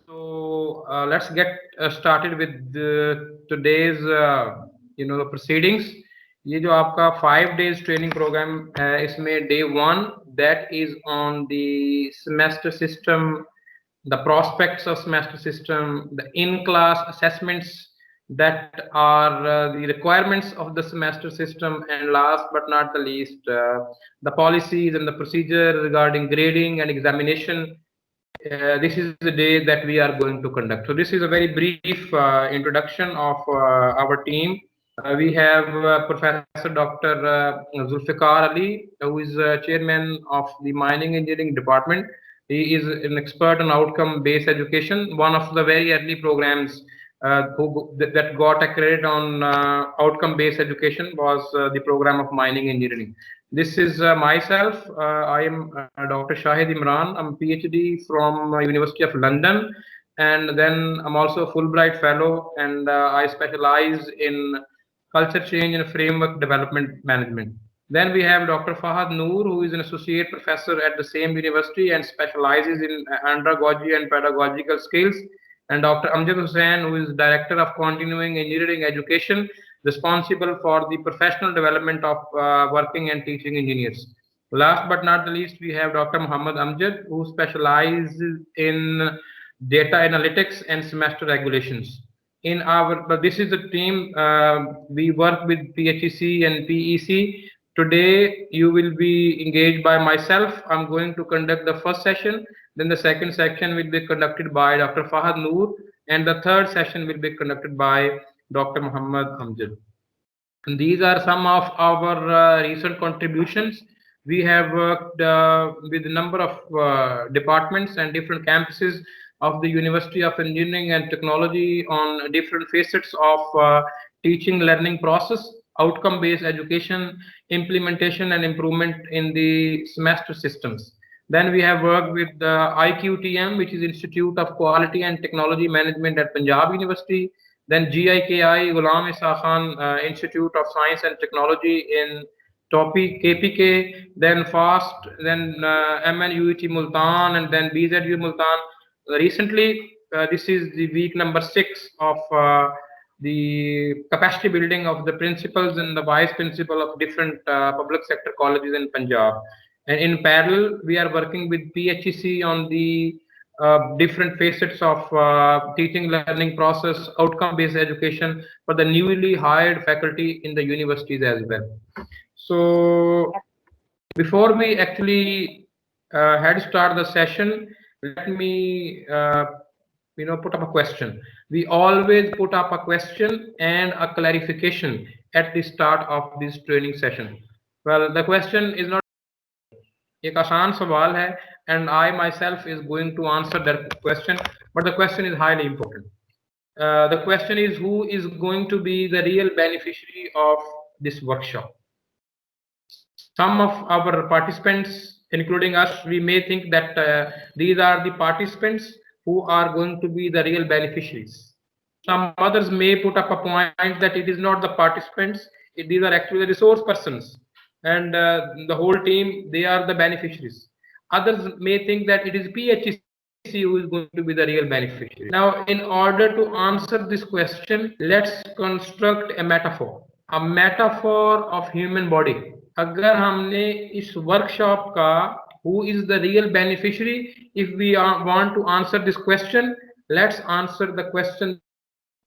So let's get started with today's the proceedings. ये जो आपका 5 days training program है इसमें day 1 that is on the semester system, the prospects of semester system, the in-class assessments that are the requirements of the semester system, and last but not the least, the policies and the procedure regarding grading and examination. This is the day that we are going to conduct. So this is a very brief introduction of our team. We have Professor Dr. Zulfikar Ali, who is chairman of the Mining Engineering Department. He is an expert on outcome-based education. One of the very early programs that got a credit on outcome-based education was the program of mining engineering. This is myself. I am Dr. Shahid Imran. I'm a PhD from University of London, and then I'm also a Fulbright Fellow, and I specialize in culture change and framework development management. Then we have Dr. Fahad Noor, who is an associate professor at the same university and specializes in andragogy and pedagogical skills, and Dr. Amjad Hussain, who is director of continuing engineering education, responsible for the professional development of working and teaching engineers. Last but not the least, we have Dr. Muhammad Amjad, who specializes in data analytics and semester regulations. This is the team. We work with PHEC and PEC. Today you will be engaged by myself. I'm going to conduct the first session. Then the second section will be conducted by Dr. Fahad Noor, and the third session will be conducted by Dr. Muhammad Amjad. And these are some of our recent contributions. We have worked with a number of departments and different campuses of the University of Engineering and Technology on different facets of teaching learning process, outcome-based education, implementation and improvement in the semester systems. Then we have worked with the IQTM, which is Institute of Quality and Technology Management at Punjab University. Then GIKI, Ghulam Isa Khan Institute of Science and Technology in Topi, KPK. Then FAST, then MNUET Multan, and then BZU Multan. Recently, this is the week number 6 of the capacity building of the principals and the vice principal of different public sector colleges in Punjab. And in parallel, we are working with PHEC on the different facets of teaching learning process, outcome-based education for the newly hired faculty in the universities as well. So before we actually head start the session, let me put up a question. We always put up a question and a clarification at the start of this training session. Well, the question is not एक आसान सवाल है, and I myself is going to answer that question, but the question is highly important. The question is, who is going to be the real beneficiary of this workshop? Some of our participants, including us, we may think that these are the participants who are going to be the real beneficiaries. Some others may put up a point that it is not the participants, these are actually the resource persons, and the whole team, they are the beneficiaries. Others may think that it is PHEC who is going to be the real beneficiary. Now, in order to answer this question, let's construct a metaphor of human body. अगर हमने इस workshop का who is the real beneficiary, if we want to answer this question, let's answer the question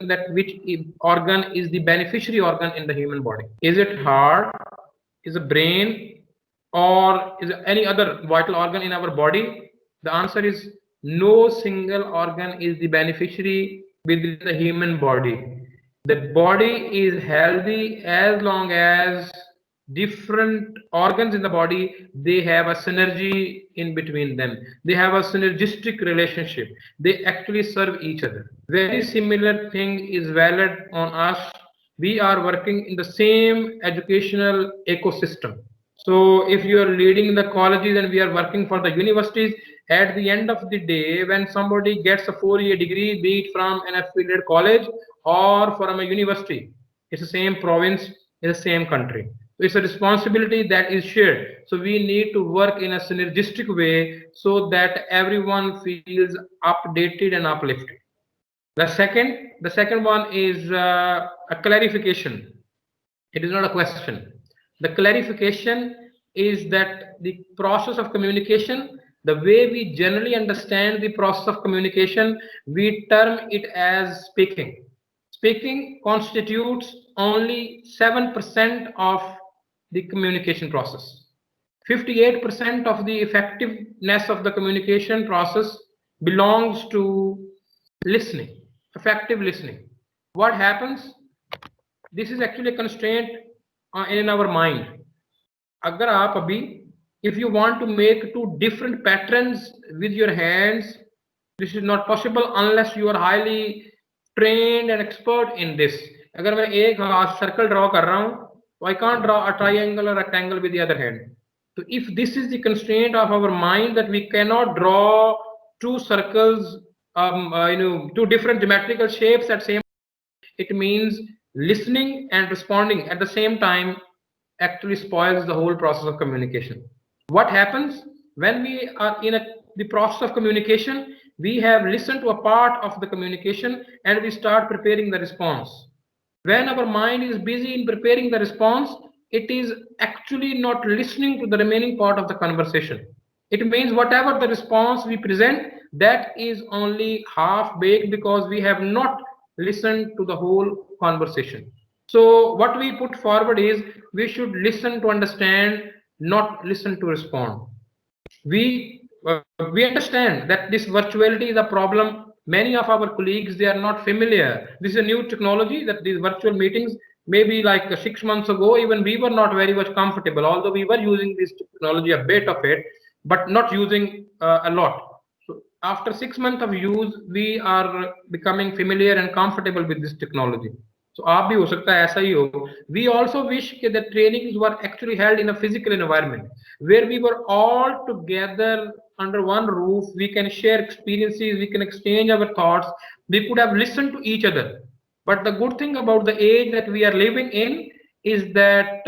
that which organ is the beneficiary organ in the human body. Is it heart, is it brain, or is it any other vital organ in our body? The answer is no single organ is the beneficiary within the human body. The body is healthy as long as different organs in the body, they have a synergy in between them. They have a synergistic relationship. They actually serve each other. Very similar thing is valid on us. We are working in the same educational ecosystem. So if you are leading the colleges and we are working for the universities, at the end of the day, when somebody gets a 4-year degree, be it from an affiliated college or from a university, it's the same province, it's the same country. So it's a responsibility that is shared. So we need to work in a synergistic way so that everyone feels updated and uplifted. The second one is a clarification. It is not a question. The clarification is that the process of communication, the way we generally understand the process of communication, we term it as speaking. Speaking constitutes only 7% of the communication process. 58% of the effectiveness of the communication process belongs to listening, effective listening. What happens? This is actually a constraint in our mind. अगर आप अभी, if you want to make two different patterns with your hands, this is not possible unless you are highly trained and expert in this. अगर मैं एक circle draw कर रहा हूँ, तो I can't draw a triangle or rectangle with the other hand. So if this is the constraint of our mind that we cannot draw two circles, two different geometrical shapes at same, it means listening and responding at the same time actually spoils the whole process of communication. What happens when we are in the process of communication? We have listened to a part of the communication and we start preparing the response. When our mind is busy in preparing the response, it is actually not listening to the remaining part of the conversation. It means whatever the response we present, that is only half baked because we have not listened to the whole conversation. So what we put forward is we should listen to understand, not listen to respond. We understand that this virtuality is a problem. Many of our colleagues, they are not familiar. This is a new technology, that these virtual meetings, maybe like 6 months ago, even we were not very much comfortable, although we were using this technology, a bit of it, but not using a lot. So after 6 months of use, we are becoming familiar and comfortable with this technology. So आप भी हो सकता है ऐसा ही हो. We also wish that the trainings were actually held in a physical environment where we were all together under one roof. We can share experiences, we can exchange our thoughts. We could have listened to each other. But the good thing about the age that we are living in is that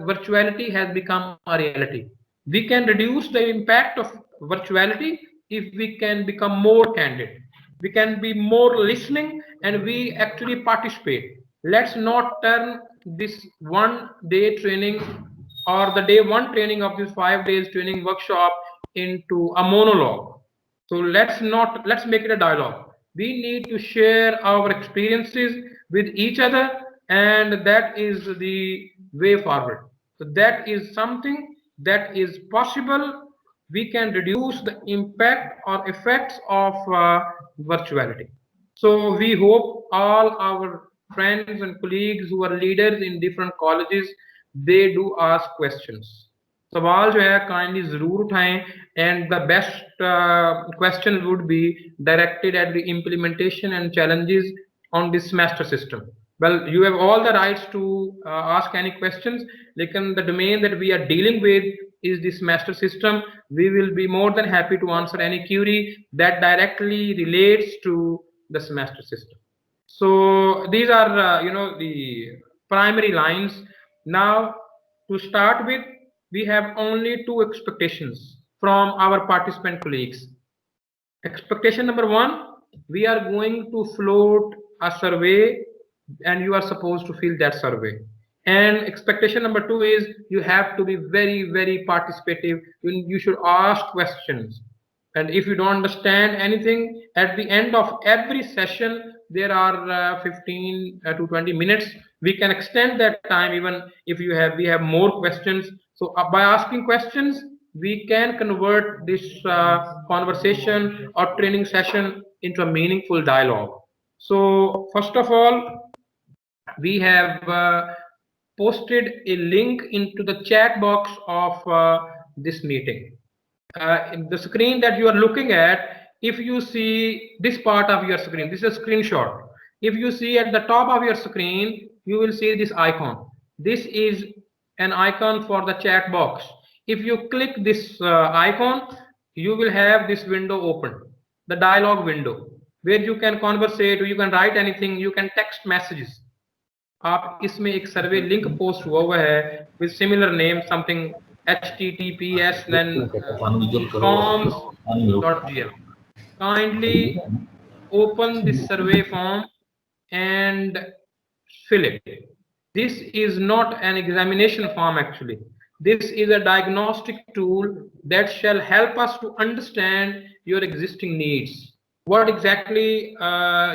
virtuality has become a reality. We can reduce the impact of virtuality if we can become more candid. We can be more listening and we actually participate. Let's not turn this 1 day training or the day one training of this 5 days training workshop into a monologue. So let's make it a dialogue. We need to share our experiences with each other, and that is the way forward. So that is something that is possible. We can reduce the impact or effects of virtuality. So we hope all our friends and colleagues who are leaders in different colleges, they do ask questions. सवाल जो है kindly जरूर उठाएं, and the best question would be directed at the implementation and challenges on this semester system. Well, you have all the rights to ask any questions. लेकिन the domain that we are dealing with is the semester system. We will be more than happy to answer any query that directly relates to the semester system. So these are the primary lines. Now to start with, we have only two expectations from our participant colleagues. Expectation number one, we are going to float a survey and you are supposed to fill that survey. And expectation number two is you have to be very, very participative. You should ask questions. And if you don't understand anything, at the end of every session, there are 15 to 20 minutes. We can extend that time even if we have more questions. So by asking questions, we can convert this conversation or training session into a meaningful dialogue. So first of all, we have posted a link into the chat box of this meeting. The screen that you are looking at, if you see this part of your screen, this is a screenshot. If you see at the top of your screen, you will see this icon. This is an icon for the chat box. If you click this icon, you will have this window open, the dialogue window, where you can conversate, or you can write anything, you can text messages. आप इसमें एक सर्वे link post हुआ है with similar name, something https then forms.gl. Kindly open this survey form and fill it. This is not an examination form actually. This is a diagnostic tool that shall help us to understand your existing needs. What exactly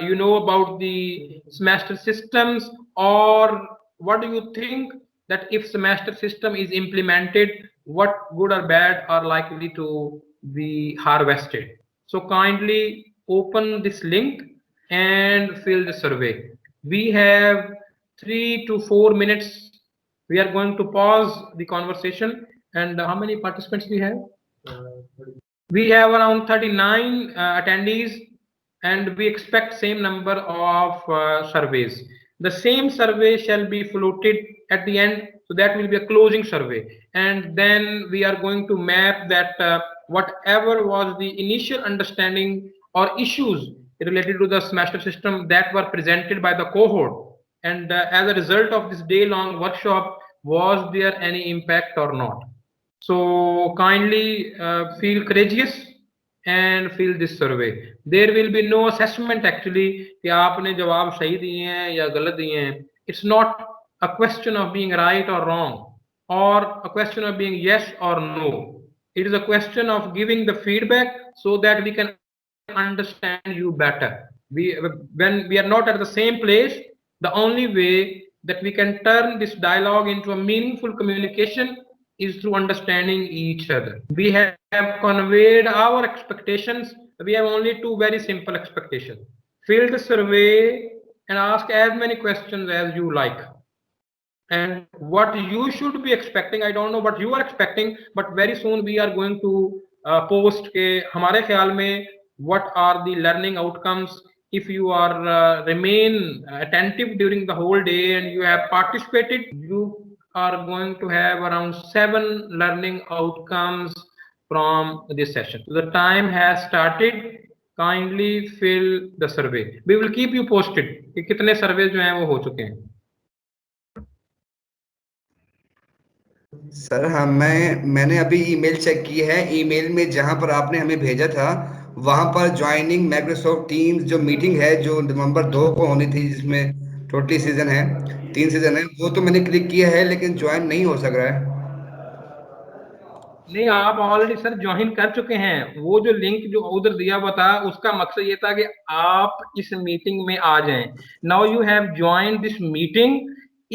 you know about the semester systems, or what do you think that if semester system is implemented, what good or bad are likely to be harvested? So kindly open this link and fill the survey. We have 3 to 4 minutes. We are going to pause the conversation. And how many participants we have? We have around 39 attendees, and we expect same number of surveys. The same survey shall be floated at the end, so that will be a closing survey. And then we are going to map that whatever was the initial understanding or issues related to the semester system that were presented by the cohort. And as a result of this day-long workshop, was there any impact or not? So kindly feel courageous and fill this survey. There will be no assessment actually कि आपने जवाब सही दिए हैं या गलत दिए हैं. It's not a question of being right or wrong, or a question of being yes or no. It is a question of giving the feedback so that we can understand you better. When we are not at the same place, the only way that we can turn this dialogue into a meaningful communication is through understanding each other. We have conveyed our expectations. We have only two very simple expectations. Fill the survey and ask as many questions as you like. And what you should be expecting, I don't know what you are expecting, but very soon we are going to post ke hamare khayal mein what are the learning outcomes if you are remain attentive during the whole day and you have participated. You are going to have around 7 learning outcomes from this session. So the time has started. Kindly fill the survey. We will keep you posted कि कितने सर्वे जो हैं वो हो चुके हैं. Sir हाँ, मैंने अभी ईमेल चेक की है. ईमेल में जहां पर आपने हमें भेजा था वहां पर ज्वाइनिंग माइक्रोसॉफ्ट टीम्स जो मीटिंग है जो नवंबर 2 को होनी थी, जिसमें टोटली सीजन है, 3 सीजन है, वो तो मैंने क्लिक किया है लेकिन ज्वाइन नहीं हो सक रहा है. नहीं, आप ऑलरेडी सर ज्वाइन कर चुके हैं. वो जो लिंक जो उधर दिया हुआ था उसका मकसद ये था कि आप इस मीटिंग में आ जाएं. Now you have join this meeting.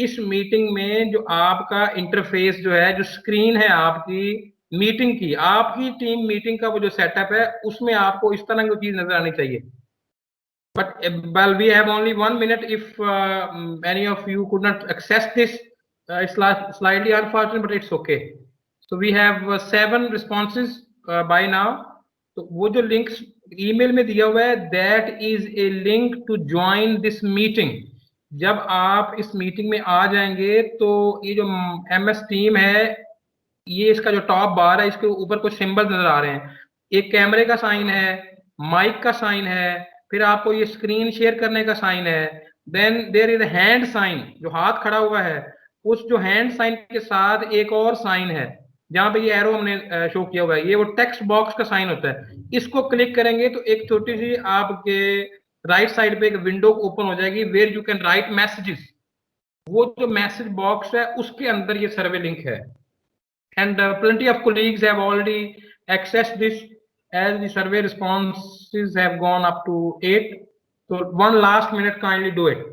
इस मीटिंग में जो आपका इंटरफेस जो है, जो स्क्रीन है आपकी मीटिंग की, आपकी टीम मीटिंग का वो जो सेटअप है, उसमें आपको इस तरह की चीज नजर आनी चाहिए. But well, we have only 1 minute. If any of you could not access this, it's slightly unfortunate, but it's okay. So we have 7 responses by now. तो वो जो लिंक ईमेल में दिया हुआ है, that is a link to join this meeting. जब आप इस मीटिंग में आ जाएंगे तो ये जो MS टीम है, ये इसका जो टॉप बार है, इसके ऊपर कुछ सिंबल नजर आ रहे हैं. एक कैमरे का साइन है, माइक का साइन है, फिर आपको ये स्क्रीन शेयर करने का साइन है. Then there is hand sign, जो हाथ खड़ा हुआ है, उस जो हैंड साइन के साथ एक और साइन है जहां पे ये एरो हमने शो किया हुआ है, ये वो टेक्स्ट बॉक्स का साइन होता है. इसको क्लिक करेंगे तो एक छोटी सी आपके राइट साइड पे एक विंडो ओपन हो जाएगी where you can write messages. वो जो मैसेज बॉक्स है उसके अंदर ये सर्वे लिंक है. And plenty of colleagues have already accessed this, as the survey responses have gone up to 8. So one last minute, kindly do it.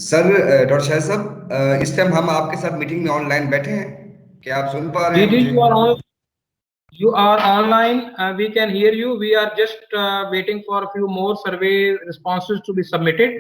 Sir doctor Shahid साहब, इस time हम आपके साथ मीटिंग में ऑनलाइन बैठे हैं, क्या आप सुन पा रहे हैं मुझे? You are online. We can hear you. We are just waiting for a few more survey responses to be submitted,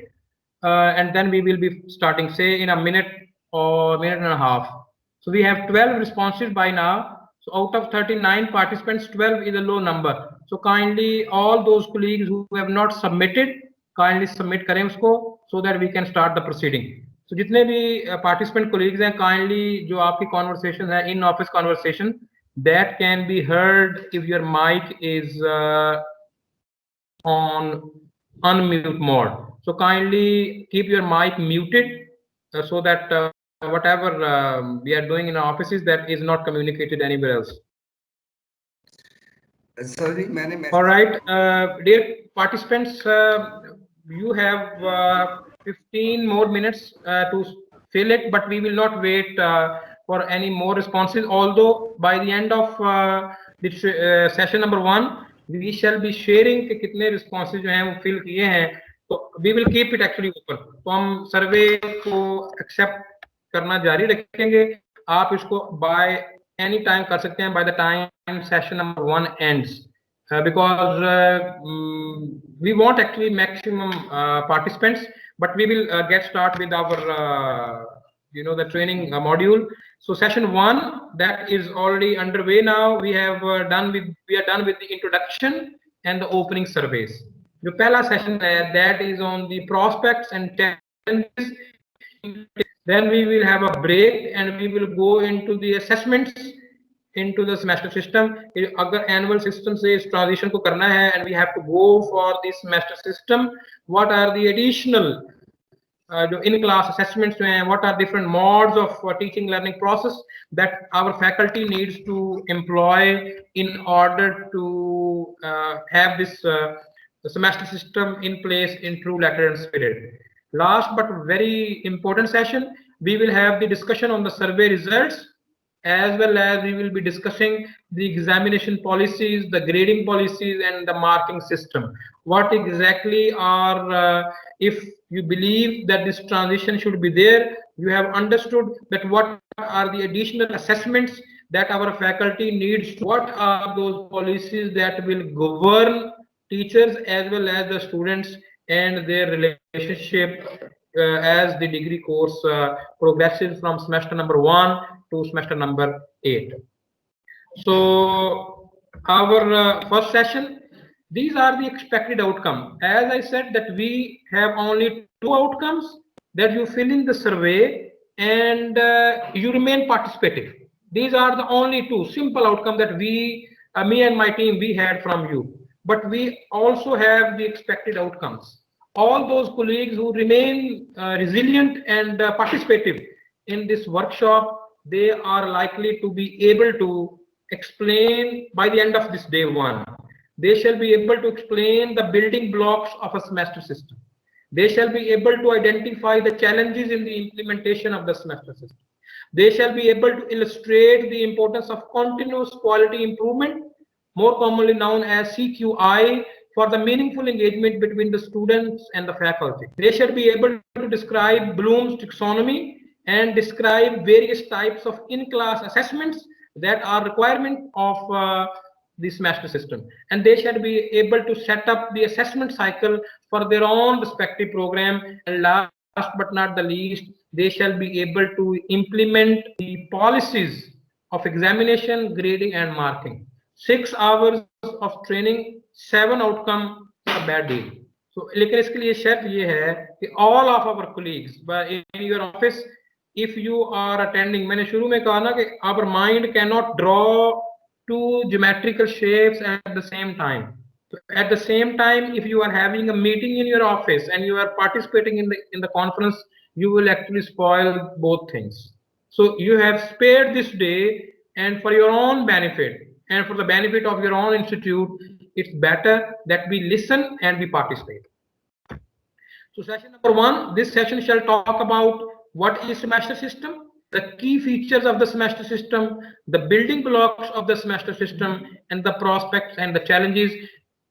and then we will be starting, say, in a minute or minute and a half. So we have 12 responses by now. So out of 39 participants, 12 is a low number. So kindly, all those colleagues who have not submitted, kindly submit करें उसको, so that we can start the proceeding. So जितने भी participant colleagues हैं, kindly जो आपकी conversation है, in office conversation, that can be heard if your mic is on unmute mode. So kindly keep your mic muted so that whatever we are doing in our offices, that is not communicated anywhere else. Sir मैंने All message right, dear participants, you have 15 more minutes to fill it, but we will not wait for any more responses. Although by the end of this session number 1, we shall be sharing कि कितने responses जो हैं वो fill किए हैं. तो we will keep it actually open. तो हम survey को accept करना जारी रखेंगे. आप इसको by any time कर सकते हैं by the time session number 1 ends. Because we want actually maximum participants, but we will get start with our the training module. So session 1 that is already underway now. We are done with the introduction and the opening surveys. The pehla session that is on the prospects and challenges. Then we will have a break and we will go into the assessments into the semester system. अगर annual system से इस transition को करना है and we have to go for the semester system, what are the additional जो in-class assessments जो हैं, what are different modes of teaching learning process that our faculty needs to employ in order to have this the semester system in place in true letter and spirit. Last but very important session, we will have the discussion on the survey results, as well as we will be discussing the examination policies, the grading policies, and the marking system. What exactly are, if you believe that this transition should be there, you have understood that what are the additional assessments that our faculty needs, what are those policies that will govern teachers as well as the students and their relationship as the degree course progresses from semester number 1 to semester number 8. So our first session, these are the expected outcome. As I said that we have only 2 outcomes, that you fill in the survey and you remain participative. These are the only 2 simple outcome that me and my team, we had from you. But we also have the expected outcomes. All those colleagues who remain resilient and participative in this workshop, they are likely to be able to explain by the end of this day 1. They shall be able to explain the building blocks of a semester system. They shall be able to identify the challenges in the implementation of the semester system. They shall be able to illustrate the importance of continuous quality improvement, more commonly known as CQI, for the meaningful engagement between the students and the faculty. They should be able to describe Bloom's taxonomy and describe various types of in-class assessments that are requirement of the semester system. And they should be able to set up the assessment cycle for their own respective program. And last but not the least, they shall be able to implement the policies of examination, grading, and marking. 6 hours of training, 7 outcome, a bad deal. So लेकिन इसके लिए शर्त ये है कि all of our colleagues in your office, if you are attending, मैंने शुरू में कहा ना कि our mind cannot draw 2 geometrical shapes at the same time. So at the same time, if you are having a meeting in your office and you are participating in the conference, you will actually spoil both things. So you have spared this day, and for your own benefit and for the benefit of your own institute, it's better that we listen and we participate. So session number 1, this session shall talk about what is semester system, the key features of the semester system, the building blocks of the semester system, and the prospects and the challenges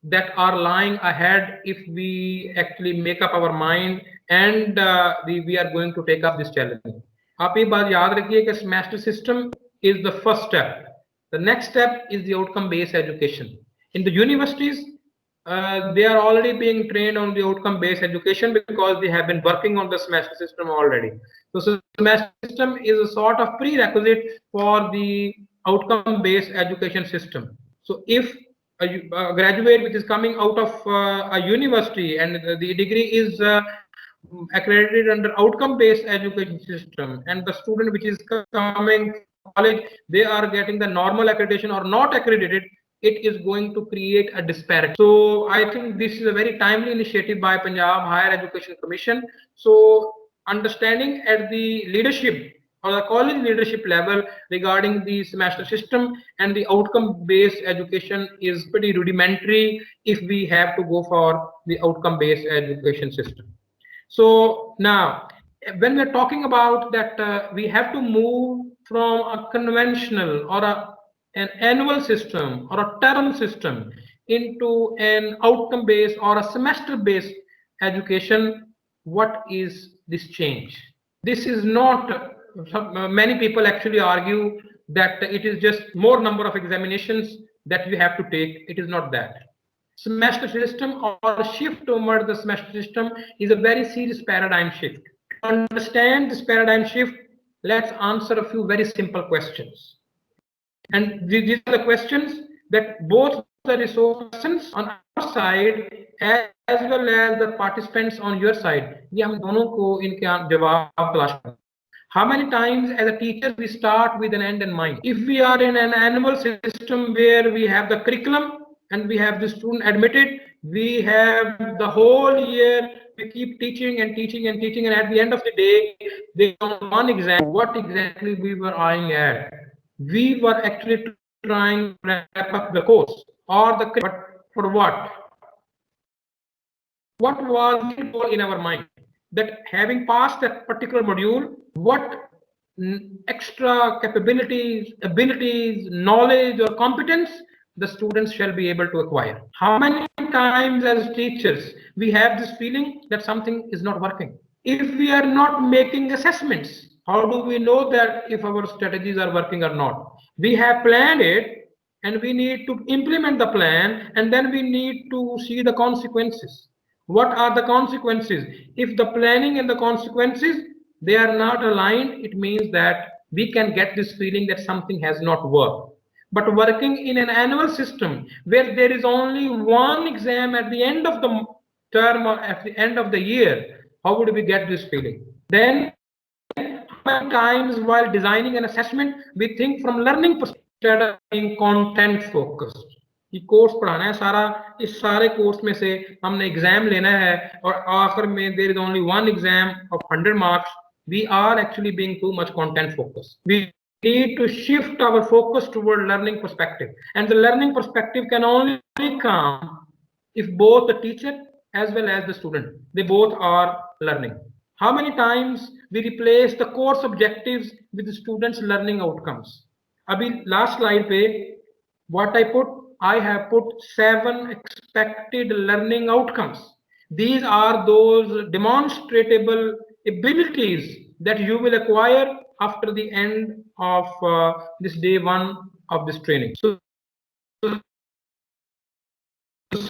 that are lying ahead if we actually make up our mind and we are going to take up this challenge. आप ये बात याद रखिए कि semester system is the first step. The next step is the outcome based education. In the universities, they are already being trained on the outcome based education because they have been working on the semester system already. So semester system is a sort of prerequisite for the outcome based education system. So if a graduate which is coming out of a university and the degree is accredited under outcome based education system, and the student which is coming college, they are getting the normal accreditation or not accredited, it is going to create a disparity. So I think this is a very timely initiative by Punjab Higher Education Commission. So understanding at the leadership or the college leadership level regarding the semester system and the outcome based education is pretty rudimentary if we have to go for the outcome based education system. So now, when we're talking about that, we have to move from a conventional or an annual system or a term system into an outcome based or a semester based education. What is this change? This is not, many people actually argue that it is just more number of examinations that you have to take. It is not that. Semester system or shift toward the semester system is a very serious paradigm shift. To understand this paradigm shift, let's answer a few very simple questions. And these are the questions that both the resource persons on our side as well as the participants on your side, ये हम दोनों को इनके जवाब तलाश करना. How many times as a teacher we start with an end in mind? If we are in an annual system where we have the curriculum and we have the student admitted, we have the whole year, we keep teaching and teaching and teaching, and at the end of the day, they on one exam, what exactly we were eyeing at? We were actually trying to wrap up the course or the curriculum, but for what? What was the goal in our mind? That having passed that particular module, what extra capabilities, abilities, knowledge, or competence the students shall be able to acquire. How many times as teachers we have this feeling that something is not working? If we are not making assessments, how do we know that if our strategies are working or not? We have planned it and we need to implement the plan, and then we need to see the consequences. What are the consequences? If the planning and the consequences, they are not aligned, it means that we can get this feeling that something has not worked. But working in an annual system where there is only one exam at the end of the term or at the end of the year, how would we get this feeling? Then many times while designing an assessment, we think from learning perspective being content focused. कि course पढ़ाना है सारा, इस सारे course में से हमने exam लेना है और आखिर में there is only one exam of 100 marks. We are actually being too much content focused. We need to shift our focus toward learning perspective, and the learning perspective can only come if both the teacher as well as the student, they both are learning. How many times we replace the course objectives with the students learning outcomes? Abhi last slide pe what I have put 7 expected learning outcomes. These are those demonstrable abilities that you will acquire after the end of this day 1 of this training. So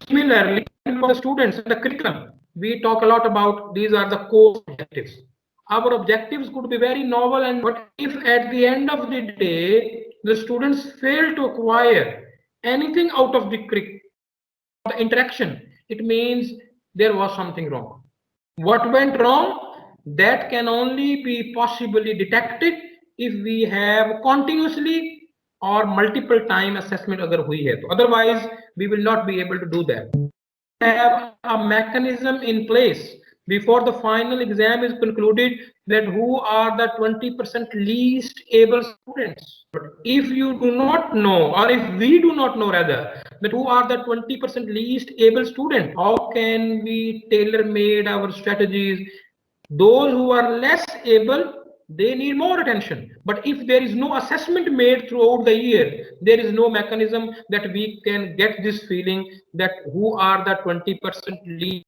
similarly, for the students in the curriculum, we talk a lot about these are the course objectives. Our objectives could be very novel, and what if at the end of the day the students fail to acquire anything out of the interaction? It means there was something wrong. What went wrong? That can only be possibly detected if we have continuously or multiple time assessment agar hui hai. Otherwise, we will not be able to do that. Have a mechanism in place before the final exam is concluded that who are the 20% least able students. But if you do not know, or if we do not know rather, that who are the 20% least able students, how can we tailor-made our strategies? Those who are less able, they need more attention. But if there is no assessment made throughout the year, there is no mechanism that we can get this feeling that who are the 20% least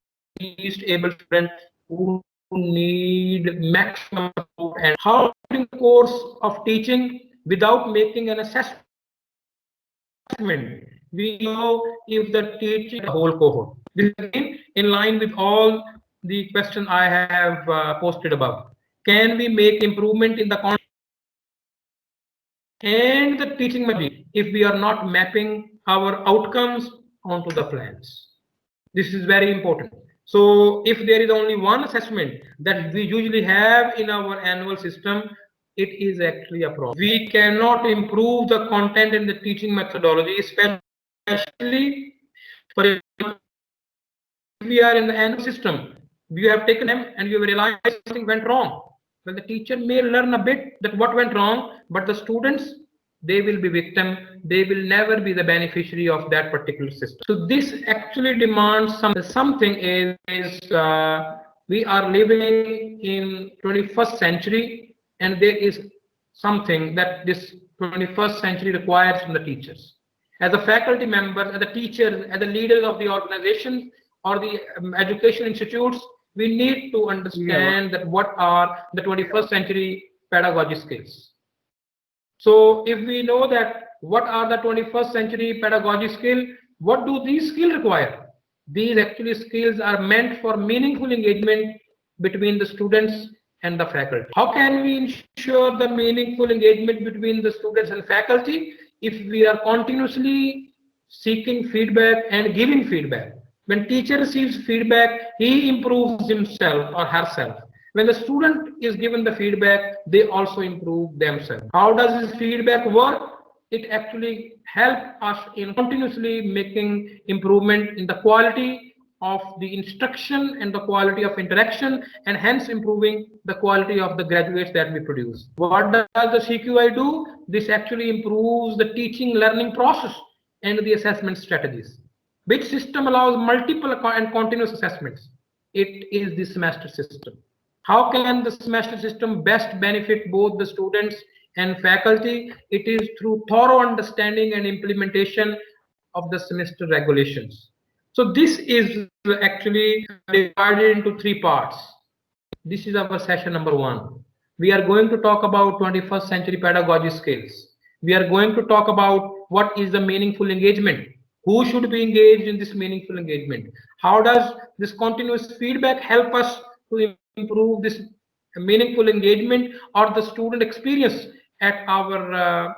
able students who need maximum support, and how in the course of teaching without making an assessment, we know if the teaching the whole cohort. This is again in line with all the questions I have posted above. Can we make improvement in the content and the teaching material if we are not mapping our outcomes onto the plans? This is very important. So if there is only one assessment that we usually have in our annual system, it is actually a problem. We cannot improve the content and the teaching methodology, especially for example, if we are in the annual system, we have taken them and you realize something went wrong. Well, the teacher may learn a bit that what went wrong, but the students, they will be victim. They will never be the beneficiary of that particular system. So this actually demands something we are living in 21st century, and there is something that this 21st century requires from the teachers. As a faculty members, as the teachers, as the leaders of the organizations or the education institutes, we need to understand that what are the 21st century pedagogy skills. So if we know that what are the 21st century pedagogy skill, what do these skills require? These actually skills are meant for meaningful engagement between the students and the faculty. How can we ensure the meaningful engagement between the students and faculty if we are continuously seeking feedback and giving feedback? When teacher receives feedback, he improves himself or herself. When the student is given the feedback, they also improve themselves. How does this feedback work? It actually helps us in continuously making improvement in the quality of the instruction and the quality of interaction, and hence improving the quality of the graduates that we produce. What does the CQI do? This actually improves the teaching learning process and the assessment strategies. Which system allows multiple and continuous assessments? It is the semester system. How can the semester system best benefit both the students and faculty? It is through thorough understanding and implementation of the semester regulations. So this is actually divided into three parts. This is our session number 1. We are going to talk about 21st century pedagogy skills. We are going to talk about what is the meaningful engagement. Who should be engaged in this meaningful engagement? How does this continuous feedback help us to improve this meaningful engagement or the student experience at our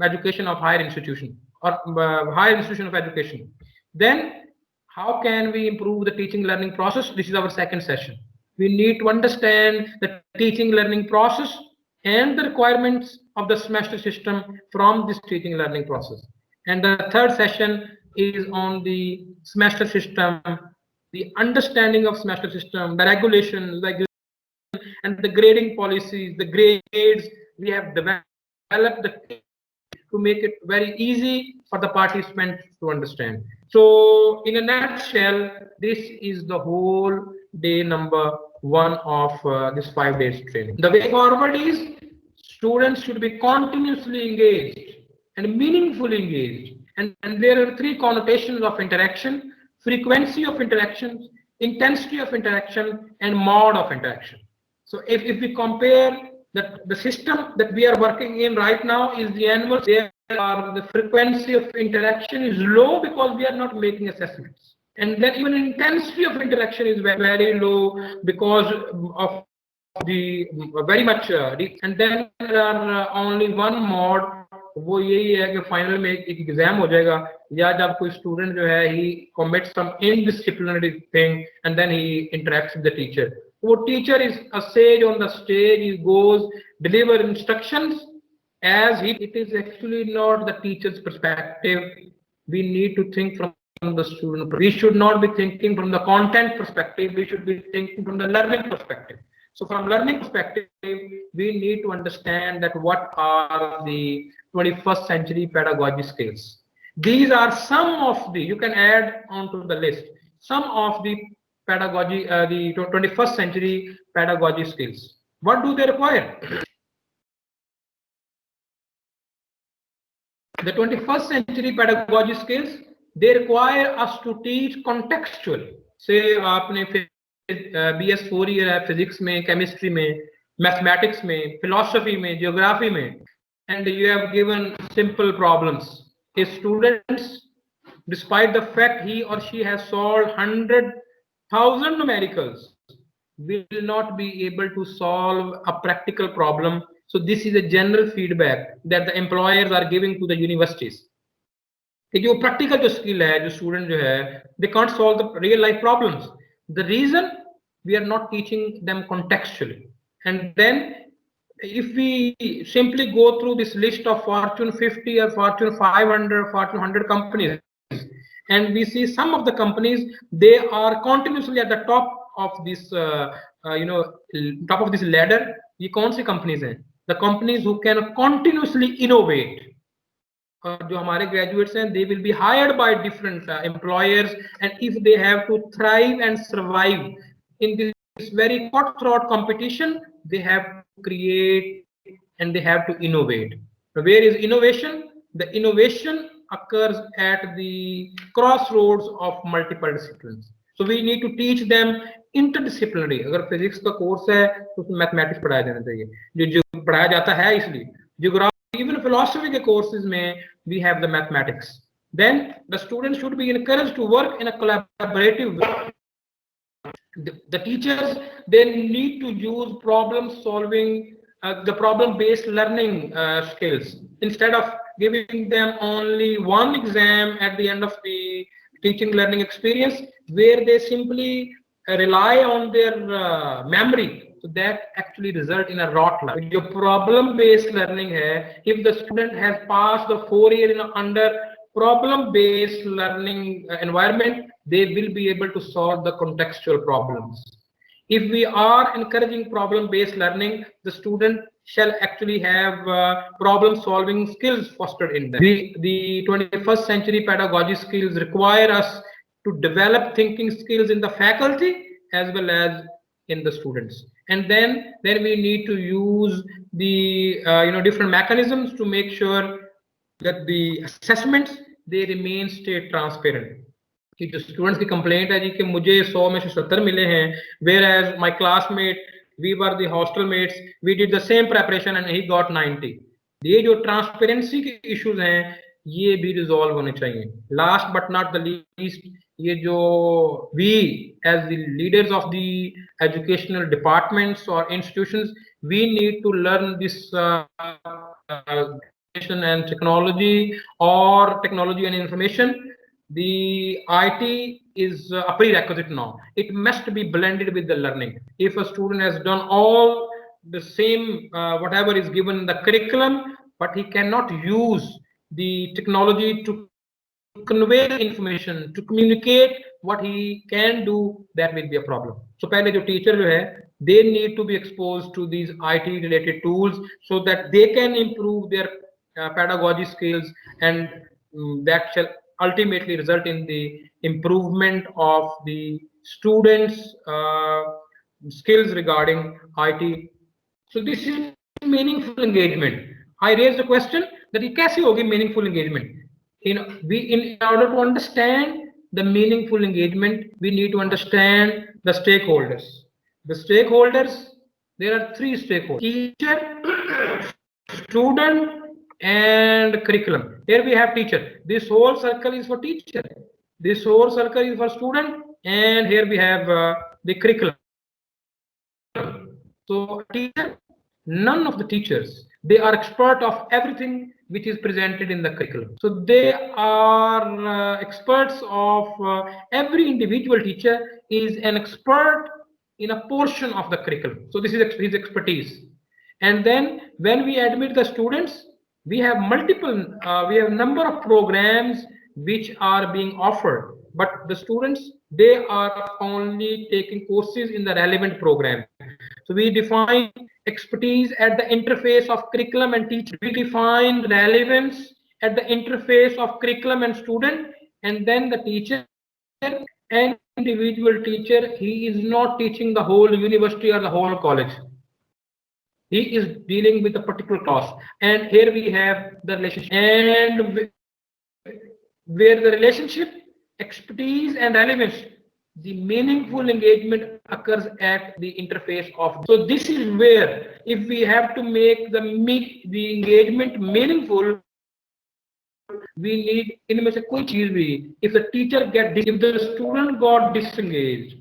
education of higher institution or higher institution of education? Then how can we improve the teaching learning process? This is our second session. We need to understand the teaching learning process and the requirements of the semester system from this teaching learning process. And the third session is on the semester system, the understanding of semester system, the regulations, and the grading policies, the grades. We have developed to make it very easy for the participants to understand. So in a nutshell, this is the whole day number 1 of this 5 days training. The way forward is students should be continuously engaged and meaningfully engaged. And there are 3 connotations of interaction: frequency of interactions, intensity of interaction, and mode of interaction. So if we compare the system that we are working in right now is the annual, the frequency of interaction is low because we are not making assessments. And then even intensity of interaction is very low because of the very much and then there are only one mode. वो यही है कि final में एक exam हो जाएगा या जब कोई स्टूडेंट जो है he commits some indisciplinary thing and then he interacts with the teacher. वो teacher is a sage on the stage, he goes deliver instructions as he, it is actually not the teacher's perspective. We need to think from the student. We should not be thinking from the content perspective, we should be thinking from the learning perspective. So from learning perspective, we need to understand that what are the 21st century pedagogy skills. These are some of the, you can add onto the list, some of the pedagogy, the 21st century pedagogy skills. What do they require? The 21st century pedagogy skills, they require us to teach contextually. Say, आपने BS 4 year है physics में, chemistry में, mathematics में, philosophy में, geography में, and you have given simple problems. His students, despite the fact he or she has solved 100,000 numericals, will not be able to solve a practical problem. So this is a general feedback that the employers are giving to the universities. कि जो practical जो skill है, जो student जो है, they can't solve the real life problems. The reason we are not teaching them contextually, and then if we simply go through this list of Fortune 50 or Fortune 500, Fortune 100 companies, and we see some of the companies, they are continuously at the top of this, top of this ladder. ये कौन सी companies हैं? The companies who can continuously innovate. और जो हमारे graduates हैं, they will be hired by different employers, and if they have to thrive and survive in this very cutthroat competition, they have to create and they have to innovate. So where is innovation? The innovation occurs at the crossroads of multiple disciplines. So we need to teach them interdisciplinary. अगर physics का course है तो उसमें mathematics पढ़ाया जाना चाहिए, जो पढ़ाया जाता है इसलिए. Geography, even philosophy के courses में we have the mathematics. Then the students should be encouraged to work in a collaborative way. The teachers, they need to use problem solving, the problem based learning skills, instead of giving them only one exam at the end of the teaching learning experience where they simply rely on their memory. So that actually result in a rote learning. Your problem based learning hai, if the student has passed the 4 year under problem based learning environment, they will be able to solve the contextual problems. If we are encouraging problem based learning, the student shall actually have problem solving skills fostered in them. The 21st century pedagogy skills require us to develop thinking skills in the faculty as well as in the students, and then we need to use the different mechanisms to make sure that the assessments, they remain stay transparent. कि जो students की complaint है जी कि मुझे 100 में से 70 मिले हैं, whereas my classmate, we were the hostel mates, we did the same preparation and he got 90. ये जो ट्रांसपेरेंसी के इश्यूज हैं, ये भी रिजॉल्व होने चाहिए. Last but not the least, ये जो we as the leaders of the educational departments और institutions, we need to learn this and technology or technology and information. The IT is a prerequisite now. It must be blended with the learning. If a student has done all the same whatever is given in the curriculum, but he cannot use the technology to convey information, to communicate what he can do, that will be a problem. So पहले जो teacher जो है, they need to be exposed to these IT related tools so that they can improve their pedagogy skills, and that shall ultimately result in the improvement of the students skills regarding IT. So this is meaningful engagement. I raised the question that ये कैसे होगी meaningful engagement? In order to understand the meaningful engagement, we need to understand the stakeholders. The stakeholders, there are 3 stakeholders: teacher, student, and curriculum. Here we have teacher. This whole circle is for teacher. This whole circle is for student, and here we have the curriculum. So teacher, none of the teachers, they are expert of everything which is presented in the curriculum. So they are experts of every individual teacher is an expert in a portion of the curriculum. So this is his expertise. And then when we admit the students, we have we have number of programs which are being offered, but the students, they are only taking courses in the relevant program. So we define expertise at the interface of curriculum and teacher. We define relevance at the interface of curriculum and student, and then the teacher and individual teacher, he is not teaching the whole university or the whole college. He is dealing with a particular class, and here we have the relationship, and where the relationship, expertise, and relevance, the meaningful engagement occurs at the interface of. So this is where, if we have to make the engagement meaningful, we need इनमें से कोई चीज भी, if the teacher if the student got disengaged,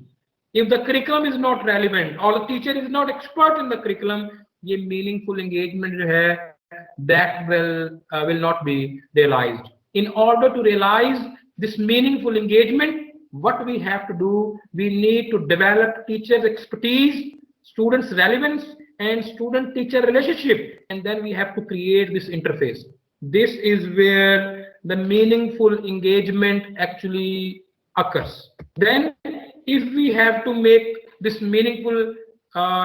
if the curriculum is not relevant or the teacher is not expert in the curriculum, ये meaningful engagement जो है, that will not be realized. In order to realize this meaningful engagement, what we have to do, we need to develop teachers' expertise, students' relevance, and student teacher relationship, and then we have to create this interface. This is where the meaningful engagement actually occurs. Then if we have to make this meaningful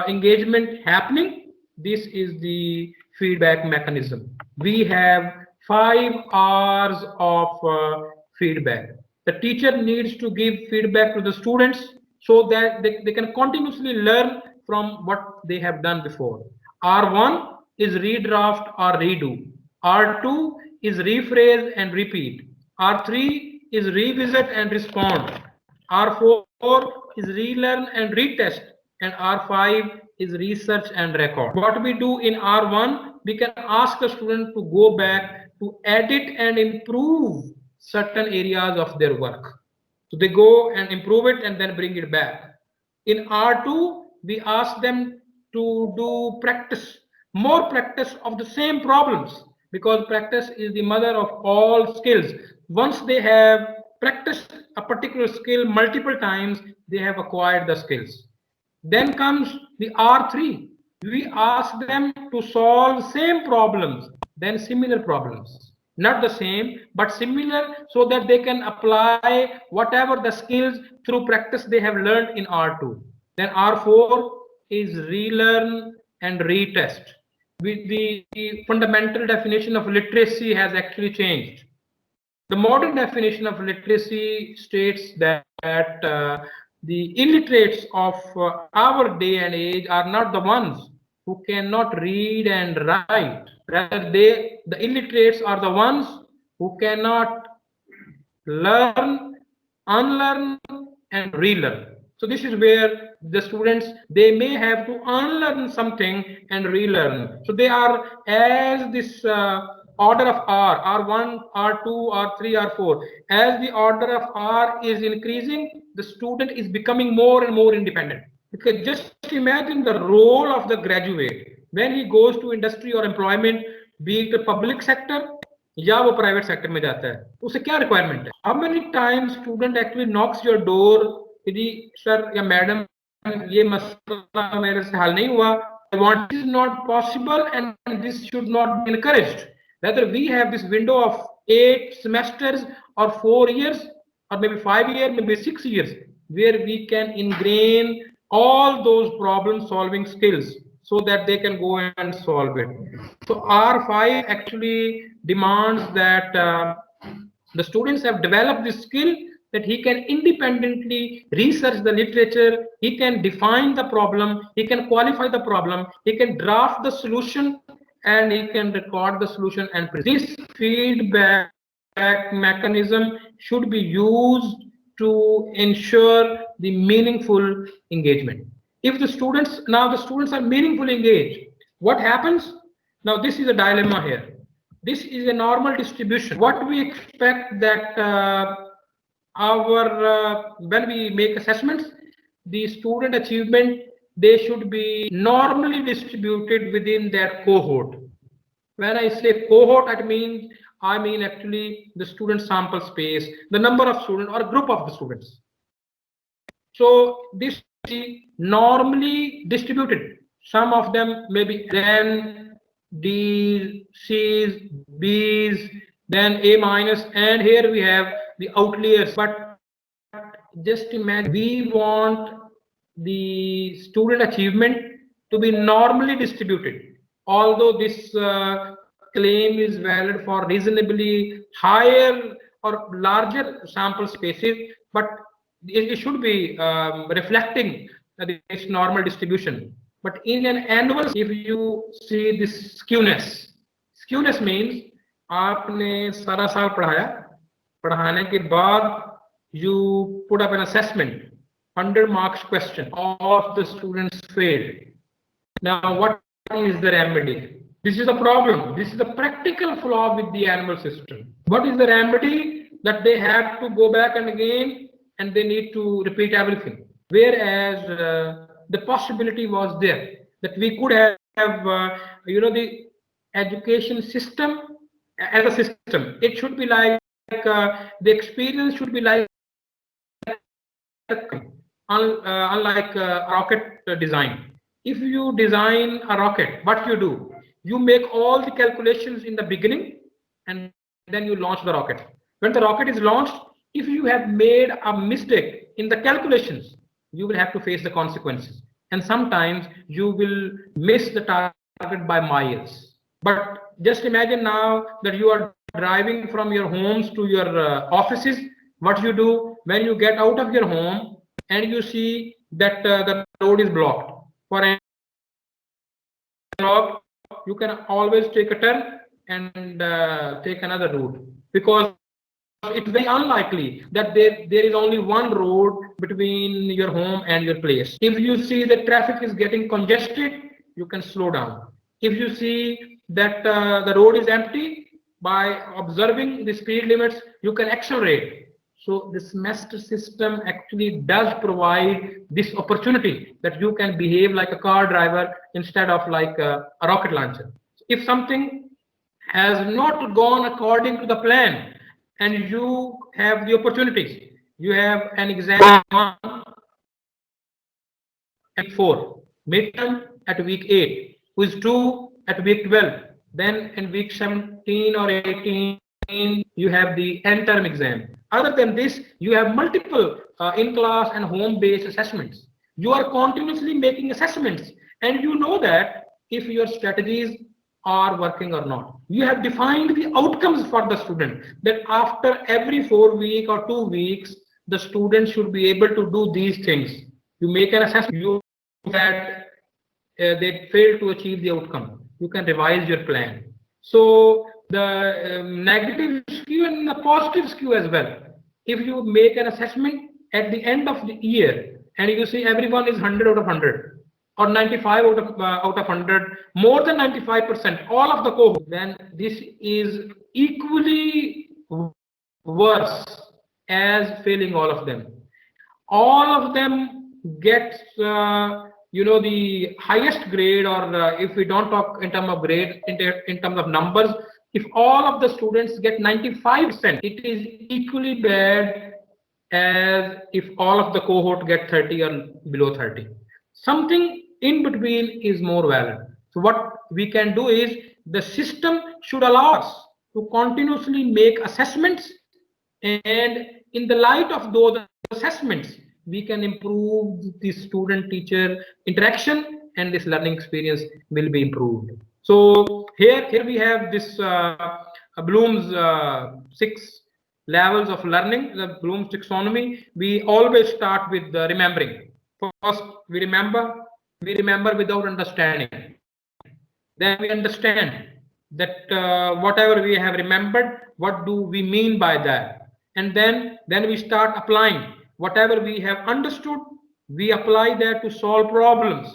engagement happening, this is the feedback mechanism. We have 5 hours of feedback. The teacher needs to give feedback to the students so that they can continuously learn from what they have done before. R1 is redraft or redo. R2 is rephrase and repeat. R3 is revisit and respond. R4 is relearn and retest. And R5 is research and record. What we do in R1, we can ask a student to go back to edit and improve certain areas of their work. So they go and improve it and then bring it back. In R2, we ask them to do practice, more practice of the same problems, because practice is the mother of all skills. Once they have practiced a particular skill multiple times, they have acquired the skills. Then comes the R3. We ask them to solve same problems, then similar problems. Not the same, but similar, so that they can apply whatever the skills through practice they have learned in R2. Then R4 is relearn and retest. With the fundamental definition of literacy has actually changed. The modern definition of literacy states that the illiterates of our day and age are not the ones who cannot read and write. Rather, the illiterates are the ones who cannot learn, unlearn, and relearn. So this is where the students, they may have to unlearn something and relearn. So they are as this order of R, R1, R2, R3, R4. As the order of R is increasing, the student is becoming more and more independent. Because just imagine the role of the graduate when he goes to industry or employment, be it the public sector या वो private sector में जाता है, उसे क्या requirement है? How many times student actually knocks your door कि sir या मैडम ये मसला मेरे से हल नहीं हुआ, what is not possible and this should not be encouraged. Rather, we have this window of 8 semesters or 4 years or maybe 5 years, maybe 6 years, where we can ingrain all those problem solving skills so that they can go and solve it. So R5 actually demands that the students have developed this skill that he can independently research the literature, he can define the problem, he can qualify the problem, he can draft the solution, and he can record the solution and present. This feedback mechanism should be used to ensure the meaningful engagement. If the students are meaningfully engaged, what happens? Now this is a dilemma here. This is a normal distribution. What we expect that when we make assessments, the student achievement, they should be normally distributed within their cohort. When I say cohort, I mean actually the student sample space, the number of students or group of the students. So this is normally distributed. Some of them may be then D's, C's, B's, then A minus, and here we have the outliers. But just imagine, we want the student achievement to be normally distributed. Although this claim is valid for reasonably higher or larger sample spaces, but it should be reflecting this normal distribution. But in an annual, if you see this skewness means आपने सारा साल पढ़ाया, पढ़ाने के बाद you put up an assessment, 100 marks question, all of the students failed. Now what is the remedy? This is the problem. This is the practical flaw with the annual system. What is the remedy? That they have to go back and again and they need to repeat everything. Whereas the possibility was there that we could have the education system as a system. It should be like the experience should be like unlike rocket design. if you design a rocket, what you do? You make all the calculations in the beginning and then you launch the rocket. When the rocket is launched, if you have made a mistake in the calculations, you will have to face the consequences. And sometimes you will miss the target by miles. But just imagine now that you are driving from your homes to your offices. What you do when you get out of your home and you see that the road is blocked for any block, you can always take a turn and take another route, because it's very unlikely that there is only one road between your home and your place. If you see the traffic is getting congested, you can slow down. If you see that the road is empty, by observing the speed limits, you can accelerate. So the semester system actually does provide this opportunity that you can behave like a car driver instead of like a rocket launcher. If something has not gone according to the plan and you have the opportunities, you have an exam at 4, midterm at week 8, quiz 2 at week 12, then in week 17 or 18 you have the end term exam. Other than this, you have multiple in-class and home-based assessments. You are continuously making assessments, and you know that if your strategies are working or not. You have defined the outcomes for the student, that after every 4 weeks or 2 weeks, the student should be able to do these things. You make an assessment, you that they fail to achieve the outcome. You can revise your plan. So the negative skew and the positive skew as well. If you make an assessment at the end of the year and you see everyone is 100 out of 100 or 95 out of 100, more than 95%, all of the cohort, then this is equally worse as failing all of them. All of them get the highest grade, or if we don't talk in terms of grade, in terms of numbers, if all of the students get 95%, it is equally bad as if all of the cohort get 30 or below 30. Something in between is more valid. So what we can do is, the system should allow us to continuously make assessments, and in the light of those assessments, we can improve the student-teacher interaction, and this learning experience will be improved. So here we have this Bloom's 6 levels of learning, the Bloom's taxonomy. We always start with remembering. First, we remember without understanding. Then we understand that whatever we have remembered, what do we mean by that? And then we start applying whatever we have understood. We apply that to solve problems.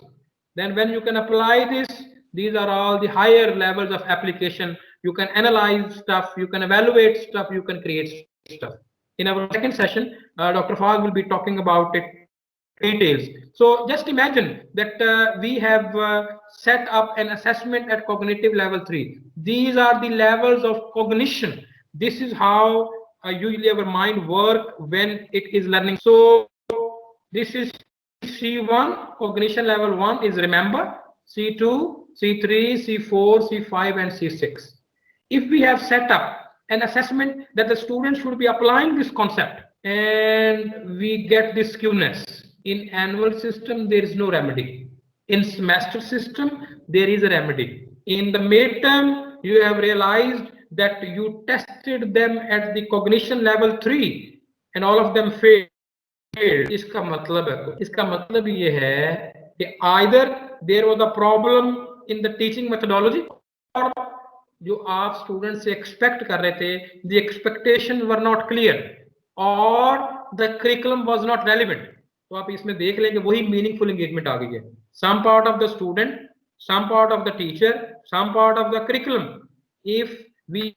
Then when you can apply this, these are all the higher levels of application. You can analyze stuff, you can evaluate stuff, you can create stuff. In our second session, Dr. Fahad will be talking about it details. So just imagine that we have set up an assessment at cognitive level 3. These are the levels of cognition. This is how usually our mind works when it is learning. So this is C1, cognition level 1 is remember, C2, C3, C4, C5 and C6. If we have set up an assessment that the students should be applying this concept, and we get this skewness, in annual system there is no remedy. In semester system there is a remedy. In the midterm you have realized that you tested them at the cognition level 3 and all of them failed. इसका मतलब ये है कि either there was a problem in the teaching methodology, or जो आप student से expect कर रहे थे, the expectation were not clear, or the curriculum was not relevant. तो आप इसमें देख लेंगे वही मीनिंगफुल एंगेजमेंट आ गई है. Some part of the student, some part of the teacher, some part of the curriculum. If we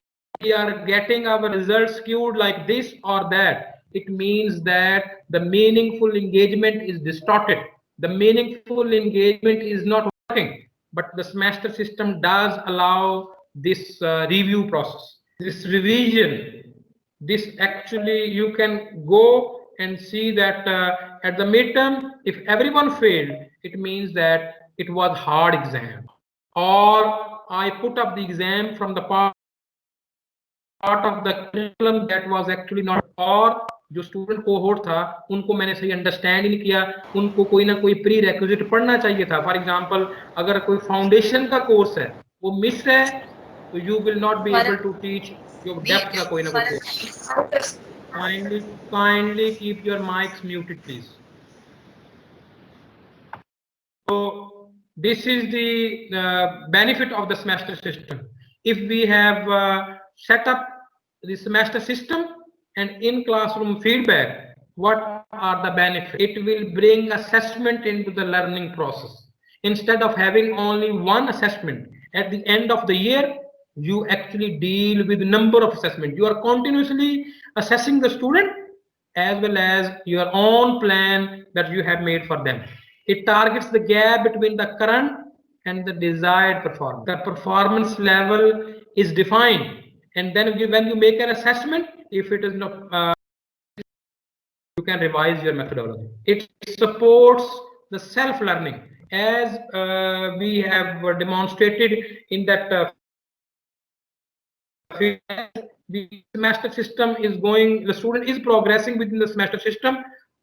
are getting our results skewed like this or that, it means that the meaningful engagement is distorted. The meaningful engagement is not working. But the semester system does allow this review process, this revision. This actually you can go and see that at the midterm, if everyone failed, it means that it was hard exam, or I put up the exam from the part of the curriculum that was actually not, और जो student cohort था उनको मैंने सही understand he नहीं किया, उनको कोई ना कोई प्री रेक्विजिट पढ़ना चाहिए था. फॉर एग्जांपल अगर कोई फाउंडेशन का कोर्स है वो मिस है तो you will not be able to teach जो डेप्थ का कोई ना कोई course. Kindly keep your mics muted, please. So this is the benefit of the semester system. If we have set up the semester system and in classroom feedback, what are the benefits? It will bring assessment into the learning process. Instead of having only one assessment at the end of the year, you actually deal with number of assessment. You are continuously assessing the student as well as your own plan that you have made for them. It targets the gap between the current and the desired performance. The performance level is defined, and then when you make an assessment, if it is not, you can revise your methodology. It supports the self-learning, as we have demonstrated in that the semester system is going, the student is progressing within the semester system.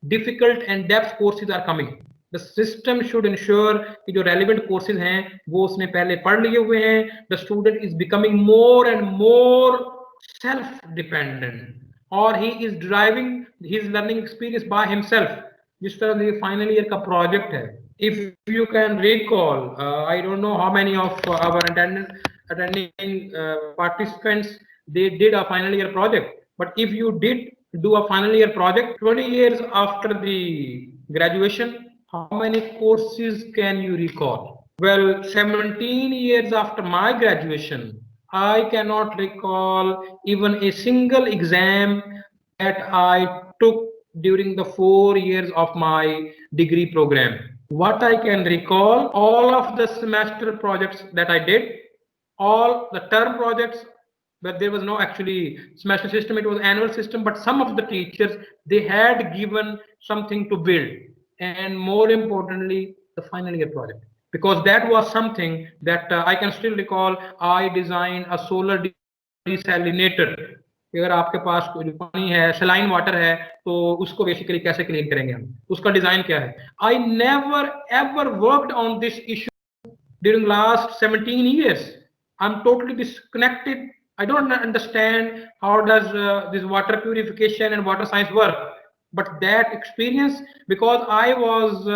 Difficult and depth courses are coming. The system should ensure कि जो relevant courses हैं वो उसने पहले पढ़ लिए हुए हैं. The student is becoming more and more self-dependent, or he is driving his learning experience by himself. जिस तरह ये final year का project है. If you can recall, I don't know how many of our attending participants they did a final year project, but if you did do a final year project 20 years after the graduation, how many courses can you recall? Well, 17 years after my graduation, I cannot recall even a single exam that I took during the 4 years of my degree program. What I can recall, all of the semester projects that I did, all the term projects, but there was no actually semester system, it was annual system, but some of the teachers, they had given something to build, and more importantly the final year project, because that was something that I can still recall. I designed a solar desalinator. अगर आपके पास कोई पानी है, saline water है, तो उसको basically कैसे clean करेंगे हम, उसका डिजाइन क्या है. I never ever worked on this issue during last 17 years. I'm totally disconnected. I don't understand how does this water purification and water science work. But that experience, because I was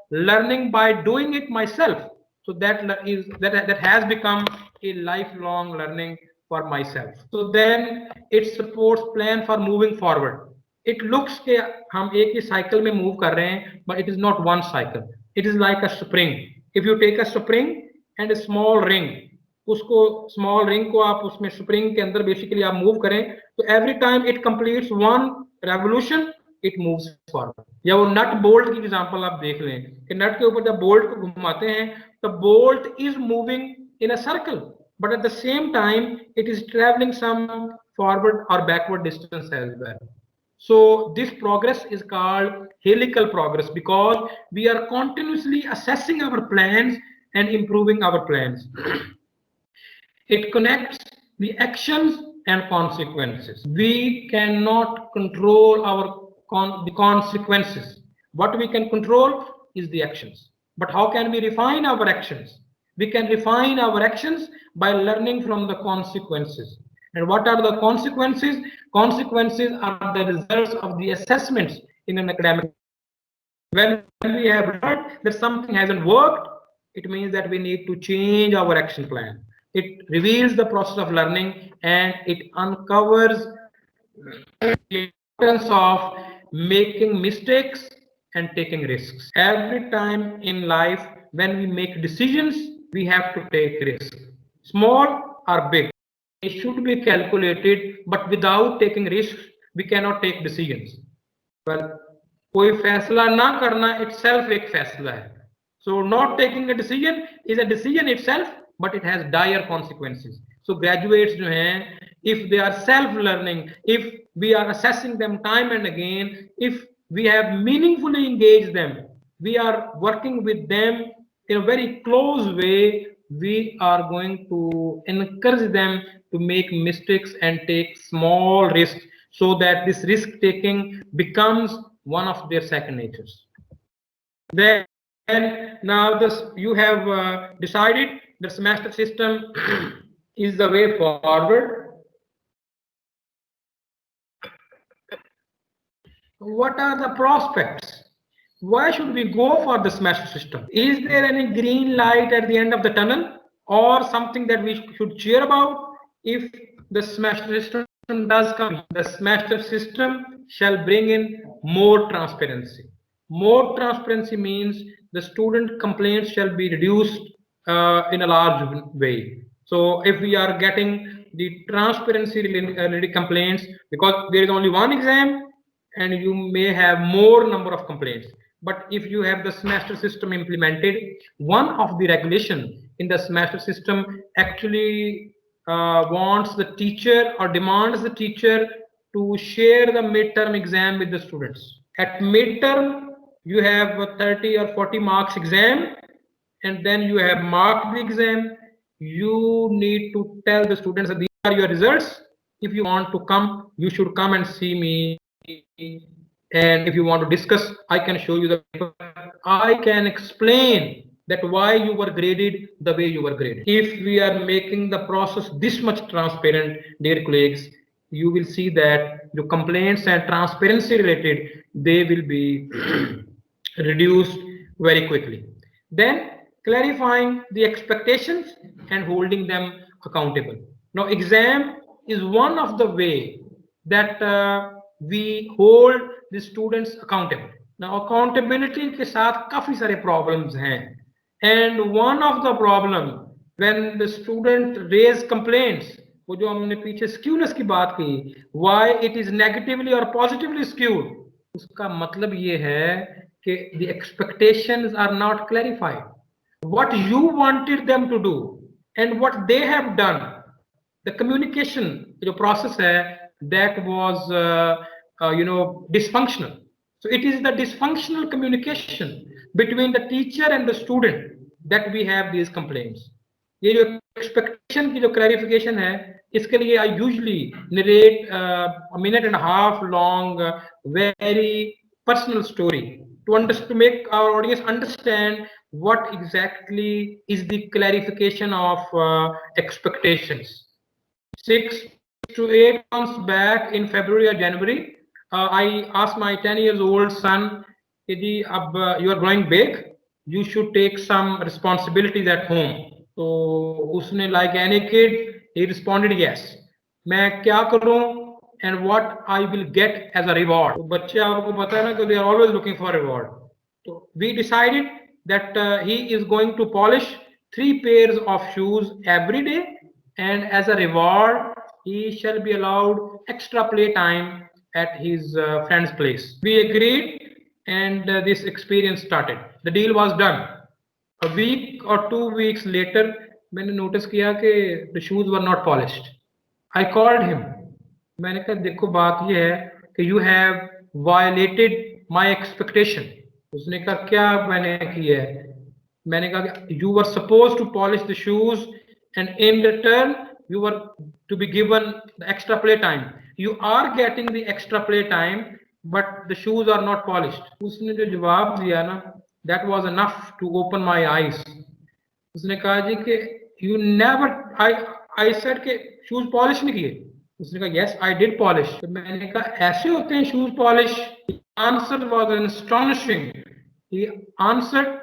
learning by doing it myself, so that has become a lifelong learning for myself. So then it supports plan for moving forward. It looks कि हम एक ही cycle में move कर रहे हैं, but it is not one cycle. It is like a spring. If you take a spring and a small ring, उसको small ring को आप उसमें स्प्रिंग के अंदर बेसिकली आप मूव करें, तो every time it completes one revolution, it moves forward. या वो नट बोल्ट की एग्जांपल आप देख लें कि नट के ऊपर जब बोल्ट को घुमाते हैं तो bolt is moving in a circle, but at the same time it is travelling some forward और backward distance as well. So this progress is called helical progress because we are continuously assessing our plans and improving our plans. It connects the actions and consequences. We cannot control the consequences. What we can control is the actions. But how can we refine our actions? We can refine our actions by learning from the consequences. And what are the consequences? Consequences are the results of the assessments in an academic. When we have learned that something hasn't worked, it means that we need to change our action plan. It reveals the process of learning and it uncovers the importance of making mistakes and taking risks. Every time in life, when we make decisions, we have to take risks. Small or big, it should be calculated, but without taking risks, we cannot take decisions. Well, कोई फैसला ना करना itself एक फैसला है. So not taking a decision is a decision itself, but it has dire consequences. So graduates जो हैं, if they are self-learning, if we are assessing them time and again, if we have meaningfully engaged them, we are working with them in a very close way, we are going to encourage them to make mistakes and take small risks so that this risk taking becomes one of their second natures. Then now this you have decided the semester system is the way forward. What are the prospects? Why should we go for the semester system? Is there any green light at the end of the tunnel or something that we should cheer about? If the semester system does come, the semester system shall bring in more transparency. More transparency means the student complaints shall be reduced in a large way. So if we are getting the transparency related complaints, because there is only one exam, and you may have more number of complaints, but if you have the semester system implemented, one of the regulation in the semester system actually wants the teacher or demands the teacher to share the midterm exam with the students. At midterm you have a 30 or 40 marks exam, and then you have marked the exam. You need to tell the students that these are your results. If you want to come, you should come and see me, and if you want to discuss, I can show you the paper. I can explain that why you were graded the way you were graded. If we are making the process this much transparent, dear colleagues, you will see that the complaints and transparency related, they will be reduced very quickly. Then clarifying the expectations and holding them accountable. Now exam is one of the way that we hold the students accountable. Now accountability के साथ काफी सारे problems हैं, and one of the problem when the student raise complaints, वो जो हमने पीछे skewness की बात की, why it is negatively or positively skewed, उसका मतलब ये है कि the expectations are not clarified. What you wanted them to do and what they have done, the communication जो process है, that was dysfunctional. So it is the dysfunctional communication between the teacher and the student that we have these complaints. ये जो expectation की जो clarification है, इसके लिए I usually narrate a minute and a half long very personal story to make our audience understand what exactly is the clarification of expectations. 6 to 8 months back in February or January, I asked my 10 years old son, you are growing big, you should take some responsibilities at home. So usne, like any kid, he responded yes. मैं क्या करूं and what I will get as a reward. तो बच्चे आपको पता है ना कि they are always looking for reward. So we decided that he is going to polish 3 pairs of shoes every day, and as a reward he shall be allowed extra play time at his friend's place. We agreed, and this experience started. The deal was done. A week or 2 weeks later, मैंने notice किया कि the shoes were not polished. I called him. मैंने कहा देखो बात ये है कि you have violated my expectation. उसने कहा क्या मैंने किया है? मैंने कहा you were supposed to polish the shoes, and in return you were to be given the extra play time. You are getting the extra play time, but the shoes are not polished. उसने जो जवाब दिया ना, that was enough to open my eyes. उसने कहा जी कि you never, I said कि shoes polish नहीं किए. उसने कहा yes I did polish. तो मैंने कहा ऐसे होते हैं shoes polish? The answer was astonishing. He answered,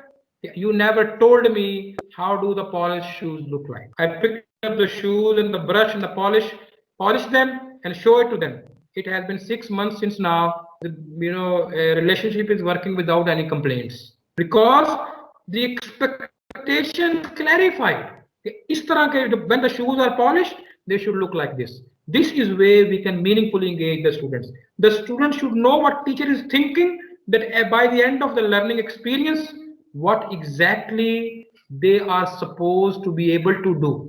you never told me how do the polished shoes look like. I picked up the shoes and the brush and the polish them and show it to them. It has been 6 months since now. The relationship is working without any complaints because the expectation clarified. इस तरह के when the shoes are polished, they should look like this. This is where we can meaningfully engage the students. The students should know what teacher is thinking, that by the end of the learning experience, what exactly they are supposed to be able to do.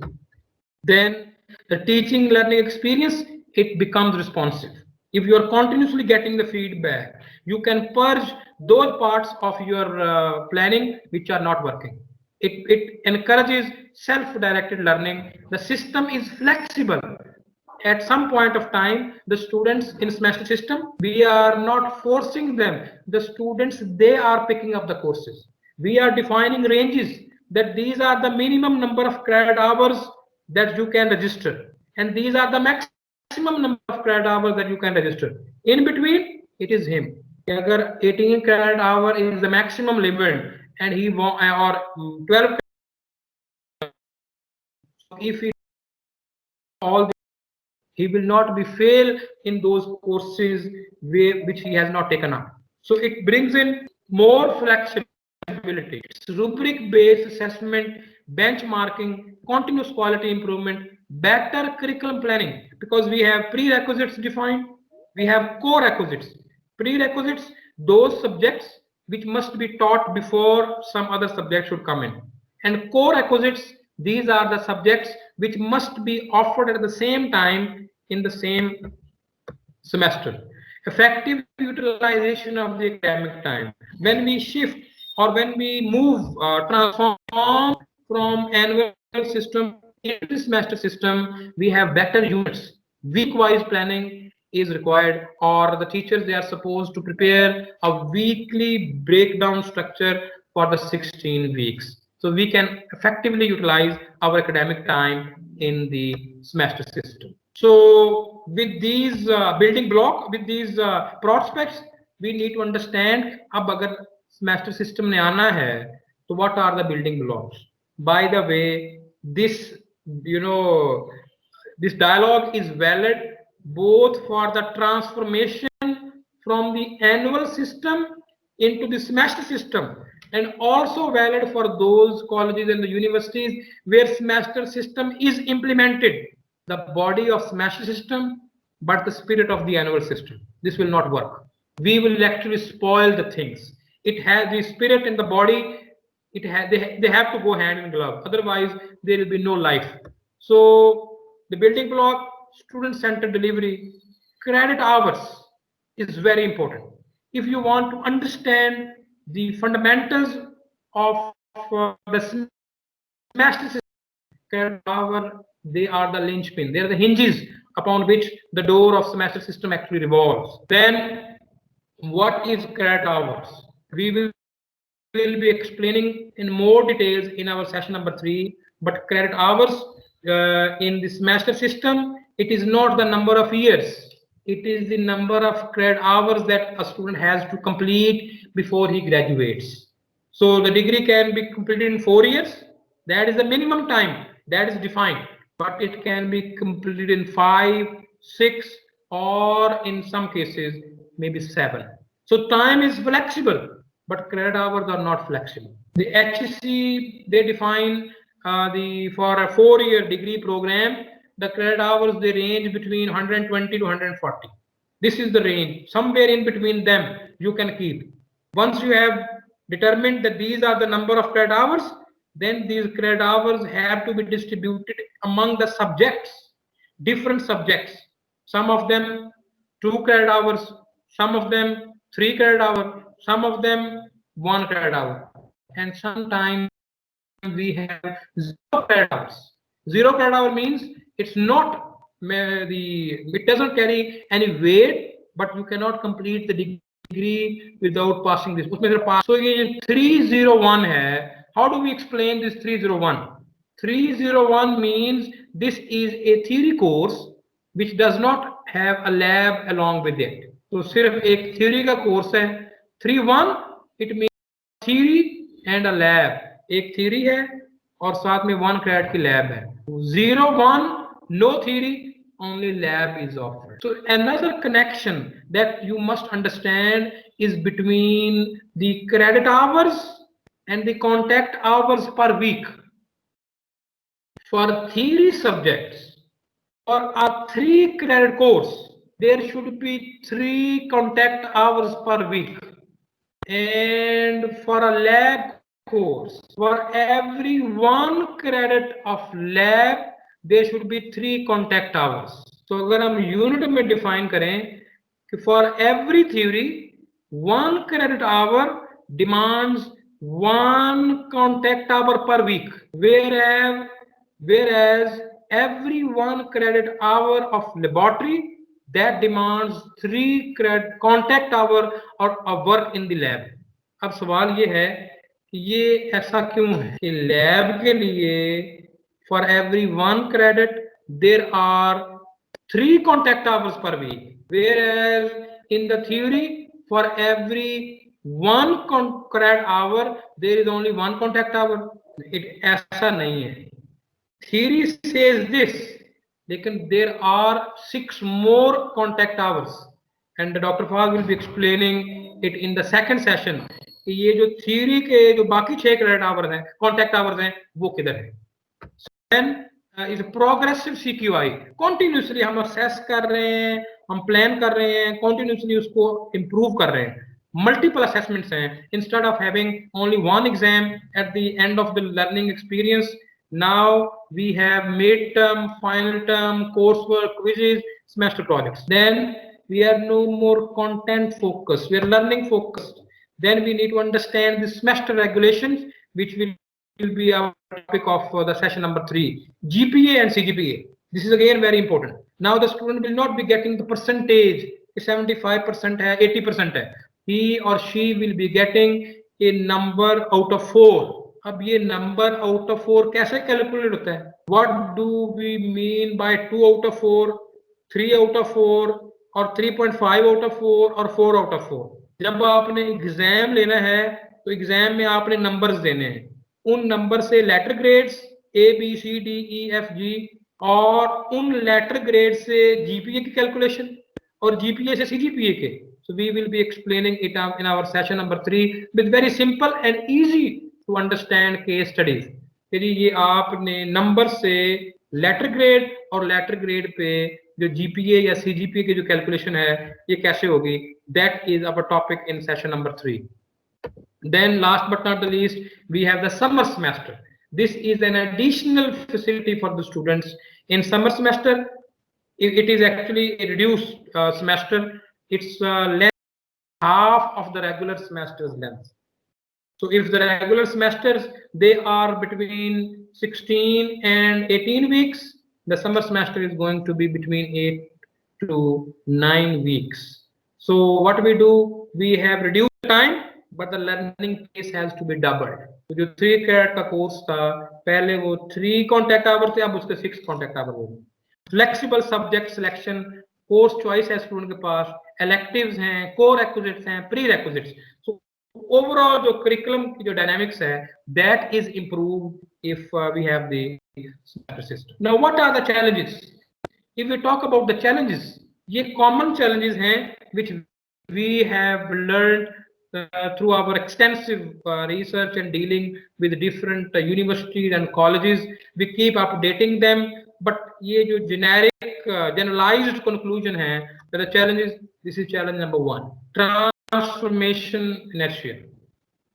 Then the teaching learning experience, it becomes responsive. If you are continuously getting the feedback, you can purge those parts of your planning which are not working. It encourages self-directed learning. The system is flexible. At some point of time, the students in semester system, we are not forcing them. The students, they are picking up the courses. We are defining ranges that these are the minimum number of credit hours that you can register. And these are the maximum number of credit hours that you can register. In between, it is him. अगर 18 credit hour is the maximum limit and he want or 12, if he all, he will not be fail in those courses which he has not taken up. So it brings in more flexibility. It's rubric based assessment, benchmarking, continuous quality improvement, better curriculum planning, because we have prerequisites defined, we have co-requisites. Prerequisites, those subjects which must be taught before some other subject should come in. And co-requisites, these are the subjects which must be offered at the same time in the same semester. Effective utilization of the academic time. When we shift or when we move, transform from annual system into the semester system, we have better units. Week-wise planning is required, or the teachers, they are supposed to prepare a weekly breakdown structure for the 16 weeks. So we can effectively utilize our academic time in the semester system. So with these building block, with these prospects, we need to understand अब अगर semester system ने आना है तो what are the building blocks? By the way, this, you know, this dialogue is valid both for the transformation from the annual system into the semester system, and also valid for those colleges and the universities where semester system is implemented. The body of semester system, but the spirit of the annual system. This will not work. We will actually spoil the things. It has the spirit and the body. It has, they have to go hand in glove. Otherwise, there will be no life. So the building block, student-centered delivery, credit hours is very important. If you want to understand the fundamentals of the semester system, credit hour, they are the linchpin. They are the hinges upon which the door of semester system actually revolves. Then, what is credit hours? We will be explaining in more details in our session number 3. But credit hours in the semester system, it is not the number of years. It is the number of credit hours that a student has to complete before he graduates. So the degree can be completed in 4 years. That is the minimum time that is defined. But it can be completed in 5, 6, or in some cases, maybe 7. So time is flexible, but credit hours are not flexible. The HEC, they define for a 4-year degree program, the credit hours, they range between 120 to 140. This is the range. Somewhere in between them, you can keep. Once you have determined that these are the number of credit hours, then these credit hours have to be distributed among the subjects, different subjects. Some of them 2 credit hours, some of them 3 credit hours, some of them 1 credit hour, and sometimes we have 0 credit hours. 0 credit hour means it's not it doesn't carry any weight, but you cannot complete the degree without passing this. So ये 301 है. How do we explain this 301? 301 means this is a theory course which does not have a lab along with it. तो सिर्फ एक theory का course है. 31 it means theory and a lab. एक theory है और साथ में 1 credit की lab है. 01 no theory, only lab is offered. So another connection that you must understand is between the credit hours and the contact hours per week. For theory subjects, for a 3 credit course, there should be 3 contact hours per week. And for a lab course, for every 1 credit of lab, there should be 3 contact hours. So अगर हम unit में define करें कि for every theory 1 credit hour demands 1 contact hour per week, whereas every 1 credit hour of laboratory that demands 3 credit contact hour or a work in the lab. अब सवाल ये है कि ये ऐसा क्यों है कि लैब के लिए for every 1 credit there are 3 contact hours per week, whereas in the theory for every 1 credit hour there is only 1 contact hour. It ऐसा नहीं है. Theory says this, लेकिन there are 6 more contact hours and Dr. Fahad will be explaining it in the second session कि ये जो theory के जो बाकी 6 credit hours हैं, contact hours हैं, वो किधर है. Then is progressive CQI. Continuously हम assess कर रहे हैं, हम plan कर रहे हैं, continuously उसको improve कर रहे हैं. Multiple assessments हैं. Instead of having only one exam at the end of the learning experience, now we have mid-term, final term, coursework, quizzes, semester projects. Then we are no more content focused. We are learning focused. Then we need to understand the semester regulations, which will be our topic of the session number 3, GPA and CGPA. This is again very important. Now the student will not be getting the percentage 75% है, 80% है. He or she will be getting a number out of 4. अब ये number out of 4 कैसे calculate होता है? What do we mean by 2 out of 4, 3 out of 4 और 3.5 out of 4 और 4 out of 4? जब आपने एग्जाम लेना है तो एग्जाम में आपने नंबर्स देने हैं. उन नंबर से लेटर ग्रेड्स ABCDEFG और उन लेटर ग्रेड से जीपीए की कैलकुलेशन और जीपीए से सीजीपीए के. So we will be explaining it in our session number 3 with very simple and easy to understand case studies. फिर ये आपने नंबर से लेटर ग्रेड और लेटर ग्रेड पे जो जीपीए या सीजीपीए की जो कैलकुलेशन है ये कैसे होगी, that is our topic in session number 3. Then last but not the least, we have the summer semester. This is an additional facility for the students. In summer semester, it is actually a reduced semester. It's length half of the regular semester's length. So if the regular semesters, they are between 16 and 18 weeks, the summer semester is going to be between 8 to 9 weeks. So what we do, we have reduced time, but the learning pace has to be doubled. तो जो 3 credit का course था पहले वो 3 contact hour थे, अब उसके 6 contact hour हो गए. Flexible subject selection, course choice है स्टूडेंट के पास, electives हैं, core requisites हैं, prerequisites. So overall जो curriculum की जो dynamics है, that is improved if we have the semester system. Now what are the challenges? If we talk about the challenges, ये common challenges हैं which we have learned through our extensive research and dealing with different universities and colleges. We keep updating them, but ये जो generic generalized conclusion है that the challenges, this is challenge number 1, transformation inertia.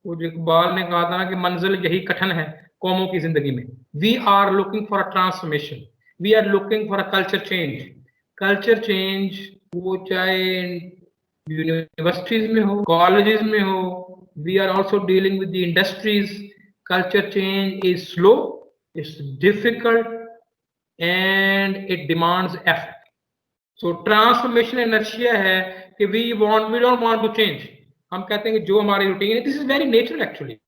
वो जो इकबाल ने कहा था ना कि मंजिल यही कठिन है कौमों की जिंदगी में. We are looking for a transformation. We are looking for a culture change. Culture change वो चाहे universities में हो, colleges में हो, we are also dealing with the industries. Culture change is slow, it's difficult, and it demands effort. So transformation inertia है कि we don't want to change. हम कहते हैं कि जो हमारी रूटीन है, this is very natural actually.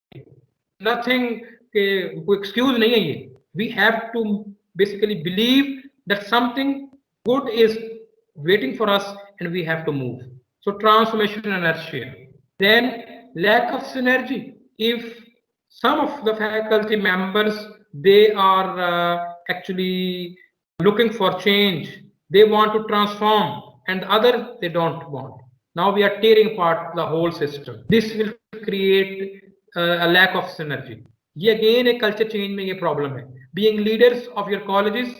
Nothing के कोई excuse नहीं है ये. We have to basically believe that something good is waiting for us and we have to move. So transformation inertia. Then lack of synergy. If some of the faculty members, they are actually looking for change, they want to transform, and the others they don't want. Now we are tearing apart the whole system. This will create a lack of synergy. ये again एक culture change में ये problem है. Being leaders of your colleges,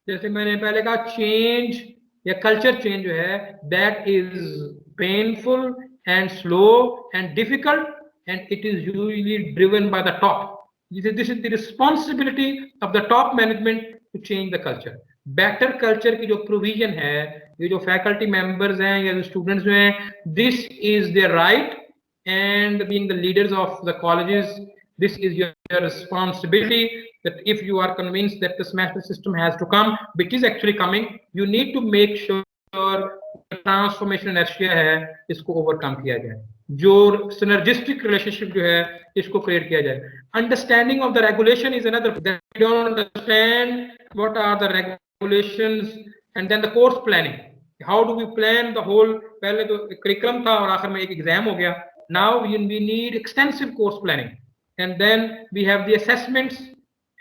जैसे मैंने पहले कहा, change या culture change जो है, that is painful and slow and difficult, and it is usually driven by the top. This is the responsibility of the top management to change the culture. Better culture की जो provision है, ये जो faculty members हैं या जो students हैं, this is their right, and being the leaders of the colleges, this is your responsibility, that if you are convinced that the semester system has to come, which is actually coming, you need to make sure the transformation inertia है इसको overcome किया जाए, जो synergistic relationship जो है इसको create किया जाए. Understanding of the regulation is another. That we don't understand what are the regulations, and then the course planning. How do we plan the whole? पहले तो curriculum था और आखिर में एक exam हो गया. Now we need extensive course planning, and then we have the assessments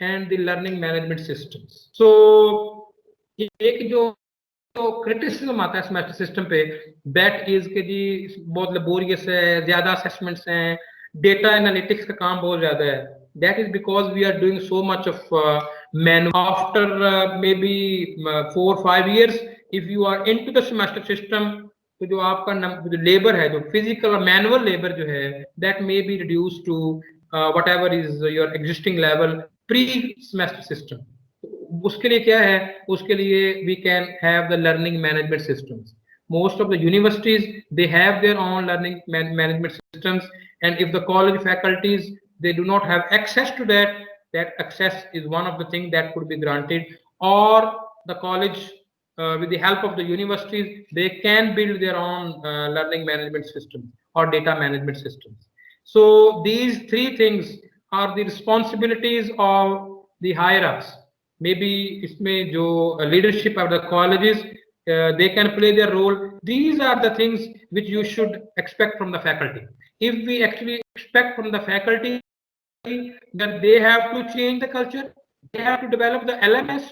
and the learning management systems. So एक जो क्रिटिसिज्म आता है सेमेस्टर सिस्टम पे, दैट इज के जी बहुत लेबोरियस है, ज्यादा असेसमेंट्स हैं, डेटा एनालिटिक्स का काम बहुत ज्यादा है. That is because we are doing so much of man. After may be 4-5 years, if you are into the semester system, तो जो आपका जो लेबर है, जो फिजिकल और मैनुअल लेबर जो है, that may be reduce to whatever is your existing level pre semester system. उसके लिए क्या है, उसके लिए we can have the learning management systems. Most of the universities, they have their own learning management systems, and if the college faculties, they do not have access to that, that access is one of the things that could be granted, or the college with the help of the universities, they can build their own learning management systems or data management systems. So these three things are the responsibilities of the higher ups. Maybe इसमें जो leadership of the colleges, they can play their role. These are the things which you should expect from the faculty. If we actually expect from the faculty that they have to change the culture, they have to develop the LMS,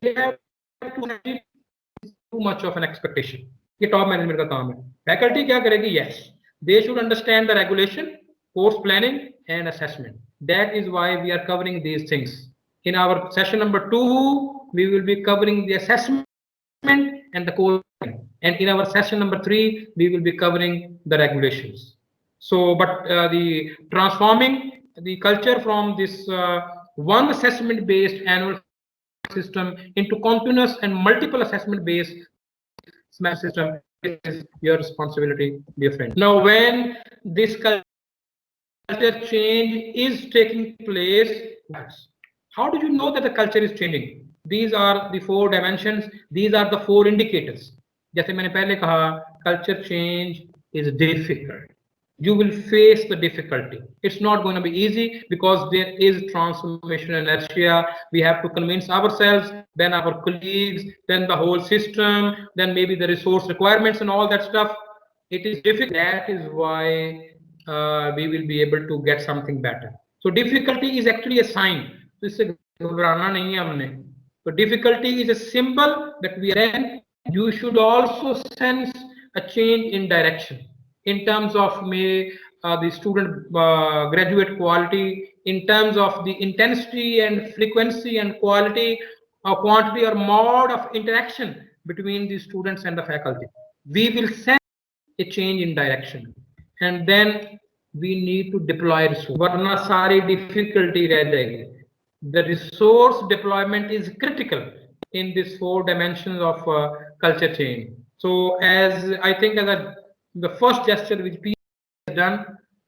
they have to too much of an expectation. ये top management का काम है. Faculty क्या करेगी? Yes, they should understand the regulation, course planning and assessment. That is why we are covering these things. In our session number 2, we will be covering the assessment and the course, and in our session number 3, we will be covering the regulations. So, but the transforming the culture from this one assessment based annual system into continuous and multiple assessment based SMART system is your responsibility, dear friend. Now, when this culture change is taking place, how do you know that the culture is changing? These are the 4 dimensions. These are the 4 indicators. जैसे मैंने पहले कहा, culture change is difficult. You will face the difficulty. It's not going to be easy because there is transformation inertia. We have to convince ourselves, then our colleagues, then the whole system, then maybe the resource requirements and all that stuff. It is difficult. That is why we will be able to get something better. So difficulty is actually a sign. इससे घबराना नहीं है हमने. So difficulty is a symbol that we are in. You should also sense a change in direction in terms of the student graduate quality, in terms of the intensity and frequency and quality or quantity or mode of interaction between the students and the faculty. We will sense a change in direction, and then we need to deploy resources. वरना सारी difficulty रह जाएगी. The resource deployment is critical in these 4 dimensions of culture change. So as I think the first gesture which PHEC has done,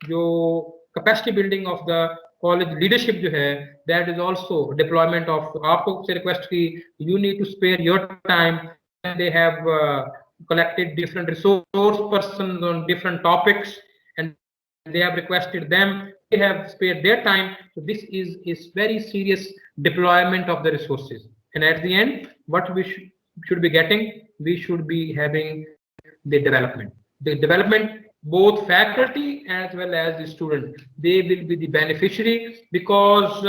जो capacity building of the college leadership जो है, that is also deployment of, आपको से request की, you need to spare your time, and they have collected different resource persons on different topics, and they have requested them, they have spared their time. So this is very serious deployment of the resources, and at the end what we should be getting, we should be having the development, both faculty as well as the student, they will be the beneficiary, because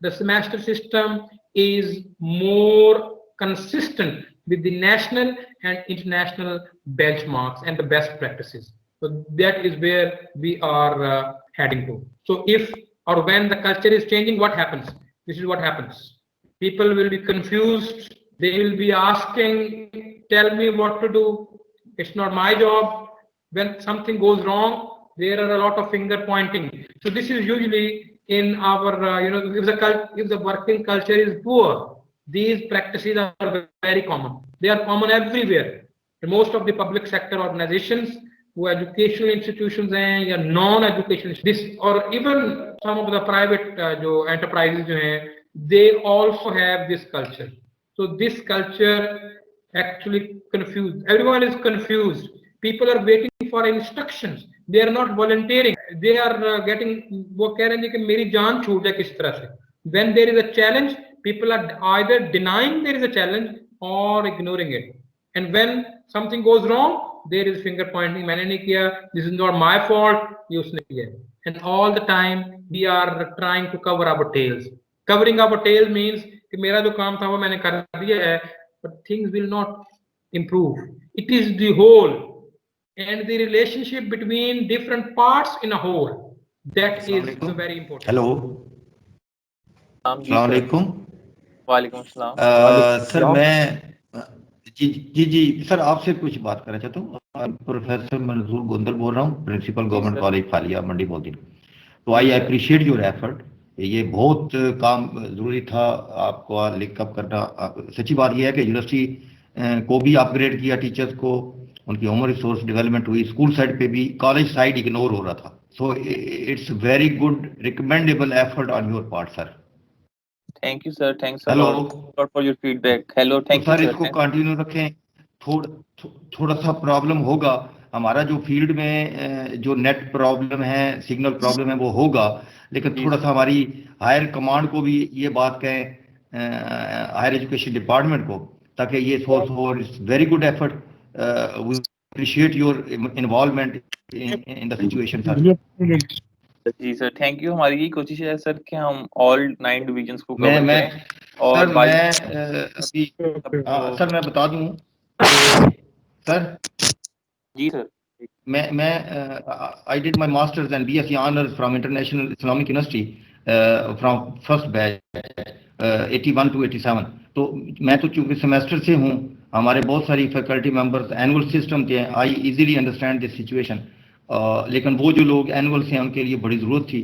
the semester system is more consistent with the national and international benchmarks and the best practices. So that is where we are heading to. So if or when the culture is changing, what happens? This is what happens. People will be confused. They will be asking, tell me what to do. It's not my job. When something goes wrong, there are a lot of finger pointing. So this is usually in our, if the working culture is poor, these practices are very common. They are common everywhere. In most of the public sector organizations, वो educational institutions हैं या non educational this और even some of the private जो enterprises जो हैं they also have this culture. So this culture actually confused. Everyone is confused. People are waiting for instructions. They are not volunteering. They are getting. वो कह रहे हैं कि मेरी जान छूट जाए किस तरह से. When there is a challenge, people are either denying there is a challenge or ignoring it. And when something goes wrong, there is finger pointing. मैंने नहीं किया. This is not my fault. ये उसने किया. And all the time we are trying to cover our tails. Covering our tail means कि मेरा जो काम था वो मैंने कर दिया है, but things will not improve. It is the whole and the relationship between different parts in a whole that is very important. Hello जी अस्सलाम सर. वालेकुम. वालेकुम सलाम. सर मैं जी जी जी सर आपसे कुछ बात करना चाहता हूँ. प्रोफेसर मंजूर गोंदल बोल रहा हूँ, प्रिंसिपल गवर्नमेंट कॉलेज फालिया मंडी बहाउद्दीन. तो आई अप्रिशिएट योर एफर्ट. ये बहुत काम जरूरी था आपको लिंकअप करना. सच्ची बात यह है कि यूनिवर्सिटी को भी अपग्रेड किया, टीचर्स को, उनकी ह्यूमन रिसोर्स डेवलपमेंट हुई, स्कूल साइड पे भी, कॉलेज साइड इग्नोर हो रहा था. So it's very good recommendable effort on your part sir. Thank you sir. Thanks a hello lot for your feedback. Hello. Thank you sir. Sir. इसको continue रखें. थोड़ा सा problem होगा हमारा जो फील्ड में जो नेट प्रॉब्लम है, सिग्नल प्रॉब्लम है वो होगा, लेकिन थोड़ा सा हमारी हायर कमांड को भी ये बात कहें, हायर एजुकेशन डिपार्टमेंट को, ताकि ये सोर्स हो. It's very good effort. We appreciate your involvement in the situation sir. जी सर. Thank you. हमारी यही कोशिश है सर कि हम ऑल 9 डिवीजन्स को मैं कवर मैं करें. और सर मैं अभी सर मैं बता दूं कि सर जी सर. मैं I did my masters and BSc honours from international Islamic university from first batch 81 to 87. तो मैं तो चूंकि सेमेस्टर से हूँ, हमारे बहुत सारी फैकल्टी मेंबर्स एनुअल सिस्टम थे. आई इजीली अंडरस्टैंड दिस सिचुएशन. लेकिन वो जो लोग एनुअल से, उनके लिए बड़ी ज़रूरत थी.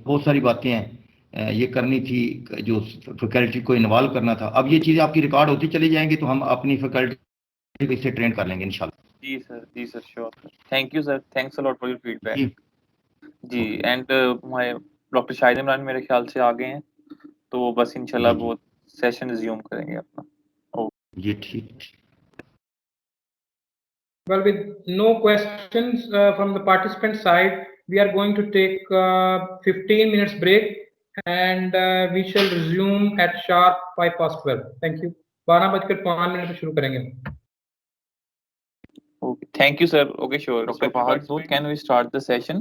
बहुत सारी बातें हैं ये करनी थी, जो फैकल्टी को इन्वॉल्व करना था. अब ये चीज़ें आपकी रिकॉर्ड होती चली जाएंगी तो हम अपनी फैकल्टी को इससे ट्रेन कर लेंगे इंशाल्लाह. जी सर. जी sir. Sure. Thank you sir. Thanks a lot for your feedback. जी. एंड हमारे डॉक्टर शाहिद इमरान मेरे ख्याल से आ गए हैं, तो वो बस इंशाल्लाह वो सेशन रिज्यूम करेंगे अपना. जी ठीक. Well, with no questions from the participant side, we are going to take 15 minutes break and we shall resume at sharp 12:05. Thank you. 12:05 पे शुरू करेंगे. Okay. Thank you, sir. Okay, sure. Dr. Fahad, can we start the session?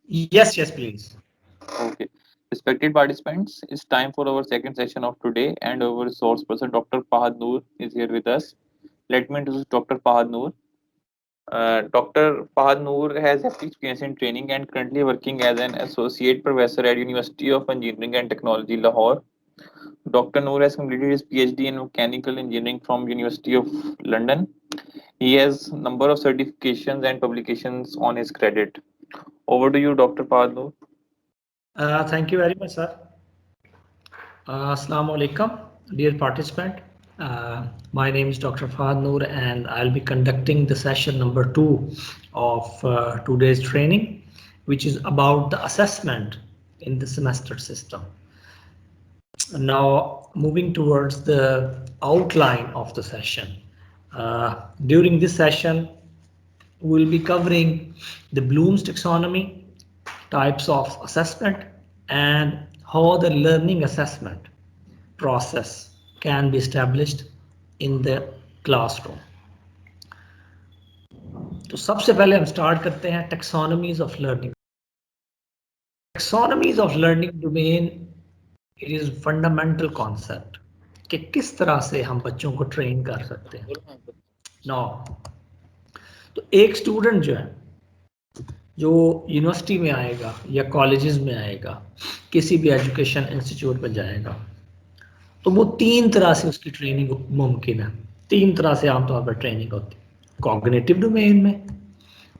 Yes, please. Okay. Respected participants, it's time for our second session of today, and our resource person, Dr. Fahad Noor, is here with us. Let me introduce Dr. Fahad Noor. Dr. Fahad Noor has experience in training and currently working as an associate professor at University of Engineering and Technology, Lahore. Dr. Noor has completed his PhD in mechanical engineering from University of London. He has a number of certifications and publications on his credit. Over to you, Dr. Fahad Noor. Thank you very much, sir. Assalamu alaikum, dear participant. My name is Dr. Fahad Noor and I'll be conducting the session number 2 of today's training, which is about the assessment in the semester system. Now, moving towards the outline of the session. During this session, we'll be covering the Bloom's taxonomy, types of assessment, and how the learning assessment process can be established in the classroom. तो सबसे पहले हम start करते हैं taxonomies of learning. Taxonomies of learning domain, it is fundamental concept कि किस तरह से हम बच्चों को ट्रेन कर सकते हैं. Now, तो एक स्टूडेंट जो है, जो यूनिवर्सिटी में आएगा या कॉलेजेस में आएगा, किसी भी एजुकेशन इंस्टीट्यूट में जाएगा, तो वो 3 तरह से उसकी ट्रेनिंग मुमकिन है. 3 तरह से आमतौर पर ट्रेनिंग होती है. कॉग्निटिव डोमेन में,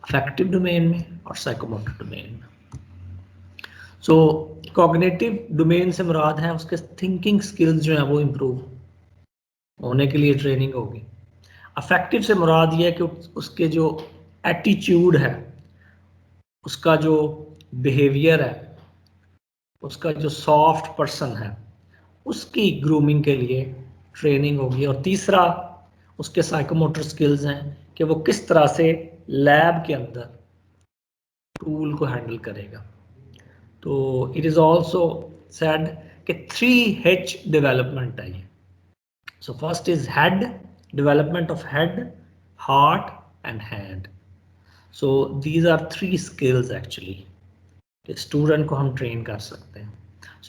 अफेक्टिव डोमेन में और साइकोमोटर डोमेन में. सो कॉग्निटिव डोमेन से मुराद है उसके थिंकिंग स्किल्स जो है वो इम्प्रूव होने के लिए ट्रेनिंग होगी. अफेक्टिव से मुराद ये है कि उसके जो एटीट्यूड है, उसका जो बिहेवियर है, उसका जो सॉफ्ट पर्सन है, उसकी ग्रूमिंग के लिए ट्रेनिंग होगी। और तीसरा उसके साइकोमोटर स्किल्स हैं कि वो किस तरह से लैब के अंदर टूल को हैंडल करेगा। तो इट इज़ ऑल्सो सेड कि 3H डेवलपमेंट है ये। So first is head, development of head, heart and hand. So these are 3 skills actually student को हम ट्रेन कर सकते हैं।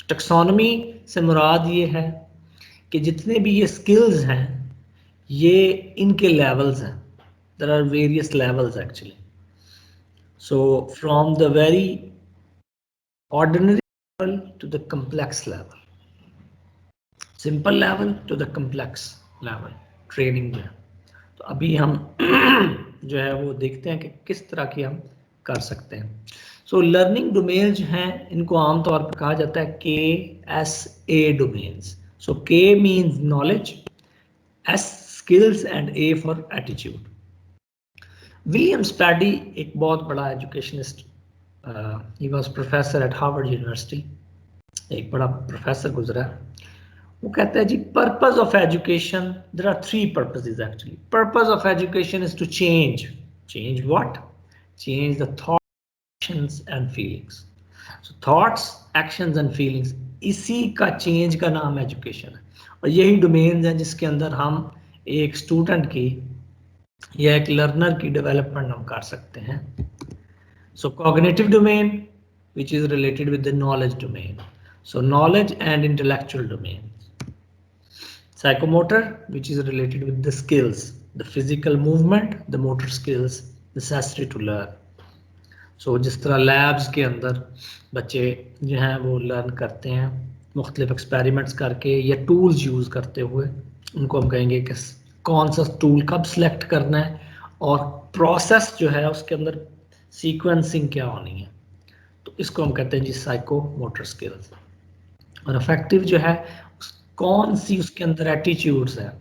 टेक्सोनॉमी से मुराद ये है कि जितने भी ये स्किल्स हैं ये इनके लेवल्स हैं। There are various levels actually. So from the very ordinary level to the complex level, simple level to the complex level training जो है। तो अभी हम जो है वो देखते हैं कि किस तरह की हम कर सकते हैं। सो लर्निंग डोमेन जो हैं इनको आमतौर पर कहा जाता है KSA domains. So K means knowledge, S skills and A for attitude. William Spady एक बहुत बड़ा educationist, he was professor at Harvard university, एक बड़ा प्रोफेसर गुजरा। वो कहता है जी purpose of education, there are 3 purposes actually. Purpose of education is to change what, change the thought, actions and feelings. So thoughts, actions and feelings, इसी का change का नाम एजुकेशन है। और यही डोमेन्स हैं जिसके अंदर हम एक स्टूडेंट की या एक लर्नर की डेवलपमेंट हम कर सकते हैं। So cognitive domain which is related with the knowledge domain, so knowledge and intellectual domain. Psychomotor, which is related with the skills, the physical movement, the motor skills necessary to learn. So जिस तरह labs के अंदर बच्चे जो हैं वो learn करते हैं मुख्तलिफ एक्सपेरिमेंट्स करके या टूल्स यूज़ करते हुए, उनको हम कहेंगे कि कौन सा टूल कब सिलेक्ट करना है और प्रोसेस जो है उसके अंदर सीक्वेंसिंग क्या होनी है। तो इसको हम कहते हैं जी साइको मोटर स्किल्स। और अफेक्टिव जो है कौन सी उसके अंदर एटीट्यूड्स है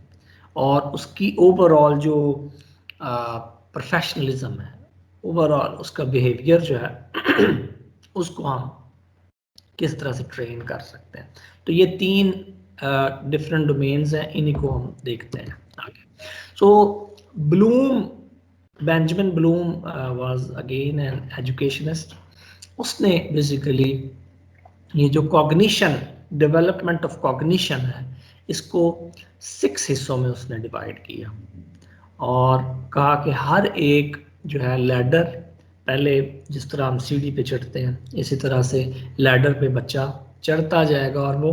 और उसकी ओवरऑल जो प्रोफेशनलिज्म है, ओवरऑल उसका बिहेवियर जो है उसको हम किस तरह से ट्रेन कर सकते हैं। तो ये 3 डिफरेंट डोमेन्स हैं, इन्हीं को हम देखते हैं आगे। So Bloom, Benjamin Bloom was again an educationist. उसने बेसिकली ये जो कॉग्निशन, डेवलपमेंट ऑफ कॉग्निशन है, इसको 6 हिस्सों में उसने डिवाइड किया और कहा कि हर एक जो है लैडर, पहले जिस तरह हम सीढ़ी पे चढ़ते हैं इसी तरह से लैडर पे बच्चा चढ़ता जाएगा और वो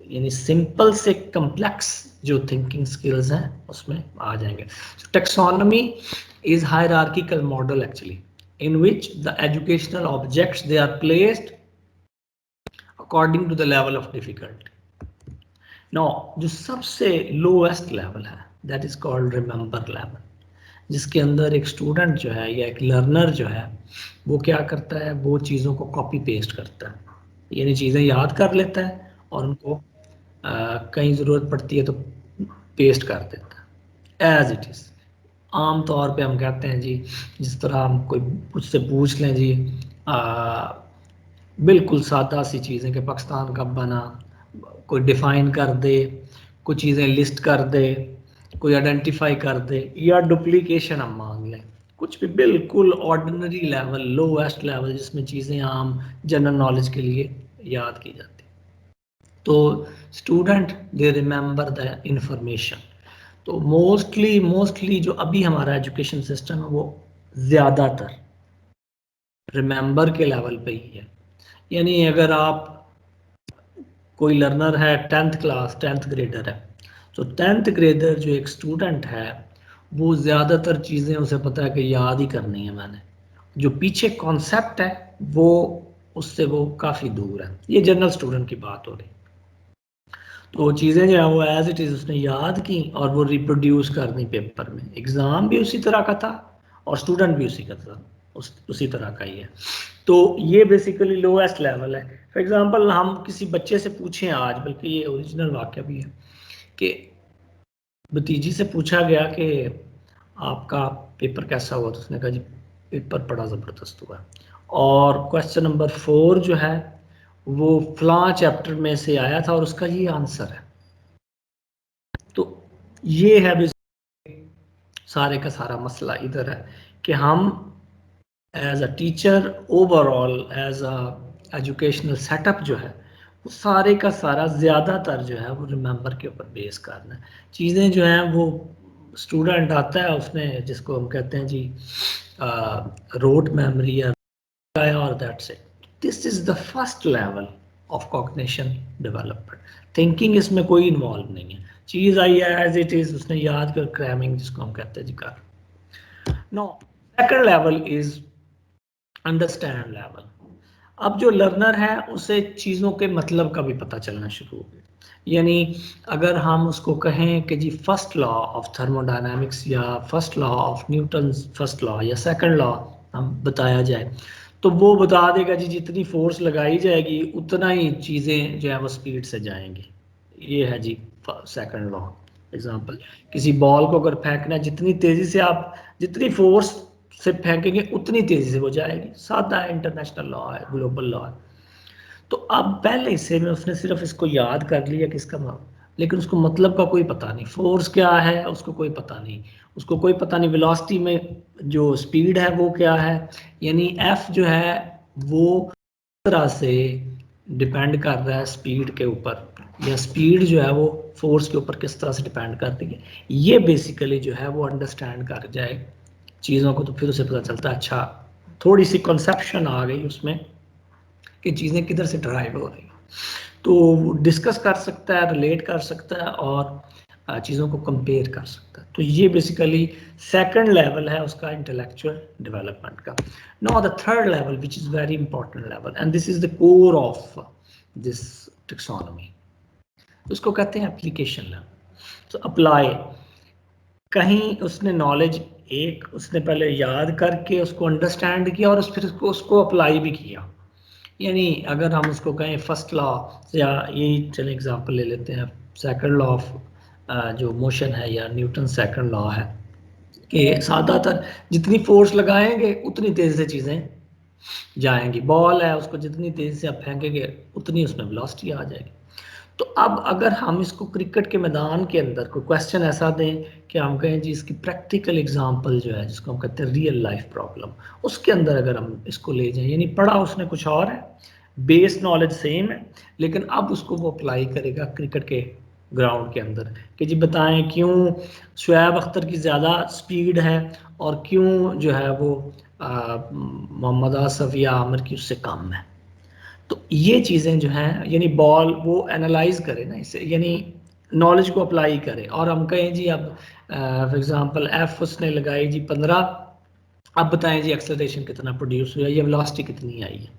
यानी सिंपल से कम्प्लेक्स जो थिंकिंग स्किल्स हैं उसमें आ जाएंगे। Taxonomy is hierarchical model actually in which the educational objects they are placed according to the level of difficulty. Now जो सबसे lowest level है that is called remember level, जिसके अंदर एक स्टूडेंट जो है या एक लर्नर जो है वो क्या करता है, वो चीज़ों को कॉपी पेस्ट करता है, यानी चीज़ें याद कर लेता है और उनको कहीं ज़रूरत पड़ती है तो पेस्ट कर देता है एज इट इज़। आम तौर पे हम कहते हैं जी जिस तरह हम कोई मुझसे पूछ लें जी बिल्कुल सादा सी चीज़ें कि पाकिस्तान कब बना, कोई डिफ़ाइन कर दे, कुछ चीज़ें लिस्ट कर दे, कोई आइडेंटिफाई कर दे, या डुप्लीकेशन हम मांग लें, कुछ भी बिल्कुल ऑर्डिनरी लेवल, लोएस्ट लेवल जिसमें चीज़ें आम जनरल नॉलेज के लिए याद की जाती। तो student they remember the information. तो मोस्टली जो अभी हमारा एजुकेशन सिस्टम है वो ज़्यादातर रिमेंबर के लेवल पे ही है। यानी अगर आप कोई लर्नर है 10th क्लास 10th ग्रेडर है, तो 10th ग्रेडर जो एक स्टूडेंट है वो ज़्यादातर चीज़ें उसे पता है कि याद ही करनी है मैंने, जो पीछे कॉन्सेप्ट है वो उससे वो काफ़ी दूर है। ये जनरल स्टूडेंट की बात हो रही। तो चीज़ें जो है वो एज इट इज़ उसने याद की और वो रिप्रोड्यूस कर दी पेपर में। एग्ज़ाम भी उसी तरह का था और स्टूडेंट भी उसी का था, उसी तरह का ही है। तो ये बेसिकली लोएस्ट लेवल है। फॉर एग्जांपल हम किसी बच्चे से पूछें आज, बल्कि ये ओरिजिनल वाक़या भी है कि भतीजी से पूछा गया कि आपका पेपर कैसा हुआ? तो उसने कहा जी पेपर बड़ा ज़बरदस्त हुआ। और क्वेश्चन नंबर 4 जो है वो फलां चैप्टर में से आया था और उसका ये आंसर है। तो ये है भी सारे का सारा मसला इधर है कि हम as a teacher overall as a educational setup जो है वो सारे का सारा ज़्यादातर जो है वो रिमेंबर के ऊपर बेस करना है। चीज़ें जो हैं वो स्टूडेंट आता है उसने जिसको हम कहते हैं जी रोट मेमोरी या और that's it. This is the first level of cognition development. Thinking इसमें कोई इन्वॉल्व नहीं है, चीज़ आई है एज इट इज, उसने याद कर क्रैमिंग जिसको हम कहते हैं जी कर। No, second level is understand level. अब जो लर्नर है उसे चीज़ों के मतलब का भी पता चलना शुरू हो गया। यानी अगर हम उसको कहें कि जी फर्स्ट लॉ ऑफ थर्मोडायनामिक्स या first law of Newton first law या सेकंड लॉ हम बताया जाए तो वो बता देगा जी जितनी फोर्स लगाई जाएगी उतना ही चीज़ें जो है वो स्पीड से जाएंगी। ये है जी सेकंड लॉ। एग्जांपल, किसी बॉल को अगर फेंकना है जितनी तेज़ी से आप जितनी फोर्स से फेंकेंगे उतनी तेज़ी से वो जाएगी। सादा इंटरनेशनल लॉ है, ग्लोबल लॉ है। तो अब पहले हिस्से में उसने सिर्फ इसको याद कर लिया कि इसका लेकिन उसको मतलब का कोई पता नहीं, फोर्स क्या है उसको कोई पता नहीं, उसको कोई पता नहीं वेलोसिटी में जो स्पीड है वो क्या है। यानी एफ जो है वो तरह से डिपेंड कर रहा है स्पीड के ऊपर, या स्पीड जो है वो फोर्स के ऊपर किस तरह से डिपेंड करती है। ये बेसिकली जो है वो अंडरस्टैंड कर जाए चीज़ों को तो फिर उसे पता चलता है अच्छा थोड़ी सी कंसेप्शन आ गई उसमें कि चीज़ें किधर से ड्राइव हो रही हैं। तो डिस्कस कर सकता है, रिलेट कर सकता है और चीज़ों को कंपेयर कर सकता है। तो ये बेसिकली सेकंड लेवल है उसका इंटेलेक्चुअल डेवलपमेंट का। Now the third level which is very important level and this is the core of this taxonomy, उसको कहते हैं एप्लीकेशन लेवल। तो अप्लाई, कहीं उसने नॉलेज एक उसने पहले याद करके उसको अंडरस्टैंड किया और फिर उसको अप्लाई भी किया। यानी अगर हम उसको कहें फर्स्ट लॉ या यही चले एग्जांपल ले लेते हैं सेकंड लॉ ऑफ जो मोशन है या न्यूटन सेकंड लॉ है कि ज़्यादातर जितनी फोर्स लगाएंगे उतनी तेज़ी से चीज़ें जाएंगी। बॉल है उसको जितनी तेज़ी से आप फेंकेंगे उतनी उसमें वेलोसिटी आ जाएगी। तो अब अगर हम इसको क्रिकेट के मैदान के अंदर कोई क्वेश्चन ऐसा दें कि हम कहें जी इसकी प्रैक्टिकल एग्जांपल जो है जिसको हम कहते हैं रियल लाइफ प्रॉब्लम, उसके अंदर अगर हम इसको ले जाएं, यानी पढ़ा उसने कुछ और है, बेस नॉलेज सेम है, लेकिन अब उसको वो अप्लाई करेगा क्रिकेट के ग्राउंड के अंदर कि जी बताएं क्यों शुएब अख्तर की ज़्यादा स्पीड है और क्यों जो है वो मोहम्मद आसफ या आमिर की उससे कम है। तो ये चीज़ें जो हैं यानी बॉल वो एनालाइज करे ना इसे, यानी नॉलेज को अप्लाई करे। और हम कहें जी अब फॉर एग्जांपल एफ उसने लगाई जी 15, अब बताएं जी एक्सेलरेशन कितना प्रोड्यूस हुआ या वेलोसिटी कितनी आई है।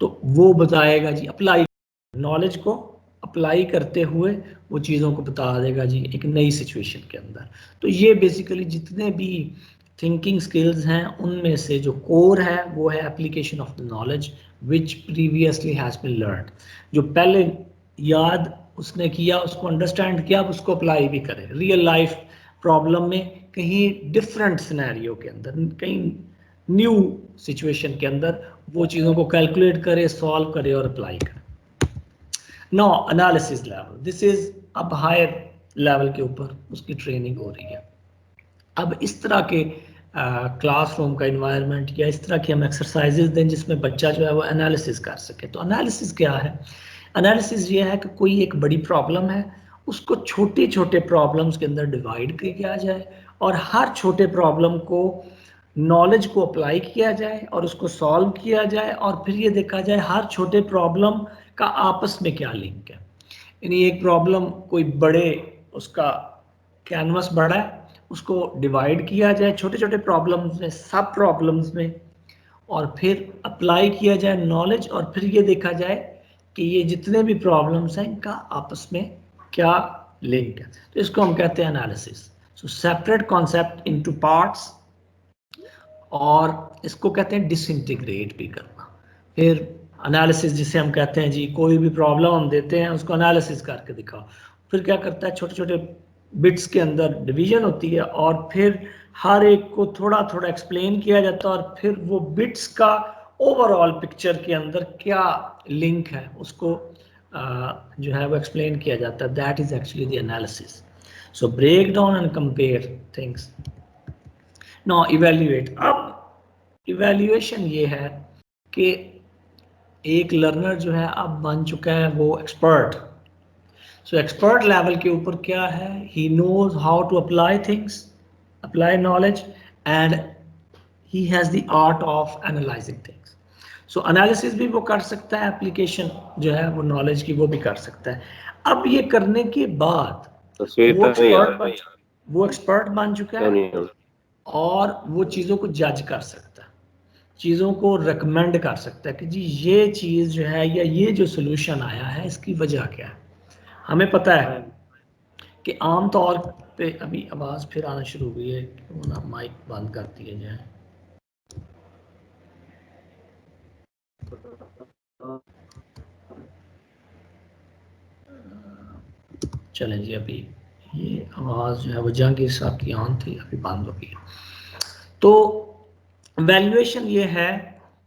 तो वो बताएगा जी अप्लाई, नॉलेज को अप्लाई करते हुए वो चीज़ों को बता देगा जी एक नई सिचुएशन के अंदर। तो ये बेसिकली जितने भी थिंकिंग स्किल्स हैं उनमें से जो कोर है वो है application of the knowledge which previously has been learn. जो पहले याद उसने किया उसको अंडरस्टैंड किया, अब उसको अप्लाई भी करे रियल लाइफ प्रॉब्लम में, कहीं डिफरेंट सिनेरियो के अंदर, कहीं न्यू सिचुएशन के अंदर वो चीज़ों को कैलकुलेट करे, सॉल्व करे और अप्लाई करे। No analysis level, this is अब हायर लेवल के ऊपर उसकी ट्रेनिंग हो रही है। अब इस तरह के क्लासरूम का इन्वायरमेंट या इस तरह की हम एक्सरसाइजेज दें जिसमें बच्चा जो है वो एनालिसिस कर सके। तो एनालिसिस क्या है? एनालिसिस ये है कि कोई एक बड़ी प्रॉब्लम है उसको छोटे छोटे प्रॉब्लम्स के अंदर डिवाइड किया जाए और हर छोटे प्रॉब्लम को नॉलेज को अप्लाई किया जाए और उसको सॉल्व किया जाए और फिर ये देखा जाए हर छोटे प्रॉब्लम का आपस में क्या लिंक है। यानी एक प्रॉब्लम कोई बड़े उसका कैनवस बड़ा है उसको डिवाइड किया जाए छोटे छोटे प्रॉब्लम्स में, सब प्रॉब्लम्स में, और फिर अप्लाई किया जाए नॉलेज और फिर ये देखा जाए कि ये जितने भी प्रॉब्लम्स हैं इनका आपस में क्या लिंक है। तो इसको हम कहते हैं एनालिसिस। सो सेपरेट कॉन्सेप्ट इनटू पार्ट्स, और इसको कहते हैं डिसइंटीग्रेट भी करना। फिर एनालिसिस जिसे हम कहते हैं जी कोई भी प्रॉब्लम हम देते हैं उसको एनालिसिस करके दिखाओ, फिर क्या करता है छोटे छोटे बिट्स के अंदर डिवीजन होती है और फिर हर एक को थोड़ा थोड़ा एक्सप्लेन किया जाता है और फिर वो बिट्स का ओवरऑल पिक्चर के अंदर क्या लिंक है उसको जो है वो एक्सप्लेन किया जाता है. That is actually the analysis. So break down and compare things. No evaluate. अब इवेल्युएशन ये है कि एक लर्नर जो है अब बन चुका है वो एक्सपर्ट. सो एक्सपर्ट लेवल के ऊपर क्या है, he knows how to apply things, apply knowledge, and he has the art of analysing things. So analysis भी वो कर सकता है, एप्लीकेशन जो है वो नॉलेज की वो भी कर सकता है. अब ये करने के बाद वो एक्सपर्ट बन चुका है और वो चीज़ों को जज कर सकता है, चीज़ों को रिकमेंड कर सकता है कि जी ये चीज़ जो है या ये जो सोल्यूशन आया है इसकी वजह क्या है. हमें पता है कि आम तौर पे अभी आवाज़ फिर आना शुरू हो गई है, क्यों ना माइक बंद कर दिया जाए. चलें जी, अभी ये आवाज़ जो है वो जहांगीर साहब की ऑन थी, अभी बंद हो गई. तो वैल्यूएशन ये है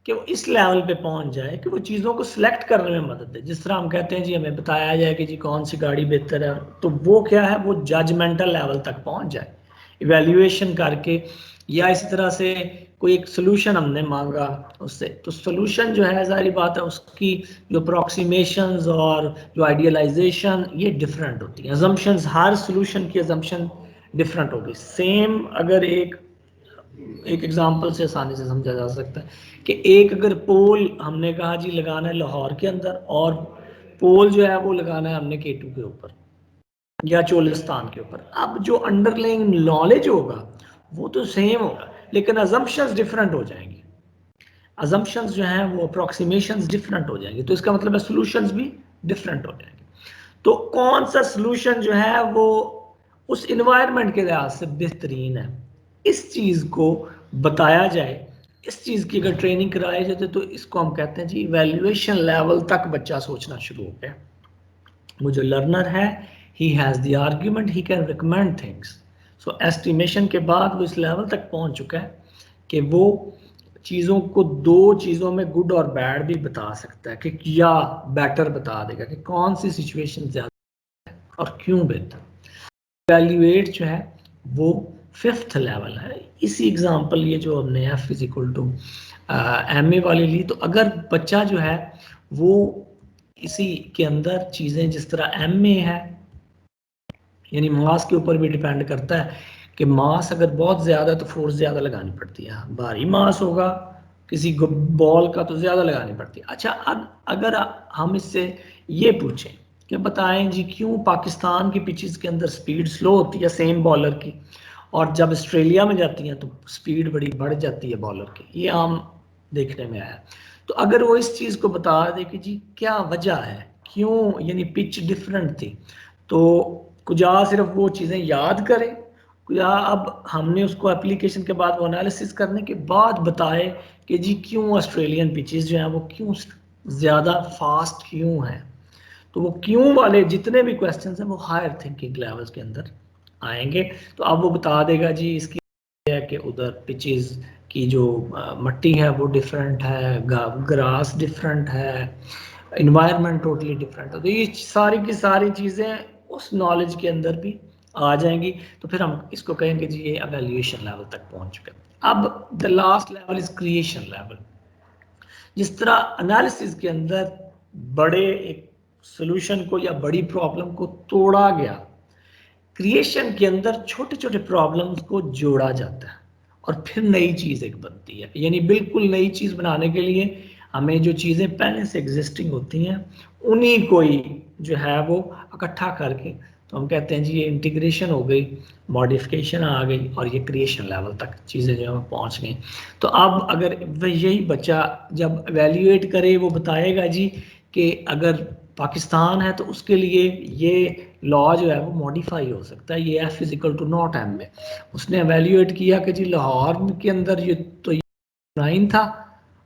कि वो इस लेवल पे पहुंच जाए कि वो चीज़ों को सिलेक्ट करने में मदद दे. जिस तरह हम कहते हैं जी हमें बताया जाए कि जी कौन सी गाड़ी बेहतर है, तो वो क्या है, वो जजमेंटल लेवल तक पहुंच जाए इवैल्यूएशन करके. या इसी तरह से कोई एक सोल्यूशन हमने मांगा उससे, तो सोल्यूशन जो है जाहिर बात है उसकी जो अप्रॉक्सीमेशंस और जो आइडियलाइजेशन ये डिफरेंट होती हैं. अजम्पशंस, हर सोल्यूशन की अजम्पशन डिफरेंट होगी. सेम अगर एक एग्जांपल से आसानी से समझा जा सकता है कि एक अगर पोल हमने कहा जी लगाना है लाहौर के अंदर, और पोल जो है वो लगाना है हमने K2 के ऊपर या चोलिस्तान के ऊपर. अब जो अंडरलाइंग नॉलेज होगा वो तो सेम होगा, लेकिन अजम्पशंस डिफरेंट हो जाएंगी. अजम्पशंस जो हैं वो अप्रॉक्सीमेशंस डिफरेंट हो जाएंगी. तो इसका मतलब है सॉल्यूशंस भी डिफरेंट हो जाएंगे. तो कौन सा सॉल्यूशन जो है वो उस इन्वायरमेंट के लिहाज से बेहतरीन है, इस चीज़ को बताया जाए, इस चीज़ की अगर ट्रेनिंग कराई जाए तो इसको हम कहते हैं जी इवैल्यूएशन लेवल तक बच्चा सोचना शुरू हो गया. वो जो लर्नर है, ही has the argument, he can recommend things. So estimation के बाद वो इस लेवल तक पहुंच चुका है कि वो चीज़ों को दो चीज़ों में गुड और बैड भी बता सकता है कि या बेटर बता देगा कि कौन सी सिचुएशन ज़्यादा है और क्यों बेहतर. इवैल्यूएट जो है वो 5th लेवल है. इसी एग्जांपल ये जो हमने F = MA वाली ली, तो अगर बच्चा जो है वो इसी के अंदर चीज़ें जिस तरह MA है, यानी मास के ऊपर भी डिपेंड करता है कि मास अगर बहुत ज़्यादा तो फोर्स ज़्यादा लगानी पड़ती है. भारी मास होगा किसी बॉल का तो ज़्यादा लगानी पड़ती है. अच्छा, अब अगर हम इससे ये पूछें कि बताएं जी क्यों पाकिस्तान की पिचेस के अंदर स्पीड स्लो होती है सेम बॉलर की, और जब ऑस्ट्रेलिया में जाती हैं तो स्पीड बड़ी बढ़ जाती है बॉलर की. ये आम देखने में आया. तो अगर वो इस चीज़ को बता दे कि जी क्या वजह है, क्यों यानी पिच डिफरेंट थी, तो कुजा सिर्फ वो चीज़ें याद करे, कुजा अब हमने उसको एप्लीकेशन के बाद वो एनालिसिस करने के बाद बताए कि जी क्यों ऑस्ट्रेलियन पिचेस जो हैं वो क्यों ज़्यादा फास्ट क्यों हैं. तो वो क्यों वाले जितने भी क्वेश्चंस हैं वो हायर थिंकिंग लेवल्स के अंदर आएंगे. तो अब वो बता देगा जी इसकी है कि उधर पिचेस की जो मट्टी है वो डिफरेंट है, ग्रास डिफरेंट है, इन्वायरमेंट टोटली डिफरेंट है. तो ये सारी की सारी चीज़ें उस नॉलेज के अंदर भी आ जाएंगी. तो फिर हम इसको कहेंगे जी ये एवेल्यूएशन लेवल तक पहुंच चुका है. अब the last level is creation level. जिस तरह एनालिसिस के अंदर बड़े एक सोल्यूशन को या बड़ी प्रॉब्लम को तोड़ा गया, क्रिएशन के अंदर छोटे छोटे प्रॉब्लम्स को जोड़ा जाता है और फिर नई चीज़ एक बनती है. यानी बिल्कुल नई चीज़ बनाने के लिए हमें जो चीज़ें पहले से एग्जिस्टिंग होती हैं उन्हीं को ही जो है वो इकट्ठा करके, तो हम कहते हैं जी ये इंटीग्रेशन हो गई, मॉडिफिकेशन आ गई और ये क्रिएशन लेवल तक चीज़ें जो है पहुँच गई. तो अब अगर यही बच्चा जब एवेल्यूएट करे वो बताएगा जी कि अगर पाकिस्तान है तो उसके लिए ये लॉ जो है वो मॉडिफाई हो सकता है, ये F = M में. उसने एवेल्यूएट किया कि जी लाहौर के अंदर ये तो 9 था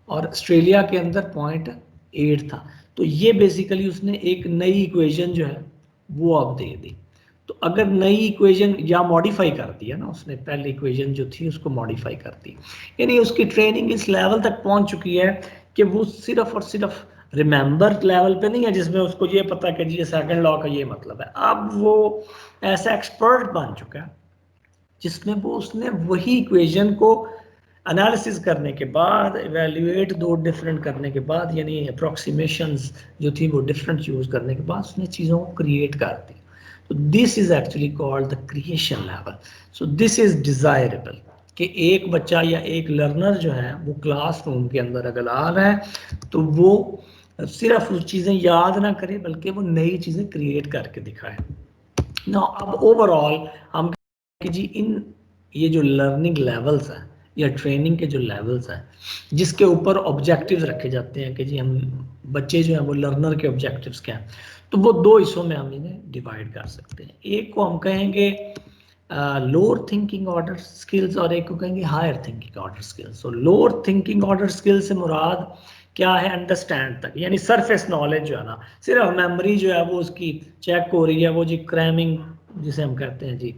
और ऑस्ट्रेलिया के अंदर 0.8 था. तो ये बेसिकली उसने एक नई इक्वेशन जो है वो अब दे दी. तो अगर नई इक्वेशन या मॉडिफाई कर दिया ना उसने, पहली इक्वेशन जो थी उसको मॉडिफाई कर दी, यानी उसकी ट्रेनिंग इस लेवल तक पहुंच चुकी है कि वो सिर्फ और सिर्फ रिमेंबर लेवल पे नहीं है जिसमें उसको ये पता कि जी सेकंड लॉ का ये मतलब है। अब वो ऐसा एक्सपर्ट बन चुका है जिसमें वो उसने वही इक्वेशन को एनालिसिस करने के बाद, इवेल्युएट दो डिफरेंट करने के बाद, यानी अप्रोक्सीमेशंस जो थी वो डिफरेंट यूज करने के बाद उसने चीज़ों को क्रिएट कर दी। तो this is actually called the creation level. So this is desirable कि एक बच्चा या एक लर्नर जो है वो क्लासरूम के अंदर अगर आ रहा है तो वो सिर्फ उस चीज़ें याद ना करे बल्कि वो नई चीज़ें क्रिएट करके दिखाए ना। अब ओवरऑल हम कि जी इन ये जो लर्निंग लेवल्स हैं या ट्रेनिंग के जो लेवल्स हैं जिसके ऊपर ऑब्जेक्टिव्स रखे जाते हैं कि जी हम बच्चे जो हैं वो लर्नर के ऑब्जेक्टिव्स क्या हैं, तो वो दो हिस्सों में हम इन्हें डिवाइड कर सकते हैं। एक को हम कहेंगे लोअर थिंकिंग ऑर्डर स्किल्स और एक को कहेंगे higher thinking order skills. So lower thinking order skills से मुराद क्या है, अंडरस्टैंड तक, यानी सरफेस नॉलेज जो है ना, सिर्फ मेमोरी जो है वो उसकी चेक हो रही है, वो जी क्रैमिंग जिसे हम कहते हैं जी,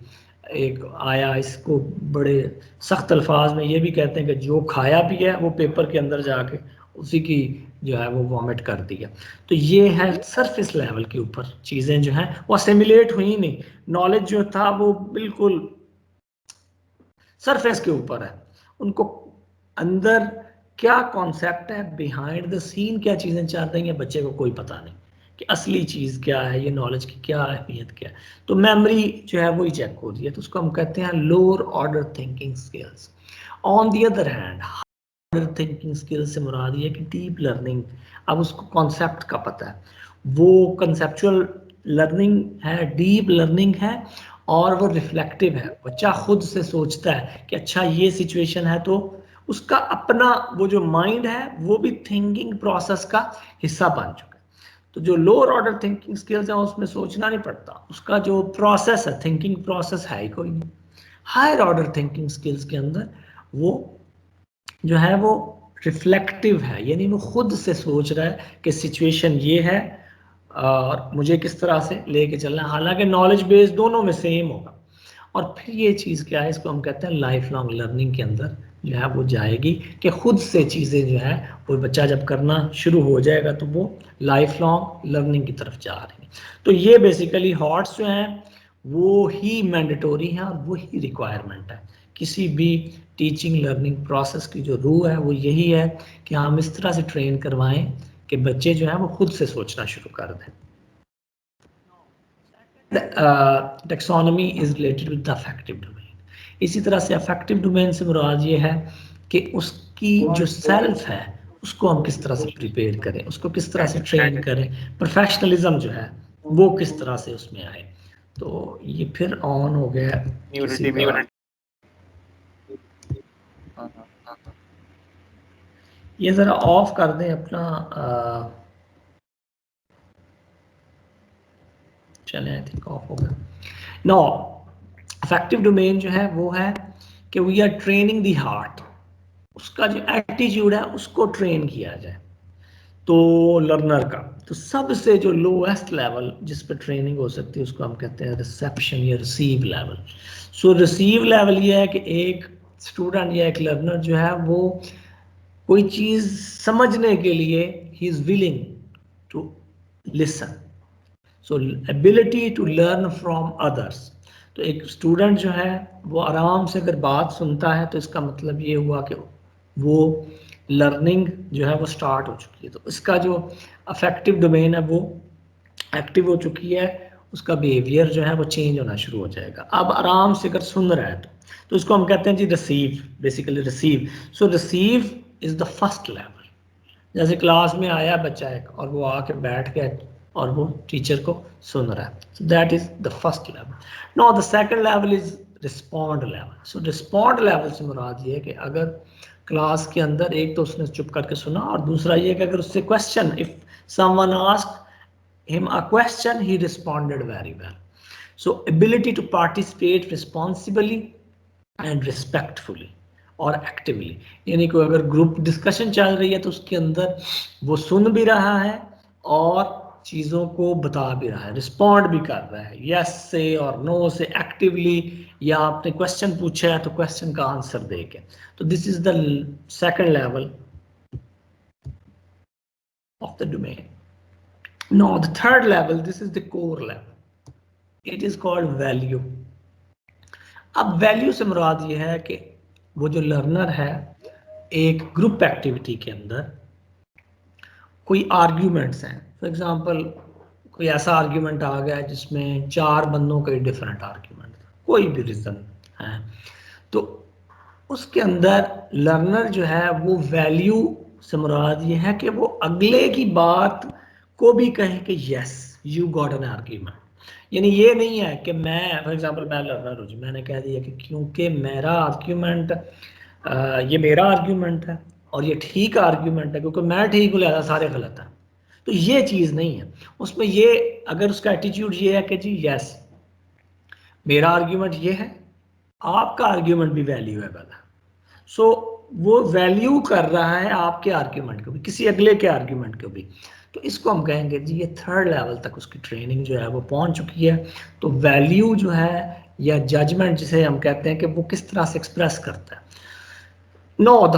एक आया इसको बड़े सख्त अल्फाज में ये भी कहते हैं कि जो खाया भी है वो पेपर के अंदर जाके उसी की जो है वो वॉमिट कर दिया। तो ये है सरफेस लेवल के ऊपर चीज़ें जो हैं वो असिमिलेट हुई नहीं, नॉलेज जो था वो बिल्कुल सरफेस के ऊपर है, उनको अंदर क्या कॉन्सेप्ट है, बिहाइंड द सीन क्या चीज़ें चल रही हैं बच्चे को कोई पता नहीं कि असली चीज़ क्या है, ये नॉलेज की क्या अहमियत क्या है। तो मेमोरी जो है वही चेक हो रही है, तो उसको हम कहते हैं lower order thinking skills. On the other hand higher thinking skills से मुराद ये कि डीप लर्निंग, अब उसको कॉन्सेप्ट का पता है, वो कंसेप्चुअल लर्निंग है, डीप लर्निंग है और वो रिफ्लेक्टिव है। बच्चा खुद से सोचता है कि अच्छा ये सिचुएशन है, तो उसका अपना वो जो माइंड है वो भी थिंकिंग प्रोसेस का हिस्सा बन चुका है। तो जो लोअर ऑर्डर थिंकिंग स्किल्स है उसमें सोचना नहीं पड़ता, उसका जो प्रोसेस है थिंकिंग प्रोसेस है ही कोई नहीं। हायर ऑर्डर थिंकिंग स्किल्स के अंदर वो जो है वो रिफ्लेक्टिव है, यानी वो खुद से सोच रहा है कि सिचुएशन ये है और मुझे किस तरह से लेके चलना है, हालांकि नॉलेज बेस दोनों में सेम होगा। और फिर ये चीज़ क्या है, इसको हम कहते हैं लाइफ लॉन्ग लर्निंग के अंदर जो है वो जाएगी कि खुद से चीज़ें जो है वो बच्चा जब करना शुरू हो जाएगा तो वो लाइफ लॉन्ग लर्निंग की तरफ जा रही है। तो ये बेसिकली हॉट्स जो हैं वो ही मैंडेटोरी हैं और वो ही रिक्वायरमेंट है किसी भी टीचिंग लर्निंग प्रोसेस की। जो रूह है वो यही है कि हम इस तरह से ट्रेन करवाएं कि बच्चे जो है वो खुद से सोचना शुरू कर दें। Taxonomy is related with the affective domain. इसी तरह से अफेक्टिव डोमेन से मुराद ये है कि उसकी जो सेल्फ है उसको हम किस तरह से प्रिपेयर करें, उसको किस तरह से ट्रेन करें, प्रोफेशनलिज्म जो है वो किस तरह से उसमें आए। तो ये फिर ऑन हो गया किसी का, ये जरा ऑफ कर दें अपना, चले आई थिंक ऑफ हो गया। नो, अफेक्टिव डोमेन जो है वो है कि we are training the heart, उसका जो एटीट्यूड है उसको ट्रेन किया जाए। तो लर्नर का तो सबसे जो लोएस्ट लेवल जिस पर ट्रेनिंग हो सकती है उसको हम कहते हैं रिसेप्शन या रिसीव लेवल। सो रिसीव लेवल ये है कि एक स्टूडेंट या एक लर्नर जो है वो कोई चीज़ समझने के लिए he is willing to listen. So ability to learn from others. तो एक स्टूडेंट जो है वो आराम से अगर बात सुनता है तो इसका मतलब ये हुआ कि वो लर्निंग जो है वो स्टार्ट हो चुकी है। तो इसका जो अफेक्टिव डोमेन है वो एक्टिव हो चुकी है, उसका बिहेवियर जो है वो चेंज होना शुरू हो जाएगा। अब आराम से अगर सुन रहा है तो इसको हम कहते हैं जी receive, basically receive. So receive is the first level. जैसे क्लास में आया बच्चा एक और वो आके बैठ गया और वो टीचर को सुन रहा है, so that is the first level. Now the second level is respond level. So respond level से मुराद ये है कि अगर क्लास के अंदर एक तो उसने चुप करके सुना और दूसरा ये कि अगर उससे question, if someone asked him a question, he responded very well. So ability to participate responsibly and respectfully और एक्टिवली, यानी कोई अगर ग्रुप डिस्कशन चल रही है तो उसके अंदर वो सुन भी रहा है और चीज़ों को बता भी रहा है, रिस्पॉन्ड भी कर रहा है, यस से और नो से एक्टिवली, या आपने क्वेश्चन पूछा है तो क्वेश्चन का आंसर दे के। तो this is the second level of the domain. Now the third level, this is the core level, it is called value. अब वैल्यू से मुराद ये है कि वो जो लर्नर है एक ग्रुप एक्टिविटी के अंदर कोई आर्ग्यूमेंट्स हैं, फॉर एग्जांपल कोई ऐसा आर्ग्यूमेंट आ गया जिसमें 4 बंदों के डिफरेंट आर्ग्यूमेंट, कोई भी रीजन है, तो उसके अंदर लर्नर जो है वो वैल्यू से मुराद ये है कि वो अगले की बात को भी कहे कि yes you got an argument. यानी ये नहीं है कि मैं फॉर एग्जांपल मैं लर्नर हूँ जी, मैंने कह दिया कि क्योंकि मेरा आर्ग्यूमेंट ये मेरा आर्ग्यूमेंट है और ये ठीक आर्ग्यूमेंट है, क्योंकि मैं ठीक हूँ लिहाजा सारे गलत हैं, तो ये चीज़ नहीं है उसमें। ये अगर उसका एटीट्यूड ये है कि जी यस मेरा आर्ग्यूमेंट ये है, आपका आर्ग्यूमेंट भी वैल्यूएबल है, सो वो वैल्यू कर रहा है आपके आर्ग्यूमेंट को भी, किसी अगले के आर्ग्यूमेंट को भी, तो इसको हम कहेंगे जी ये थर्ड लेवल तक उसकी ट्रेनिंग जो है वो पहुंच चुकी है। तो वैल्यू जो है या जजमेंट जिसे हम कहते हैं कि वो किस तरह से एक्सप्रेस करता है। No the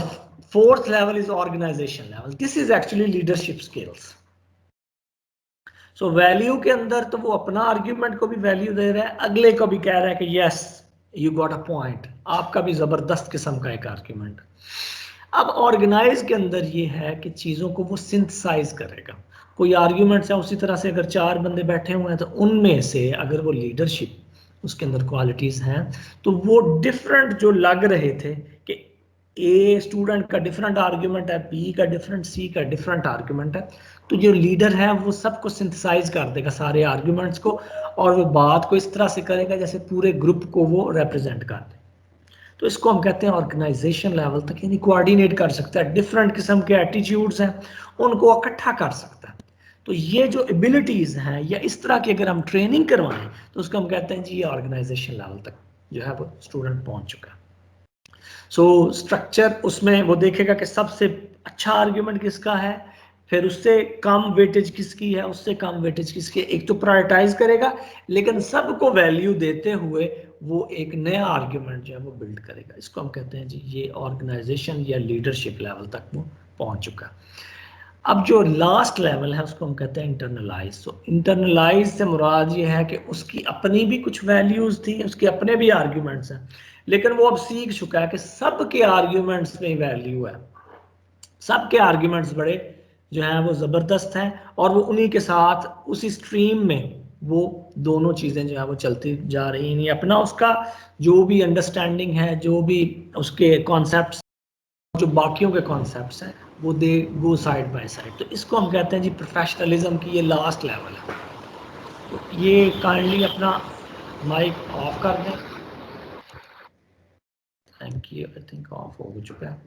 fourth level is organisation level, this is actually leadership skills. So value के अंदर तो वो अपना आर्ग्यूमेंट को भी वैल्यू दे रहा है, अगले को भी कह रहा है कि yes you got a point, आपका भी जबरदस्त किस्म का एक आर्ग्यूमेंट। अब ऑर्गेनाइज के अंदर ये है कि चीज़ों को वो सिंथेसाइज करेगा। कोई आर्ग्यूमेंट्स है उसी तरह से अगर 4 बंदे बैठे हुए हैं तो उनमें से अगर वो लीडरशिप उसके अंदर क्वालिटीज़ हैं तो वो डिफरेंट जो लग रहे थे कि ए स्टूडेंट का डिफरेंट आर्ग्यूमेंट है, बी का डिफरेंट, सी का डिफरेंट आर्ग्यूमेंट है, तो जो लीडर है वो सबको सिंथेसाइज कर देगा सारे आर्ग्यूमेंट्स को, और वो बात को इस तरह से करेगा जैसे पूरे ग्रुप को वो रिप्रेजेंट कर दे। तो इसको हम कहते हैं ऑर्गेनाइजेशन लेवल तक, यानी कोऑर्डिनेट कर सकता है, डिफरेंट किस्म के एटीट्यूड्स हैं उनको इकट्ठा कर सकता है। तो ये जो एबिलिटीज़ हैं या इस तरह की अगर हम ट्रेनिंग करवाएं तो उसको हम कहते हैं जी ये ऑर्गेनाइजेशन लेवल तक जो है वो स्टूडेंट पहुंच चुका है। सो स्ट्रक्चर उसमें वो देखेगा कि सबसे अच्छा आर्ग्यूमेंट किसका है, फिर उससे कम वेटेज किसकी है, उससे कम वेटेज किसकी है, एक तो प्रायोरिटाइज करेगा लेकिन सबको वैल्यू देते हुए वो एक नया आर्ग्यूमेंट जो है वो बिल्ड करेगा। इसको हम कहते हैं जी ये ऑर्गेनाइजेशन या लीडरशिप लेवल तक वो पहुंच चुका है। अब जो लास्ट लेवल है उसको हम कहते हैं इंटरनलाइज। सो इंटरनलाइज से मुराद ये है कि उसकी अपनी भी कुछ वैल्यूज थी, उसके अपने भी आर्ग्यूमेंट्स हैं, लेकिन वो अब सीख चुका है कि सबके आर्ग्यूमेंट्स में वैल्यू है, सबके आर्ग्यूमेंट्स बड़े जो हैं वो ज़बरदस्त हैं, और वो उन्हीं के साथ उसी स्ट्रीम में वो दोनों चीज़ें जो है वो चलती जा रही हैं। अपना उसका जो भी अंडरस्टैंडिंग है, जो भी उसके कॉन्सेप्ट्स, जो बाकियों के कॉन्सेप्ट्स हैं वो दे गो साइड बाय साइड। तो इसको हम कहते हैं जी प्रोफेशनलिज्म की ये लास्ट लेवल है। तो ये काइंडली अपना माइक ऑफ कर दें। Thank you, I think of हो चुका है।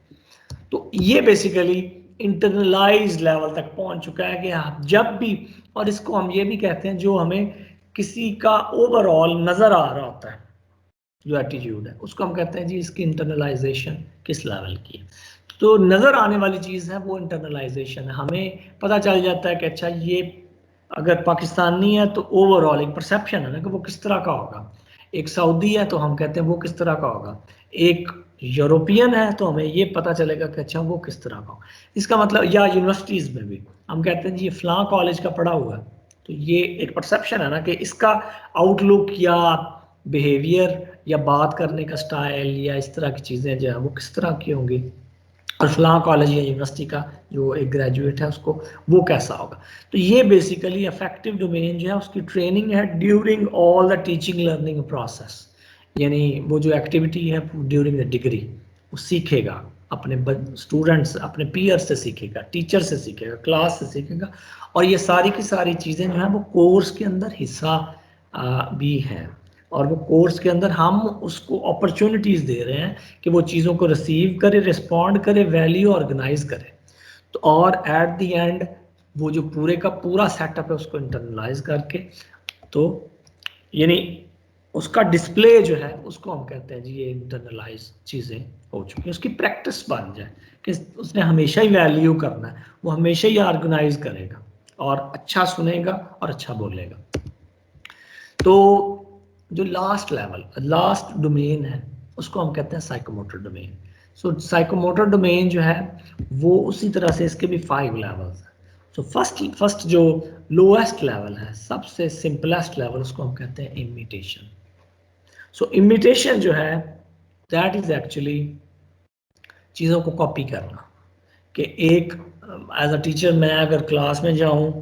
तो ये बेसिकली इंटरनलाइज लेवल तक पहुंच चुका है कि आप जब भी, और इसको हम ये भी कहते हैं जो हमें किसी का ओवरऑल नजर आ रहा होता है जो एटीट्यूड है, उसको हम कहते हैं जी इसकी इंटरनलाइजेशन किस लेवल की है। तो नजर आने वाली चीज है वो इंटरनलाइजेशन है। हमें पता चल जाता है कि अच्छा ये अगर पाकिस्तानी है तो ओवरऑल एक परसेप्शन है ना कि वो किस तरह का होगा, एक सऊदी है तो हम कहते हैं वो किस तरह का होगा, एक यूरोपियन है तो हमें ये पता चलेगा कि अच्छा वो किस तरह का होगा। इसका मतलब, या यूनिवर्सिटीज में भी हम कहते हैं जी ये फलां कॉलेज का पढ़ा हुआ है, तो ये एक परसेप्शन है ना कि इसका आउटलुक या बिहेवियर या बात करने का स्टाइल या इस तरह की चीज़ें जो है वो किस तरह की होंगी, और फलां कॉलेज या यूनिवर्सिटी का जो एक ग्रेजुएट है उसको वो कैसा होगा। तो ये बेसिकली अफेक्टिव डोमेन जो है उसकी ट्रेनिंग है during all the teaching learning process, यानी वो जो एक्टिविटी है ड्यूरिंग द डिग्री वो सीखेगा, अपने स्टूडेंट्स अपने पीयर से सीखेगा, टीचर से सीखेगा, क्लास से सीखेगा, और ये सारी की सारी चीज़ें जो है वो कोर्स के अंदर हिस्सा भी है, और वो कोर्स के अंदर हम उसको अपॉर्चुनिटीज़ दे रहे हैं कि वो चीज़ों को रिसीव करे, रिस्पॉन्ड करे, वैल्यू ऑर्गेनाइज करे, तो और एट द एंड वो जो पूरे का पूरा सेटअप है उसको इंटरनलाइज करके, तो यानी उसका डिस्प्ले जो है उसको हम कहते हैं जी ये इंटरनलाइज चीज़ें हो चुकी हैं, उसकी प्रैक्टिस बन जाए कि उसने हमेशा ही वैल्यू करना है, वो हमेशा ही ऑर्गेनाइज करेगा, और अच्छा सुनेगा और अच्छा बोलेगा। तो जो लास्ट डोमेन है उसको हम कहते हैं साइकोमोटर डोमेन। सो साइकोमोटर डोमेन जो है वो उसी तरह से इसके भी 5 लेवल्स हैं। सो फर्स्ट जो लोएस्ट लेवल है, सबसे सिंपलेस्ट लेवल, उसको हम कहते हैं इमिटेशन। सो इमिटेशन जो है दैट इज एक्चुअली चीज़ों को कॉपी करना। कि एक एज अ टीचर मैं अगर क्लास में जाऊं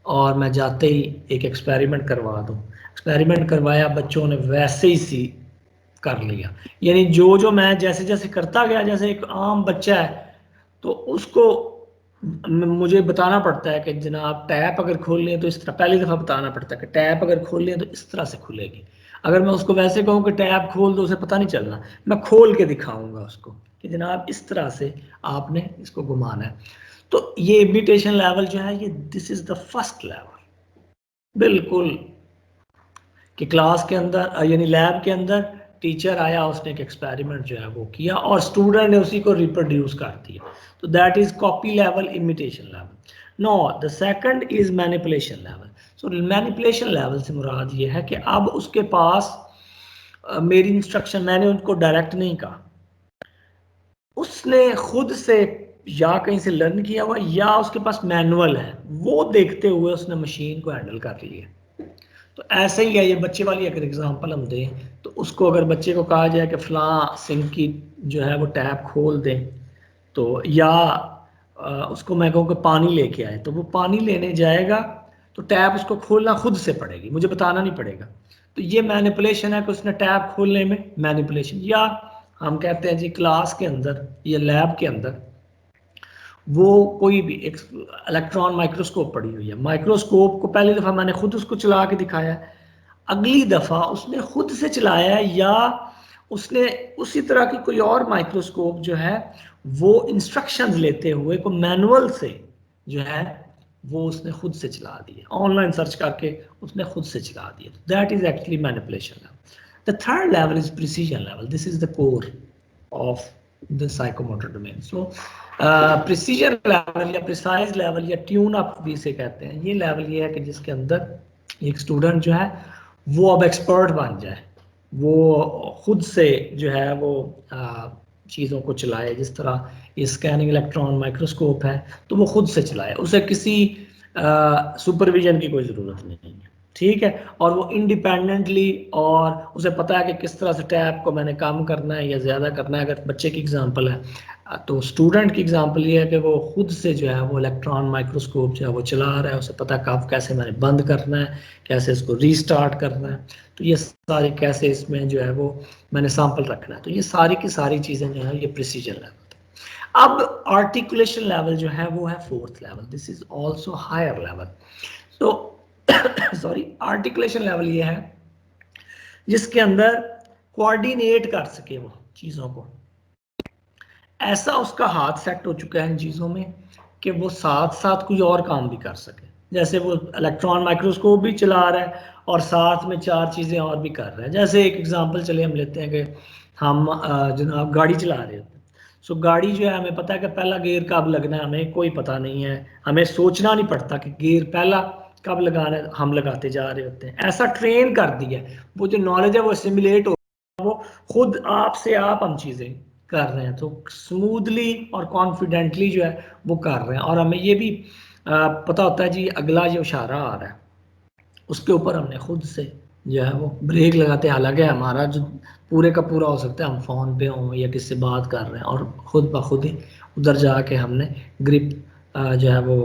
और मैं जाते ही एक एक्सपेरिमेंट करवा दूं, एक्सपेरिमेंट करवाया, बच्चों ने वैसे ही सी कर लिया, यानी जो जो मैं जैसे जैसे करता गया, जैसे एक आम बच्चा है तो उसको मुझे बताना पड़ता है कि जनाब टैप अगर खोल लें तो इस तरह, पहली दफ़ा बताना पड़ता है कि टैप अगर खोल लें तो इस तरह से खुलेगी। अगर मैं उसको वैसे कहूँ कि टैप खोल दो, उसे पता नहीं चलना, मैं खोल के दिखाऊंगा उसको कि जनाब इस तरह से आपने इसको घुमाना है। तो ये इमिटेशन लेवल जो है, ये this is the first level, बिल्कुल कि क्लास के अंदर यानी लैब के अंदर टीचर आया, उसने एक एक्सपेरिमेंट जो है वो किया और स्टूडेंट ने उसी को रिप्रोड्यूस कर दिया। तो that is copy level, imitation level. No, the second is manipulation level. So manipulation level से मुराद ये है कि अब उसके पास मेरी इंस्ट्रक्शन, मैंने उनको डायरेक्ट नहीं कहा, उसने खुद से या कहीं से लर्न किया हुआ या उसके पास मैनुअल है, वो देखते हुए उसने मशीन को हैंडल कर लिया। तो ऐसे ही है, ये बच्चे वाली अगर एग्जांपल हम दें तो उसको अगर बच्चे को कहा जाए कि फलां सिंक की जो है वो टैप खोल दें, तो या उसको मैं कहूँ कि पानी लेके आए, तो वो पानी लेने जाएगा तो टैप उसको खोलना खुद से पड़ेगी, मुझे बताना नहीं पड़ेगा। तो ये मैनिपुलेशन है कि उसने टैप खोलने में मैनिपुलेशन। या हम कहते हैं जी क्लास के अंदर या लैब के अंदर वो कोई भी एक इलेक्ट्रॉन माइक्रोस्कोप पड़ी हुई है, माइक्रोस्कोप को पहली दफ़ा मैंने खुद उसको चला के दिखाया है, अगली दफ़ा उसने खुद से चलाया है या उसने उसी तरह की कोई और माइक्रोस्कोप जो है वो इंस्ट्रक्शंस लेते हुए को मैनुअल से जो है वो उसने खुद से चला दिया, ऑनलाइन सर्च करके उसने खुद से चला दिया। That is actually manipulation level. The third level is precision level. This is the core of the psychomotor domain. So precision level या प्रिसाइज लेवल या ट्यून अप भी इसे कहते हैं। ये लेवल ये है कि जिसके अंदर एक स्टूडेंट जो है वो अब एक्सपर्ट बन जाए, वो खुद से जो है वो चीज़ों को चलाए। जिस तरह ये स्कैनिंग इलेक्ट्रॉन माइक्रोस्कोप है तो वो खुद से चलाए, उसे किसी सुपरविजन की कोई ज़रूरत नहीं है, ठीक है। और वो इंडिपेंडेंटली, और उसे पता है कि किस तरह से टैप को मैंने कम करना है या ज़्यादा करना है। अगर बच्चे की एग्जांपल है तो स्टूडेंट की एग्जांपल ये है कि वो खुद से जो है वो इलेक्ट्रॉन माइक्रोस्कोप जो है वो चला रहा है, उसे पता कब कैसे मैंने बंद करना है, कैसे इसको रीस्टार्ट करना है, तो ये सारी कैसे इसमें जो है वो मैंने सैंपल रखना है। तो ये सारी की सारी चीज़ें जो है ये प्रिसीजन लेवल। अब आर्टिकुलेशन लेवल जो है वो है fourth level. This is also higher level. तो सॉरी, आर्टिकुलेशन लेवल ये है जिसके अंदर कोऑर्डिनेट कर सके वो चीज़ों को, ऐसा उसका हाथ सेट हो चुका है इन चीज़ों में कि वो साथ साथ कोई और काम भी कर सके। जैसे वो इलेक्ट्रॉन माइक्रोस्कोप भी चला रहा है और साथ में 4 चीज़ें और भी कर रहा है। जैसे एक एग्जांपल चले हम लेते हैं कि हम जनाब गाड़ी चला रहे होते हैं। सो गाड़ी जो है हमें पता है कि पहला गियर कब लगना है, हमें कोई पता नहीं है, हमें सोचना नहीं पड़ता कि गियर पहला कब लगाना है, हम लगाते जा रहे होते हैं। ऐसा ट्रेन कर दिया, वो जो नॉलेज है वो सिमुलेट हो, वो खुद आप से आप हम चीज़ें कर रहे हैं, तो स्मूथली और कॉन्फिडेंटली जो है वो कर रहे हैं। और हमें ये भी पता होता है जी अगला जो इशारा आ रहा है उसके ऊपर हमने खुद से जो है वो ब्रेक लगाते हैं। हालांकि हमारा जो पूरे का पूरा हो सकता है हम फ़ोन पे हों या किससे बात कर रहे हैं और ख़ुद ब खुद ही उधर जाके हमने ग्रिप जो है वो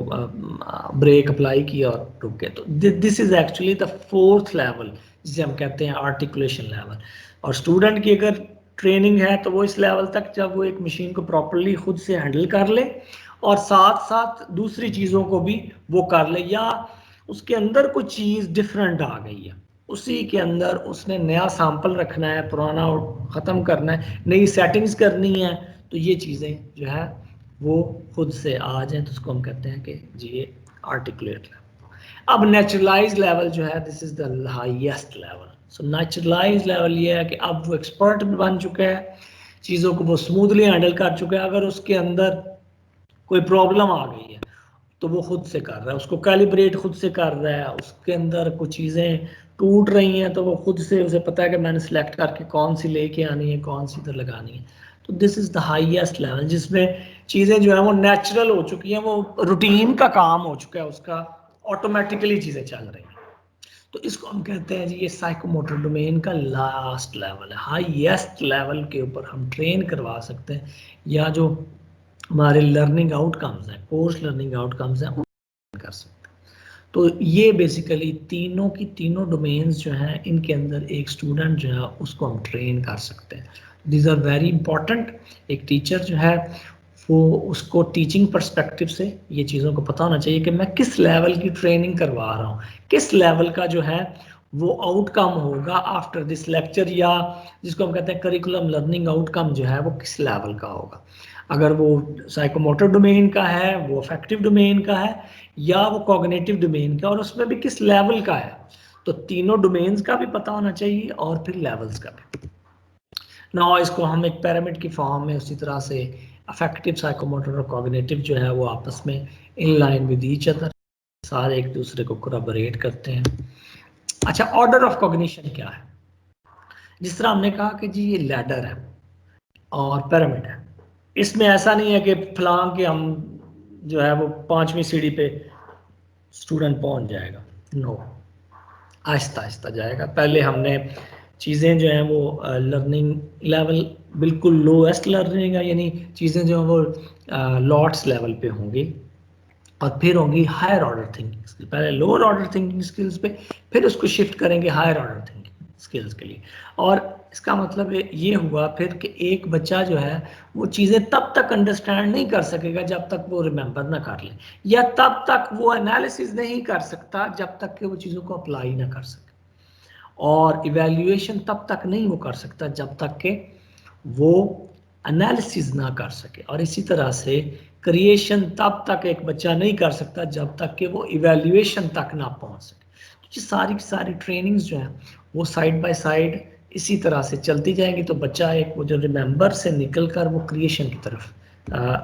ब्रेक अप्लाई किया और रुक गए। तो this is actually the fourth level जिसे हम कहते हैं आर्टिकुलेशन लेवल। और स्टूडेंट की अगर ट्रेनिंग है तो वो इस लेवल तक जब वो एक मशीन को प्रॉपरली खुद से हैंडल कर ले और साथ साथ दूसरी चीज़ों को भी वो कर ले, या उसके अंदर कोई चीज़ डिफरेंट आ गई है, उसी के अंदर उसने नया सैंपल रखना है, पुराना ख़त्म करना है, नई सेटिंग्स करनी है, तो ये चीज़ें जो है वो खुद से आ जाए तो उसको हम कहते हैं कि जी ये आर्टिकुलेट लेवल। अब नेचुरलाइज लेवल जो है this is the highest level. So neutralise level ये है कि अब वो एक्सपर्ट बन चुका है, चीज़ों को वो स्मूथली हैंडल कर चुका है। अगर उसके अंदर कोई प्रॉब्लम आ गई है तो वो खुद से कर रहा है, उसको कैलिब्रेट खुद से कर रहा है, उसके अंदर कुछ चीज़ें टूट रही हैं तो वो खुद से, उसे पता है कि मैंने सिलेक्ट करके कौन सी लेके आनी है, कौन सी इधर लगानी है। तो this is the highest level जिसमें चीज़ें जो है वो नेचुरल हो चुकी हैं, वो रूटीन का काम हो चुका है उसका, ऑटोमेटिकली चीज़ें चल रही हैं। तो इसको हम कहते हैं जी ये साइकोमोटर डोमेन का लास्ट लेवल है, हाईएस्ट लेवल के ऊपर हम ट्रेन करवा सकते हैं, या जो हमारे लर्निंग आउटकम्स हैं, कोर्स लर्निंग आउटकम्स हैं, कर सकते हैं। तो ये बेसिकली तीनों की तीनों डोमेन्स जो हैं, इनके अंदर एक स्टूडेंट जो है उसको हम ट्रेन कर सकते हैं। These are very important. एक टीचर जो है वो उसको टीचिंग पर्सपेक्टिव से ये चीज़ों को पता होना चाहिए कि मैं किस लेवल की ट्रेनिंग करवा रहा हूँ, किस लेवल का जो है वो आउटकम होगा आफ्टर दिस लेक्चर, या जिसको हम कहते हैं करिकुलम लर्निंग आउटकम जो है वो किस लेवल का होगा। अगर वो साइकोमोटर डोमेन का है, वो अफेक्टिव डोमेन का है, या वो कॉग्निटिव डोमेन का, और उसमें भी किस लेवल का है। तो तीनों डोमेन्स का भी पता होना चाहिए और फिर लेवल्स का भी। ना इसको हम एक पिरामिड की फॉर्म में उसी तरह से अफेक्टिव, साइकोमोटर और कॉग्निटिव जो है वो आपस में in line with each other, सारे एक दूसरे को कोलैबोरेट करते हैं। अच्छा, ऑर्डर ऑफ कॉग्निशन क्या है? जिस तरह हमने कहा कि जी ये लैडर है और पिरामिड है, इसमें ऐसा नहीं है कि फलां के हम जो है वो 5वीं सीढ़ी पे स्टूडेंट पहुंच जाएगा। नो, आहिस्ता आहिस्ता जाएगा। पहले हमने चीज़ें जो हैं वो लर्निंग लेवल बिल्कुल लोएस्ट लर्निंग है, यानी चीज़ें जो हैं वो लॉट्स लेवल पे होंगी, और फिर होंगी हायर ऑर्डर थिंकिंग स्किल। पहले लोअर ऑर्डर थिंकिंग स्किल्स पे, फिर उसको शिफ्ट करेंगे हायर ऑर्डर थिंकिंग स्किल्स के लिए। और इसका मतलब ये हुआ फिर कि एक बच्चा जो है वो चीज़ें तब तक अंडरस्टैंड नहीं कर सकेगा जब तक वो रिमेंबर ना कर ले, या तब तक वो एनालिसिस नहीं कर सकता जब तक कि वो चीज़ों को अप्लाई ना कर सके, और इवैल्यूएशन तब तक नहीं वो कर सकता जब तक कि वो एनालिसिस ना कर सके, और इसी तरह से क्रिएशन तब तक एक बच्चा नहीं कर सकता जब तक कि वो इवैल्यूएशन तक ना पहुंच सके। तो ये सारी की सारी ट्रेनिंग्स जो हैं वो साइड बाय साइड इसी तरह से चलती जाएंगी, तो बच्चा एक वो जो रिमेंबर से निकल कर वो क्रिएशन की तरफ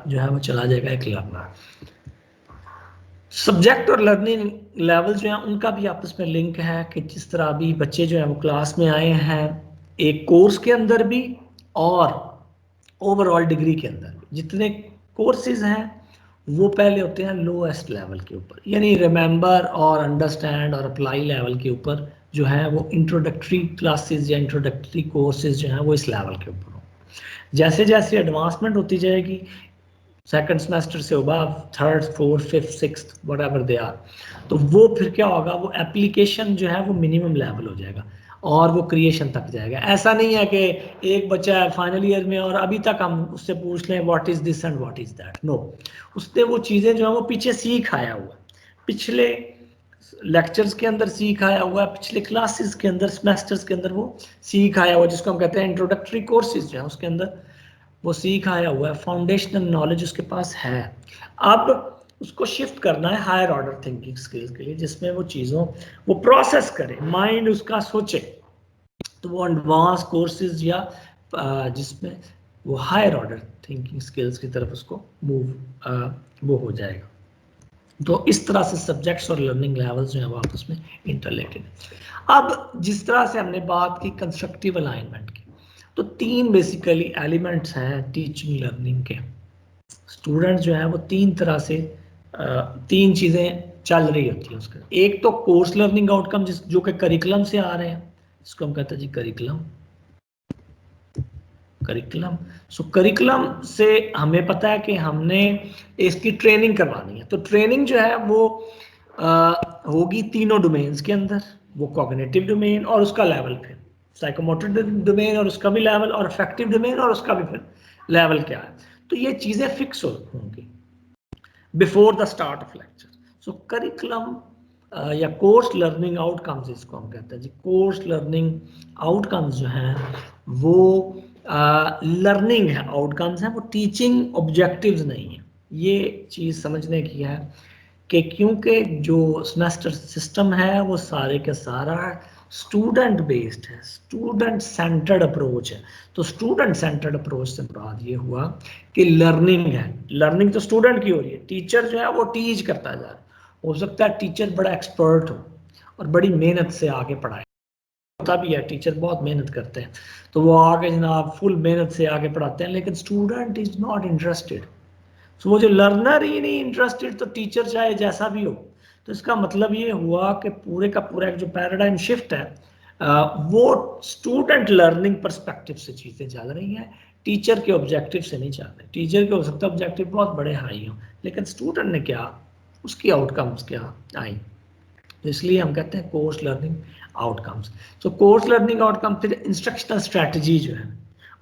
जो है वो चला जाएगा, एक लर्नर। सब्जेक्ट और लर्निंग लेवल जो है उनका भी आपस में लिंक है, कि जिस तरह अभी बच्चे जो है वो क्लास में आए हैं एक कोर्स के अंदर भी और ओवरऑल डिग्री के अंदर भी, जितने कोर्सेज हैं वो पहले होते हैं लोएस्ट लेवल के ऊपर, यानी रिमेंबर और अंडरस्टैंड और अप्लाई लेवल के ऊपर जो है वो इंट्रोडक्टरी क्लासेस या इंट्रोडक्टरी कोर्सेज जो हैं वो इस लेवल के ऊपर हो। जैसे जैसे एडवांसमेंट होती जाएगी सेकंड सेमेस्टर से above, third, fourth, fifth, sixth, whatever they are, तो वो फिर क्या होगा, वो एप्लीकेशन जो है वो मिनिमम लेवल हो जाएगा और वो क्रिएशन तक जाएगा। ऐसा नहीं है कि एक बच्चा है फाइनल ईयर में और अभी तक हम उससे पूछ लें what is this and what is that. No, उसने वो चीज़ें जो है वो पीछे सीख आया हुआ, पिछले लेक्चर्स के अंदर सीख आया हुआ है, पिछले क्लासेस के अंदर, सेमेस्टर्स के अंदर वो सीख आया हुआ, जिसको हम कहते हैं इंट्रोडक्टरी कोर्सेज जो है उसके अंदर वो सीख आया हुआ है, फाउंडेशनल नॉलेज उसके पास है। अब उसको शिफ्ट करना है हायर ऑर्डर थिंकिंग स्किल्स के लिए, जिसमें वो चीज़ों वो प्रोसेस करे, माइंड उसका सोचे, तो वो एडवांस कोर्सेज या जिसमें वो हायर ऑर्डर थिंकिंग स्किल्स की तरफ उसको मूव वो हो जाएगा। तो इस तरह से सब्जेक्ट्स और लर्निंग लेवल्स जो है वो आपस में इंटरलेटेड है। अब जिस तरह से हमने बात की कंस्ट्रक्टिव अलाइनमेंट की, तो 3 बेसिकली एलिमेंट्स हैं टीचिंग लर्निंग के। स्टूडेंट जो है वो 3 तरह से 3 चीज़ें चल रही होती हैं उसके। एक तो कोर्स लर्निंग आउटकम जो कि करिकुलम से आ रहे हैं, इसको हम कहते हैं जी करिकुलम। सो करिकुलम से हमें पता है कि हमने इसकी ट्रेनिंग करवानी है, तो ट्रेनिंग जो है वो होगी तीनों डोमेन्स के अंदर, वो कॉग्निटिव डोमेन और उसका लेवल, फिर साइकोमोटर डोमेन और उसका भी लेवल, और अफेक्टिव डोमेन और उसका भी फिर लेवल क्या है। तो ये चीज़ें फिक्स होंगी before the start of lecture. So curriculum या कोर्स लर्निंग आउटकम्स इसको हम कहते हैं जी। कोर्स लर्निंग आउटकम्स जो हैं वो लर्निंग है, आउटकम्स हैं, वो टीचिंग ऑब्जेक्टिव्स नहीं है। ये चीज़ समझने की है कि क्योंकि जो सेमेस्टर सिस्टम है वो सारे के सारा स्टूडेंट बेस्ड है, स्टूडेंट सेंटर्ड अप्रोच है। तो स्टूडेंट सेंटर्ड अप्रोच से मुराद ये हुआ कि लर्निंग है, लर्निंग तो स्टूडेंट की हो रही है, टीचर जो है वो टीच करता जा रहा है। हो सकता है टीचर बड़ा एक्सपर्ट हो और बड़ी मेहनत से आगे पढ़ाए, होता भी है, टीचर बहुत मेहनत करते हैं तो वो आगे जनाब फुल मेहनत से आगे पढ़ाते हैं, लेकिन स्टूडेंट इज नॉट इंटरेस्टेड। तो वो जो लर्नर ही नहीं इंटरेस्टेड, तो टीचर चाहे जैसा भी हो। तो इसका मतलब ये हुआ कि पूरे का पूरा एक जो पैराडाइम शिफ्ट है वो स्टूडेंट लर्निंग पर्सपेक्टिव से चीज़ें चल रही हैं, टीचर के ऑब्जेक्टिव से नहीं चल रहे। टीचर के हो सकता है ऑब्जेक्टिव बहुत बड़े हाई हों, लेकिन स्टूडेंट ने क्या, उसकी आउटकम्स क्या आई। तो इसलिए हम कहते हैं कोर्स लर्निंग आउटकम्स। तो कोर्स लर्निंग आउटकम, फिर इंस्ट्रक्शनल स्ट्रैटेजी जो है,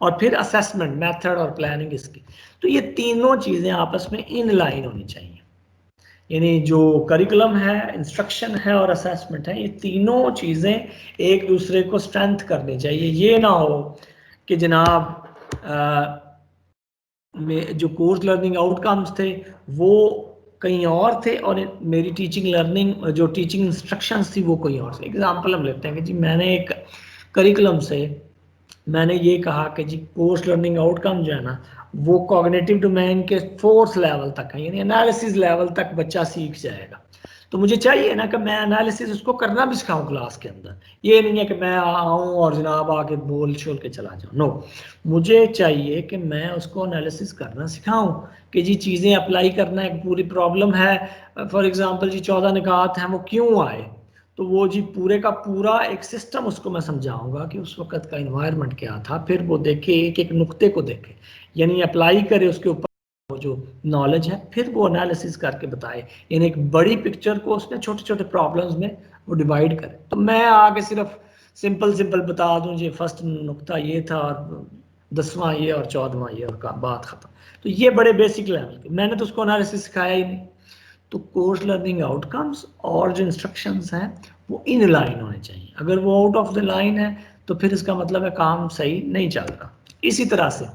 और फिर असेसमेंट मेथड और प्लानिंग इसकी। तो ये तीनों चीज़ें आपस में इन लाइन होनी चाहिए, यानी जो करिकुलम है, इंस्ट्रक्शन है और असेसमेंट है, ये तीनों चीज़ें एक दूसरे को स्ट्रेंथ करनी चाहिए। ये ना हो कि जनाब में जो कोर्स लर्निंग आउटकम्स थे वो कहीं और थे और मेरी टीचिंग लर्निंग जो टीचिंग इंस्ट्रक्शंस थी वो कोई और थे। एग्जांपल हम लेते हैं कि जी मैंने एक करिकुलम से मैंने ये कहा कि जी कोर्स लर्निंग आउटकम जो है ना वो कॉग्निटिव डोमेन के 4th लेवल तक है, यानी एनालिसिस लेवल तक बच्चा सीख जाएगा। तो मुझे चाहिए ना कि मैं एनालिसिस उसको करना भी सिखाऊं क्लास के अंदर। ये नहीं है कि मैं आऊँ और जनाब आके बोल छोल के चला जाऊँ, नो, मुझे चाहिए कि मैं उसको एनालिसिस करना सिखाऊं कि जी चीज़ें अप्लाई करना, एक पूरी प्रॉब्लम है, फॉर एग्जांपल जी 14 निकात हैं वो क्यों आए, तो वो जी पूरे का पूरा एक सिस्टम उसको मैं समझाऊंगा कि उस वक्त का इन्वायरमेंट क्या था, फिर वो देखे एक एक नुक्ते को देखे, यानी अप्लाई करे उसके ऊपर वो जो नॉलेज है, फिर वो एनालिसिस करके बताए, यानी एक बड़ी पिक्चर को उसने छोटे छोटे प्रॉब्लम्स में वो डिवाइड करे। तो मैं आगे सिर्फ सिंपल बता दूं जी फर्स्ट नुक्ता ये था और 10वां ये और 14वां ये और बात खत्म। तो ये बड़े बेसिक लेवल के, मैंने तो उसको एनालिसिस सिखाया ही नहीं। तो कोर्स लर्निंग आउटकम्स और जो इंस्ट्रक्शंस हैं वो इन लाइन होने चाहिए। अगर वो आउट ऑफ द लाइन है तो फिर इसका मतलब है काम सही नहीं चल रहा। इसी तरह से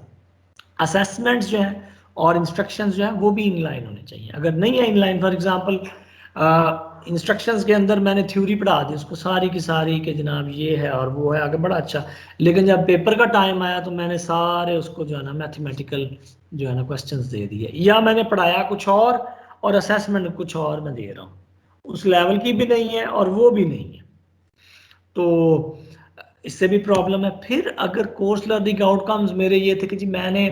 असेसमेंट्स जो है और इंस्ट्रक्शंस जो है वो भी इन लाइन होने चाहिए। अगर नहीं है in line, for example instructions के अंदर मैंने थ्योरी पढ़ा दी उसको सारी की सारी कि जनाब ये है और वो है, आगे बड़ा अच्छा, लेकिन जब पेपर का टाइम आया तो मैंने सारे उसको जो है ना मैथमेटिकल जो है ना क्वेश्चंस दे दिए, या मैंने पढ़ाया कुछ और असेसमेंट कुछ और मैं दे रहा हूँ, उस लेवल की भी नहीं है और वो भी नहीं है, तो इससे भी प्रॉब्लम है। फिर अगर कोर्स लर्निंग आउटकम्स मेरे ये थे कि जी मैंने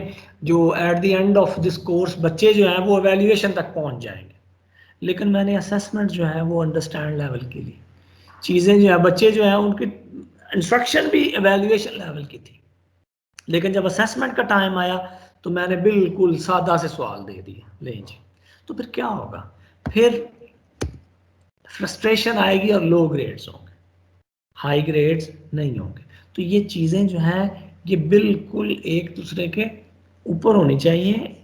जो eight the end of this course बच्चे जो हैं वो एवेल्यूएशन तक पहुंच जाएंगे, लेकिन मैंने असेसमेंट जो है वो अंडरस्टैंड लेवल के लिए चीज़ें जो है, बच्चे जो हैं उनकी इंस्ट्रक्शन भी एवेल्यूएशन लेवल की थी, लेकिन जब असेसमेंट का टाइम आया तो मैंने बिल्कुल सादा से सवाल दे दिए, ले जी, तो फिर क्या होगा, फिर फ्रस्ट्रेशन आएगी और लो ग्रेड्स होंगे, हाई ग्रेड्स नहीं होंगे। तो ये चीज़ें जो हैं ये बिल्कुल एक दूसरे के ऊपर होनी चाहिए,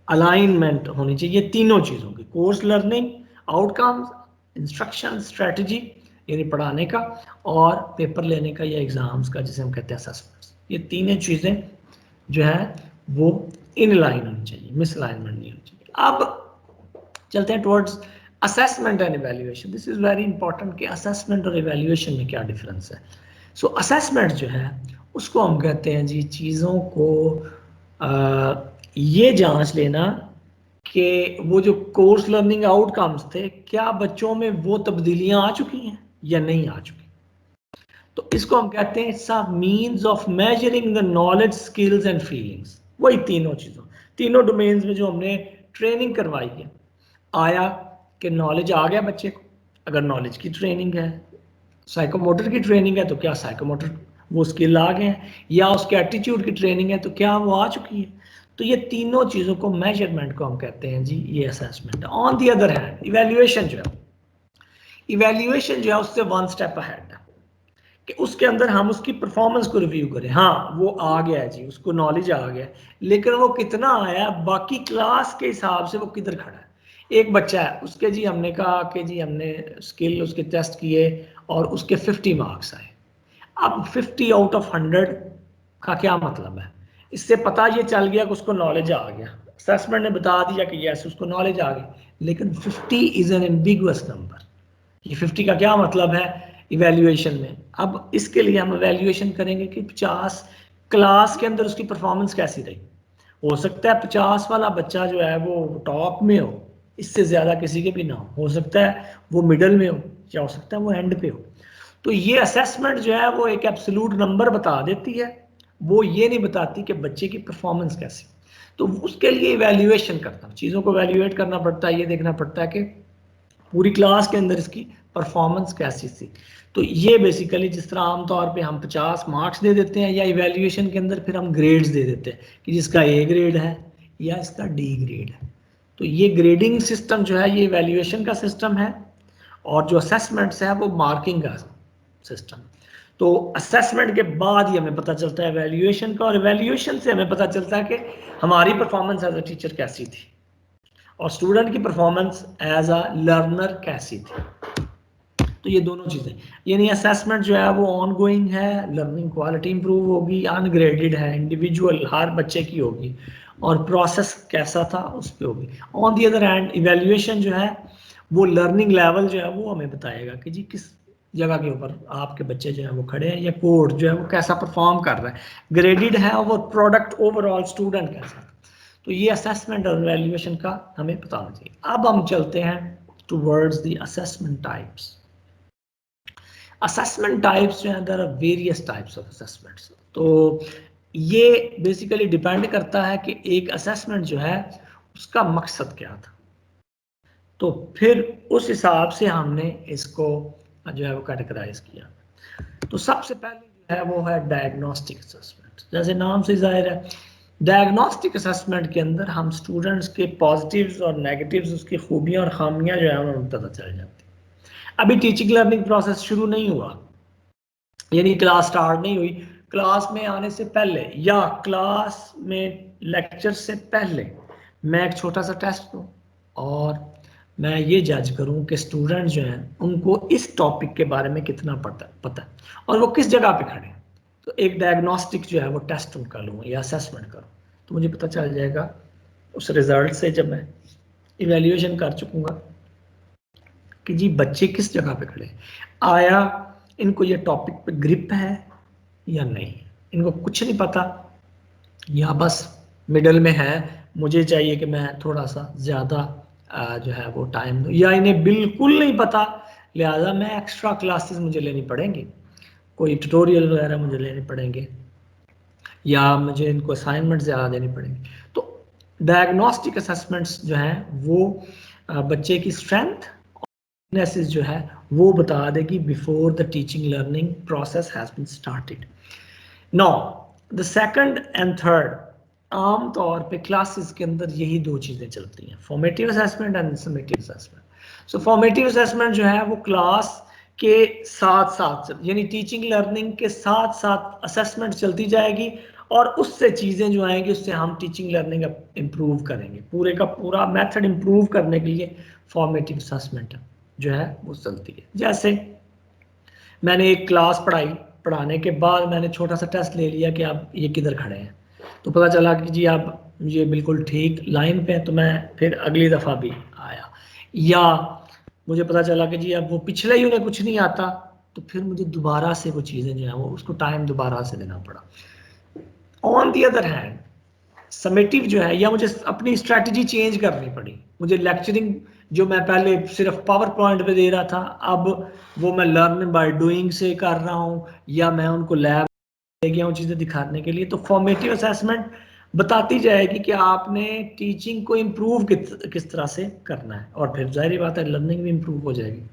अलाइनमेंट होनी चाहिए तीनों चीज़ों की, course learning outcomes, instruction strategy यानी पढ़ाने का, और पेपर लेने का या एग्ज़ाम्स का जिसे हम कहते हैं असेसमेंट्स। ये तीनों चीज़ें जो है वो इन लाइन होनी चाहिए, मिस अलाइनमेंट नहीं होनी चाहिए। अब चलते हैं towards assessment and evaluation. This is very important कि असेसमेंट और इवैल्यूएशन में क्या डिफरेंस है। सो असेसमेंट जो है उसको हम कहते हैं जी चीज़ों को ये जांच लेना कि वो जो कोर्स लर्निंग आउटकम्स थे क्या बच्चों में वो तब्दीलियां आ चुकी हैं या नहीं आ चुकी। तो इसको हम कहते हैं it's a means of measuring the knowledge, skills and feelings. वही तीनों चीज़ों, तीनों डोमेन्स में जो हमने ट्रेनिंग करवाई है, आया कि नॉलेज आ गया बच्चे को, अगर नॉलेज की ट्रेनिंग है, साइकोमोटर की ट्रेनिंग है तो क्या साइकोमोटर वो स्किल आ गए हैं, या उसके एटीट्यूड की ट्रेनिंग है तो क्या वो आ चुकी है। तो ये तीनों चीज़ों को मेजरमेंट को हम कहते हैं जी ये assessment. On the other hand evaluation जो है, इवैल्यूएशन जो है उससे वन स्टेप अहेड है कि उसके अंदर हम उसकी परफॉर्मेंस को रिव्यू करें। हाँ वो आ गया है जी, उसको नॉलेज आ गया, लेकिन वो कितना आया बाकी क्लास के हिसाब से वो किधर खड़ा है। एक बच्चा है उसके जी हमने कहा कि जी हमने स्किल उसके टेस्ट किए और उसके 50 मार्क्स आए। अब 50 आउट ऑफ 100 का क्या मतलब है, इससे पता ये चल गया कि उसको नॉलेज आ गया, असेसमेंट ने बता दिया कि यस उसको नॉलेज आ गई, लेकिन 50 इज एन एम्बिगुअस नंबर। ये 50 का क्या मतलब है, इवैल्यूएशन में। अब इसके लिए हम इवैल्यूएशन करेंगे कि 50 क्लास के अंदर उसकी परफॉर्मेंस कैसी रही। हो सकता है 50 वाला बच्चा जो है वो टॉप में हो, इससे ज़्यादा किसी के भी ना हो सकता है वो मिडल में हो, या हो सकता है वो एंड पे हो। तो ये असेसमेंट जो है वो एक एब्सोल्यूट नंबर बता देती है, वो ये नहीं बताती कि बच्चे की परफॉर्मेंस कैसी। तो उसके लिए इवैल्यूएशन करना, चीज़ों को इवैल्यूएट करना पड़ता है, ये देखना पड़ता है कि पूरी क्लास के अंदर इसकी परफॉर्मेंस कैसी थी। तो ये बेसिकली जिस तरह आमतौर पे हम 50 मार्क्स दे देते हैं, या इवैल्यूएशन के अंदर फिर हम ग्रेड्स दे देते हैं कि जिसका ए ग्रेड है या इसका डी ग्रेड है। तो ये ग्रेडिंग सिस्टम जो है ये इवैल्यूएशन का सिस्टम है, और जो असेसमेंट्स है वो मार्किंग का सिस्टम। तो असेसमेंट के बाद ही हमें पता चलता है इवैल्यूएशन का, और इवैल्यूएशन से हमें पता चलता है कि हमारी परफॉर्मेंस एज अ टीचर कैसी थी और स्टूडेंट की परफॉर्मेंस एज अ लर्नर कैसी थी। तो ये दोनों चीज़ें, यानी असेसमेंट जो है वो ऑन गोइंग है, लर्निंग क्वालिटी इंप्रूव होगी, अनग्रेडेड है, इंडिविजुअल हर बच्चे की होगी, और प्रोसेस कैसा था उस पर होगी। On the other hand evaluation जो है वो लर्निंग लेवल जो है वो हमें बताएगा कि जी किस जगह के ऊपर आपके बच्चे जो है वो खड़े हैं, या कोड जो है वो कैसा परफॉर्म कर रहा है, ग्रेडेड है और प्रोडक्ट ओवरऑल स्टूडेंट कैसा। तो ये असेसमेंट और इवैल्यूएशन का हमें बताना चाहिए। अब हम चलते हैं towards the assessment types. Assessment types जो है there are various types of assessments. तो ये बेसिकली डिपेंड करता है कि एक असेसमेंट जो है उसका मकसद क्या था, तो फिर उस हिसाब से हमने इसको जो है वो कैटेगराइज किया। तो सबसे पहले जो है वो है डायग्नोस्टिक असेसमेंट। जैसे नाम से जाहिर है, डायग्नोस्टिक असेसमेंट के अंदर हम स्टूडेंट्स के पॉजिटिव्स और नेगेटिव्स, उसकी खूबियां और खामियां जो है उन्हें पता चल जाती है। अभी टीचिंग लर्निंग प्रोसेस शुरू नहीं हुआ, यानी क्लास स्टार्ट नहीं हुई, क्लास में आने से पहले या क्लास में लेक्चर से पहले मैं एक छोटा सा टेस्ट दूं और मैं ये जज करूं कि स्टूडेंट जो हैं उनको इस टॉपिक के बारे में कितना पता है और वो किस जगह पे खड़े हैं। तो एक डायग्नोस्टिक जो है वो टेस्ट उनका लूँ या असेसमेंट करूँ, तो मुझे पता चल जाएगा उस रिजल्ट से, जब मैं इवैल्यूएशन कर चुकूंगा कि जी बच्चे किस जगह पे खड़े हैं, आया इनको ये टॉपिक पे ग्रिप है या नहीं, इनको कुछ नहीं पता या बस मिडल में है, मुझे चाहिए कि मैं थोड़ा सा ज़्यादा जो है वो टाइम दूँ, या इन्हें बिल्कुल नहीं पता लिहाजा मैं एक्स्ट्रा क्लासेस मुझे लेनी पड़ेंगी, कोई ट्यूटोरियल वगैरह मुझे लेने पड़ेंगे, या मुझे इनको असाइनमेंट ज़्यादा देनी पड़ेंगी। तो डायग्नोस्टिक असेसमेंट्स जो हैं वो बच्चे की स्ट्रेंथ वीकनेसेस जो है वो बता देगी before the teaching learning process has been started. Now the second and third, आम तौर पे क्लासेस के अंदर यही दो चीज़ें चलती हैं, formative assessment and summative assessment. So formative assessment जो है वो क्लास के साथ साथ, यानी टीचिंग लर्निंग के साथ साथ असेसमेंट चलती जाएगी, और उससे चीज़ें जो आएंगी उससे हम टीचिंग लर्निंग इम्प्रूव करेंगे। पूरे का पूरा मेथड इम्प्रूव करने के लिए फॉर्मेटिव असेसमेंट जो है वो चलती है। जैसे मैंने एक क्लास पढ़ाने के बाद मैंने छोटा सा टेस्ट ले लिया कि आप ये किधर खड़े हैं, तो पता चला कि जी आप ये बिल्कुल ठीक लाइन पे हैं, तो मैं फिर अगली दफ़ा भी आया। या मुझे पता चला कि जी अब वो पिछले ही उन्हें कुछ नहीं आता, तो फिर मुझे दोबारा से वो चीज़ें जो है वो उसको टाइम दोबारा से देना पड़ा। On the other hand summative जो है, या मुझे अपनी स्ट्रैटेजी चेंज करनी पड़ी, मुझे लेक्चरिंग जो मैं पहले सिर्फ पावर पॉइंट पे दे रहा था, अब वो मैं लर्न बाय डूइंग से कर रहा हूँ, या मैं उनको लैब ले गया हूँ चीज़ें दिखाने के लिए। तो फॉर्मेटिव असेसमेंट बताती जाएगी कि आपने टीचिंग को इम्प्रूव किस तरह से करना है, और फिर जाहिर बात है लर्निंग भी इम्प्रूव हो जाएगी।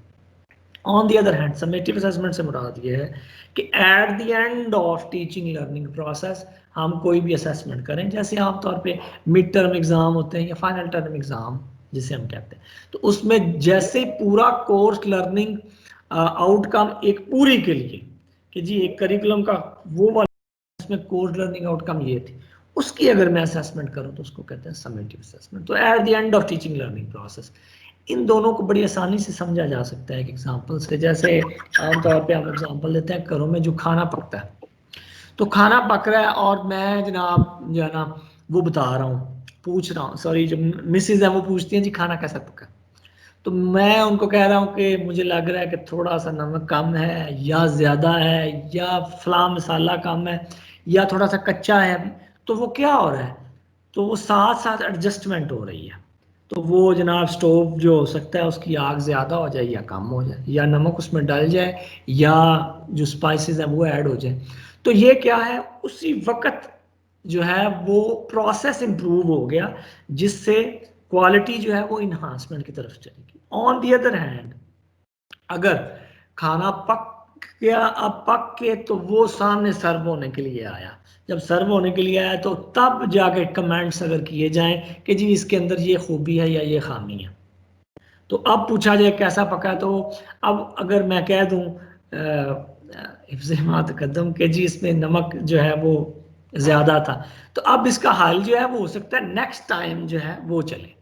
On the other hand summative assessment से मुराद ये है कि eight the end of teaching learning process हम कोई भी असेसमेंट करें, जैसे आमतौर पे मिड टर्म एग्ज़ाम होते हैं या फाइनल टर्म एग्ज़ाम जिसे हम कहते हैं, तो उसमें जैसे पूरा कोर्स लर्निंग आउटकम एक पूरी के लिए कि जी एक करिकुलम का वो वाला उसमें कोर्स लर्निंग आउटकम ये थी, उसकी अगर मैं असेसमेंट करूँ तो उसको कहते हैं समेटिव असेसमेंट। तो eight the end of teaching learning process in दोनों को बड़ी आसानी से समझा जा सकता है एक एग्जांपल से। जैसे आमतौर पे हम एग्जांपल लेते हैं, घरों में जो खाना पकता है, तो खाना पक रहा है और मैं जनाब जो है ना वो बता रहा हूँ, पूछ रहा हूँ, सॉरी जो मिसेज है वो पूछती हैं जी खाना कैसा पका, तो मैं उनको कह रहा हूँ कि मुझे लग रहा है कि थोड़ा सा नमक कम है या ज़्यादा है या फला मसाला कम है या थोड़ा सा कच्चा है, तो वो क्या हो रहा है, तो वो साथ साथ एडजस्टमेंट हो रही है। तो वो जनाब स्टोव जो हो सकता है उसकी आग ज़्यादा हो जाए या कम हो जाए, या नमक उसमें डल जाए या जो स्पाइसेस हैं वो ऐड हो जाए। तो ये क्या है, उसी वक्त जो है वो प्रोसेस इम्प्रूव हो गया, जिससे क्वालिटी जो है वो इन्हांसमेंट की तरफ चलेगी। ऑन दी अदर हैंड अगर खाना पक गया, अब पक के तो वो सामने सर्व होने के लिए आया, जब सर्व होने के लिए आया तो तब जाके कमेंट्स अगर किए जाएं कि जी इसके अंदर ये खूबी है या ये खामी है, तो अब पूछा जाए कैसा पका, तो अब अगर मैं कह दूं हिफ्ज़ तकद्दुम के जी इसमें नमक जो है वो ज़्यादा था, तो अब इसका हल जो है वो हो सकता है नेक्स्ट टाइम जो है वो चले।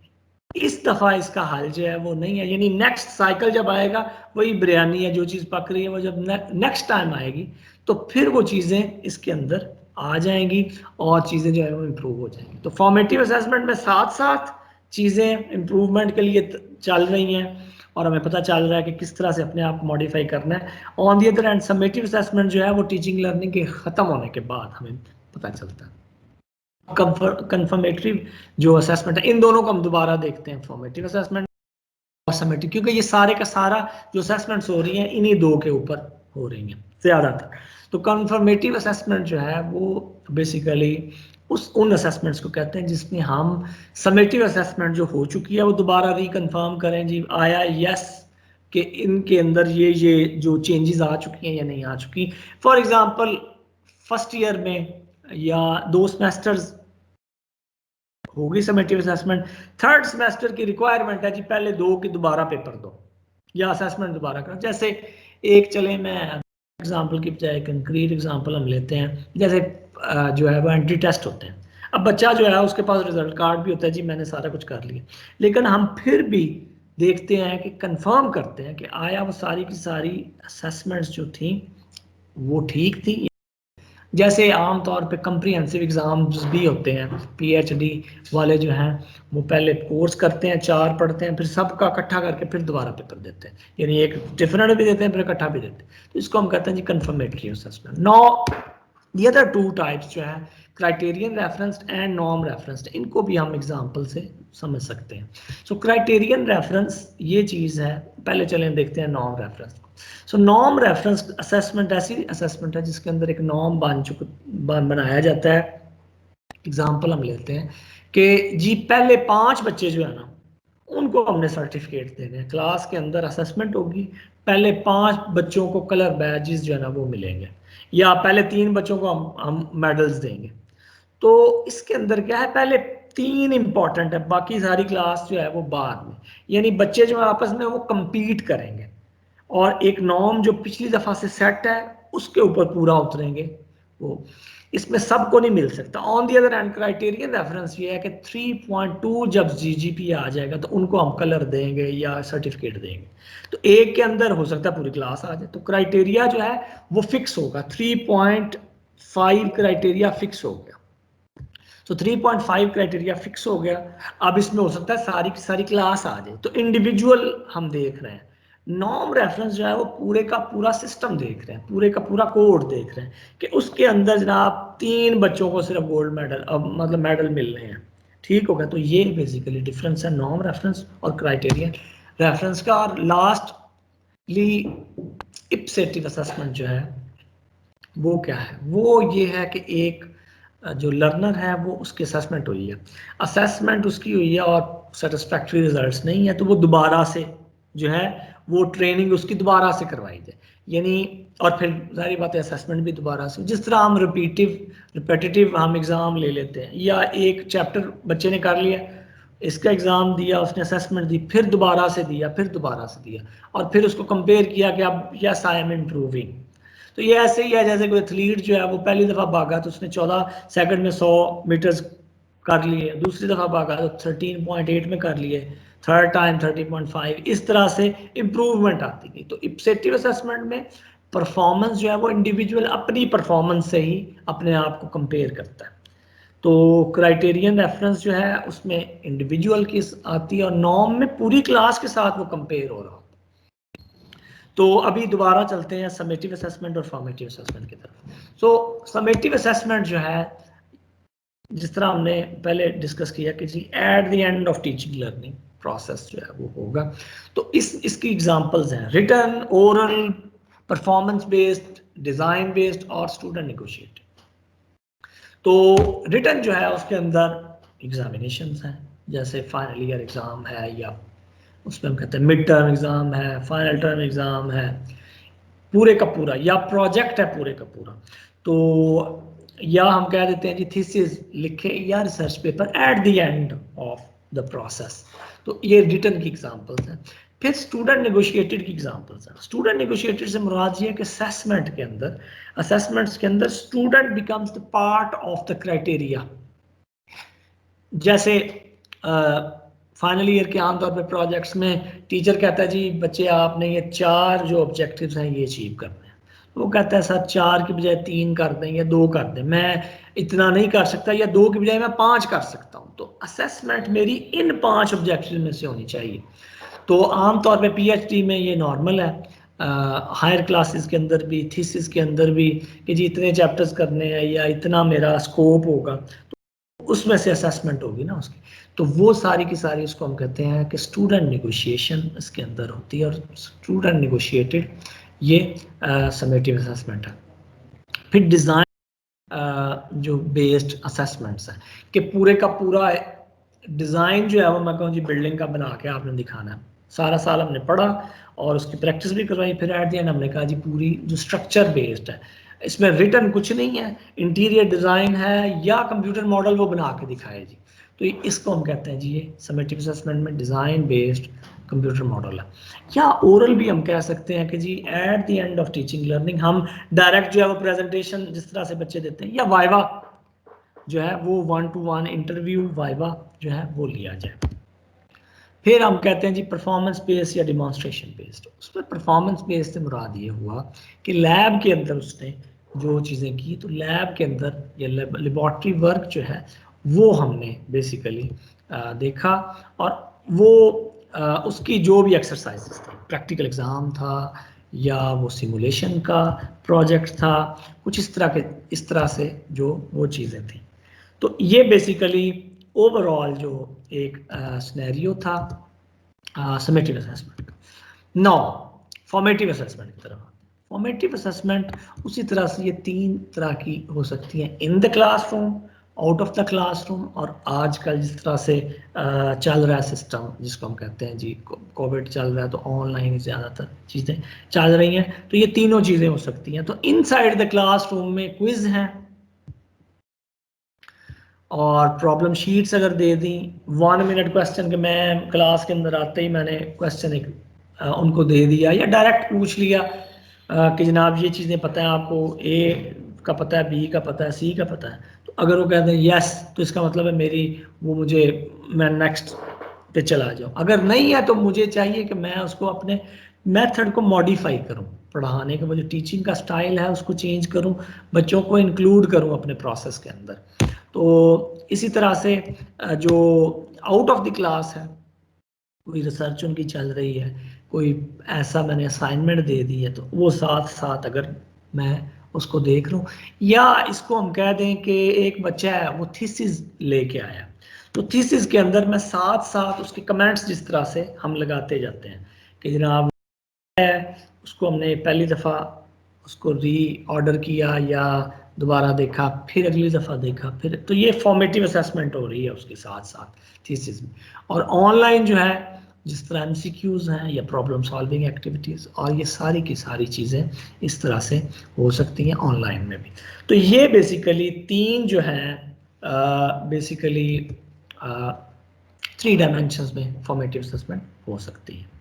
इस दफ़ा इसका हल जो है वो नहीं है, यानी नेक्स्ट साइकिल जब आएगा, वही बिरयानी है जो चीज़ पक रही है वो जब नेक्स्ट टाइम आएगी तो फिर वो चीज़ें इसके अंदर आ जाएंगी और चीज़ें जो है वो इम्प्रूव हो जाएंगी। तो फॉर्मेटिव असेसमेंट में साथ साथ चीज़ें इम्प्रूवमेंट के लिए चल रही हैं और हमें पता चल रहा है कि किस तरह से अपने आप को मॉडिफाई करना है। On the other and summative assessment जो है वो टीचिंग लर्निंग के ख़त्म होने के बाद हमें पता चलता है। कंफर्मेटरी जो असेसमेंट है, इन दोनों को हम दोबारा देखते हैं, फॉर्मेटिव असेसमेंट और समेटिव, क्योंकि ये सारे का सारा जो असेसमेंट्स हो रही हैं इन्हीं दो के ऊपर हो रही हैं ज़्यादातर। तो कंफर्मेटिव असेसमेंट जो है वो बेसिकली उन असेसमेंट्स को कहते हैं जिसमें हम समेटिव असेसमेंट जो हो चुकी है वो दोबारा रिकन्फर्म करें, जी आया यस कि इनके अंदर ये जो चेंजेस आ चुकी हैं या नहीं आ चुकी। फॉर एग्जांपल फर्स्ट ईयर में या 2 सेमेस्टर्स होगी समेटिव असेसमेंट, थर्ड सेमेस्टर की रिक्वायरमेंट है जी पहले 2 की दोबारा पेपर दो या असेसमेंट दोबारा करो। जैसे एक चले मैं एग्जांपल की बजाय कंक्रीट एग्जांपल हम लेते हैं, जैसे जो है वो एंट्री टेस्ट होते हैं। अब बच्चा जो है उसके पास रिजल्ट कार्ड भी होता है, जी मैंने सारा कुछ कर लिया, लेकिन हम फिर भी देखते हैं कि कंफर्म करते हैं कि आया वो सारी की सारी असेसमेंट्स जो थी वो ठीक थी। जैसे आमतौर पे कंप्रीहेंसिव एग्ज़ाम्स भी होते हैं, पीएचडी वाले जो हैं वो पहले कोर्स करते हैं, 4 पढ़ते हैं, फिर सबका इकट्ठा करके फिर दोबारा पेपर देते हैं, यानी एक डिफरेंट भी देते हैं फिर इकट्ठा भी देते हैं। तो इसको हम कहते हैं जी कंफर्मेटरी असेसमेंट। नो ये अदर 2 टाइप्स जो है criterion referenced and norm referenced, इनको भी हम एग्जांपल से समझ सकते हैं। सो क्राइटेरियन रेफरेंस ये चीज़ है, पहले चलें देखते हैं नॉर्म रेफरेंस। सो नॉर्म रेफरेंस असेसमेंट ऐसी असेसमेंट है जिसके अंदर एक नॉर्म बनाया जाता है। एग्जांपल हम लेते हैं कि जी पहले 5 बच्चे जो है ना उनको हमने सर्टिफिकेट देने हैं, क्लास के अंदर असेसमेंट होगी, पहले 5 बच्चों को कलर बैजेस जो है ना वो मिलेंगे, या पहले 3 बच्चों को हम मेडल्स देंगे। तो इसके अंदर क्या है, पहले 3 इंपॉर्टेंट है, बाकी सारी क्लास जो है वो बाद में, यानी बच्चे जो आपस में वो compete करेंगे और एक नॉर्म जो पिछली दफा से सेट है उसके ऊपर पूरा उतरेंगे। वो इसमें सबको नहीं मिल सकता। On the other hand criterion reference ये है कि 3.2 जब जीजीपी आ जाएगा तो उनको हम कलर देंगे या सर्टिफिकेट देंगे। तो एक के अंदर हो सकता है पूरी क्लास आ जाए, तो क्राइटेरिया जो है वो फिक्स होगा, 3.5 क्राइटेरिया फिक्स हो गया। तो 3.5 क्राइटेरिया फिक्स हो गया, अब इसमें हो सकता है सारी की सारी क्लास आ जाए, तो इंडिविजुअल हम देख रहे हैं। नॉर्म रेफरेंस जो है वो पूरे का पूरा सिस्टम देख रहे हैं, पूरे का पूरा कोड देख रहे हैं कि उसके अंदर जनाब 3 बच्चों को सिर्फ गोल्ड मेडल, अब मतलब मेडल मिल रहे हैं, ठीक हो गया। तो ये बेसिकली डिफरेंस है नॉर्म रेफरेंस और क्राइटेरियन रेफरेंस का। और लास्टली इप्सेटिव असेसमेंट जो है वो क्या है, वो ये है कि एक जो लर्नर है वो उसकी असेसमेंट हुई है, असेसमेंट उसकी हुई है और सेटिस्फैक्ट्री रिजल्ट्स नहीं है, तो वो दोबारा से जो है वो ट्रेनिंग उसकी दोबारा से करवाई जाए, यानी और फिर सारी बातें असेसमेंट भी दोबारा से। जिस तरह हम रिपीटिटिव हम एग्ज़ाम ले लेते हैं, या एक चैप्टर बच्चे ने कर लिया, इसका एग्ज़ाम दिया, उसने असेसमेंट दी, फिर दोबारा से दिया, फिर दोबारा से दिया, और फिर उसको कंपेयर किया कि अब यस आई एम इम्प्रूविंग। तो ये ऐसे ही है जैसे कोई एथलीट जो है वो पहली दफ़ा भागा तो उसने 14 सेकंड में 100 मीटर्स कर लिए, दूसरी दफ़ा भागा तो 13.8 में कर लिए, थर्ड टाइम 13.5, इस तरह से इम्प्रूवमेंट आती गई। तो इप्सेटिव असेसमेंट में परफॉर्मेंस जो है वो इंडिविजुअल अपनी परफॉर्मेंस से ही अपने आप को कंपेयर करता है। तो क्राइटेरियन रेफरेंस जो है उसमें इंडिविजुअल की आती है और नॉर्म में पूरी क्लास के साथ वो कंपेयर हो रहा होता है। तो अभी दोबारा चलते हैं समेटिव असेसमेंट और फॉर्मेटिव असेसमेंट की तरफ। सो समेटिव असेसमेंट जो है, जिस तरह हमने पहले डिस्कस किया कि जी at the end of teaching learning process जो है वो होगा। तो इसकी एग्जांपल्स हैं written, oral, performance based, design based और स्टूडेंट नेगोशिएटेड। तो रिटन जो है उसके अंदर एग्जामिनेशंस हैं, जैसे फाइनल ईयर एग्जाम है या उसमें हम कहते हैं मिड टर्म एग्जाम है, फाइनल टर्म एग्जाम है पूरे का पूरा, या प्रोजेक्ट है पूरे का पूरा। तो या हम कह देते हैं जी थीसिस लिखे या research paper eight the end of the process. तो ये रिटन की एग्जांपल्स हैं। फिर स्टूडेंट नेगोशिएटेड की एग्जांपल्स हैं। स्टूडेंट नेगोशिएटेड से मुराद ये है कि असेसमेंट के अंदर, असेसमेंट्स के अंदर student becomes the part of the criteria. जैसे फाइनल ईयर के आमतौर पे प्रोजेक्ट्स में टीचर कहता है जी बच्चे आपने ये 4 जो ऑब्जेक्टिव्स हैं ये अचीव करने हैं। तो वो कहता है सर 4 की बजाय 3 कर दें या 2 कर दें, मैं इतना नहीं कर सकता, या 2 की बजाय मैं 5 कर सकता हूँ। तो असेसमेंट मेरी इन 5 ऑब्जेक्टिव में से होनी चाहिए। तो आमतौर पे पीएचडी में ये नॉर्मल है, हायर क्लासेस के अंदर भी, थीसिस के अंदर भी, कि जी इतने चैप्टर्स करने हैं या इतना मेरा स्कोप होगा, तो उसमें से असेसमेंट होगी ना उसकी। तो वो सारी की सारी उसको हम कहते हैं कि स्टूडेंट नेगोशिएशन इसके अंदर होती है, और स्टूडेंट नेगोशिएटेड ये समेटिव असेसमेंट है। फिर डिज़ाइन जो बेस्ड असेसमेंट्स हैं कि पूरे का पूरा डिज़ाइन जो है वो मैं कहूँ जी बिल्डिंग का बना के आपने दिखाना है। सारा साल हमने पढ़ा और उसकी प्रैक्टिस भी करवाई, फिर एट द एंड हमने कहा जी पूरी जो स्ट्रक्चर बेस्ड है, इसमें रिटन कुछ नहीं है, इंटीरियर डिज़ाइन है या कंप्यूटर मॉडल वो बना के दिखाए जी। तो इसको हम कहते हैं जी ये समेटिव असेसमेंट में डिज़ाइन बेस्ड कंप्यूटर मॉडल है। या ओरल भी हम कह सकते हैं कि जी at the end of teaching learning हम डायरेक्ट जो है वो प्रेजेंटेशन जिस तरह से बच्चे देते हैं, या वाइवा जो है वो 1-to-1 इंटरव्यू वाइवा जो है वो लिया जाए। फिर हम कहते हैं जी परफॉर्मेंस बेस्ड या डिमॉन्स्ट्रेशन बेस्ड। उसमें परफॉर्मेंस बेस्ड से मुराद ये हुआ कि लैब के अंदर उसने जो चीज़ें की, तो लैब के अंदर या लेबॉर्ट्री वर्क जो है वो हमने बेसिकली देखा, और वो उसकी जो भी एक्सरसाइजेस थी, प्रैक्टिकल एग्ज़ाम था या वो सिमुलेशन का प्रोजेक्ट था, कुछ इस तरह से जो वो चीज़ें थी। तो ये बेसिकली ओवरऑल जो एक सिनेरियो था समेटिव असेसमेंट का। नौ फॉर्मेटिव असेसमेंट की तरफ। फॉर्मेटिव असेसमेंट उसी तरह से ये 3 तरह की हो सकती हैं, in the classroom, out of the classroom, और आजकल जिस तरह से चल रहा है सिस्टम जिसको हम कहते हैं जी कोविड चल रहा है, तो ऑनलाइन ज़्यादातर चीज़ें चल रही हैं। तो ये तीनों चीज़ें हो सकती हैं। तो इनसाइड द क्लासरूम में क्विज हैं और प्रॉब्लम शीट्स अगर दे दी 1 मिनट क्वेश्चन के, मैं क्लास के अंदर आते ही मैंने क्वेश्चन एक उनको दे दिया, या डायरेक्ट पूछ लिया कि जनाब ये चीज़ें पता है आपको, ए का पता है, बी का पता है, सी का पता है। तो अगर वो कहते हैं यस, तो इसका मतलब है मेरी वो मुझे मैं नेक्स्ट पे चला जाऊँ। अगर नहीं है तो मुझे चाहिए कि मैं उसको अपने मेथड को मॉडिफाई करूँ, पढ़ाने का वो जो टीचिंग का स्टाइल है उसको चेंज करूँ, बच्चों को इंक्लूड करूँ अपने प्रोसेस के अंदर। तो इसी तरह से जो आउट ऑफ द क्लास है, कोई रिसर्च उनकी चल रही है, कोई ऐसा मैंने असाइनमेंट दे दी है, तो वो साथ साथ अगर मैं उसको देख लूँ, या इसको हम कह दें कि एक बच्चा है वो थीसिस लेके आया, तो थीसिस के अंदर मैं साथ साथ उसके कमेंट्स जिस तरह से हम लगाते जाते हैं कि जनाब है, उसको हमने पहली दफ़ा उसको री ऑर्डर किया या दोबारा देखा, फिर अगली दफ़ा देखा, फिर, तो ये फॉर्मेटिव असेसमेंट हो रही है उसके साथ साथ थीसिस में। और ऑनलाइन जो है जिस तरह एमसीक्यूज हैं या प्रॉब्लम सॉल्विंग एक्टिविटीज़, और ये सारी की सारी चीज़ें इस तरह से हो सकती हैं ऑनलाइन में भी। तो ये बेसिकली 3 जो हैं बेसिकली 3 डायमेंशंस में फॉर्मेटिव असेसमेंट हो सकती है।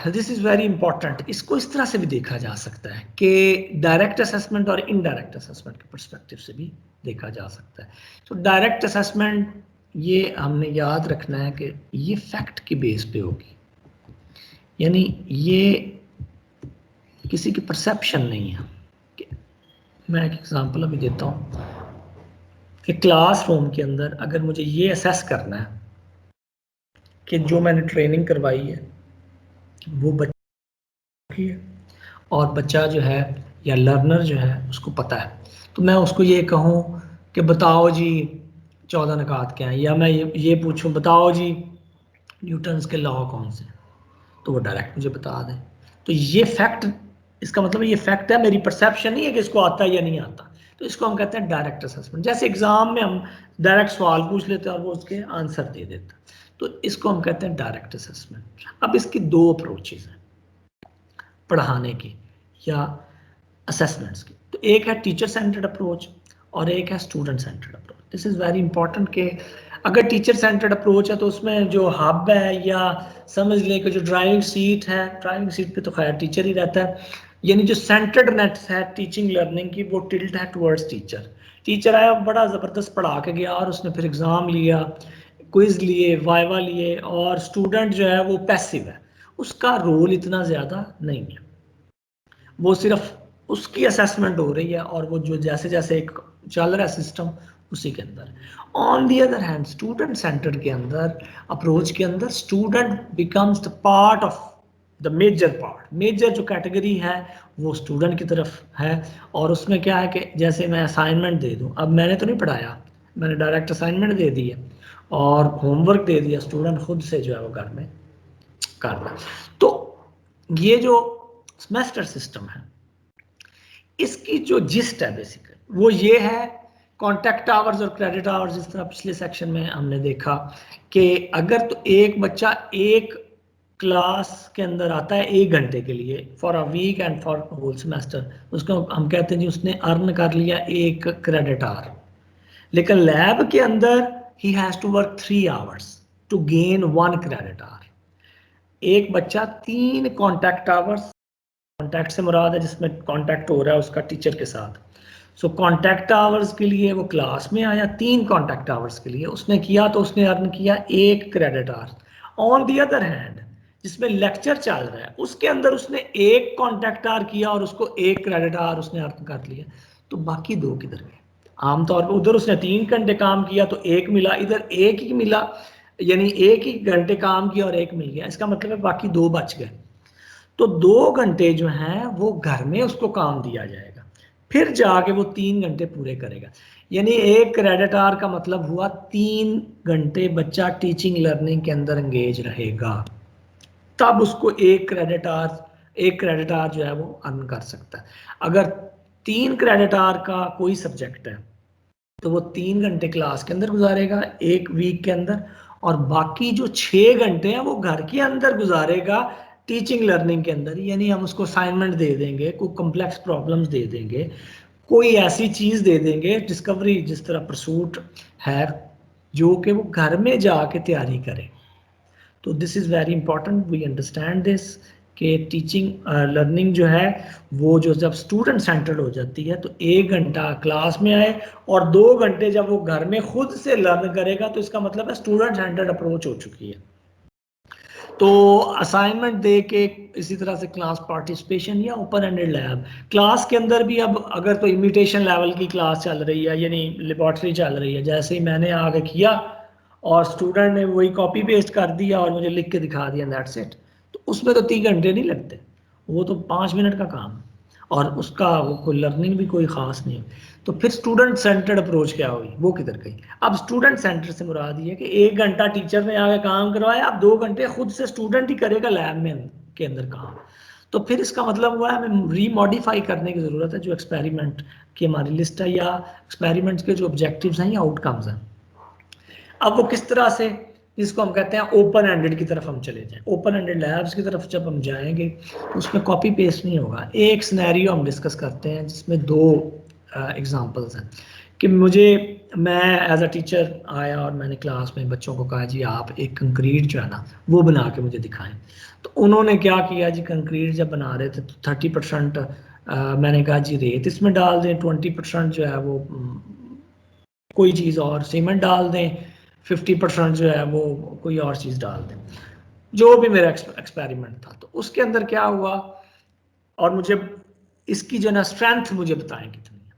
This is very important. इसको इस तरह से भी देखा जा सकता है कि डायरेक्ट असेसमेंट और इनडायरेक्ट असेसमेंट के पर्सपेक्टिव से भी देखा जा सकता है। तो डायरेक्ट असेसमेंट ये हमने याद रखना है कि ये फैक्ट की बेस पे होगी, यानी ये किसी की परसेप्शन नहीं है कि मैं एक एग्जांपल अभी देता हूँ कि क्लासरूम के अंदर अगर मुझे ये असेस करना है कि जो मैंने ट्रेनिंग करवाई है वो बच्चा की है और बच्चा जो है या लर्नर जो है उसको पता है, तो मैं उसको ये कहूँ कि बताओ जी 14 निकात क्या हैं, या मैं ये पूछूं बताओ जी न्यूटन्स के लॉ कौन से, तो वो डायरेक्ट मुझे बता दें। तो ये फैक्ट, इसका मतलब ये फैक्ट है, मेरी परसेप्शन नहीं है कि इसको आता है या नहीं आता। तो इसको हम कहते हैं डायरेक्ट असेसमेंट। जैसे एग्जाम में हम डायरेक्ट सवाल पूछ लेते हैं और वो उसके आंसर दे देता है, तो इसको हम कहते हैं डायरेक्ट असेसमेंट। अब इसकी दो अप्रोचेज हैं पढ़ाने की या असेसमेंट्स की। तो एक है टीचर सेंटर्ड अप्रोच और एक है student centred approach. This is very important कि अगर टीचर सेंटर्ड अप्रोच है तो उसमें जो हब है या समझ लें कि जो ड्राइविंग सीट है, ड्राइविंग सीट पे तो खैर टीचर ही रहता है, यानी जो सेंटर्डनेस है टीचिंग लर्निंग की वो टिल्ट है टुवर्ड्स टीचर। टीचर आया बड़ा ज़बरदस्त पढ़ा के गया और उसने फिर एग्ज़ाम लिया, क्विज लिए, वाइवा लिए, और स्टूडेंट जो है वो पैसिव है, उसका रोल इतना ज़्यादा नहीं है, वो सिर्फ उसकी असेसमेंट हो रही है और वो जो जैसे जैसे एक चल रहा है सिस्टम उसी के अंदर। On the other hand student centre के अंदर अप्रोच के अंदर student becomes the part of the major part. Major जो कैटेगरी है वो स्टूडेंट की तरफ है, और उसमें क्या है कि जैसे मैं असाइनमेंट दे दूं, अब मैंने तो नहीं पढ़ाया, मैंने डायरेक्ट असाइनमेंट दे दी है और होमवर्क दे दिया, स्टूडेंट खुद से जो है वो घर में कर रहा है। तो ये जो सेमेस्टर सिस्टम है इसकी जो जिस्ट है बेसिकली वो ये है, कॉन्टैक्ट आवर्स और क्रेडिट आवर्स, जिस तरह पिछले सेक्शन में हमने देखा कि अगर तो एक बच्चा एक क्लास के अंदर आता है 1 घंटे के लिए for a week and for whole semester, उसको हम कहते हैं जी उसने अर्न कर लिया 1 क्रेडिट आवर। लेकिन लैब के अंदर he has to work 3 hours to gain 1 credit hour. एक बच्चा 3 कॉन्टैक्ट आवर्स, कॉन्टैक्ट से मुराद है जिसमें कॉन्टैक्ट हो रहा है उसका टीचर के साथ, सो कॉन्टैक्ट आवर्स के लिए वो क्लास में आया, 3 कॉन्टैक्ट आवर्स के लिए उसने किया, तो उसने अर्न किया 1 credit hour. On the other hand जिसमें लेक्चर चल रहा है उसके अंदर उसने 1 कॉन्टैक्ट आवर किया और उसको 1 क्रेडिट आवर उसने अर्न कर लिया, तो बाकी 2 किधर गए? आमतौर पर उधर उसने 3 घंटे काम किया तो 1 मिला, इधर 1 ही मिला, यानी 1 ही घंटे काम किया और 1 मिल गया, इसका मतलब है बाकी 2 बच गए। तो 2 घंटे जो हैं वो घर में उसको काम दिया जाएगा, फिर जाके वो 3 घंटे पूरे करेगा, यानी 1 क्रेडिट आवर का मतलब हुआ 3 घंटे बच्चा टीचिंग लर्निंग के अंदर एंगेज रहेगा, तब उसको 1 क्रेडिट आवर जो है वो अर्न कर सकता है। अगर 3 क्रेडिट आवर का कोई सब्जेक्ट है तो वो 3 घंटे क्लास के अंदर गुजारेगा 1 वीक के अंदर, और बाकी जो 6 घंटे हैं वो घर के अंदर गुजारेगा टीचिंग लर्निंग के अंदर, यानी हम उसको असाइनमेंट दे देंगे, कोई कॉम्प्लेक्स प्रॉब्लम्स दे देंगे, कोई ऐसी चीज़ दे देंगे, डिस्कवरी जिस तरह परसूट है, जो कि वो घर में जाके तैयारी करे। तो this is very important we understand this कि टीचिंग लर्निंग जो है वो जो जब स्टूडेंट सेंटर्ड हो जाती है तो 1 घंटा क्लास में आए और 2 घंटे जब वो घर में खुद से लर्न करेगा, तो इसका मतलब है स्टूडेंट सेंटर्ड अप्रोच हो चुकी है। तो असाइनमेंट दे के इसी तरह से क्लास पार्टिसिपेशन या ओपन एंडेड लैब, क्लास के अंदर भी अब अगर तो इमिटेशन लेवल की क्लास चल रही है यानी लेबॉर्ट्री चल रही है, जैसे ही मैंने आगे किया और स्टूडेंट ने वही कॉपी पेस्ट कर दिया और मुझे लिख के दिखा दिया दैट्स इट, तो उसमें तो 3 घंटे नहीं लगते, वो तो 5 मिनट का काम और उसका वो कोई लर्निंग भी कोई ख़ास नहीं है। तो फिर स्टूडेंट सेंटर्ड अप्रोच क्या हुई, वो किधर गई? अब स्टूडेंट सेंटर से मुराद ये कि 1 घंटा टीचर ने आगे काम करवाया, अब 2 घंटे खुद से स्टूडेंट ही करेगा लैब में के अंदर काम। तो फिर इसका मतलब हुआ है हमें रीमॉडिफाई करने की ज़रूरत है जो एक्सपेरिमेंट की हमारी लिस्ट है या एक्सपेरिमेंट्स के जो ऑब्जेक्टिव्स हैं या आउटकम्स हैं। अब वो किस तरह से, जिसको हम कहते हैं ओपन एंडेड की तरफ हम चले जाएं, ओपन एंडेड लैब्स की तरफ जब हम जाएंगे तो उसमें कॉपी पेस्ट नहीं होगा। एक सिनेरियो हम डिस्कस करते हैं जिसमें 2 एग्जांपल्स हैं कि मैं एज अ टीचर आया और मैंने क्लास में बच्चों को कहा जी आप एक कंक्रीट जो है ना वो बना के मुझे दिखाएं। तो उन्होंने क्या किया जी, कंक्रीट जब बना रहे थे तो 30% मैंने कहा जी रेत इसमें डाल दें, 20% जो है वो कोई चीज़ और सीमेंट डाल दें, 50% जो है वो कोई और चीज़ डाल दें, जो भी मेरा एक्सपेरिमेंट था। तो उसके अंदर क्या हुआ, और मुझे इसकी जो ना स्ट्रेंथ मुझे बताएं कितनी है।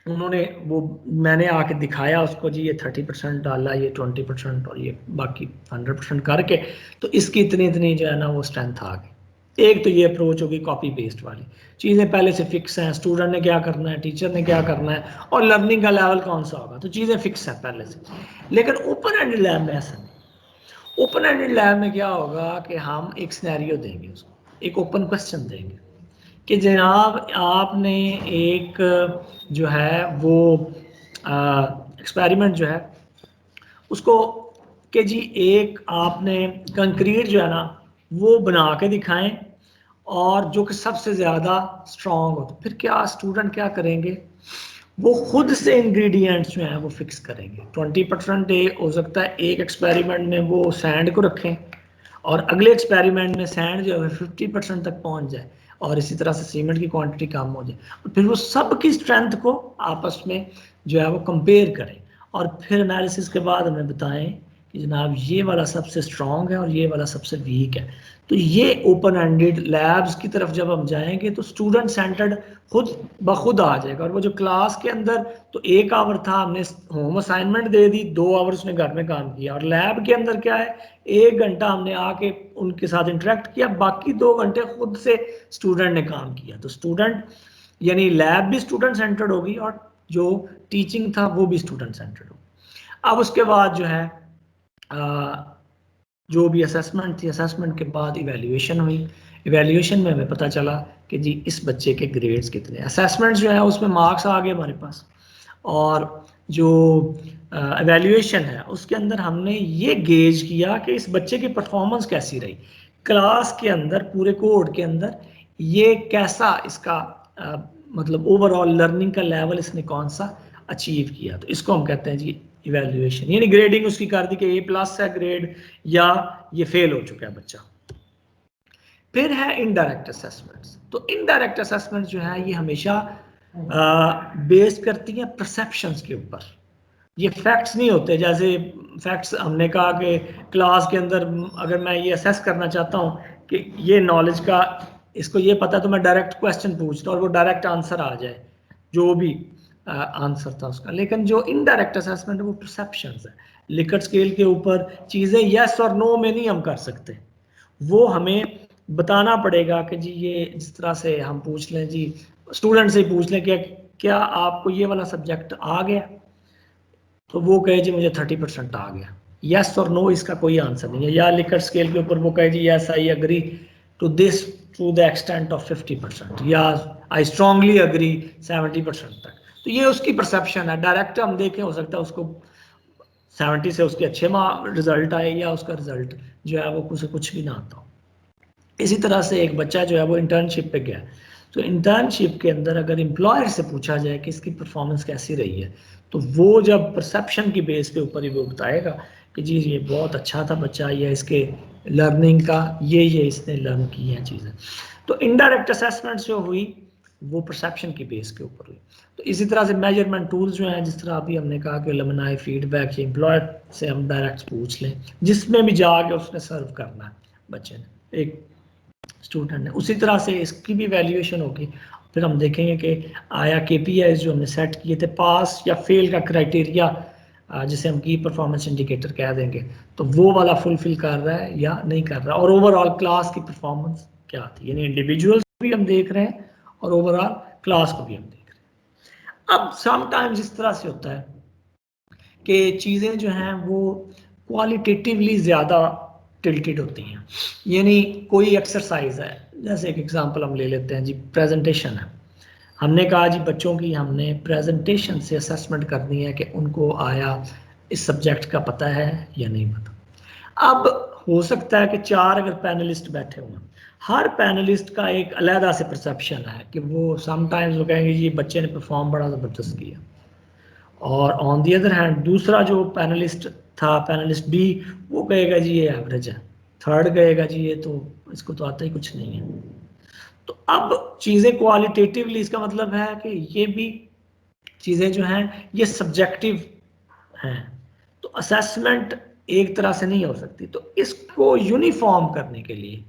उन्होंने वो मैंने आके दिखाया उसको जी, ये 30% डाला, ये 20% और ये बाकी 100% करके, तो इसकी इतनी इतनी जो है ना वो स्ट्रेंथ आ गई। एक तो ये अप्रोच होगी कॉपी पेस्ट वाली, चीज़ें पहले से फिक्स हैं, स्टूडेंट ने क्या करना है, टीचर ने क्या करना है, और लर्निंग का लेवल कौन सा होगा, तो चीज़ें फिक्स हैं पहले से। लेकिन ओपन एंडेड लैब में ऐसा नहीं। ओपन एंडेड लैब में क्या होगा कि हम एक सिनेरियो देंगे उसको, एक ओपन क्वेश्चन देंगे कि जनाब आपने एक जो है वो एक्सपेरिमेंट जो है उसको कि जी एक आपने कंक्रीट जो है ना वो बना के दिखाएं और जो कि सबसे ज़्यादा स्ट्रॉन्ग हो, तो फिर क्या स्टूडेंट क्या करेंगे, वो खुद से इंग्रेडिएंट्स जो हैं वो फिक्स करेंगे। 20% हो सकता है एक एक्सपेरिमेंट में वो सैंड को रखें और अगले एक्सपेरिमेंट में सैंड जो है 50% तक पहुंच जाए, और इसी तरह से सीमेंट की क्वांटिटी कम हो जाए, और फिर वो सब की स्ट्रेंथ को आपस में जो है वो कंपेयर करें, और फिर एनालिसिस के बाद हमें बताएं कि जनाब ये वाला सबसे स्ट्रॉन्ग है और ये वाला सबसे वीक है। तो ये ओपन एंडेड लैब्स की तरफ जब हम जाएंगे तो स्टूडेंट सेंटर्ड खुद ब खुद आ जाएगा। और वो जो क्लास के अंदर तो 1 आवर था, हमने होम असाइनमेंट दे दी, 2 आवर उसने घर में काम किया, और लैब के अंदर क्या है, 1 घंटा हमने आके उनके साथ इंटरेक्ट किया, बाकी 2 घंटे खुद से स्टूडेंट ने काम किया। तो स्टूडेंट यानी लैब भी स्टूडेंट सेंटर्ड होगी और जो टीचिंग था वो भी स्टूडेंट सेंटर्ड होगी। अब उसके बाद जो है जो भी असेसमेंट थी, असेसमेंट के बाद इवैल्यूएशन हुई। इवैल्यूएशन में हमें पता चला कि जी इस बच्चे के ग्रेड्स कितने। असेसमेंट जो है उसमें मार्क्स आ गए हमारे पास, और जो इवैल्यूएशन है उसके अंदर हमने ये गेज किया कि इस बच्चे की परफॉर्मेंस कैसी रही क्लास के अंदर, पूरे कोड के अंदर, ये कैसा इसका मतलब ओवरऑल लर्निंग का लेवल इसने कौन सा अचीव किया। तो इसको हम कहते हैं जी इवैल्यूएशन, यानी ग्रेडिंग उसकी कर दी कि A+ है ग्रेड या ये फेल हो चुका है बच्चा। फिर है इनडायरेक्ट असेसमेंट्स। तो इनडायरेक्ट असेसमेंट जो है ये हमेशा बेस करती हैं परसेप्शंस के ऊपर, ये फैक्ट्स नहीं होते। जैसे फैक्ट्स हमने कहा कि क्लास के अंदर अगर मैं ये असेस करना चाहता हूँ कि ये नॉलेज का इसको ये पता है, तो मैं डायरेक्ट क्वेश्चन पूछता और वो डायरेक्ट आंसर आ जाए जो भी आंसर था उसका। लेकिन जो इनडायरेक्ट असेसमेंट है वो परसेप्शंस है, लिकर्ट स्केल के ऊपर चीज़ें यस और नो में नहीं हम कर सकते, वो हमें बताना पड़ेगा कि जी ये जिस तरह से हम पूछ लें जी, स्टूडेंट से पूछ लें कि क्या आपको ये वाला सब्जेक्ट आ गया, तो वो कहे जी मुझे 30% आ गया, यस और नो इसका कोई आंसर नहीं है। या लिकर्ट स्केल के ऊपर वो कहे जी yes I agree to this to the extent of 50%, या आई स्ट्रांगली एग्री 70% तक। तो ये उसकी परसेप्शन है। डायरेक्ट हम देखें, हो सकता है उसको 70 से उसके अच्छे रिजल्ट आए, या उसका रिजल्ट जो है वो कुछ भी ना आता हो। इसी तरह से एक बच्चा जो है वो इंटर्नशिप पे गया, तो इंटर्नशिप के अंदर अगर एम्प्लॉयर से पूछा जाए कि इसकी परफॉर्मेंस कैसी रही है, तो वो जब परसेप्शन की बेस पे ऊपर ही वो बताएगा कि जी ये बहुत अच्छा था बच्चा, या इसके लर्निंग का ये इसने लर्न की हैं चीज़ें। तो इनडायरेक्ट असेसमेंट जो हुई वो परसेप्शन की बेस के ऊपर हुई। तो इसी तरह से मेजरमेंट टूल्स जो हैं, जिस तरह अभी हमने कहा कि अलमनाई फीडबैक या एम्प्लॉयर से हम डायरेक्ट पूछ लें, जिसमें भी जाके उसने सर्व करना है बच्चे ने, एक स्टूडेंट ने, उसी तरह से इसकी भी वैल्यूएशन होगी। फिर हम देखेंगे कि आया KPIs जो हमने सेट किए थे, पास या फेल का क्राइटेरिया जिसे हम की परफॉर्मेंस इंडिकेटर कह देंगे, तो वो वाला फुलफिल कर रहा है या नहीं कर रहा, और ओवरऑल क्लास की परफॉर्मेंस क्या थी, यानी इंडिविजुअल्स भी हम देख रहे हैं और ओवरऑल क्लास को भी हम देख रहे हैं। अब समटाइम्स इस तरह से होता है कि चीज़ें जो हैं वो क्वालिटेटिवली ज़्यादा टिल्टेड होती हैं। यानी कोई एक्सरसाइज है, जैसे एक एग्जांपल हम ले लेते हैं जी, प्रेजेंटेशन है। हमने कहा जी बच्चों की हमने प्रेजेंटेशन से असेसमेंट करनी है कि उनको आया इस सब्जेक्ट का पता है या नहीं पता। अब हो सकता है कि 4 अगर पैनलिस्ट बैठे हुए हैं, हर पैनलिस्ट का एक अलग से परसेप्शन है कि वो समटाइम्स वो कहेंगे जी बच्चे ने परफॉर्म बड़ा ज़बरदस्त किया, और ऑन दी अदर हैंड दूसरा जो पैनलिस्ट था, पैनलिस्ट B, वो कहेगा जी ये एवरेज है, थर्ड कहेगा जी ये तो इसको तो आता ही कुछ नहीं है। तो अब चीज़ें क्वालिटेटिवली, इसका मतलब है कि ये भी चीज़ें जो हैं ये सब्जेक्टिव हैं, तो असेसमेंट एक तरह से नहीं हो सकती। तो इसको यूनिफॉर्म करने के लिए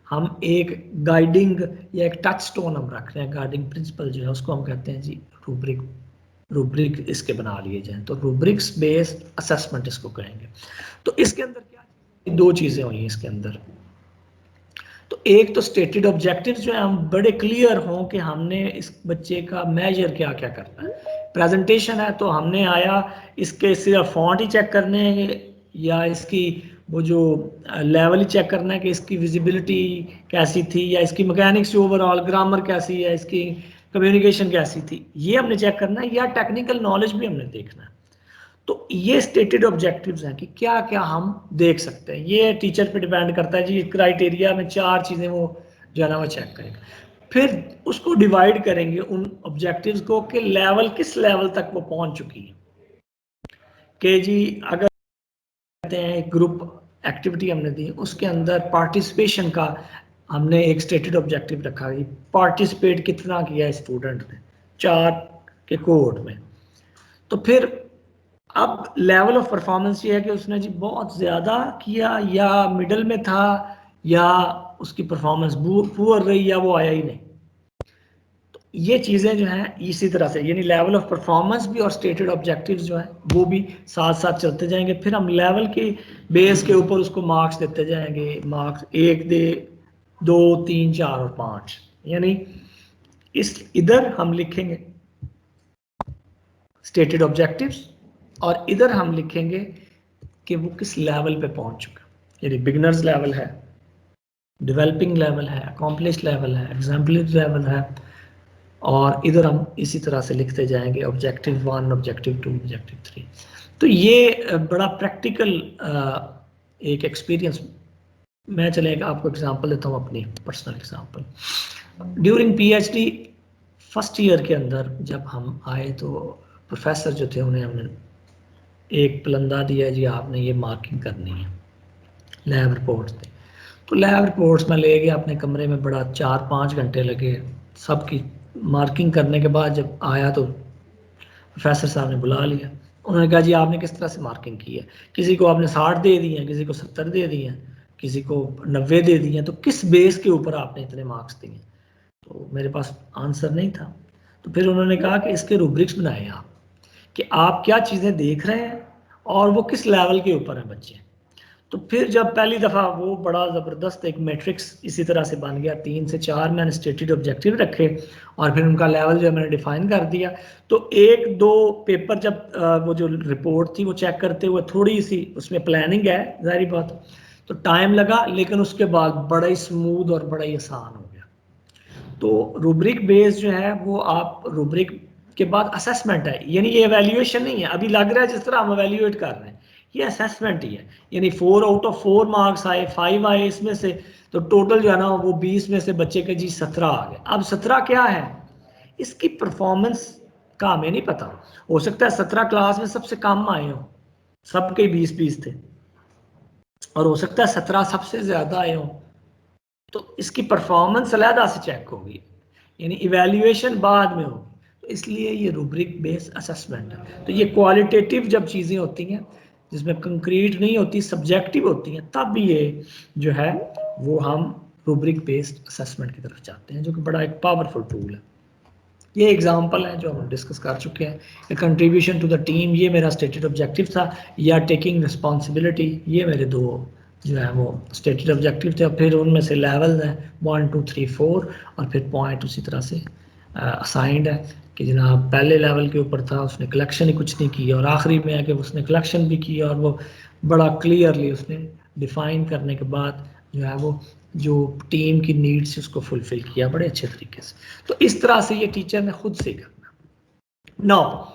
हम एक गाइडिंग या एक टच स्टोन हम रख रहे हैं, गाइडिंग प्रिंसिपल जो है उसको हम कहते हैं जी रूब्रिक रूब्रिक इसके बना लिए जाएं, तो रूब्रिक्स बेस्ड असेसमेंट इसको कहेंगे। तो इसके अंदर क्या दो चीज़ें हुई हैं इसके अंदर। तो एक तो स्टेटेड ऑब्जेक्टिव्स जो है हम बड़े क्लियर हों कि हमने इस बच्चे का मेजर क्या क्या करना है। प्रेजेंटेशन है तो हमने आया इसके सिर्फ फॉन्ट ही चेक करने हैं या इसकी वो जो लेवल ही चेक करना है कि इसकी विजिबिलिटी कैसी थी या इसकी मैकेनिक्स ओवरऑल ग्रामर कैसी है, इसकी कम्युनिकेशन कैसी थी, ये हमने चेक करना है, या टेक्निकल नॉलेज भी हमने देखना है। तो ये स्टेटेड ऑब्जेक्टिव्स हैं कि क्या क्या हम देख सकते हैं। ये टीचर पे डिपेंड करता है जी, क्राइटेरिया में 4 चीज़ें वो जो है ना वो चेक करेगा। फिर उसको डिवाइड करेंगे उन ऑब्जेक्टिव्स को कि लेवल किस लेवल तक वो पहुंच चुकी है। कि जी अगर कहते हैं एक ग्रुप एक्टिविटी हमने दी, उसके अंदर पार्टिसिपेशन का हमने एक स्टेटेड ऑब्जेक्टिव रखा है, पार्टिसिपेट कितना किया है स्टूडेंट ने 4 के कोड में। तो फिर अब लेवल ऑफ परफॉर्मेंस ये है कि उसने जी बहुत ज़्यादा किया या मिडल में था या उसकी परफॉर्मेंस पुअर रही या वो आया ही नहीं। तो ये चीज़ें जो हैं इसी तरह से, यानी लेवल ऑफ परफॉर्मेंस भी और स्टेटेड ऑब्जेक्टिव्स जो हैं वो भी साथ साथ चलते जाएंगे। फिर हम लेवल के बेस के ऊपर उसको मार्क्स देते जाएंगे, मार्क्स 1 दे 2 3 4 और 5, यानी इस इधर हम लिखेंगे स्टेटेड ऑब्जेक्टिव्स और इधर हम लिखेंगे कि वो किस लेवल पे पहुंच चुका, यानी बिगिनर्स लेवल है, डेवलपिंग लेवल है, अकॉम्प्लिश लेवल है, एग्जाम्पलरी लेवल है, और इधर हम इसी तरह से लिखते जाएंगे ऑब्जेक्टिव 1, ऑब्जेक्टिव 2, ऑब्जेक्टिव 3। तो ये बड़ा प्रैक्टिकल एक एक्सपीरियंस। मैं चलेगा आपको एग्जांपल देता हूँ, अपनी personal example. During PhD first year के अंदर जब हम आए तो प्रोफेसर जो थे उन्हें हमने एक पलंदा दिया जी आपने ये मार्किंग करनी है, लैब रिपोर्ट्स थे। तो लैब रिपोर्ट्स में ले गया अपने कमरे में, बड़ा 4-5 घंटे लगे सबकी मार्किंग करने के बाद जब आया तो प्रोफेसर साहब ने बुला लिया। उन्होंने कहा जी आपने किस तरह से मार्किंग की है, किसी को आपने 60 दे दी हैं, किसी को 70 दे दी हैं, किसी को 90 दे दी हैं, तो किस बेस के ऊपर आपने इतने मार्क्स दिए? तो मेरे पास आंसर नहीं था। तो फिर उन्होंने कहा कि इसके रूब्रिक्स बनाए आप, कि आप क्या चीज़ें देख रहे हैं और वो किस लेवल के ऊपर हैं बच्चे। तो फिर जब पहली दफ़ा वो बड़ा ज़बरदस्त एक मैट्रिक्स इसी तरह से बन गया, 3 से 4 मैंने स्टेटेड ऑब्जेक्टिव रखे और फिर उनका लेवल जो मैंने डिफाइन कर दिया। तो 1-2 पेपर जब वो जो रिपोर्ट थी वो चेक करते हुए थोड़ी सी उसमें प्लानिंग है ज़ाहिर बात, तो टाइम लगा, लेकिन उसके बाद बड़ा ही स्मूथ और बड़ा ही आसान हो गया। तो रूब्रिक बेस जो है वो आप रूब्रिक के बाद असेसमेंट है, यानी ये एवेल्यूएशन नहीं है। अभी लग रहा है जिस तरह हम एवेल्यूएट कर रहे हैं, ये असेसमेंट ही है। यानी 4 आउट ऑफ 4 मार्क्स आए, 5 आए इसमें से, तो टोटल जो है ना वो 20 में से बच्चे के जी 17 आ गए। अब 17 क्या है, इसकी परफॉर्मेंस का हमें नहीं पता। हो सकता है 17 क्लास में सबसे कम आए हो, सबके 20-20 थे, और हो सकता है 17 सबसे ज्यादा आए हो। तो इसकी परफॉर्मेंस अलहदा से चेक होगी, यानी इवेल्यूएशन बाद में होगी। तो इसलिए ये रूब्रिक बेस्ड असेसमेंट है। तो ये क्वालिटेटिव जब चीज़ें होती हैं जिसमें कंक्रीट नहीं होती, सब्जेक्टिव होती हैं, तब ये जो है वो हम रूब्रिक बेस्ड असेसमेंट की तरफ जाते हैं, जो कि बड़ा एक पावरफुल टूल है। ये एग्जांपल है जो हम डिस्कस कर चुके हैं। कंट्रीब्यूशन टू द टीम, ये मेरा स्टेटेड ऑब्जेक्टिव था, या टेकिंग रिस्पॉन्सिबिलिटी, ये मेरे 2 जो है वो स्टेटेड ऑब्जेक्टिव थे। और फिर उनमें से लेवल हैं 1 2 3 4, और फिर पॉइंट उसी तरह से असाइंड है कि जनाब पहले लेवल के ऊपर था उसने कलेक्शन ही कुछ नहीं किया, और आखिरी में है कि उसने कलेक्शन भी किया और वो बड़ा क्लियरली उसने डिफाइन करने के बाद जो है वो जो टीम की नीड्स उसको फुलफिल किया बड़े अच्छे तरीके से। तो इस तरह से ये टीचर ने खुद से करना। Now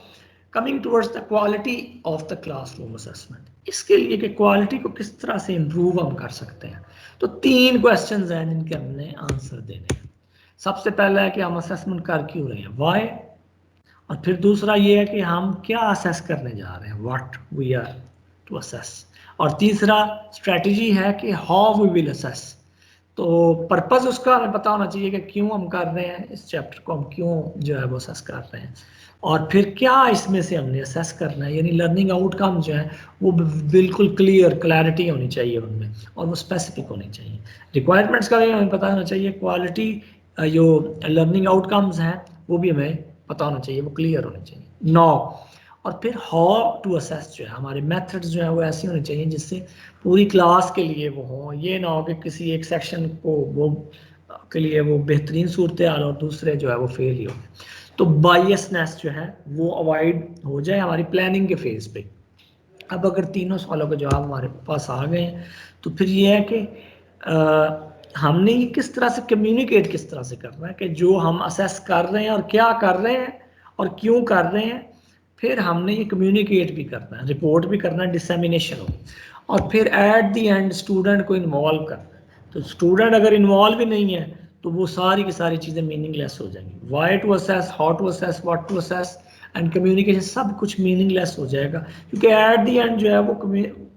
coming towards the quality of the classroom assessment, इसके लिए कि क्वालिटी को किस तरह से इम्प्रूव हम कर सकते हैं, तो 3 क्वेश्चंस हैं जिनके हमने आंसर देने हैं। सबसे पहला है कि हम असेसमेंट कर क्यों रहे हैं, व्हाई, और फिर दूसरा ये है कि हम क्या असेस करने जा रहे हैं, what we are to assess, और तीसरा स्ट्रेटजी है कि हाउ वी विल असेस। तो पर्पस उसका हमें पता होना चाहिए कि क्यों हम कर रहे हैं इस चैप्टर को, हम क्यों जो है वो असेस कर रहे हैं, और फिर क्या इसमें से हमने असेस करना है, यानी लर्निंग आउटकम जो है वो बिल्कुल क्लैरिटी होनी चाहिए उनमें, और वो स्पेसिफिक होनी चाहिए। रिक्वायरमेंट्स का भी हमें पता होना चाहिए, क्वालिटी जो लर्निंग आउटकम्स हैं वो भी हमें पता होना चाहिए, वो क्लियर होने चाहिए। 9। और फिर हाउ टू असेस जो है, हमारे मेथड्स जो है वो ऐसे होने चाहिए जिससे पूरी क्लास के लिए वो हो। ये ना हो कि किसी एक सेक्शन को वो के लिए वो बेहतरीन सूरत हाल और दूसरे जो है वो फेल ही हो। तो बायसनेस जो है वो अवॉइड हो जाए हमारी प्लानिंग के फेज पे। अब अगर तीनों सवालों के जवाब हमारे पास आ गए हैं तो फिर ये है कि हमने ये किस तरह से कम्युनिकेट किस तरह से करना है कि जो हम असेस कर रहे हैं और क्या कर रहे हैं और क्यों कर रहे हैं, फिर हमने ये कम्युनिकेट भी करना है, रिपोर्ट भी करना है, डिसेमिनेशन हो, और फिर एट द एंड स्टूडेंट को इन्वॉल्व करना है। तो स्टूडेंट अगर इन्वॉल्व ही नहीं है तो वो सारी की सारी चीज़ें मीनिंगलेस हो जाएंगी। Why to assess, how to assess, what to assess and communication, सब कुछ मीनिंगलेस हो जाएगा, क्योंकि एट द एंड जो है वो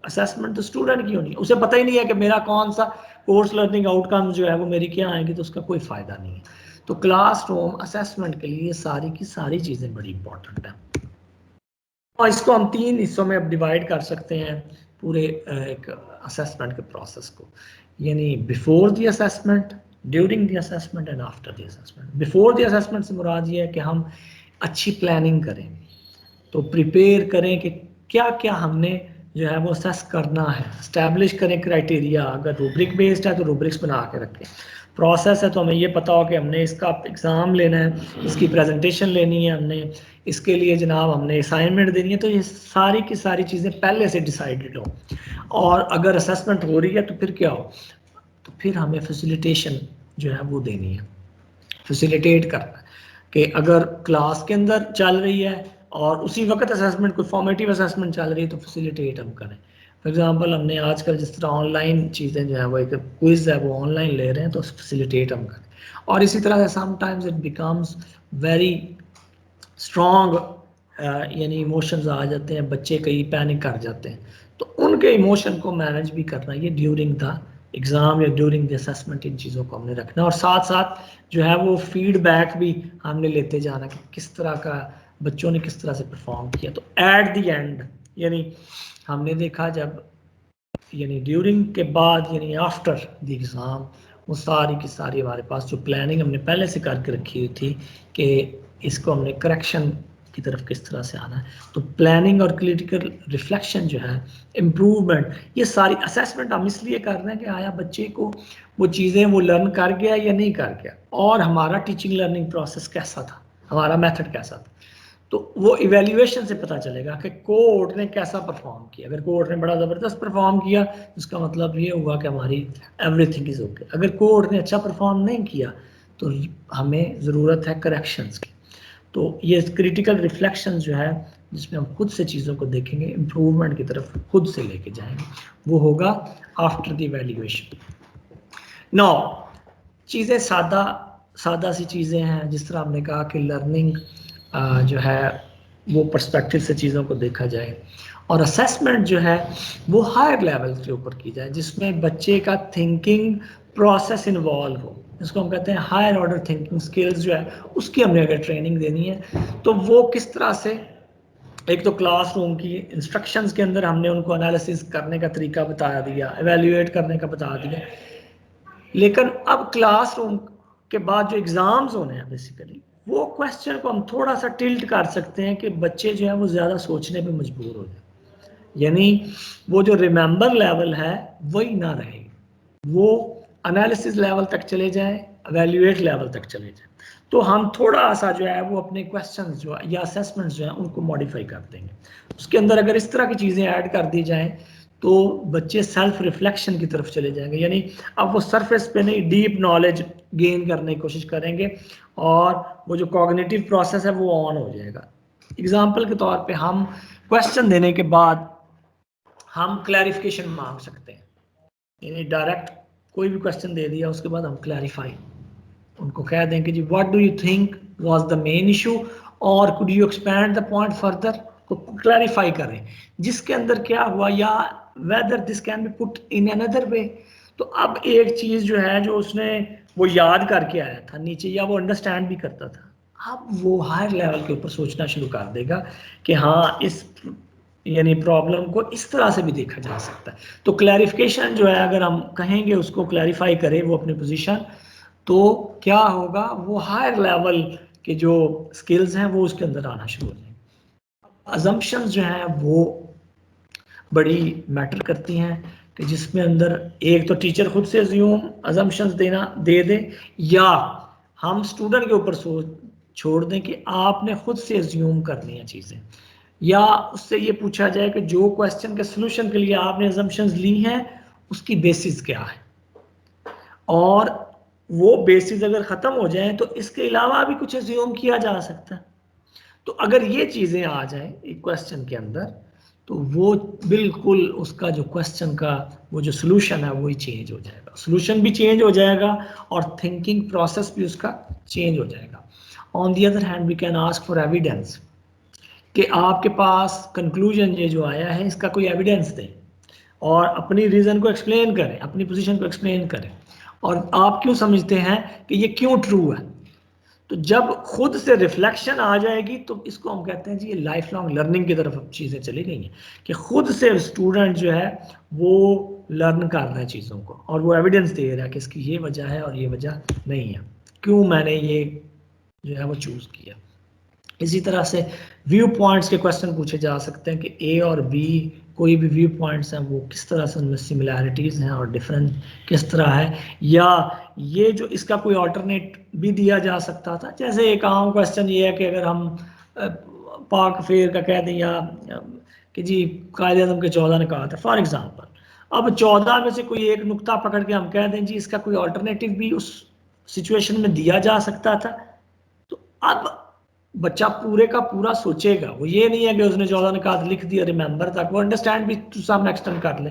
असेसमेंट तो स्टूडेंट की होनी है, उसे पता ही नहीं है कि मेरा कौन सा कोर्स लर्निंग आउटकम जो है वो मेरी क्या आएंगी, तो उसका कोई फ़ायदा नहीं है। तो क्लासरूम असेसमेंट के लिए सारी की सारी चीज़ें बड़ी इंपॉर्टेंट हैं। और इसको हम 3 हिस्सों में अब डिवाइड कर सकते हैं पूरे एक असेसमेंट के प्रोसेस को, यानी before the assessment, during the assessment and after the assessment. Before the assessment से मुराद ये है कि हम अच्छी प्लानिंग करें, तो प्रिपेयर करें कि क्या क्या हमने जो है वो असेस करना है, स्टैब्लिश करें क्राइटेरिया। अगर रूब्रिक बेस्ड है तो रूब्रिक्स बना के रखें। प्रोसेस है तो हमें ये पता हो कि हमने इसका एग्ज़ाम लेना है, इसकी प्रेजेंटेशन लेनी है, हमने इसके लिए जनाब हमने असाइनमेंट देनी है, तो ये सारी की सारी चीज़ें पहले से डिसाइडेड हो। और अगर असेसमेंट हो रही है तो फिर क्या हो, तो फिर हमें फैसिलिटेशन जो है वो देनी है, फैसिलिटेट करना है कि अगर क्लास के अंदर चल रही है और उसी वक्त असेसमेंट कोई फॉर्मेटिव असेसमेंट चल रही है तो फैसिलिटेट हम करें। फॉर एग्जांपल हमने आजकल जिस तरह ऑनलाइन चीज़ें जो है वो एक क्विज है वो ऑनलाइन ले रहे हैं, तो फैसिलिटेट हम करें। और इसी तरह से sometimes it becomes very strong, यानी इमोशंस आ जाते हैं, बच्चे कई पैनिक कर जाते हैं, तो उनके इमोशन को मैनेज भी करना, ये ड्यूरिंग द एग्ज़ाम या ड्यूरिंग द असेसमेंट इन चीज़ों को हमने रखना। और साथ साथ जो है वो फीडबैक भी हमने लेते जाना कि किस तरह का बच्चों ने किस तरह से परफॉर्म किया। तो एट द एंड यानी हमने देखा जब यानी ड्यूरिंग के बाद यानी आफ्टर द एग्ज़ाम, वो सारी की सारी हमारे पास जो प्लानिंग हमने पहले से करके रखी हुई थी कि इसको हमने करेक्शन की तरफ किस तरह से आना है, तो प्लानिंग और क्रिटिकल रिफ्लेक्शन जो है, इम्प्रूवमेंट, ये सारी असेसमेंट हम इसलिए कर रहे हैं कि आया बच्चे को वो चीज़ें वो लर्न कर गया या नहीं कर गया, और हमारा टीचिंग लर्निंग प्रोसेस कैसा था, हमारा मेथड कैसा था। तो वो इवेल्युएशन से पता चलेगा कि कोर्ट ने कैसा परफॉर्म किया। अगर कोर्ट ने बड़ा ज़बरदस्त परफॉर्म किया उसका मतलब ये हुआ कि हमारी एवरीथिंग इज़ ओके। अगर कोर्ट ने अच्छा परफॉर्म नहीं किया तो हमें ज़रूरत है करेक्शंस की। तो ये क्रिटिकल रिफ्लेक्शन जो है जिसमें हम खुद से चीज़ों को देखेंगे, इम्प्रूवमेंट की तरफ खुद से लेके जाएंगे, वो होगा आफ्टर द इवेल्युएशन। नौ चीज़ें सादा सी चीज़ें हैं, जिस तरह हमने कहा कि लर्निंग जो है वो पर्सपेक्टिव से चीज़ों को देखा जाए, और असेसमेंट जो है वो हायर लेवल के ऊपर की जाए जिसमें बच्चे का थिंकिंग प्रोसेस इन्वॉल्व हो, जिसको हम कहते हैं हायर ऑर्डर थिंकिंग स्किल्स जो है उसकी हमने अगर ट्रेनिंग देनी है तो वो किस तरह से, एक तो क्लासरूम की इंस्ट्रक्शंस के अंदर हमने उनको एनालिसिस करने का तरीका बता दिया, एवेल्युएट करने का बता दिया, लेकिन अब क्लासरूम के बाद जो एग्ज़ाम्स होने हैं बेसिकली वो क्वेश्चन को हम थोड़ा सा टिल्ट कर सकते हैं कि बच्चे जो है वो ज़्यादा सोचने पे मजबूर हो जाए, यानी वो जो रिमेंबर लेवल है वही ना रहे, वो एनालिसिस लेवल तक चले जाए, एवेल्युएट लेवल तक चले जाए। तो हम थोड़ा सा जो है वो अपने क्वेश्चन जो है या असेसमेंट्स जो है उनको मॉडिफाई कर देंगे। उसके अंदर अगर इस तरह की चीज़ें ऐड कर दी जाएँ तो बच्चे सेल्फ रिफ्लेक्शन की तरफ चले जाएंगे, यानी अब वो सरफेस पे नहीं डीप नॉलेज गेन करने की कोशिश करेंगे और वो जो कॉग्निटिव प्रोसेस है वो ऑन हो जाएगा। एग्जाम्पल के तौर पे हम क्वेश्चन देने के बाद हम क्लैरिफिकेशन मांग सकते हैं, यानी डायरेक्ट कोई भी क्वेश्चन दे दिया उसके बाद हम क्लैरिफाई उनको कह दें कि जी what do you think was the main issue और could you expand the point further, को क्लैरिफाई करें जिसके अंदर क्या हुआ या whether this can be put in another way. तो अब एक चीज़ जो है जो उसने वो याद करके आया था नीचे या वो अंडरस्टैंड भी करता था, अब वो हायर लेवल के ऊपर सोचना शुरू कर देगा कि हाँ इस यानी प्रॉब्लम को इस तरह से भी देखा जा सकता है। तो क्लैरिफिकेशन जो है अगर हम कहेंगे उसको क्लैरिफाई करें वो अपनी पोजीशन, तो क्या होगा वो हायर लेवल के जो स्किल्स हैं वो उसके अंदर आना शुरू हो जाएंगे। अजम्पशंस जो हैं वो बड़ी मैटर करती हैं कि जिसमें अंदर एक तो टीचर खुद से अज्यूम अजम्पशंस दे दे, या हम स्टूडेंट के ऊपर छोड़ दें कि आपने खुद से अज्यूम करनी है चीज़ें, या उससे ये पूछा जाए कि जो क्वेश्चन के सोल्यूशन के लिए आपने अजम्पशंस ली हैं उसकी बेसिस क्या है, और वो बेसिस अगर ख़त्म हो जाए तो इसके अलावा भी कुछ अज्यूम किया जा सकता है। तो अगर ये चीज़ें आ जाएं एक क्वेश्चन के अंदर तो वो बिल्कुल उसका जो क्वेश्चन का वो जो सोल्यूशन है वही चेंज हो जाएगा, सोल्यूशन भी चेंज हो जाएगा और थिंकिंग प्रोसेस भी उसका चेंज हो जाएगा। On the other hand we can ask for evidence कि आपके पास कंक्लूजन ये जो आया है इसका कोई एविडेंस दें और अपनी रीज़न को एक्सप्लेन करें, अपनी पोजीशन को एक्सप्लेन करें, और आप क्यों समझते हैं कि ये क्यों ट्रू है। तो जब खुद से रिफ्लेक्शन आ जाएगी तो इसको हम कहते हैं जी ये लाइफ लॉन्ग लर्निंग की तरफ चीज़ें चली गई हैं कि खुद से स्टूडेंट जो है वो लर्न कर रहा है चीज़ों को और वो एविडेंस दे रहा है कि इसकी ये वजह है और ये वजह नहीं है, क्यों मैंने ये जो है वो चूज़ किया। इसी तरह से व्यू पॉइंट्स के क्वेश्चन पूछे जा सकते हैं कि ए और बी कोई भी व्यू पॉइंट्स हैं वो किस तरह से उनमें सिमिलैरिटीज़ हैं और डिफरेंट किस तरह है, या ये जो इसका कोई ऑल्टरनेट भी दिया जा सकता था। जैसे एक आम क्वेश्चन ये है कि अगर हम पाक फेयर का कह दें या कि जी कायदे आज़म के 14 ने कहा था फॉर एग्जांपल, अब 14 में से कोई एक नुक्ता पकड़ के हम कह दें जी इसका कोई ऑल्टरनेटिव भी उस सिचुएशन में दिया जा सकता था। तो अब बच्चा पूरे का पूरा सोचेगा, वो ये नहीं है कि उसने 14 निकात लिख दिया रिमेंबर तक, वो अंडरस्टैंड भी टू सम एक्सटेंट कर ले,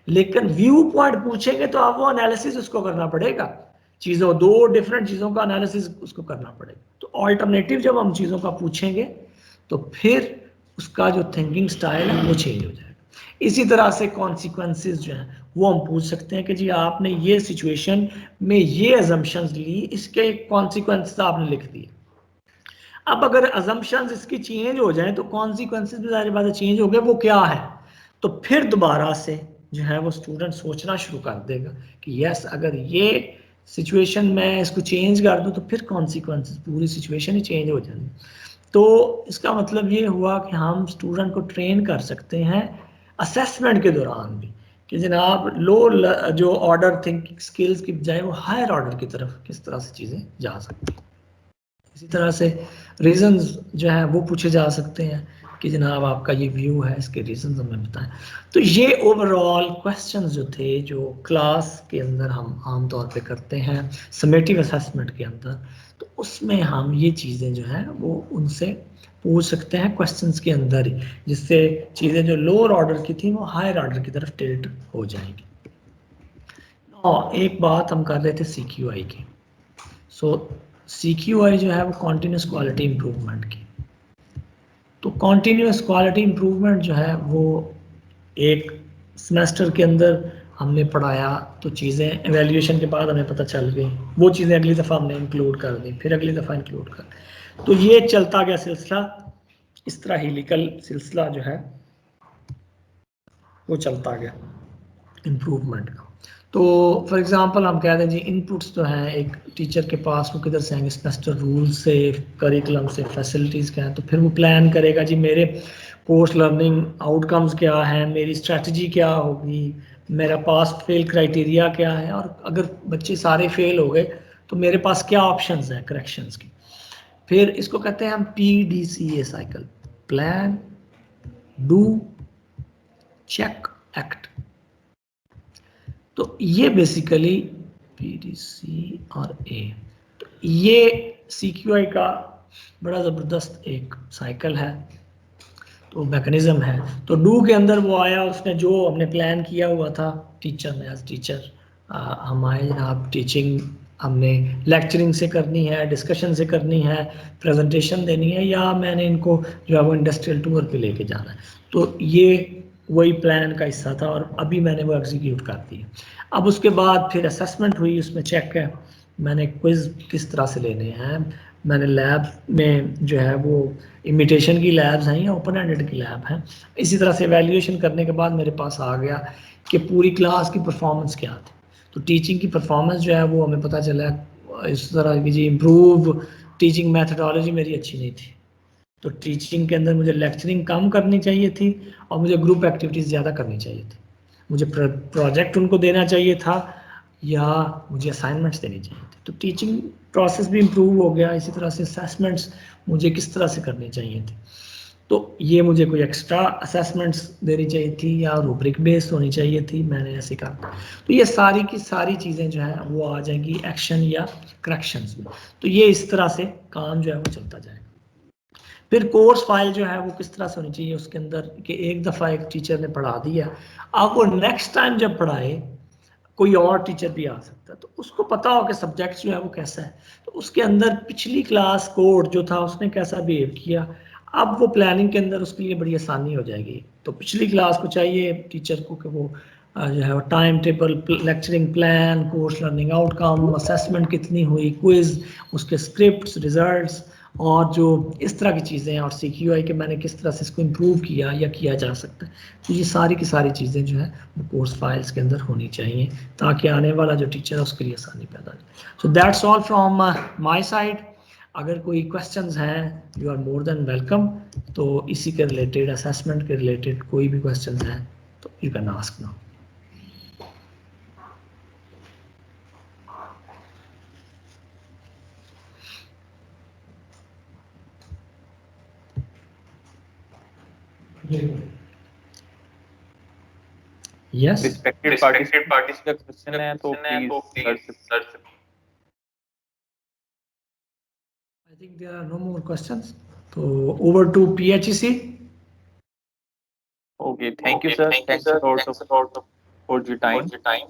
लेकिन व्यू पॉइंट पूछेंगे तो अब वो एनालिसिस उसको करना पड़ेगा, चीज़ों दो डिफरेंट चीज़ों का एनालिसिस उसको करना पड़ेगा। तो ऑल्टरनेटिव जब हम चीज़ों का पूछेंगे तो फिर उसका जो थिंकिंग स्टाइल है वो चेंज हो जाएगा। इसी तरह से कॉन्सिक्वेंसेस जो हैं वो हम पूछ सकते हैं कि जी आपने ये सिचुएशन में ये अजम्पशंस ली, इसके कॉन्सिक्वेंसेस आपने लिख दिए। अब अगर अजम्पशंस इसकी चेंज हो जाए तो कॉन्सिक्वेंसेस भी ज़ाहिर बात है चेंज हो गए, वो क्या है, तो फिर दोबारा से जो है वो स्टूडेंट सोचना शुरू कर देगा कि यस अगर ये सिचुएशन में इसको चेंज कर दूं तो फिर कॉन्सिक्वेंसेस पूरी सिचुएशन ही चेंज हो जाएगी। तो इसका मतलब ये हुआ कि हम स्टूडेंट को ट्रेन कर सकते हैं असेसमेंट के दौरान भी कि जनाब लो जो ऑर्डर थिंकिंग स्किल्स की बजाय वो हायर ऑर्डर की तरफ किस तरह से चीज़ें जा सकती हैं। इसी तरह से रीजंस जो है वो पूछे जा सकते हैं कि जनाब आपका ये व्यू है, इसके रीजंस हमें बताएं। तो ये ओवरऑल क्वेश्चंस जो थे जो क्लास के अंदर हम आम तौर पे करते हैं समेटिव असेसमेंट के अंदर, तो उसमें हम ये चीज़ें जो हैं वो उनसे पूछ सकते हैं क्वेश्चंस के अंदर ही, जिससे चीज़ें जो लोअर ऑर्डर की थी वो हायर ऑर्डर की तरफ टिल्ट हो जाएंगी। और एक बात हम कर रहे थे CQI की। CQI जो है वो कॉन्टीन्यूस क्वालिटी इम्प्रूवमेंट की। तो कॉन्टीन्यूस क्वालिटी इम्प्रूवमेंट जो है वो एक सेमेस्टर के अंदर हमने पढ़ाया तो चीज़ें एवेल्यूएशन के बाद हमें पता चल गई, वो चीज़ें अगली दफ़ा हमने इंक्लूड कर दी, फिर अगली दफ़ा इंक्लूड कर, तो ये चलता गया सिलसिला, इस तरह हीलिकल सिलसिला जो है वो चलता गया इम्प्रूवमेंट का। तो फॉर एग्जांपल हम कह दें जी इनपुट्स जो हैं एक टीचर के पास वो किधर से आएंगे, सेमेस्टर रूल से, करिकुलम से, फैसिलिटीज़ क्या हैं, तो फिर वो प्लान करेगा जी मेरे पोस्ट लर्निंग आउटकम्स क्या हैं, मेरी स्ट्रेटजी क्या होगी, मेरा पास फेल क्राइटेरिया क्या है, और अगर बच्चे सारे फेल हो गए तो मेरे पास क्या ऑप्शंस हैं करेक्शंस की। फिर इसको कहते हैं हम PDCA cycle, plan, do, check, act. तो ये बेसिकली PDC और A, तो ये CQI का बड़ा ज़बरदस्त एक साइकिल है, तो मैकेनिज़्म है। तो डू के अंदर वो आया, उसने जो हमने प्लान किया हुआ था टीचर ने, एज टीचर हम आए जनाब टीचिंग हमने लेक्चरिंग से करनी है, डिस्कशन से करनी है, प्रेजेंटेशन देनी है, या मैंने इनको जो है वो इंडस्ट्रियल टूर पे लेके जाना है, तो ये वही प्लान का हिस्सा था और अभी मैंने वो एग्जीक्यूट कर दिया। अब उसके बाद फिर असेसमेंट हुई, उसमें चेक है मैंने क्विज़ किस तरह से लेने हैं, मैंने लैब में जो है वो इमिटेशन की लैब्स हैं या ओपन एंडेड की लैब हैं, इसी तरह से एवेल्यूएशन करने के बाद मेरे पास आ गया कि पूरी क्लास की परफॉर्मेंस क्या थी। तो टीचिंग की परफॉर्मेंस जो है वो हमें पता चला इस तरह की जी इम्प्रूव टीचिंग मैथडोलॉजी मेरी अच्छी नहीं थी, तो टीचिंग के अंदर मुझे लेक्चरिंग कम करनी चाहिए थी और मुझे ग्रुप एक्टिविटीज़ ज़्यादा करनी चाहिए थी। मुझे प्रोजेक्ट उनको देना चाहिए था या मुझे असाइनमेंट्स देनी चाहिए थी। तो टीचिंग प्रोसेस भी इम्प्रूव हो गया। इसी तरह से असेसमेंट्स मुझे किस तरह से करनी चाहिए थी, तो ये मुझे कोई एक्स्ट्रा असेसमेंट्स देनी चाहिए थी या रूब्रिक बेस्ड होनी चाहिए थी, मैंने ऐसे कहा। तो ये सारी की सारी चीज़ें जो हैं वो आ जाएंगी एक्शन या करेक्शंस में। तो ये इस तरह से काम जो है वो चलता जाएगा। फिर कोर्स फाइल जो है वो किस तरह से होनी चाहिए उसके अंदर, कि एक दफ़ा एक टीचर ने पढ़ा दिया, अब वो नेक्स्ट टाइम जब पढ़ाए कोई और टीचर भी आ सकता है, तो उसको पता हो कि सब्जेक्ट जो है वो कैसा है, तो उसके अंदर पिछली क्लास कोड जो था उसने कैसा बिहेव किया, अब वो प्लानिंग के अंदर उसके लिए बड़ी आसानी हो जाएगी। तो पिछली क्लास को चाहिए टीचर को कि वो जो है time table, lecturing plan, course learning outcome, assessment कितनी हुई, क्विज, उसके स्क्रिप्ट्स, रिजल्ट्स और जो इस तरह की चीज़ें, और CQI के मैंने किस तरह से इसको इम्प्रूव किया या किया जा सकता है। तो ये सारी की सारी चीज़ें जो है वो कोर्स फाइल्स के अंदर होनी चाहिए ताकि आने वाला जो टीचर है उसके लिए आसानी पैदा हो। So that's all from my side. अगर कोई क्वेश्चंस हैं you are more than welcome. तो इसी के रिलेटेड, असेसमेंट के रिलेटेड कोई भी क्वेश्चंस हैं तो you can ask now. Yes. Respected participants का क्वेश्चन है तो प्लीज कर सकते। I think there are no more questions. So over to PHEC. Okay, thank you sir. Thanks a lot for your time.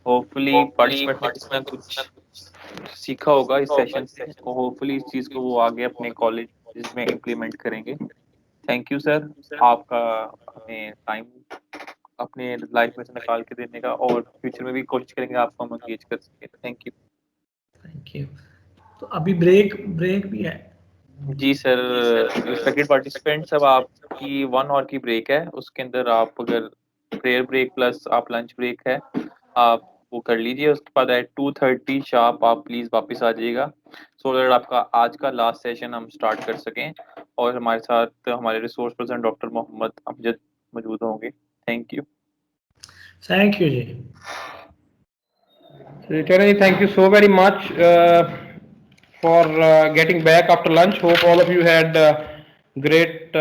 Hopefully participant ने कुछ ना कुछ सीखा होगा इस सेशन से और होपफुली इस चीज को वो आगे अपने कॉलेज में इम्प्लीमेंट करेंगे। थैंक यू सर, आपका हमें टाइम अपने लाइफ में से निकाल के देने का, और फ्यूचर में भी कोशिश करेंगे आपको हम एंगेज कर सके। Thank you. Thank you. तो अभी ब्रेक भी है। जी सर, रिस्पेक्टेड पार्टिसिपेंट्स, अब आपकी 1 आवर की ब्रेक है, उसके अंदर आप अगर प्रेयर ब्रेक प्लस आप लंच ब्रेक है आप वो कर लीजिए। उसके बाद एट 2:30 शार्प आप प्लीज़ वापस आ जाइएगा सो दैट आपका आज का लास्ट सेशन हम स्टार्ट कर सकें, और हमारे साथ हमारे resource person doctor Mohammad Amjad मौजूद होंगे। Thank you. थैंक यू जी। Thank you so very much for getting back after lunch. Hope all of you had great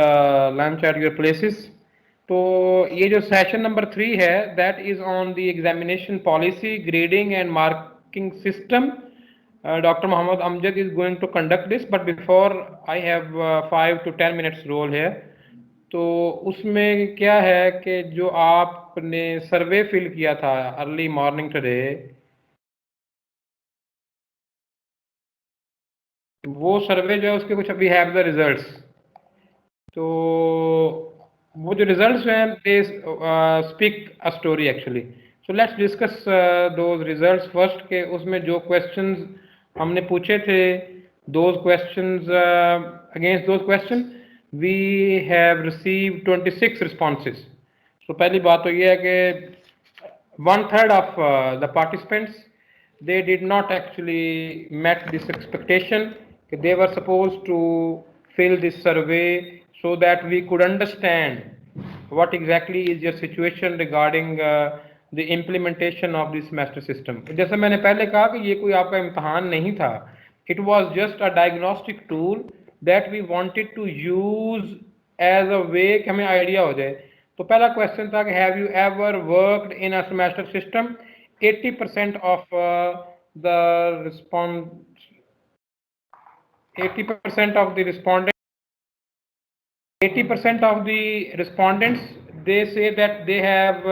lunch at your places. तो ये जो सेशन नंबर 3 है that is on the examination policy, grading and marking system. Dr. Mohammed Amjad is going to conduct this, but before I have 5 to 10 minutes role here. तो उसमें क्या है कि जो आपने सर्वे फिल किया था अर्ली मॉर्निंग टुडे, वो सर्वे जो है उसके कुछ अभी हैव द रिजल्ट्स। तो वो जो रिजल्ट्स हैं they speak a story actually. So let's discuss those results first के उसमें जो क्वेश्चंस हमने पूछे थे, those questions against those question we have receive 26 responses. तो पहली बात तो ये है कि 1/3 of the participants they did not actually met this expectation. They were supposed to fill this survey so that we could understand what exactly is your situation regarding the implementation of the semester system. जैसे मैंने पहले कहा कि ये कोई आपका इम्तहान नहीं था, it was just a diagnostic tool that we wanted to use as a way कि हमें आइडिया हो जाए। तो पहला क्वेश्चन था कि have you ever worked in a semester system. 80% of the respond 80% of the respondents 80% of the respondents they say that they have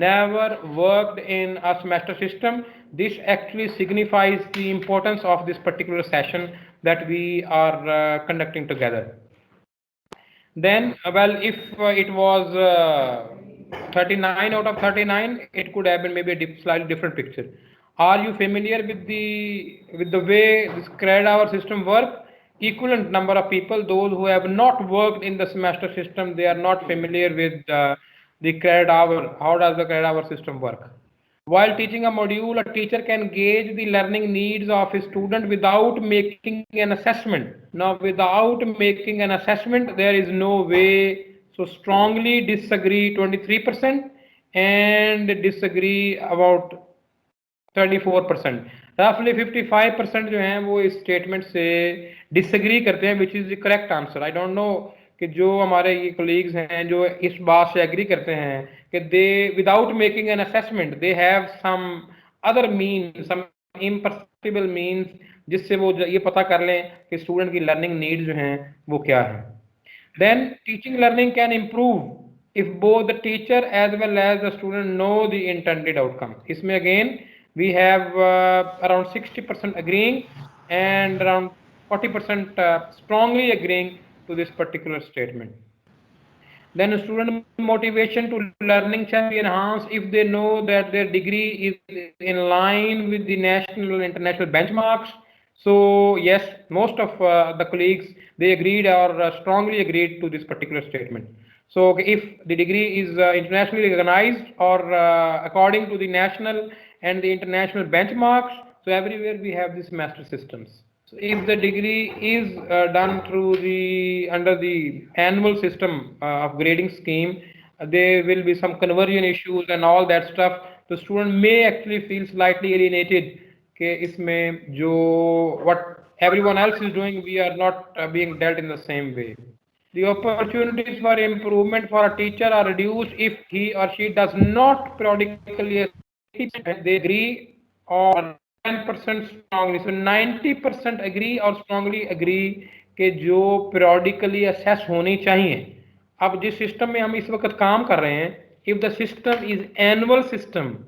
never worked in a semester system. This actually signifies the importance of this particular session that we are conducting together. Then well, if it was 39 out of 39, it could have been maybe a slightly different picture. Are you familiar with the way this credit hour system work? Equivalent number of people, those who have not worked in the semester system, they are not familiar with the credit hour. How does the credit hour system work? While teaching a module, a teacher can gauge the learning needs of a student without making an assessment. Now, without making an assessment, there is no way. So, strongly disagree 23% and disagree about 34%. Roughly 55% जो हैं वो इस statement से disagree करते हैं, which is the correct answer. I don't know कि जो हमारे ये कोलीग्स हैं जो इस बात से एग्री करते हैं कि they without making an assessment they have some other mean, some impossible means जिससे वो ये पता कर लें कि स्टूडेंट की लर्निंग नीड्स जो हैं वो क्या है. Then teaching learning can improve if both the teacher as well as the student know the intended outcome. इसमें again we have around 60% agreeing and around 40% strongly agreeing to this particular statement. Then student motivation to learning shall be enhanced if they know that their degree is in line with the national and international benchmarks. So yes, most of the colleagues, they agreed or strongly agreed to this particular statement. So if the degree is internationally recognized or according to the national and the international benchmarks, so everywhere we have the semester systems. So if the degree is done through the under the annual system of grading scheme, there will be some conversion issues and all that stuff. The student may actually feel slightly alienated कि इसमें जो what everyone else is doing, we are not being dealt in the same way. The opportunities for improvement for a teacher are reduced if he or she does not periodically they agree or 10% strongly. So 90% agree or strongly agree कि जो periodically assess होनी चाहिए. अब जिस system में हम इस वक्त काम कर रहे हैं, if the system is annual system,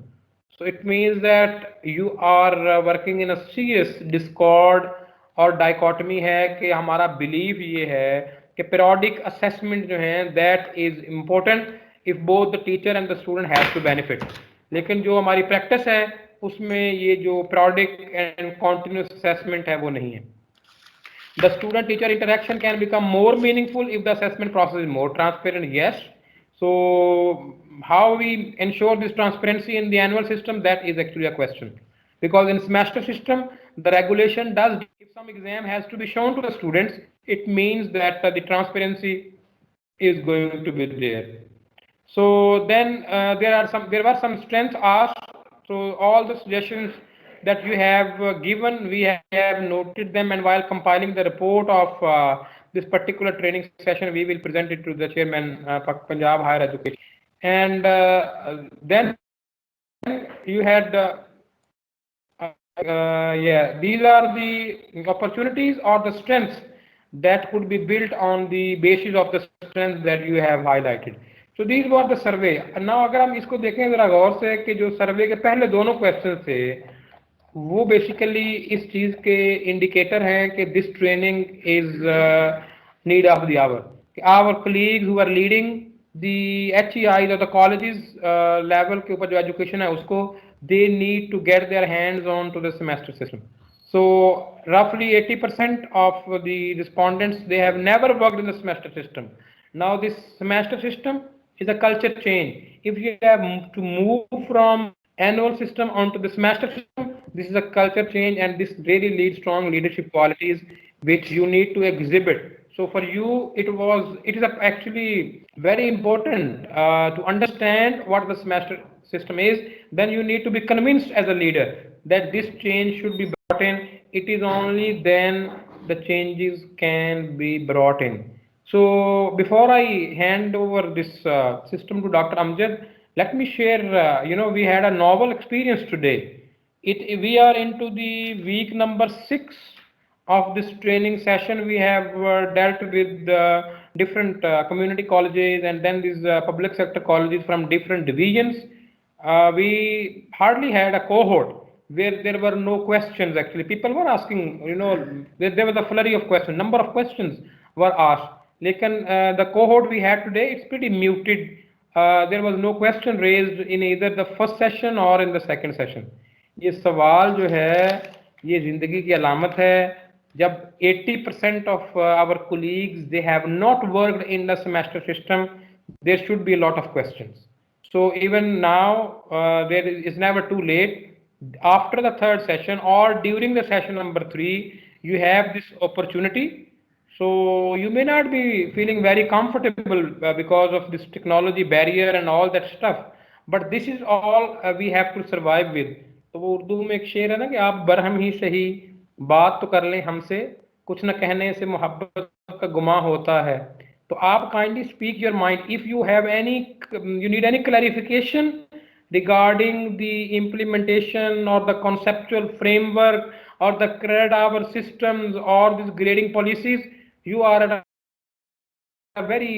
so it means that you are working in a serious discord और dichotomy है कि हमारा belief ये है कि periodic assessment जो है that is important if both the teacher and the student has to benefit. लेकिन जो हमारी practice है उसमें ये जो periodic and continuous assessment है वो नहीं है. The student-teacher interaction can become more meaningful if the assessment process is more transparent. Yes. So how we ensure this transparency in the annual system, that is actually a question. Because in semester system, the regulation does, if some exam has to be shown to the students, it means that the transparency is going to be there. So then there were some strengths asked. So all the suggestions that you have given, we have noted them, and while compiling the report of this particular training session, we will present it to the chairman Punjab Higher Education. And then you had these are the opportunities or the strengths that could be built on the basis of the strengths that you have highlighted. So these were the survey. Now अगर हम इसको देखें जरा गौर से कि जो सर्वे के पहले दोनों क्वेश्चन थे वो बेसिकली इस चीज के इंडिकेटर हैं कि this training is need of the hour. Our colleagues who are leading the HEIs और द कॉलेजेस लेवल के ऊपर जो एजुकेशन है उसको they need to get their hands on to the semester system. So roughly 80% of the respondents, they have never worked in the semester system. Now this semester system is a culture change. If you have to move from annual system onto the semester system, this is a culture change, and this really needs strong leadership qualities which you need to exhibit. So for you, it is actually very important to understand what the semester system is. Then you need to be convinced as a leader that this change should be brought in. It is only then the changes can be brought in. So before I hand over this system to Dr. Amjad, let me share, we had a novel experience today. We are into the week number 6 of this training session. We have dealt with different community colleges and then these public sector colleges from different divisions. We hardly had a cohort where there were no questions. Actually, people were asking, there was a flurry of questions, number of questions were asked. Lekin the cohort we had today, it's pretty muted. There was no question raised in either the first session or in the second session. ये सवाल जो है ये जिंदगी की अलामत है जब 80% of our colleagues, they have not worked in the semester system. There should be a lot of questions. So even now, it's never too late. After the third session or during the session number 3, you have this opportunity. So you may not be feeling very comfortable because of this technology barrier and all that stuff. But this is all we have to survive with. तो वो उर्दू में एक शेर है ना कि आप बरहम ही सही बात तो कर लें हमसे, कुछ न कहने से मोहब्बत का गुमा होता है. तो आप kindly speak your mind if you have any, you need any clarification regarding the implementation or the conceptual framework or the credit hour systems or these grading policies, you are at a very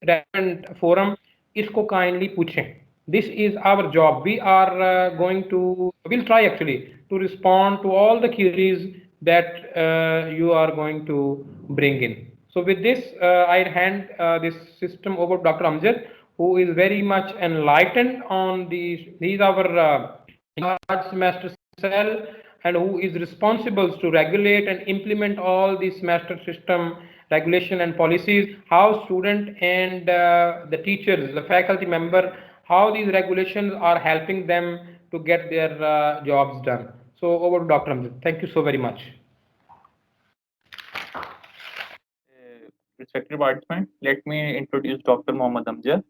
relevant forum. इसको kindly पूछें. This is our job. We are we'll try actually to respond to all the queries that you are going to bring in. So with this, I hand this system over to Dr. Amjad, who is very much enlightened on these. He's our large semester cell and who is responsible to regulate and implement all the semester system regulation and policies, how student and the teachers, the faculty member, how these regulations are helping them to get their jobs done. So over to Dr. Amjad. Thank you so very much. Respected participant, let me introduce Dr. Mohammad Amjad.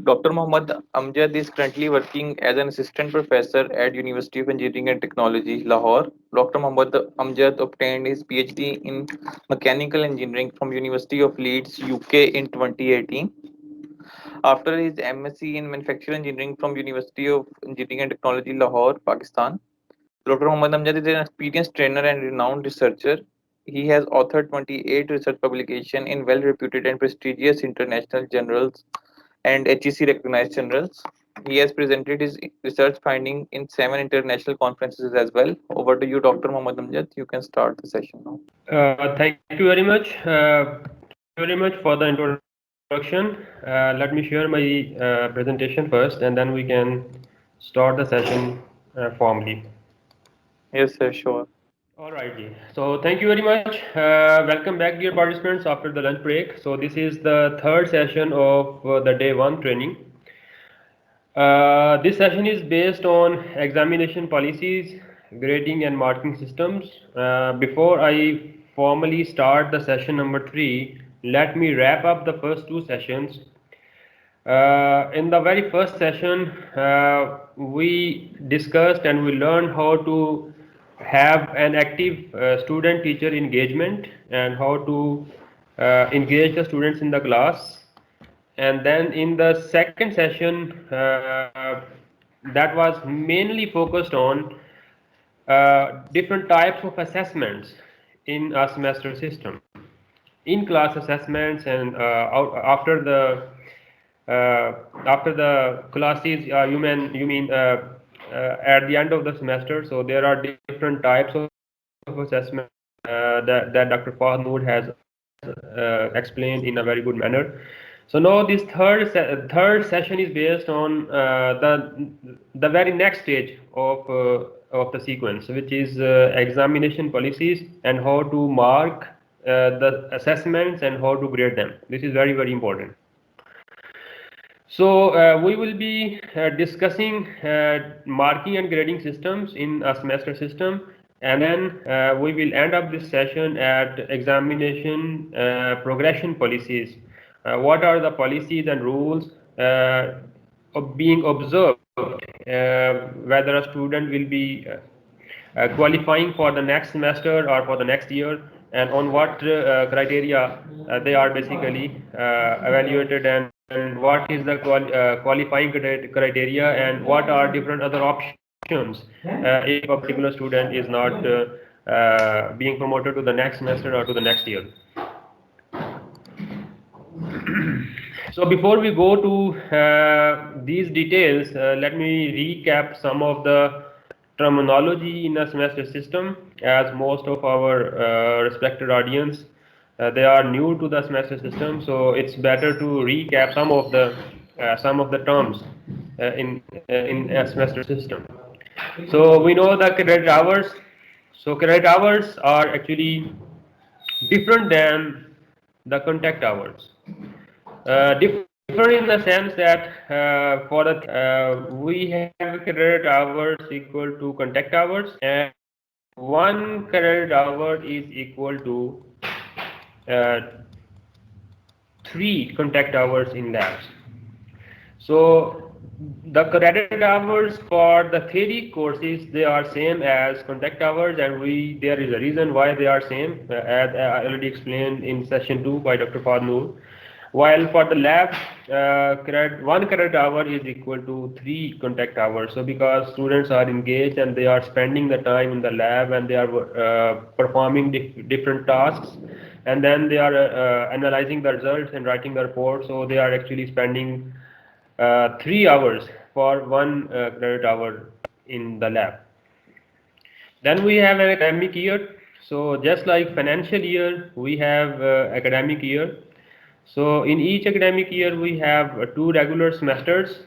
Dr. Mohammad Amjad is currently working as an assistant professor at University of Engineering and Technology, Lahore. Dr. Mohammad Amjad obtained his PhD in Mechanical Engineering from University of Leeds, UK in 2018. After his MSc in Manufacturing Engineering from University of Engineering and Technology, Lahore, Pakistan, Dr. Mohammad Amjad is an experienced trainer and renowned researcher. He has authored 28 research publications in well-reputed and prestigious international journals and HEC recognized journals. He has presented his research finding in 7 international conferences as well. Over to you, Dr. Mohammad Amjad. You can start the session now. Thank you very much. For the introduction. Let me share my presentation first, and then we can start the session formally. Yes, sir, sure. All righty. So thank you very much. Welcome back, dear participants, after the lunch break. So this is the third session of the day 1 training. This session is based on examination policies, grading and marking systems. Before I formally start the session number 3, let me wrap up the first 2 sessions. In the very first session, we discussed and we learned how to have an active student-teacher engagement and how to engage the students in the class. And then in the second session, that was mainly focused on different types of assessments in a semester system. In-class assessments and after the classes, you mean at the end of the semester. So there are different types of assessment that Dr. Fahad Noor has explained in a very good manner. So now this third session is based on the very next stage of the sequence, which is examination policies and how to mark the assessments and how to grade them. This is very important. So we will be discussing marking and grading systems in a semester system, and then we will end up this session at examination progression policies. What are the policies and rules being observed whether a student will be qualifying for the next semester or for the next year, and on what criteria they are basically evaluated, and what is the qualifying criteria, and what are different other options if a particular student is not being promoted to the next semester or to the next year. So before we go to these details, let me recap some of the terminology in a semester system, as most of our respected audience they are new to the semester system, so it's better to recap some of the terms in a semester system. So we know the credit hours. So credit hours are actually different than the contact hours. Different in the sense that for the we have credit hours equal to contact hours, and 1 credit hour is equal to 3 contact hours in labs. So the credit hours for the theory courses, they are same as contact hours, and there is a reason why they are same, as I already explained in session 2 by Dr. Fahad. While for the lab, 1 credit hour is equal to 3 contact hours. So because students are engaged and they are spending the time in the lab and they are performing different tasks, and then they are analyzing the results and writing the report. So they are actually spending 3 hours for 1 credit hour in the lab. Then we have an academic year. So just like financial year, we have academic year. So in each academic year, we have 2 regular semesters.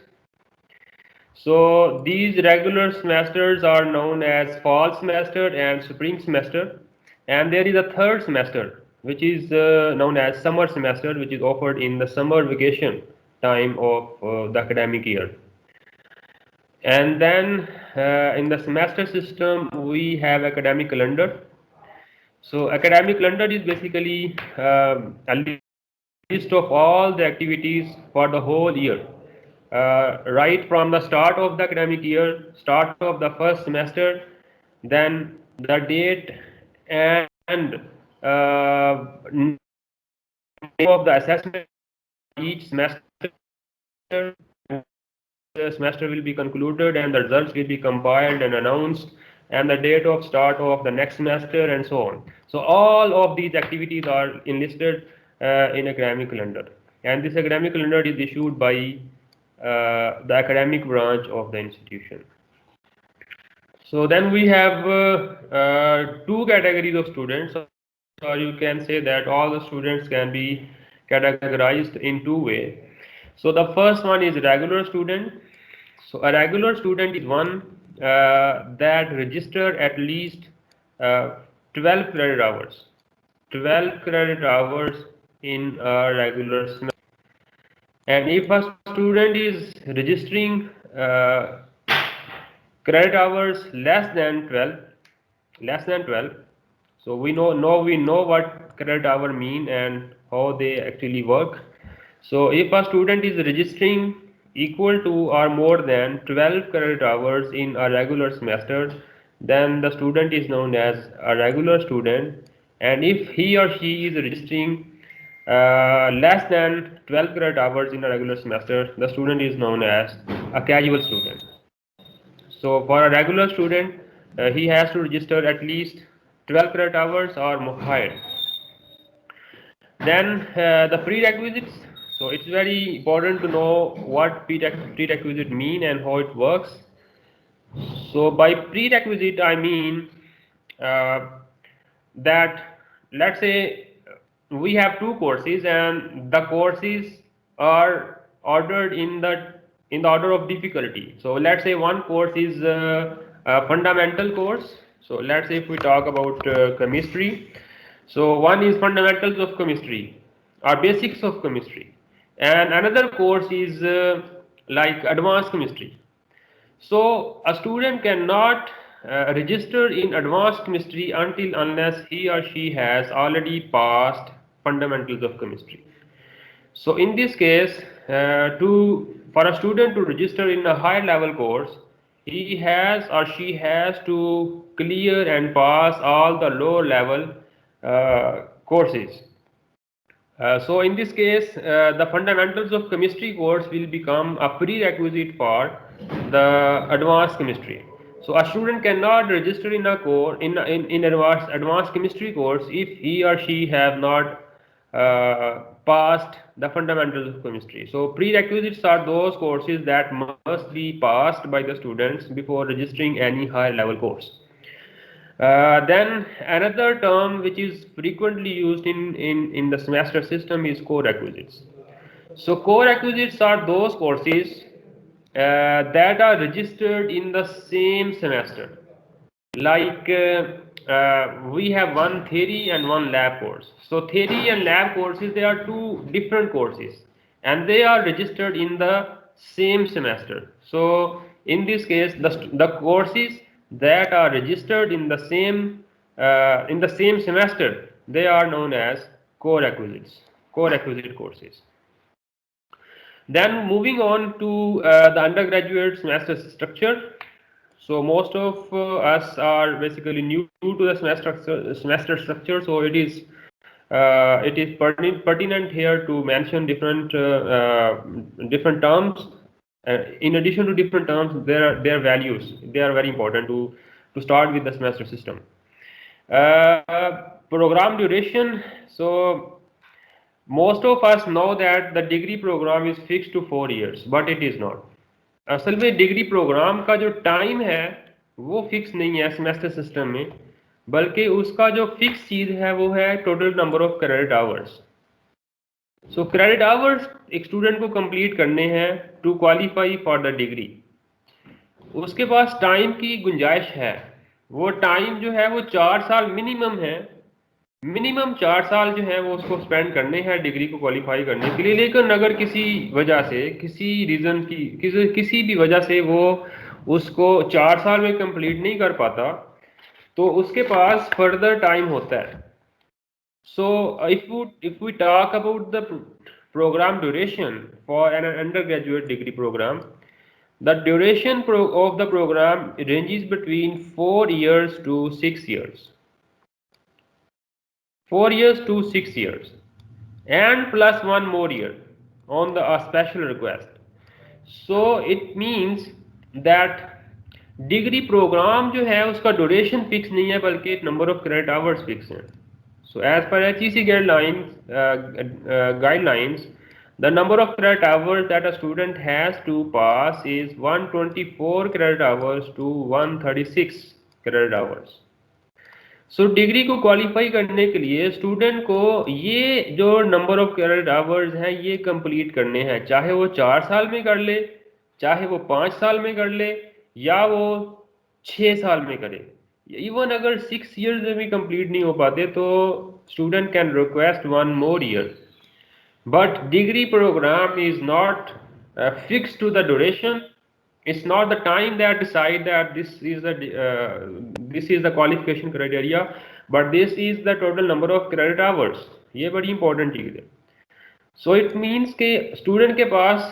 So these regular semesters are known as fall semester and spring semester. And there is a third semester, which is known as summer semester, which is offered in the summer vacation time of the academic year. And then in the semester system, we have academic calendar. So academic calendar is basically a list of all the activities for the whole year. Right from the start of the academic year, start of the first semester, then the date and name of the assessment each semester. The semester will be concluded and the results will be compiled and announced, and the date of start of the next semester, and so on. So all of these activities are enlisted in academic calendar, and this academic calendar is issued by the academic branch of the institution. So then we have 2 categories of students, or you can say that all the students can be categorized in 2 ways. So the first one is regular student. So a regular student is one that registered at least 12 credit hours. 12 credit hours in a regular semester. And if a student is registering credit hours less than 12, so we know what credit hour mean and how they actually work. So if a student is registering equal to or more than 12 credit hours in a regular semester, then the student is known as a regular student. And if he or she is registering less than 12 credit hours in a regular semester, the student is known as a casual student. So for a regular student, he has to register at least 12 credit hours or more higher. Then the prerequisites. So it's very important to know what prerequisite mean and how it works. So by prerequisite, I mean that, let's say we have 2 courses and the courses are ordered in the order of difficulty. So let's say one course is a fundamental course. So let's say if we talk about chemistry, so one is fundamentals of chemistry or basics of chemistry, and another course is like advanced chemistry. So a student cannot register in advanced chemistry unless he or she has already passed fundamentals of chemistry. So in this case, for a student to register in a higher level course, he has or she has to clear and pass all the lower level courses. So in this case, the fundamentals of chemistry course will become a prerequisite for the advanced chemistry. So a student cannot register in a course in advanced chemistry course if he or she have not passed the fundamentals of chemistry. So prerequisites are those courses that must be passed by the students before registering any higher level course. Then another term which is frequently used in the semester system is core requisites. So core requisites are those courses that are registered in the same semester. Like we have one theory and one lab course. So theory and lab courses, they are 2 different courses. and they are registered in the same semester. So in this case, the courses that are registered in the same semester, they are known as core requisite courses. Then moving on to the undergraduate semester structure. So most of us are basically new to the semester structure. So it is pertinent here to mention different terms. In addition to different terms, their values. They are very important to start with the semester system. Program duration. So most of us know that the degree program is fixed to 4 years, but it is not. असल में degree programme का जो time है वो fix नहीं है semester system में, बल्कि उसका जो फिक्स चीज़ है वो है total number of credit hours. So credit hours एक स्टूडेंट को कंप्लीट करने हैं to qualify for the degree. उसके पास टाइम की गुंजाइश है. वो टाइम जो है वो 4 साल मिनिमम है. मिनिमम 4 साल जो है वो उसको स्पेंड करने हैं डिग्री को क्वालिफाई करने के लिए. लेकिन अगर किसी वजह से, किसी रीज़न की, किसी भी वजह से वो उसको 4 साल में कंप्लीट नहीं कर पाता, तो उसके पास फर्दर टाइम होता है. So if we talk about the programme duration for an undergraduate degree programme, the duration of the programme ranges between 4 years to 6 years. 4 years to 6 years and plus 1 more year on the special request. So it means that degree programme जो है उसका duration fix नहीं है, बल्कि number of credit hours fix हैं. So as per HEC guidelines, the number of credit hours that a student has to pass is 124 credit hours to 136 credit hours. So degree को qualify करने के लिए student को ये जो number of credit hours हैं ये कंप्लीट करने हैं, चाहे वो 4 साल में कर ले, चाहे वो 5 साल में कर ले, या वो 6 साल में करे. इवन अगर 6 years में भी कंप्लीट नहीं हो पाते तो student can request 1 more year. But degree programme is not fixed to the duration. It's not the time that decide that this is the qualification criteria, but this is the total number of credit hours. ये बड़ी important चीज़ है. So it means कि student के पास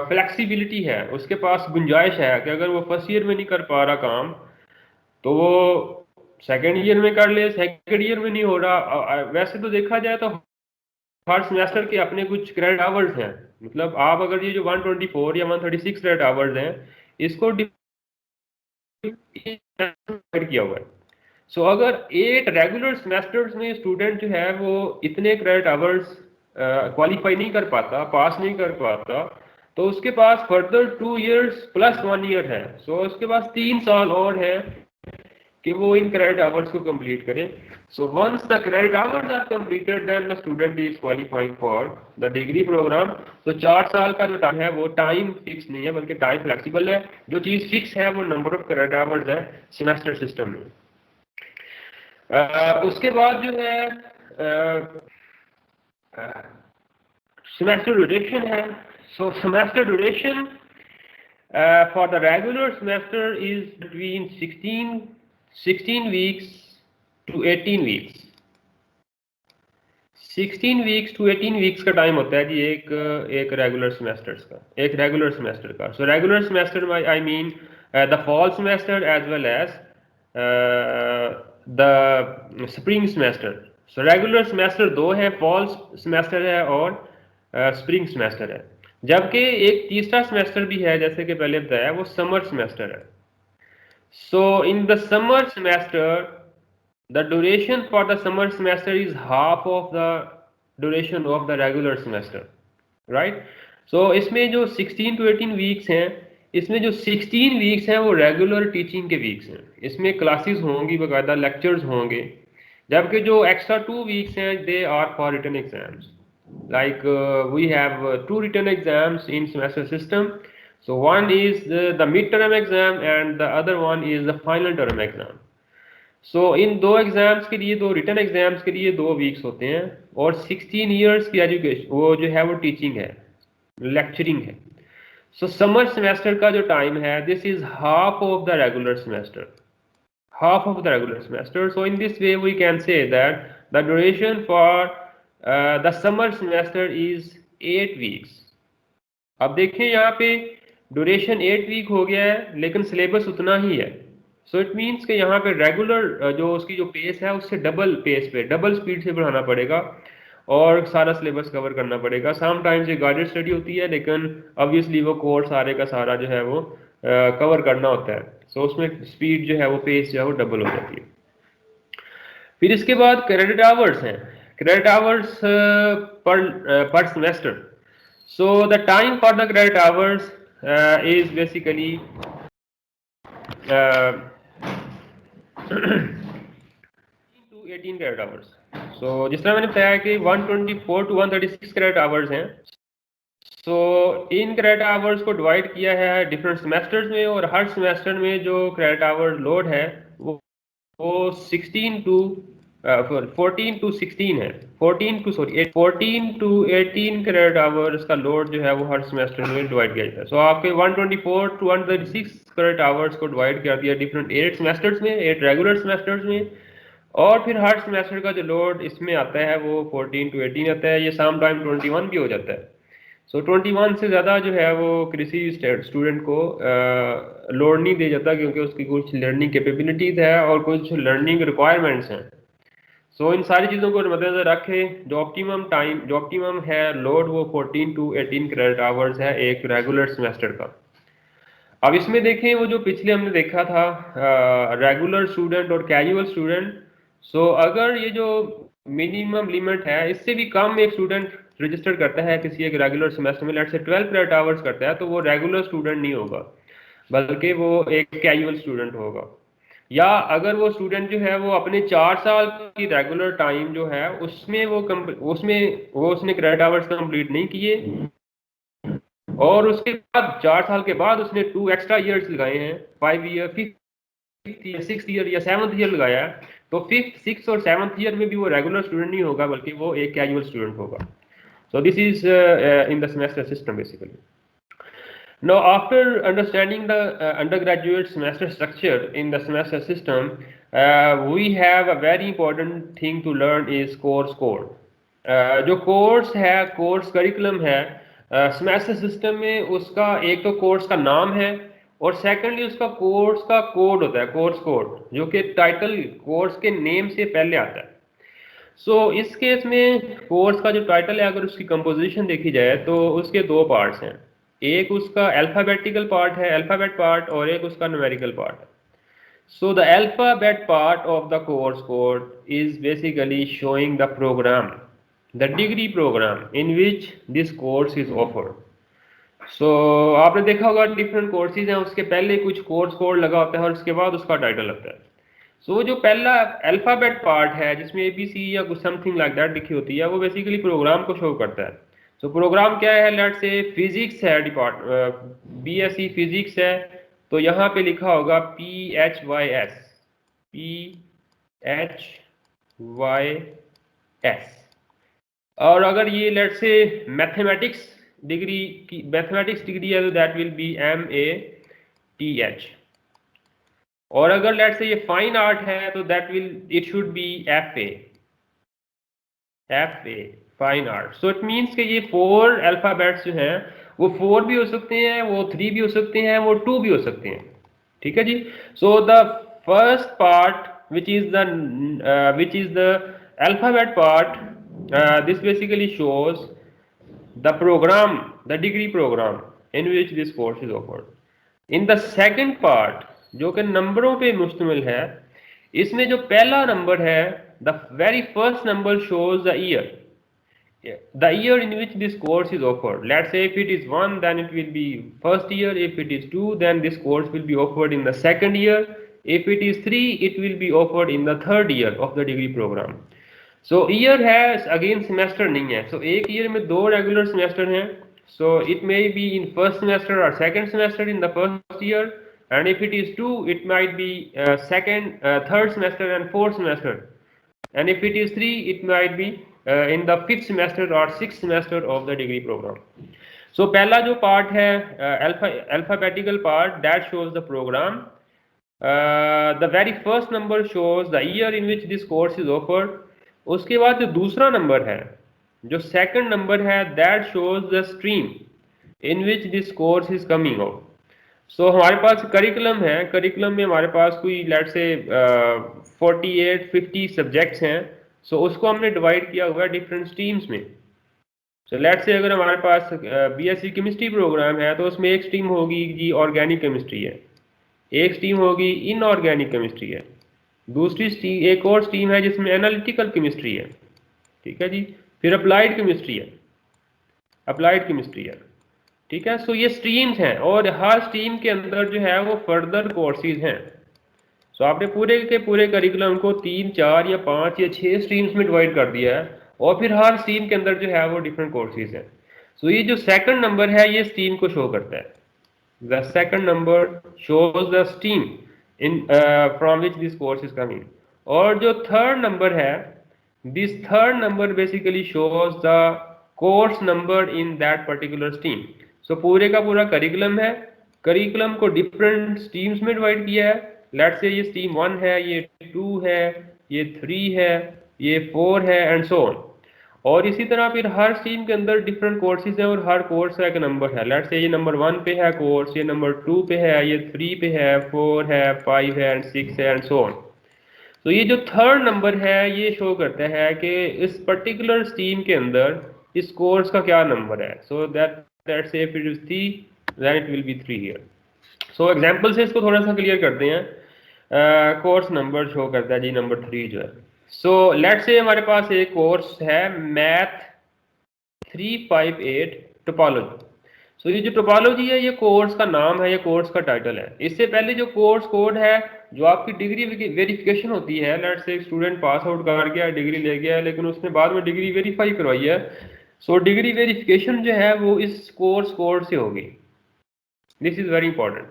flexibility है, उसके पास गुंजाइश है कि अगर वो first year में नहीं कर पा रहा काम, तो वो second year में कर ले. second year में नहीं हो रहा, वैसे तो देखा जाए तो हर सेमेस्टर के अपने कुछ क्रेडिट आवर्स हैं. मतलब आप अगर ये जो 124 या 136 क्रेडिट आवर्स हैं इसको डिवाइड किया हुआ है. सो अगर 8 रेगुलर सेमेस्टर्स में स्टूडेंट जो है वो इतने क्रेडिट आवर्स क्वालिफाई नहीं कर पाता, पास नहीं कर पाता, तो उसके पास फर्दर 2 years plus 1 year है. सो उसके पास 3 साल और है कि वो इन क्रेडिट आवर्स को कंप्लीट करे. So once the credit hours are completed then the student is qualifying for the degree programme. तो 4 साल का जो टाइम है वो टाइम फिक्स नहीं है, बल्कि टाइम फ्लेक्सिबल है. जो चीज़ फिक्स है वो नंबर ऑफ क्रेडिट आवर्स है सेमेस्टर सिस्टम में. उसके बाद जो है सेमेस्टर ड्यूरेशन है. So semester duration for the regular semester is between 16 weeks to 18 weeks. 16 weeks to 18 weeks का टाइम होता है जी एक रेगुलर सेमेस्टर का. सो रेगुलर सेमेस्टर में I mean the fall semester as well as the spring semester. So regular semester 2 है, fall semester है और spring semester है. जबकि एक तीसरा सेमेस्टर भी है, जैसे कि पहले बताया, वो समर सेमेस्टर है. So in the summer semester the duration for the summer semester is half of the duration of the regular semester, right. So इसमें जो 16 to 18 वीक्स हैं, इसमें जो 16 वीक्स हैं वो रेगुलर टीचिंग के वीक्स हैं. इसमें क्लासेस होंगी, बाकायदा लेक्चर्स होंगे. जबकि जो एक्स्ट्रा 2 वीक्स हैं they are for written exams. Like we have 2 written exams in semester system. So one is the mid-term exam and the other one is the final term exam. So in 2 exams के लिए, 2 written exams के लिए 2 weeks होते हैं. और 16 years की education वो जो है वो टीचिंग है. लेक्चरिंग है. सो समर सेमेस्टर का जो टाइम है, this is half of the regular semester, half of the regular semester. So in this way we can say that the duration for the summer semester is 8 weeks. अब देखें यहाँ पे duration 8 week हो गया है लेकिन syllabus उतना ही है. सो इट मीन्स कि यहाँ पे रेगुलर जो उसकी जो पेस है उससे डबल पेस पे, डबल स्पीड से बढ़ाना पड़ेगा और सारा सिलेबस कवर करना पड़ेगा. सम टाइम्स ये गाइडेड स्टडी होती है लेकिन ऑब्वियसली वो कोर्स सारे का सारा जो है वो कवर करना होता है. सो उसमें स्पीड जो है वो पेस जो है वो डबल हो जाती है. फिर इसके बाद क्रेडिट आवर्स हैं. Credit hours per semester. So the time for the credit hours is basically 18 credit hours. So जिस तरह मैंने बताया कि 124 to 136 क्रेडिट आवर्स हैं. सो इन क्रेडिट आवर्स को डिवाइड किया है डिफरेंट सेमेस्टर्स में और हर सेमेस्टर में जो क्रेडिट आवर लोड है वो 14 to 16 है. 14 to 18 क्रेडिट आवर्स का लोड जो है वो हर सेमेस्टर में डिवाइड किया जाता है. सो आपके 124 to 136 क्रेडिट आवर्स को डिवाइड कर दिया डिफरेंट 8 सेमेस्टर्स में, 8 रेगुलर सेमेस्टर्स में. और फिर हर सेमेस्टर का जो लोड इसमें आता है वो 14 to 18 आता है. ये सम टाइम 21 भी हो जाता है. सो 21 से ज़्यादा जो है वो किसी स्टूडेंट को लोड नहीं दिया जाता क्योंकि उसकी कुछ लर्निंग कैपेबिलिटीज़ है और कुछ लर्निंग रिक्वायरमेंट्स हैं. सो इन सारी चीज़ों को मद्देनजर रखें. जो ऑप्टिमम है लोड वो 14 to 18 क्रेडिट आवर्स है एक रेगुलर सेमेस्टर का. अब इसमें देखें वो जो पिछले हमने देखा था रेगुलर स्टूडेंट और कैजुअल स्टूडेंट. सो अगर ये जो मिनिमम लिमिट है इससे भी कम एक स्टूडेंट रजिस्टर करता है किसी एक रेगुलर सेमेस्टर में, लेट से 12 क्रेडिट आवर्स करता है, तो वो रेगुलर स्टूडेंट नहीं होगा बल्कि वो एक कैजुअल स्टूडेंट होगा. या अगर वो स्टूडेंट जो है वो अपने 4 साल की रेगुलर टाइम जो है उसमें उसने क्रेडिट आवर्स कंप्लीट नहीं किए और उसके बाद 4 साल के बाद उसने 2 एक्स्ट्रा ईयर्स लगाए हैं, 5 year, 5th year, 6th year या 7th ईयर लगाया है, तो 5th, 6th और 7th ईयर में भी वो रेगुलर स्टूडेंट नहीं होगा बल्कि वो एक कैजुअल स्टूडेंट होगा. So this is in the semester system basically. Now after understanding the undergraduate semester structure in the semester system, we have a very important thing to learn is course code. जो course है, course curriculum है semester system में, उसका एक तो course का नाम है और सेकेंडली उसका कोर्स का कोड होता है, कोर्स कोड, जो कि टाइटल कोर्स के नेम से पहले आता है. सो इस केस में कोर्स का जो टाइटल है अगर उसकी कंपोजिशन देखी जाए तो उसके 2 पार्ट्स हैं. एक उसका अल्फ़ाबेटिकल पार्ट है, अल्फ़ाबेट पार्ट, और एक उसका न्यूमेरिकल पार्ट है. So the alphabet part of the course code is basically showing the programme, the degree programme in which this course is offered. So आपने देखा होगा डिफरेंट कोर्सेज हैं, उसके पहले कुछ कोर्स कोड लगा होता है और उसके बाद उसका टाइटल आता है. सो जो पहला अल्फ़ाबेट पार्ट है जिसमें ABC या कुछ समथिंग लाइक दैट लिखी होती है वो बेसिकली प्रोग्राम को शो करता है. सो प्रोग्राम क्या है, लेट्स से फिजिक्स है, BSc फिजिक्स है, तो यहाँ पे लिखा होगा PHYS. और अगर ये लेट्स से मैथमेटिक्स डिग्री है तो दैट विल बी MATH. और अगर लेट्स से ये फाइन आर्ट है तो it should be FA fine art. So it means कि ये 4 अल्फ़ाबेट्स जो हैं वो 4 भी हो सकते हैं, वो 3 भी हो सकते हैं, वो 2 भी हो सकते हैं. ठीक है जी. So the first part which is the alphabet part, this basically shows the program, the degree program in which this course is offered. In the second part जो कि नंबरों पे मुश्तमिल है, इसमें जो पहला नंबर है, the very first number shows the year in which this course is offered. Let's say if it is 1 then it will be first year, if it is 2 then this course will be offered in the second year, if it is 3 it will be offered in the third year of the degree program. So year है again semester नहीं है. So एक year में 2 regular semester हैं. So it may be in first semester or second semester in the first year, and if it is 2 it might be third semester and fourth semester, and if it is 3 it might be in the 5th semester or 6th semester of the degree program. सो पहला जो part है alphabetical part, that shows the programme. The very first number shows the year in which this course is offered. उसके बाद जो दूसरा number है, जो second number है, that shows the stream in which this course is coming of. So हमारे पास curriculum है, करिकुलम में हमारे पास कोई लेट से 48-50 सब्जेक्ट्स हैं. सो उसको हमने डिवाइड किया हुआ है डिफरेंट स्ट्रीम्स में. सो लेट से अगर हमारे पास बीएससी केमिस्ट्री प्रोग्राम है तो उसमें एक स्ट्रीम होगी जी ऑर्गेनिक केमिस्ट्री है, एक स्ट्रीम होगी इनऑर्गेनिक केमिस्ट्री है, दूसरी स्ट्रीम एक और स्ट्रीम है जिसमें एनालिटिकल केमिस्ट्री है. ठीक है जी. फिर अप्लाइड केमिस्ट्री है, अप्लाइड केमिस्ट्री है. ठीक है. सो ये स्ट्रीम्स हैं और हर स्ट्रीम के अंदर जो है वो फर्दर कोर्सेज हैं. सो आपने पूरे के पूरे करिकुलम को 3, 4 या 5 या 6 स्ट्रीम्स में डिवाइड कर दिया है और फिर हर स्ट्रीम के अंदर जो है वो डिफरेंट कोर्सेज हैं. सो ये जो सेकंड नंबर है ये स्ट्रीम को शो करता है. The second number shows the stream in from which this course is coming. और जो थर्ड नंबर है, this third number basically shows the course number in that particular stream. So पूरे का पूरा करिकुलम है, करिकुलम को डिफरेंट स्ट्रीम्स में divide किया है. लेट्स से ये स्ट्रीम 1 है, ये 2 है, ये 3 है, ये 4 है एंड सो ऑन. और इसी तरह फिर हर स्ट्रीम के अंदर डिफरेंट कोर्सेज हैं और हर कोर्स का एक नंबर है. लेट्स से ये नंबर 1 पे है कोर्स, ये नंबर 2 पे है, ये 3 पे है, 4 है, 5 है एंड 6 है एंड सो ऑन. तो ये जो थर्ड नंबर है ये शो करता है कि इस पर्टिकुलर स्ट्रीम के अंदर इस कोर्स का क्या नंबर है. सो दैट से if it is 3 then it will be 3 here. So example से इसको थोड़ा सा क्लियर करते हैं. कोर्स नंबर शो करता है जी नंबर 3 जो है. सो लेट्स से हमारे पास एक कोर्स है मैथ 358 टोपोलॉजी. सो ये जो टोपोलॉजी है ये कोर्स का नाम है, ये कोर्स का टाइटल है. इससे पहले जो कोर्स कोड है, जो आपकी डिग्री वेरिफिकेशन होती है, लेट्स से एक स्टूडेंट पास आउट कर गया, डिग्री ले गया लेकिन उसने बाद में डिग्री वेरीफाई करवाई है. सो डिग्री वेरिफिकेशन जो है वो इस कोर्स कोड से होगी. This is very important.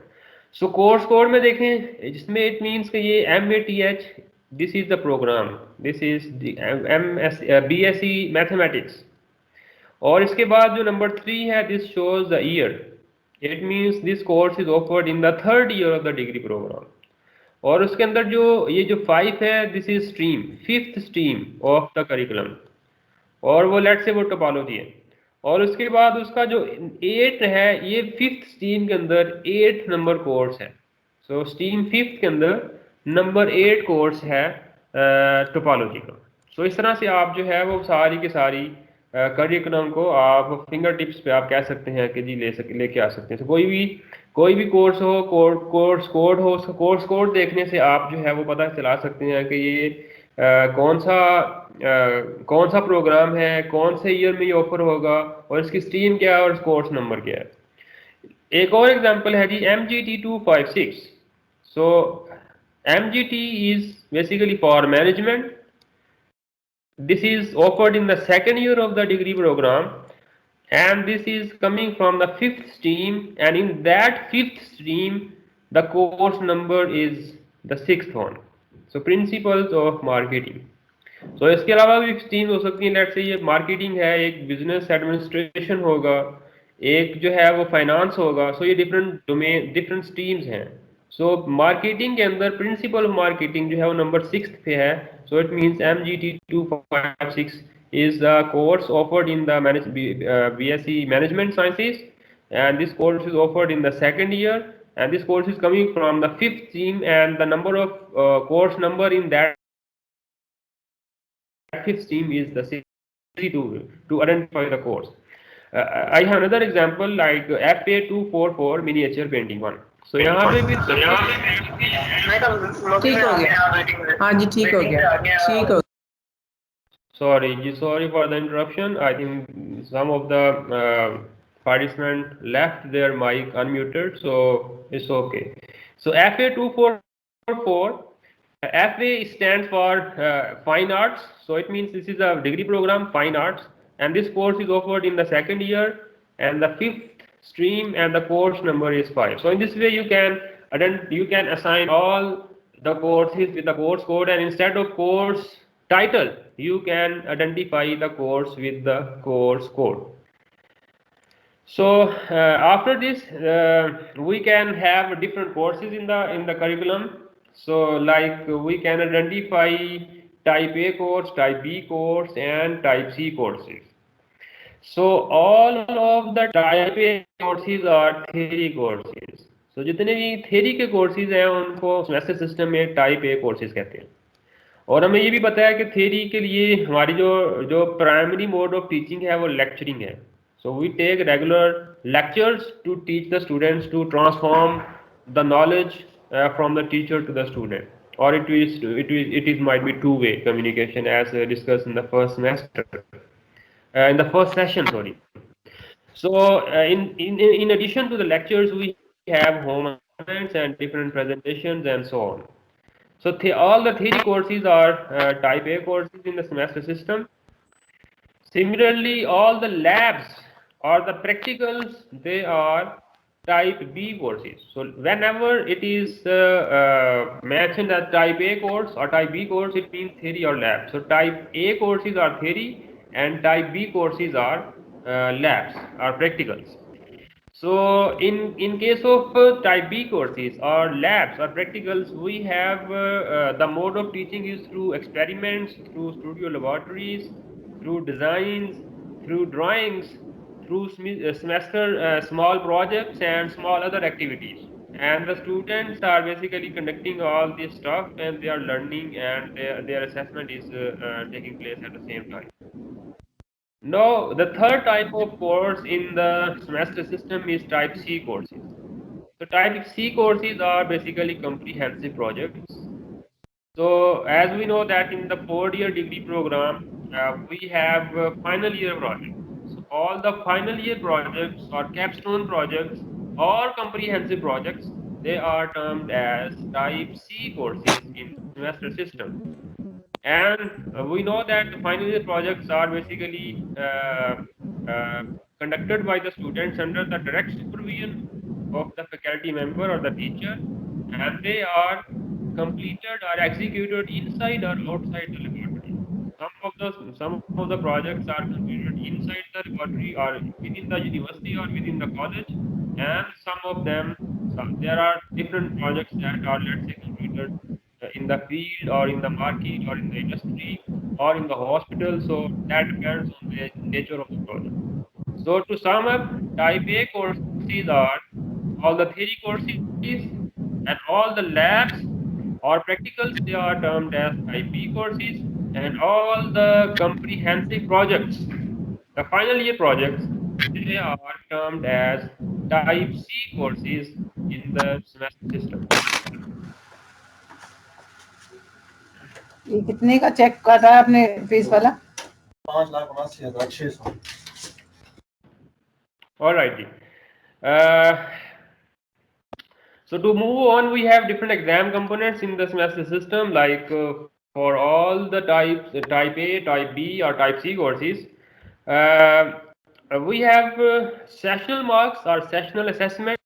So course code में देखें जिसमें इट मीन्स कि ये MATH, this is the programme, this is BSc mathematics. और इसके बाद जो नंबर 3 है, this shows the year. It means this course is offered in the third year of the degree programme. और उसके अंदर जो ये जो 5 है, this is stream, 5th stream of the curriculum. और वो लेट से वो टोपोलॉजी है. और उसके बाद उसका जो 8 है, ये 5th स्ट्रीम के अंदर 8 नंबर कोर्स है. सो स्ट्रीम 5th के अंदर नंबर 8 कोर्स है टोपोलॉजी का. सो इस तरह से आप जो है वो सारी की सारी करिकुलम को आप फिंगर टिप्स पे आप कह सकते हैं कि जी लेके आ सकते हैं. तो कोई भी कोर्स हो, कोर्स कोड हो, उसका कोर्स कोड देखने से आप जो है वो पता चला सकते हैं कि ये कौन सा प्रोग्राम है, कौन से ईयर में ये ऑफर होगा और इसकी स्ट्रीम क्या है और कोर्स नंबर क्या है. एक और एग्जांपल है जी MGT 256. So MGT is basically for management. This is offered in the second year of the degree program and this is coming from the 5th stream, and in that 5th stream the course number is the 6th one. So principles of marketing. So इसके अलावा भी stream हो सकती हैं. Let's say ये marketing है, एक business administration होगा, एक जो है वो फाइनेंस होगा. सो ये डिफरेंट डोमेन, डिफरेंट स्ट्रीम्स हैं. सो मार्केटिंग के अंदर प्रिंसिपल ऑफ मार्केटिंग जो है वो नंबर 6th पे है. So it means MGT 256 is the course offered in the BSc Management Sciences, and this course is offered in the second year, and this course is coming from the 5th stream, and the number of course number in that 5th stream is the 62 to identify the course. I have another example like FA 244 miniature painting 1. So यहाँ पे भी ठीक हो गया. हाँ जी ठीक हो गया, ठीक हो. Sorry for the interruption. I think some of the participants left their mic unmuted, so it's okay. So FA 244, FA stands for Fine Arts. So it means this is a degree program, Fine Arts, and this course is offered in the second year and the 5th stream, and the course number is 5. So in this way you can assign all the courses with the course code, and instead of course title you can identify the course with the course code. So after this, we can have different courses in the curriculum. So like we can identify type A course, type B course, and type C courses. So all of the type A courses are theory courses. So जितने भी theory के courses हैं उनको semester system में type A courses कहते हैं. और हमें ये भी पता है कि theory के लिए हमारी जो primary mode of teaching है वो lecturing है. So we take regular lectures to teach the students to transform the knowledge from the teacher to the student. Or it is might be two-way communication as discussed in the first semester, in the first session, sorry. So in addition to the lectures, we have home assignments and different presentations and so on. So all the theory courses are type A courses in the semester system. Similarly, all the labs or the practicals, they are type B courses. So whenever it is mentioned as type A course or type B course, it means theory or lab. So type A courses are theory and type B courses are labs or practicals. So in case of type B courses or labs or practicals, we have the mode of teaching is through experiments, through studio laboratories, through designs, through drawings, through semester small projects and small other activities. And the students are basically conducting all this stuff and they are learning and their assessment is taking place at the same time. Now, the third type of course in the semester system is type C courses. So type C courses are basically comprehensive projects. So as we know that in the 4-year degree program, we have final year projects. So all the final year projects or capstone projects or comprehensive projects, they are termed as type C courses in semester system. And we know that the final year projects are basically conducted by the students under the direct supervision of the faculty member or the teacher, and they are completed or executed inside or outside the laboratory. Some of the projects are completed inside the laboratory or within the university or within the college, and some of them, there are different projects that are, let's say, completed in the field or in the market or in the industry or in the hospital. So that depends on the nature of the project. So to sum up, type A courses are all the theory courses, and all the labs or practicals, they are termed as type B courses, and all the comprehensive projects, the final year projects, they are termed as type C courses in the semester system. ये कितने का check कर रहा है आपने fees वाला? 5,89,600. All right. So to move on, we have different exam components in the semester system, like for all the types, type A, type B, or type C courses. We have sessional marks or sessional assessments.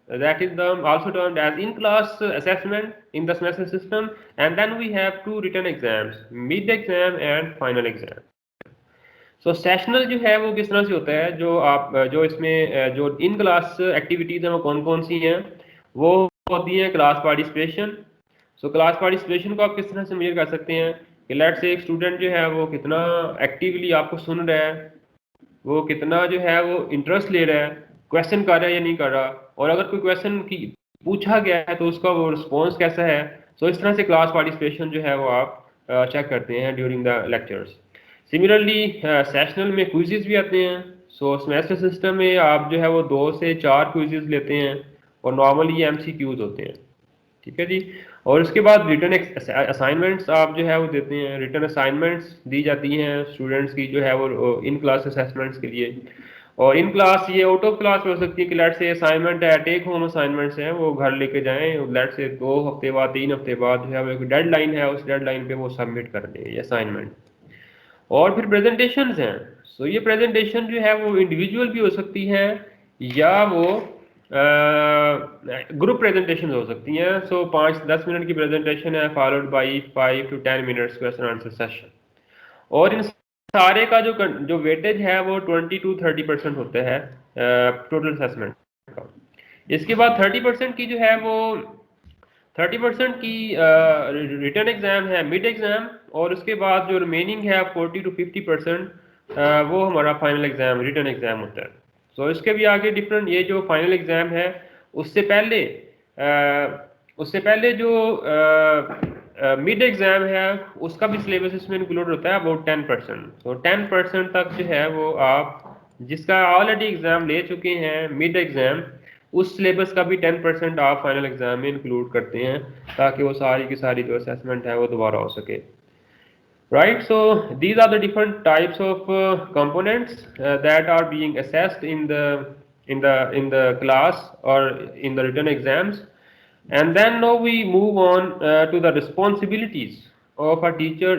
That is also termed as in-class assessment in the semester system. And then we have two written exams, mid exam and final exam. So sessional जो है वो किस तरह से होता है, जो इसमें जो इन क्लास एक्टिविटीज़ हैं वो कौन कौन सी हैं, वो होती है class participation. So class participation को आप किस तरह से मेजर कर सकते हैं कि लेट से एक स्टूडेंट जो है वो कितना एक्टिवली आपको सुन रहा है, वो कितना जो है वो इंटरेस्ट ले रहा है, क्वेश्चन कर रहा है या नहीं कर रहा, और अगर कोई क्वेश्चन की पूछा गया है तो उसका वो रिस्पॉन्स कैसा है. सो इस तरह से क्लास पार्टिसिपेशन जो है वो आप चेक करते हैं during the lectures. Similarly sessional में क्विजेज भी आते हैं. सो सेमेस्टर सिस्टम में आप जो है वो 2 से 4 क्विजेज लेते हैं और नॉर्मली MCQs होते हैं. ठीक है जी. और उसके बाद रिटर्न असाइनमेंट्स आप जो है वो देते हैं. रिटर्न असाइनमेंट्स दी जाती हैं स्टूडेंट्स की जो है वो इन क्लास असेसमेंट्स के लिए. और इन क्लास ये आउट ऑफ क्लास हो सकती है कि लेट से असाइनमेंट है, टेक होम असाइनमेंट्स हैं, वो घर लेके जाएं, लेट से 2 हफ्ते बाद 3 हफ्ते बाद जो है वो एक डेडलाइन है, उस डेडलाइन पे वो सबमिट कर दें ये असाइनमेंट. और फिर प्रेजेंटेशंस हैं. सो ये प्रेजेंटेशन जो है वो इंडिविजुअल भी हो सकती है या वो ग्रुप प्रेजेंटेशन हो सकती हैं. सो 5-10 मिनट की प्रेजेंटेशन है followed by 5 to 10 minutes question answer session. और इन सारे का जो वेटेज है वो 20 to 30% होते हैं टोटल असेसमेंट का। इसके बाद 30% की जो है वो 30% की रिटर्न एग्जाम है, मिड एग्जाम, और उसके बाद जो रिमेनिंग है 40 to 50% वो हमारा फाइनल एग्जाम, रिटर्न एग्जाम होता है। सो इसके भी आगे डिफरेंट, ये जो फाइनल एग्जाम है उससे पहले जो मिड एग्जाम है उसका भी सिलेबस इसमें इंक्लूड होता है अबाउट 10%। तो 10% तक जो है वो आप जिसका ऑलरेडी एग्जाम ले चुके हैं मिड एग्जाम, उस सिलेबस का भी 10% आप फाइनल एग्जाम में इंक्लूड करते हैं ताकि वो सारी की सारी जो असेसमेंट है वो दोबारा हो सके। Right, so these are the different types of components that are being assessed in the class or in the written exams. And then now we move on to the responsibilities of a teacher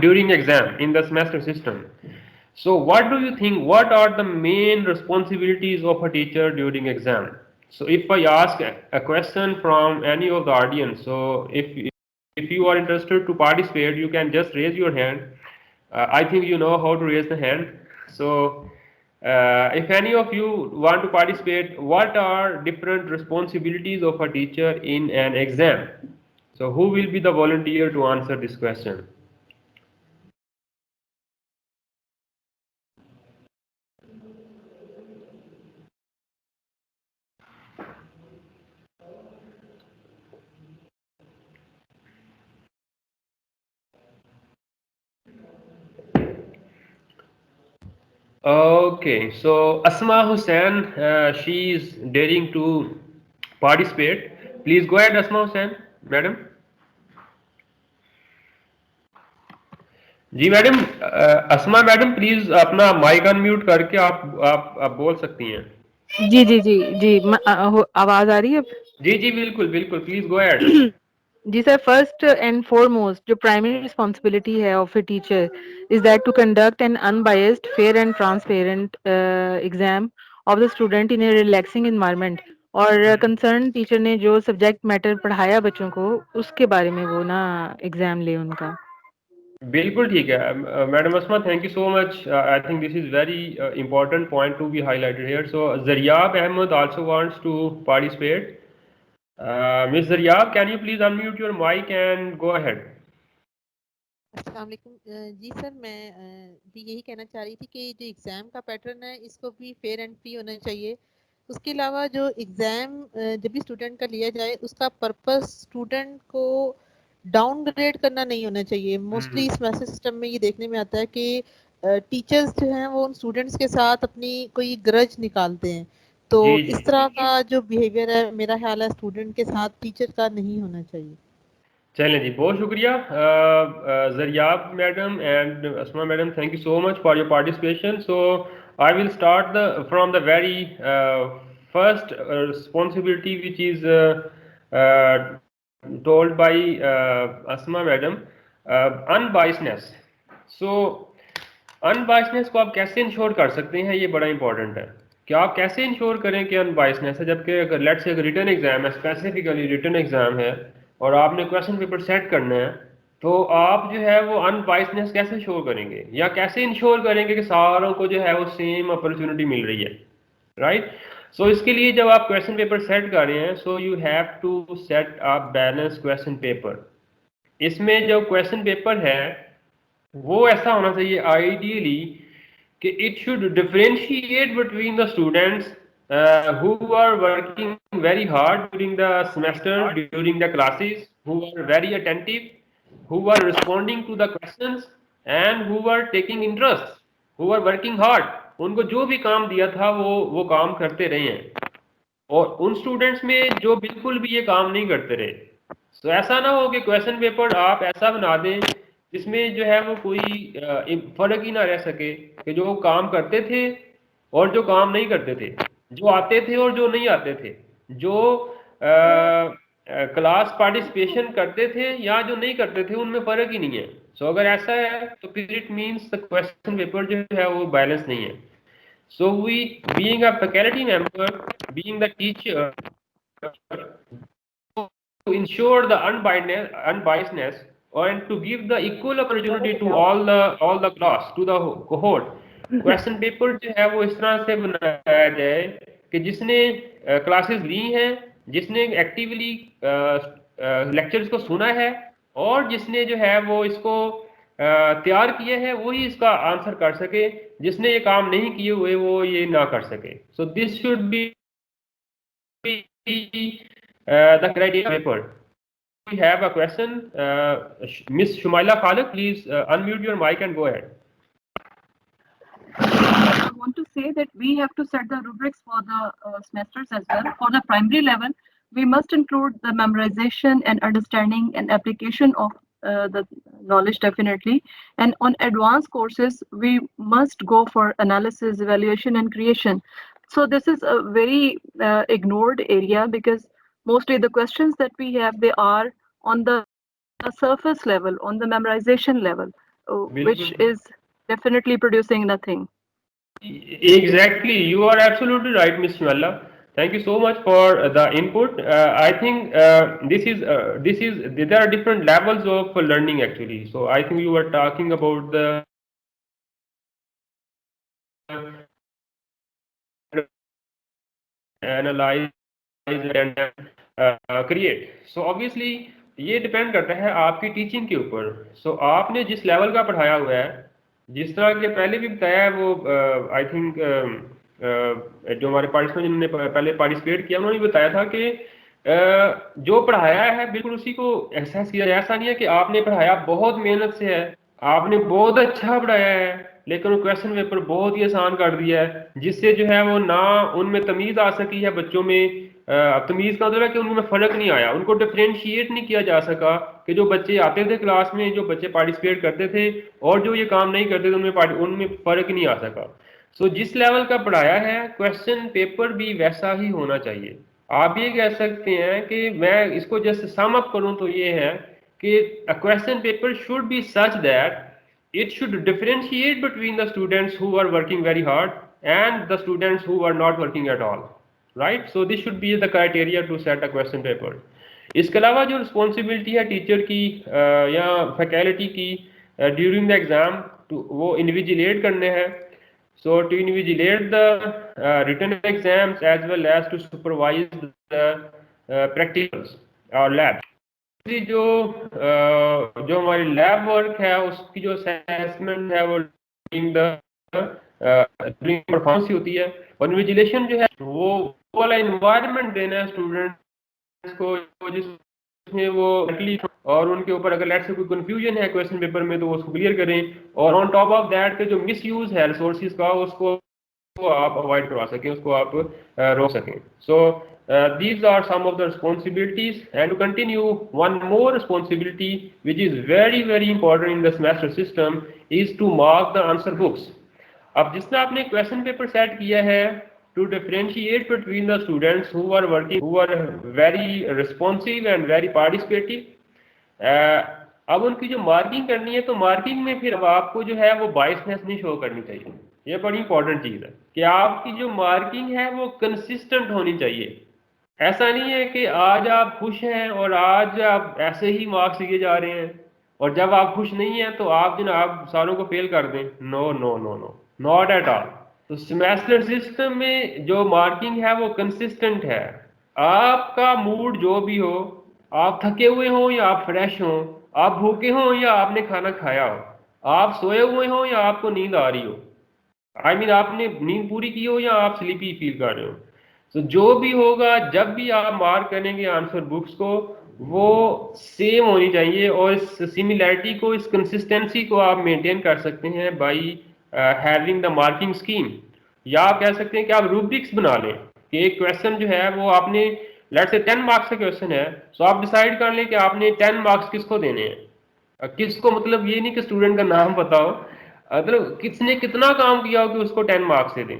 during exam in the semester system. So what do you think, what are the main responsibilities of a teacher during exam? So if I ask a question from any of the audience, so if you are interested to participate, you can just raise your hand. I think you know how to raise the hand. So if any of you want to participate, what are different responsibilities of a teacher in an exam? So who will be the volunteer to answer this question? Okay, so Asma Hussain, she is daring to participate. Please go ahead, Asma Hussain, madam. जी madam, Asma madam please अपना mic unmute करके आप बोल सकती हैं। जी जी जी जी आवाज आ रही है अब? जी जी बिल्कुल बिल्कुल, प्लीज गो अहेड। जी सर, फर्स्ट एंड फॉरमोस्ट जो प्राइमरी रिस्पॉन्सिबिलिटी है of a teacher is that to conduct an unbiased, fair and transparent exam of the student in a relaxing environment. और कंसर्न टीचर ने जो subject matter पढ़ाया बच्चों को, उसके बारे में वो ना एग्जाम ले उनका। बिल्कुल ठीक है madam Asma, thank you so much. I think this is very important point to be highlighted here. So Zaryab Ahmed also wants to participate. Ms. Zaryab, can you please unmute your mic and go ahead? अस्सलाम वालेकुम। जी sir, मैं भी यही कहना चाह रही थी कि जो एग्ज़ाम का पैटर्न है इसको भी फेयर एंड फ्री होना चाहिए। उसके अलावा जो एग्ज़ाम जब भी स्टूडेंट का लिया जाए उसका पर्पस स्टूडेंट को डाउनग्रेड करना नहीं होना चाहिए। मोस्टली इस मैसेज सिस्टम में ये देखने में आता है कि टीचर्स जो हैं वो उन स्टूडेंट्स के साथ अपनी कोई ग्रज निकालते हैं। तो जी जी इस तरह का जो बिहेवियर है मेरा ख्याल है स्टूडेंट के साथ टीचर का नहीं होना चाहिए। चलें जी, बहुत शुक्रिया Zaryab madam and Asma madam, thank you so much for your participation. So I will start from the very first responsibility which is told by Asma madam, unbiasedness. So unbiasedness को आप कैसे इंश्योर कर सकते हैं, ये बड़ा important है कि आप कैसे इंश्योर करें कि अनबायसनेस है। जबकि अगर लेट्स से रिटर्न एग्जाम है, स्पेसिफिकली रिटर्न एग्जाम है और आपने क्वेश्चन पेपर सेट करना है, तो आप जो है वो अनबायसनेस कैसे शो करेंगे या कैसे इंश्योर करेंगे कि सारों को जो है वो सेम अपॉर्चुनिटी मिल रही है, राइट। सो इसके लिए जब आप क्वेश्चन पेपर सेट कर रहे हैं, so you have to set a balance question paper. इसमें जो क्वेश्चन पेपर है वो ऐसा होना चाहिए आइडियली कि it should differentiate between the students who are working very hard during the semester, during the classes, who are very attentive, who are responding to the questions and who are taking interest, who are working hard। उनको जो भी काम दिया था वो काम करते रहे हैं, और उन स्टूडेंट्स में जो बिल्कुल भी ये काम नहीं करते रहे। तो ऐसा ना हो कि क्वेश्चन पेपर आप ऐसा बना दें जिसमें जो है वो कोई फर्क ही ना रह सके कि जो काम करते थे और जो काम नहीं करते थे, जो आते थे और जो नहीं आते थे, जो क्लास पार्टिसिपेशन करते थे या जो नहीं करते थे, उनमें फर्क ही नहीं है। सो अगर ऐसा है तो फिर it means the question paper जो है वो बैलेंस नहीं है। So we, being a faculty member, being the teacher, to ensure the unbiasedness, and to give the equal opportunity to all the class, to the cohort, question paper जो है वो इस तरह से बनाया जाए कि जिसने क्लासेस ली हैं, जिसने एक्टिवली लेक्चर्स को सुना है और जिसने जो है वो इसको तैयार किए हैं वही इसका आंसर कर सके, जिसने ये काम नहीं किए हुए वो ये ना कर सके. So this should be the criteria paper. We have a question. Miss Shumaila Khalid, please unmute your mic and go ahead. I want to say that we have to set the rubrics for the semesters as well. For the primary level, we must include the memorization and understanding and application of the knowledge definitely. And on advanced courses, we must go for analysis, evaluation, and creation. So this is a very ignored area because mostly the questions that we have, they are on the surface level, on the memorization level, which is definitely producing nothing. Exactly, you are absolutely right, Miss Shumaila. Thank you so much for the input. I think there are different levels of learning actually. So I think you were talking about the analyze and create. So obviously ये depend करता है आपकी teaching के ऊपर. So आपने जिस level का पढ़ाया हुआ है, जिस तरह के पहले भी बताया है, वो आई थिंक जो हमारे पार्टिसिपेंट जिन्होंने पहले पार्टिसिपेट किया उन्होंने बताया था कि जो पढ़ाया है बिल्कुल उसी को एहसास किया. ऐसा नहीं है कि आपने पढ़ाया बहुत मेहनत से है, आपने बहुत अच्छा पढ़ाया है, लेकिन क्वेश्चन पेपर बहुत ही आसान कर दिया है, जिससे जो है वो ना उनमें तमीज़ आ सकी है बच्चों में. तमीज़ का मतलब है कि उनमें फ़र्क नहीं आया, उनको डिफ्रेंशिएट नहीं किया जा सका कि जो बच्चे आते थे क्लास में, जो बच्चे पार्टिसिपेट करते थे और जो ये काम नहीं करते थे, उनमें फ़र्क नहीं आ सका. सो जिस लेवल का पढ़ाया है क्वेश्चन पेपर भी वैसा ही होना चाहिए. आप ये कह सकते हैं कि मैं इसको जस्ट सम अप करूँ तो ये है कि a question paper should be such that it should differentiate between the students who are working very hard and the students who are not working at all, right? So this should be the criteria to set a question paper. इसके अलावा जो responsibility है teacher की या faculty की during the exam, वो invigilate करने हैं. So to invigilate the written exams as well as to supervise the practicals or labs. जो हमारी लैब वर्क है उसकी जो असेसमेंट है वो परफॉर्मेंस होती है, और इन्विजिलेशन जो है वो वाला इन्वायरमेंट देना है स्टूडेंट्स को जिसमें वो और उनके ऊपर अगर लेट से कोई कंफ्यूजन है क्वेश्चन पेपर में तो वो उसको क्लियर करें, और ऑन टॉप ऑफ दैट के जो मिस यूज है रिसोर्सेज का उसको आप अवॉइड करवा सकें, उसको आप रोक सकें. सो these are some of the responsibilities, and to continue, one more responsibility which is very very important in the semester system is to mark the answer books. अब जिसने आपने क्वेश्चन पेपर सेट किया है to differentiate between the students who are working, who are very responsive and very participative, अब उनकी जो marking करनी है तो मार्किंग में फिर अब आपको जो है वो बायसनेस नहीं शो करनी चाहिए. ये बड़ी इंपॉर्टेंट चीज़ है कि आपकी जो मार्किंग है वो कंसिस्टेंट होनी चाहिए. ऐसा नहीं है कि आज आप खुश हैं और आज आप ऐसे ही मार्क्स दिए जा रहे हैं और जब आप खुश नहीं हैं तो आप आप सारों को फेल कर दें. No no no no, not at all. तो सेमेस्टर सिस्टम में जो मार्किंग है वो कंसिस्टेंट है. आपका मूड जो भी हो, आप थके हुए हो या आप फ्रेश हो, आप भूखे हो या आपने खाना खाया हो, आप सोए हुए हो या आपको नींद आ रही हो, आई मीन आपने नींद पूरी की हो या आप स्लीपी फील कर रहे हो. तो जो भी होगा जब भी आप मार्क करेंगे आंसर बुक्स को वो सेम होनी चाहिए, और इस सिमिलैरिटी को, इस कंसिस्टेंसी को आप मेंटेन कर सकते हैं by having the marking scheme. या आप कह सकते हैं कि आप रूब्रिक्स बना लें कि एक क्वेश्चन जो है वो आपने लेट्स से 10 मार्क्स का क्वेश्चन है, तो आप डिसाइड कर लें कि आपने 10 मार्क्स किसको देने हैं. किसको मतलब ये नहीं कि स्टूडेंट का नाम पता हो, मतलब किसने कितना काम किया हो कि उसको 10 मार्क्स दे दें.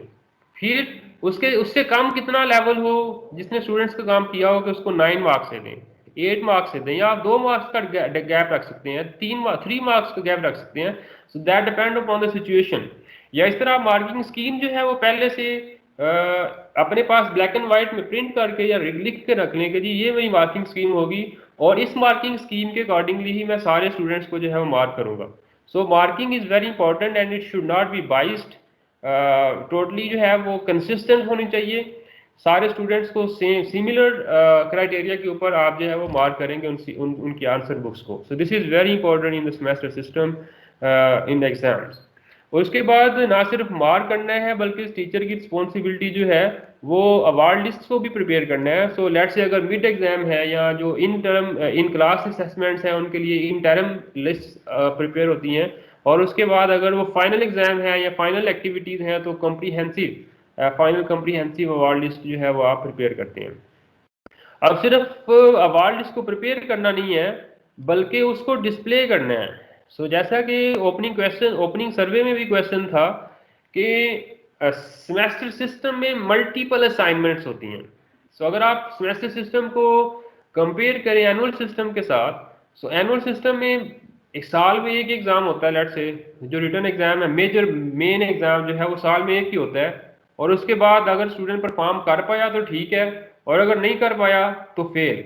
फिर उससे कम कितना लेवल हो जिसने स्टूडेंट्स का काम किया हो कि उसको 9 मार्क्स से दें, 8 मार्क्स से दें, या आप 2 मार्क्स का गैप रख सकते हैं, 3 मार्क्स का गैप रख सकते हैं. So that depend upon the situation. या इस तरह मार्किंग स्कीम जो है वो पहले से अपने पास ब्लैक एंड वाइट में प्रिंट करके या लिख के रख लें कि जी ये मेरी मार्किंग स्कीम होगी और इस मार्किंग स्कीम के अकॉर्डिंगली ही मैं सारे स्टूडेंट्स को जो है वो मार्क करूँगा। So marking is very important and it should not be biased, totally जो है वो कंसिस्टेंट होनी चाहिए। सारे स्टूडेंट्स को सेम सिमिलर क्राइटेरिया के ऊपर आप जो है वो मार्क करेंगे उनकी आंसर बुक्स को। So this is very important in the semester system in exams. और उसके बाद ना सिर्फ मार्क करना है बल्कि टीचर की रिस्पॉन्सिबिलिटी जो है वो अवार्ड लिस्ट को भी प्रिपेयर करना है। सो लेट्स से अगर मिड एग्जाम है या जो in term in class assessments हैं उनके लिए इन टर्म लिस्ट प्रिपेयर होती हैं, और उसके बाद अगर वो फाइनल एग्जाम है या फाइनल एक्टिविटीज़ हैं तो comprehensive final comprehensive award list जो है वो आप प्रिपेयर करते हैं। अब सिर्फ अवार्ड लिस्ट को प्रिपेयर करना नहीं है बल्कि उसको डिस्प्ले करना है। सो जैसा कि ओपनिंग सर्वे में भी क्वेश्चन था कि सेमेस्टर सिस्टम में मल्टीपल असाइनमेंट्स होती हैं। सो अगर आप सेमेस्टर सिस्टम को कंपेयर करें एनुअल सिस्टम के साथ, सो एनुअल सिस्टम में एक साल में एक एग्ज़ाम होता है। लेट्स से जो रिटर्न एग्ज़ाम है मेन एग्ज़ाम जो है वो साल में एक ही होता है, और उसके बाद अगर स्टूडेंट परफॉर्म कर पाया तो ठीक है और अगर नहीं कर पाया तो फेल।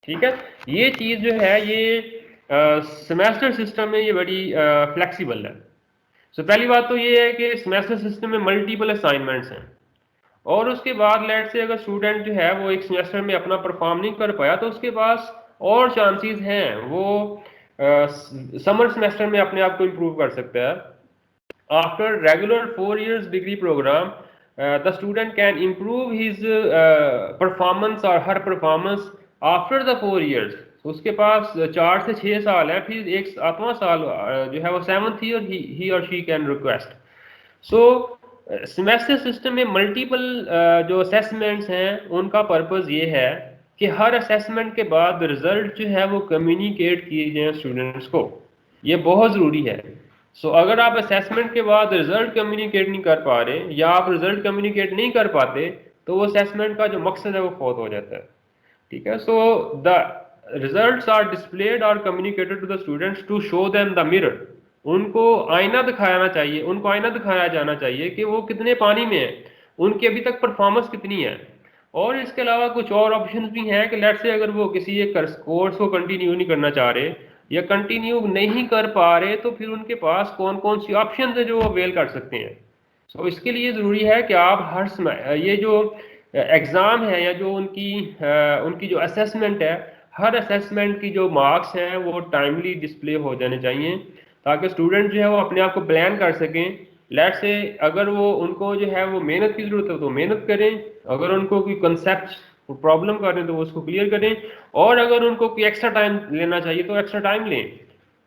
ठीक है, ये चीज़ जो है ये सेमेस्टर सिस्टम में ये बड़ी फ्लेक्सिबल है। सो पहली बात तो ये है कि सेमेस्टर सिस्टम में मल्टीपल असाइनमेंट्स हैं, और उसके बाद लेट से अगर स्टूडेंट जो है वो एक सेमेस्टर में अपना परफॉर्म नहीं कर पाया तो उसके पास और चांसेस हैं, वो समर सेमेस्टर में अपने आप को इम्प्रूव कर सकता है। After regular 4 years degree program, the student can improve his performance or her performance after the 4 years. So उसके पास 4 से 6 साल है, फिर एक 7वां साल जो है वो 7th year he or she can request. So semester system में मल्टीपल जो असेसमेंट्स हैं उनका पर्पस ये है कि हर असेसमेंट के बाद रिजल्ट जो है वो कम्युनिकेट किए जाएं स्टूडेंट्स को। ये बहुत ज़रूरी है। सो अगर आप असेसमेंट के बाद रिजल्ट कम्युनिकेट नहीं कर पा रहे या आप रिजल्ट कम्युनिकेट नहीं कर पाते तो वो असेसमेंट का जो मकसद है वो फौत हो जाता है। ठीक है, so the results are displayed और communicated to the students to show them the mirror. उनको आईना दिखाना चाहिए, उनको आईना दिखाया जाना चाहिए कि वो कितने पानी में है, उनकी अभी तक परफॉर्मेंस कितनी है। और इसके अलावा कुछ और ऑप्शंस भी हैं कि लेट्स से अगर वो किसी एक कोर्स को कंटिन्यू नहीं करना चाह रहे या कंटिन्यू नहीं कर पा रहे तो फिर उनके पास कौन कौन सी ऑप्शन है जो वो अवेल कर सकते हैं। सो इसके लिए ज़रूरी है कि आप हर समय ये जो एग्ज़ाम है या जो उनकी जो असेसमेंट है, हर असेसमेंट की जो मार्क्स हैं वो टाइमली डिस्प्ले हो जाने चाहिए ताकि स्टूडेंट जो है वो अपने आप को प्लान कर सकें। लेट से अगर वो उनको जो है वो मेहनत की ज़रूरत है तो मेहनत करें, अगर उनको कोई कंसेप्ट प्रॉब्लम कर रहे हैं तो वो उसको क्लियर करें, और अगर उनको कोई एक्स्ट्रा टाइम लेना चाहिए तो एक्स्ट्रा टाइम लें,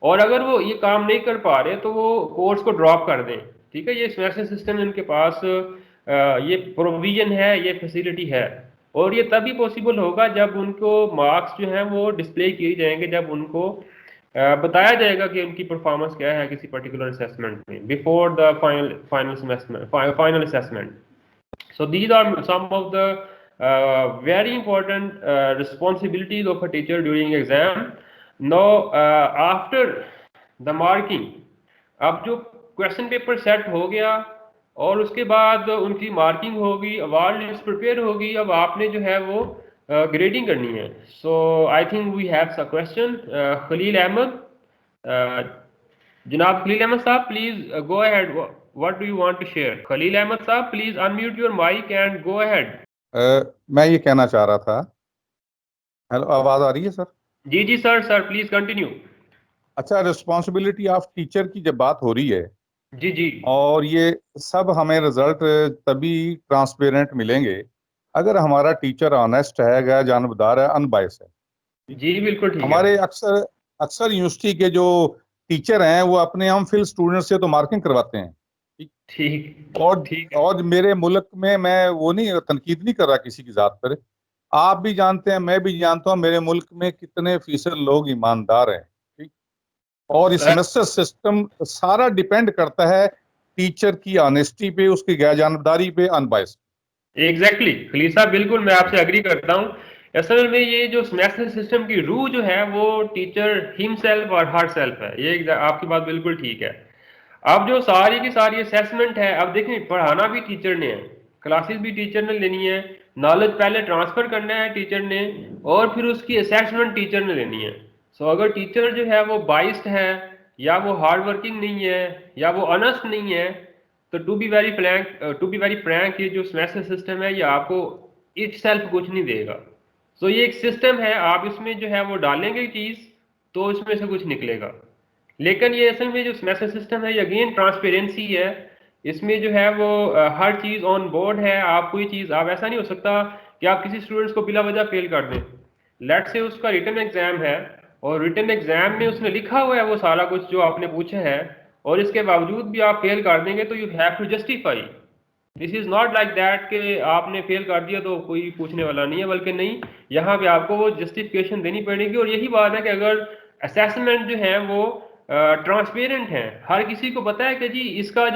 और अगर वो ये काम नहीं कर पा रहे तो वो कोर्स को ड्रॉप कर दें। ठीक है, ये सेमेस्टर सिस्टम में उनके पास ये प्रोविजन है, ये फैसिलिटी है, और ये तभी पॉसिबल होगा जब उनको मार्क्स जो हैं वो डिस्प्ले किए जाएंगे, जब उनको बताया जाएगा कि उनकी परफॉर्मेंस क्या है किसी पर्टिकुलर असेसमेंट में before the final assessment. So these are some of the very important responsibilities of a teacher during exam. Now after the marking, अब जो क्वेश्चन पेपर सेट हो गया और उसके बाद उनकी मार्किंग होगी, अवार्ड लिस्ट प्रिपेयर होगी, अब आपने जो है वो ग्रेडिंग करनी है। So I think we have some question. Khalil Ahmed, जनाब खलील अहमद साहब, please go ahead. What do you want to share? Khalil Ahmed साहब, please unmute your mic and go ahead. मैं ये कहना चाह रहा था, हेलो आवाज आ रही है सर? जी जी सर प्लीज कंटिन्यू। अच्छा, रिस्पॉन्सिबिलिटी ऑफ टीचर की जब बात हो रही है जी जी, और ये सब हमें रिजल्ट तभी ट्रांसपेरेंट मिलेंगे अगर हमारा टीचर ऑनेस्ट है, गैर जानबदार है, अनबायस है। जी बिल्कुल ठीक हमारे है। अक्सर यूनिवर्सिटी के जो टीचर हैं वो अपने हम फिल स्टूडेंट से तो मार्किंग करवाते हैं। ठीक और मेरे मुल्क में, मैं वो नहीं तनकीद नहीं कर रहा किसी की जात पर, आप भी जानते हैं, मैं भी जानता हूं मेरे मुल्क में कितने फीसद लोग ईमानदार हैं। ठीक, और इस सेमेस्टर सिस्टम सारा डिपेंड करता है टीचर की ऑनेस्टी पे, उसकी गैर जानबदारी पे, अनबायस। एग्जैक्टली खलील साहब, बिल्कुल मैं आपसे एग्री करता हूँ। असल में ये जो सेमेस्टर सिस्टम की रूह जो है वो टीचर हिमसेल्फ और हर सेल्फ है, ये आपकी बात बिल्कुल ठीक है। अब जो सारी की सारी असेसमेंट है, अब देखिए पढ़ाना भी टीचर ने है, क्लासेस भी टीचर ने लेनी है, नॉलेज पहले ट्रांसफ़र करना है टीचर ने, और फिर उसकी असेसमेंट टीचर ने लेनी है। सो अगर टीचर जो है वो बाइस्ड है, या वो हार्ड वर्किंग नहीं है, या वो ऑनेस्ट नहीं है, तो टू बी वेरी फ्रैंक ये जो सेमेस्टर सिस्टम है ये आपको इट सेल्फ कुछ नहीं देगा। सो ये एक सिस्टम है, आप इसमें जो है वो डालेंगे चीज़ तो इसमें से कुछ निकलेगा। लेकिन ये असल में जो सेमेस्टर सिस्टम है ये अगेन ट्रांसपेरेंसी है, इसमें जो है वो हर चीज़ ऑन बोर्ड है। आप कोई चीज़, आप ऐसा नहीं हो सकता कि आप किसी स्टूडेंट्स को बिला वजह फेल कर दें। लेट से उसका रिटन एग्जाम है और रिटन एग्जाम में उसने लिखा हुआ है वो सारा कुछ जो आपने पूछा है, और इसके बावजूद भी आप फेल कर देंगे तो you have to justify. This is not like that कि आपने फेल कर दिया तो कोई पूछने वाला नहीं है, बल्कि नहीं, यहाँ पे आपको वो जस्टिफिकेशन देनी पड़ेगी। और यही बात है कि अगर असेसमेंट जो है वो ट्रांसपेरेंट है, हर किसी को पता है कि जी इसका